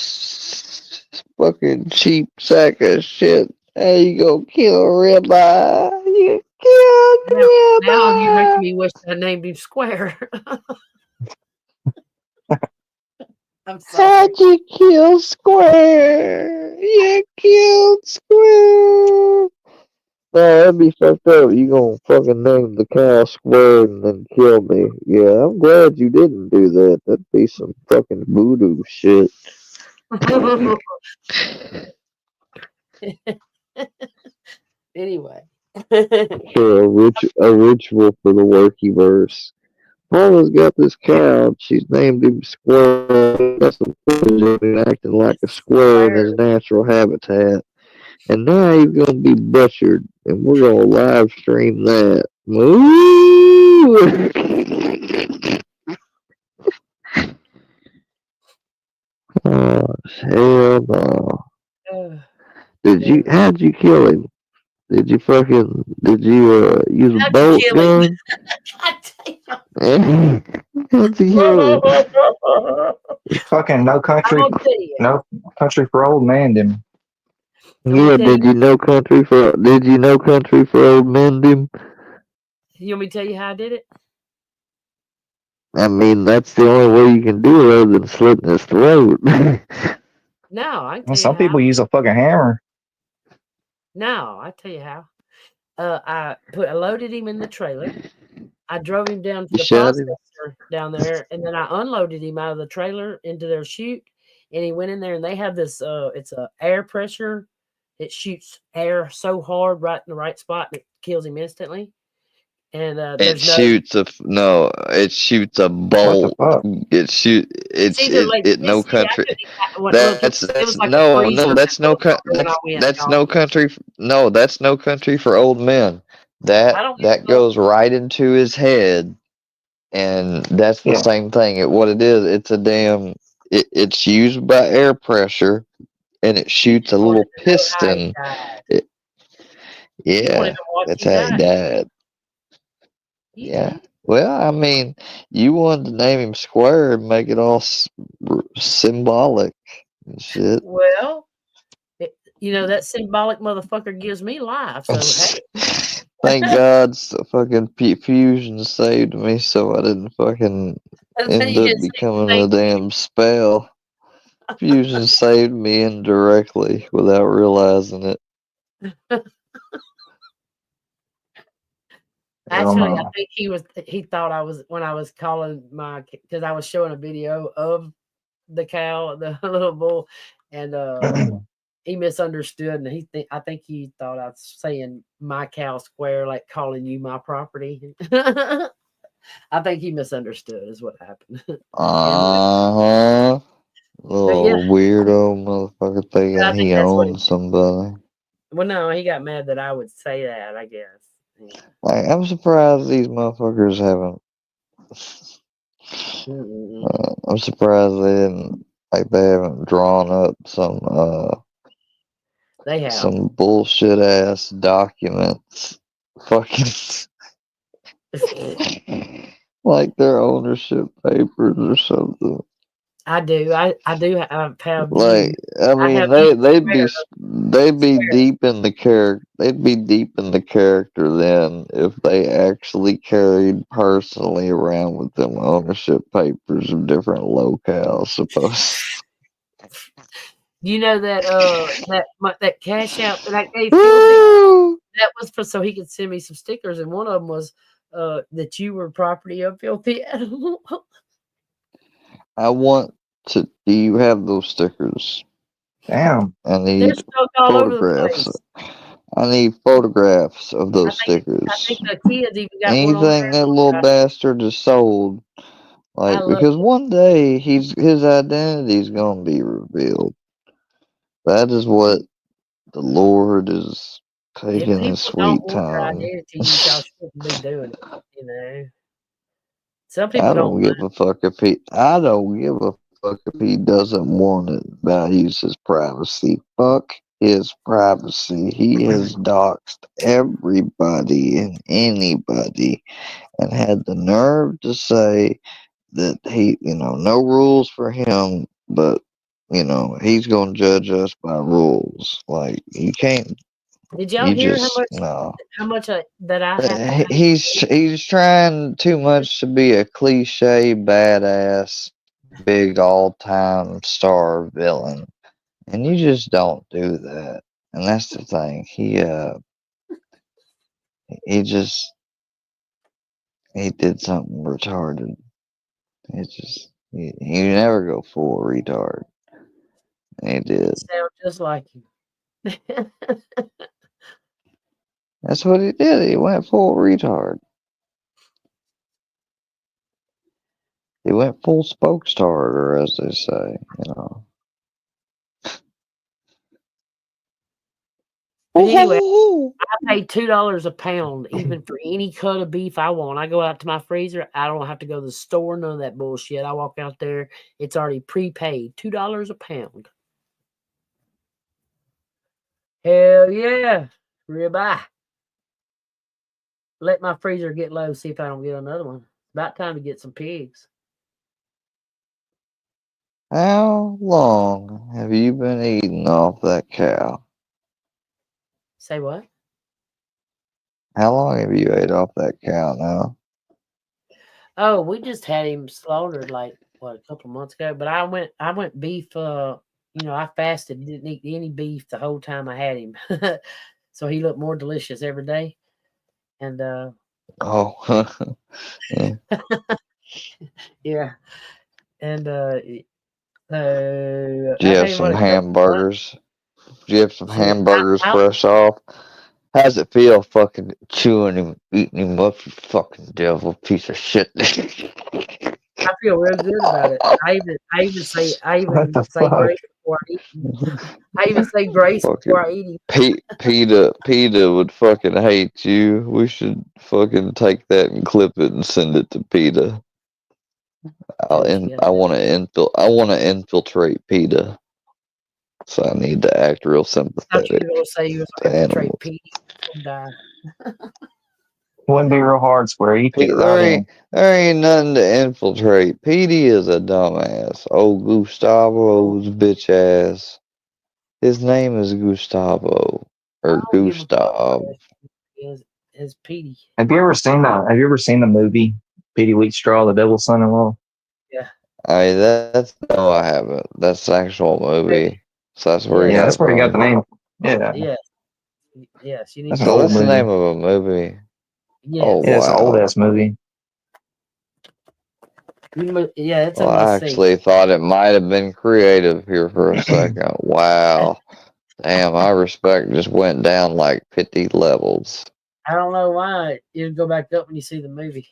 fucking cheap sack of shit. How you gonna kill ribeye? You killed ribeye. Now you're making me wish I named him Square. I'm sorry. How'd you kill Square? You killed Square. No, that'd be fucked up. You gonna fucking name the cow Square and then kill me. Yeah, I'm glad you didn't do that. That'd be some fucking voodoo shit. Anyway. For a ritual for the workyverse. Paula's got this cow. She's named him Square. Got some footage of him acting like a square in his natural habitat. And now he's gonna be butchered, and we're gonna live stream that. Ooh! Oh, hell no. How'd you kill him? Did you use a bolt gun? How'd you kill him? Fucking no country for old man him. Yeah, did you know country for old men him? You want me to tell you how I did it? I mean, that's the only way you can do it other than slitting his throat. No, I can tell Some you people how. use a fucking hammer. No, I tell you how. I loaded him in the trailer. I drove him down to the processor down there, and then I unloaded him out of the trailer into their chute. And he went in there, and they have this. It's a air pressure. It shoots air so hard right in the right spot, and it kills him instantly. And it shoots a bolt. It no country. That's no country. No, that's no country for old men. That goes right into his head, and that's the same thing. What it is, it's a damn. It's used by air pressure, and it shoots a little piston. Yeah, that's how he died. Yeah. Well, I mean, you wanted to name him Square and make it all symbolic. and shit. Well, that symbolic motherfucker gives me life. So hey, Thank God, fucking Fusion saved me, so I didn't fucking end up becoming a damn spell. Fusion saved me indirectly without realizing it. actually, I think he thought I was when I was calling because I was showing a video of the cow, the little bull, and he misunderstood, and I think he thought I was saying my cow square, like calling you my property. I think he misunderstood is what happened. Little weirdo motherfucker thinking he owns somebody. Well, no, he got mad that I would say that, I guess. Yeah. Like, I'm surprised these motherfuckers haven't. I'm surprised they haven't drawn up they have some bullshit ass documents. Fucking like their ownership papers or something. I do. I do have like I mean they'd be deep in the character. They'd be deep in the character then if they actually carried personally around with them ownership papers of different locales. Suppose. You know that cash out that I gave Filthy, that was so he could send me some stickers, and one of them was that you were property of Filthy Animal. I want to. Do you have those stickers? Damn. I need photographs. I need photographs of those stickers. I think the kids even got Anything one on that little bastard is sold, like because one day his identity's gonna be revealed. That is what the Lord is taking his sweet time. Y'all shouldn't be doing it, Some people I don't give a fuck if he. I don't give a fuck if he doesn't want it. Values his privacy. Fuck his privacy. He has doxed everybody and anybody, and had the nerve to say that he, no rules for him, but he's gonna judge us by rules. Like he can't. Did y'all hear how much that I have? He's trying too much to be a cliche badass big all-time star villain, and you just don't do that. And that's the thing. He did something retarded. You never go full retard. He did. Sound just like you. That's what he did. He went full retard. He went full spokestarter, as they say, But anyway, I pay $2 a pound even for any cut of beef I want. I go out to my freezer. I don't have to go to the store. None of that bullshit. I walk out there. It's already prepaid. $2 a pound. Hell yeah. Ribeye. Let my freezer get low. See if I don't get another one. About time to get some pigs. How long have you been eating off that cow? Say what? How long have you ate off that cow now? Oh, we just had him slaughtered a couple of months ago. But I went beef. I fasted, didn't eat any beef the whole time I had him, so he looked more delicious every day. And yeah. Yeah, and do you have some hamburgers? Do you have some hamburgers fresh off? How's it feel fucking chewing him, eating him up, you fucking devil piece of shit? I feel real good about it. I even say grace before I eat him. I even say grace before I eat him. PETA would fucking hate you. We should fucking take that and clip it and send it to PETA. I want to infiltrate PETA. So I need to act real sympathetic. I thought you were going to say you was going to infiltrate PETA. Wouldn't be real hard, Square. You fit right in. There ain't nothing to infiltrate. Petey is a dumbass. Old Gustavo's bitch ass. His name is Gustavo or Gustav. Is Petey. Have you ever seen the movie Petey Wheatstraw, the Devil's Son-in-Law? Yeah. That's no, I haven't. That's the actual movie. So that's where he got that's it where he got from. the name. Yeah. Yeah. Yes, you need That's to an So old that's the movie. name of a movie. Yes. Oh Yeah, it's an old wow. ass movie. Yeah, it's a Well, I must see. actually thought it might have been creative here for a second. Wow. Damn, my respect just went down like 50 levels. I don't know why it'll go back up when you see the movie.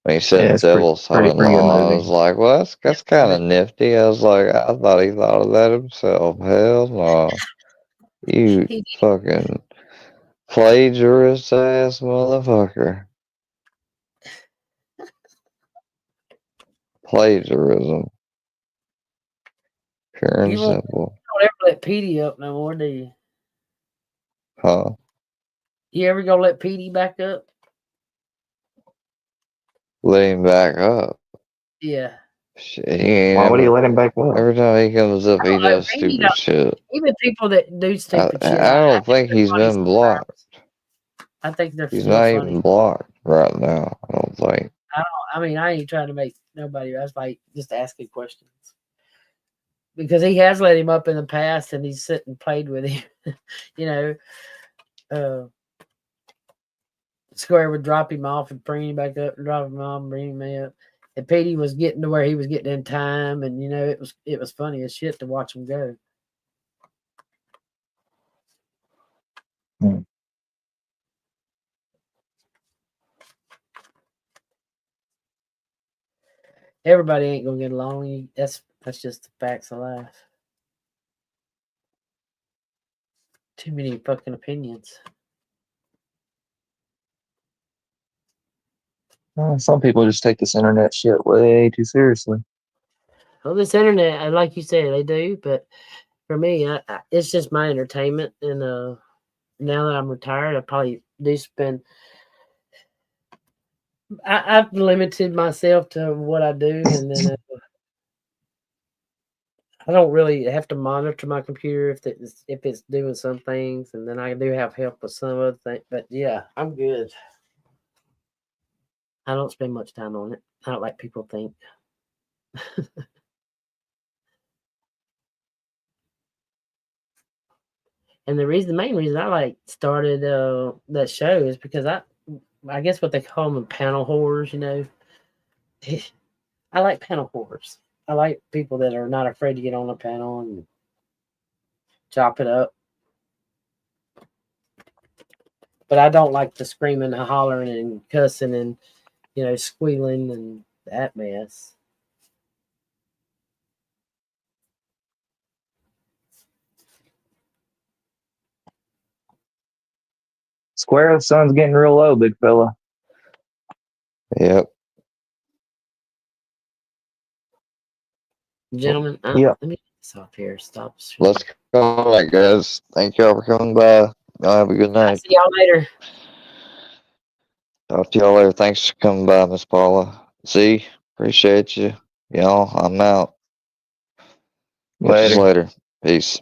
When he said Yeah, it's pretty Devil's good Son-in-Law, I was movie. like, well, that's kind of nifty. I was like, I thought he thought of that himself. Hell no. You fucking plagiarist ass motherfucker. Plagiarism. Pure and You don't simple. ever let Petey up no more, do you? Huh? You ever gonna let Petey back up? Let him back up. Yeah. Shit, he ain't Why would he ever. let him back up? Every time he comes up, he does Maybe stupid shit. even people that do stupid shit. I don't think he's been blocked. I think they're He's still not funny. even blocked right now. I don't think. I mean, I ain't trying to make nobody. I was like just asking questions because he has let him up in the past, and he's sit and played with him. You know, Square would drop him off and bring him back up, and drop him off and bring him up. And Petey was getting to where he was getting in time, and it was funny as shit to watch him go. Everybody ain't gonna get along. That's just the facts of life. Too many fucking opinions. Some people just take this internet shit way too seriously. Well, this internet, like you said, they do, but for me, it's just my entertainment. And now that I'm retired, I probably do spend. I've limited myself to what I do, and then I don't really have to monitor my computer if it's doing some things, and then I do have help with some other things. But yeah, I'm good. I don't spend much time on it. I don't like people think. And the main reason I started that show is because I guess what they call them panel whores, you know. I like panel whores. I like people that are not afraid to get on a panel and chop it up. But I don't like the screaming and hollering and cussing and, squealing and that mess. Square, the sun's getting real low, big fella. Yep. Gentlemen, yeah. Let me get this off here. Stop. Let's call it, guys. Thank y'all for coming by. Y'all have a good night. See y'all later. Talk to y'all later. Thanks for coming by, Miss Paula. Z, appreciate you. Y'all, I'm out. Catch us later. Peace.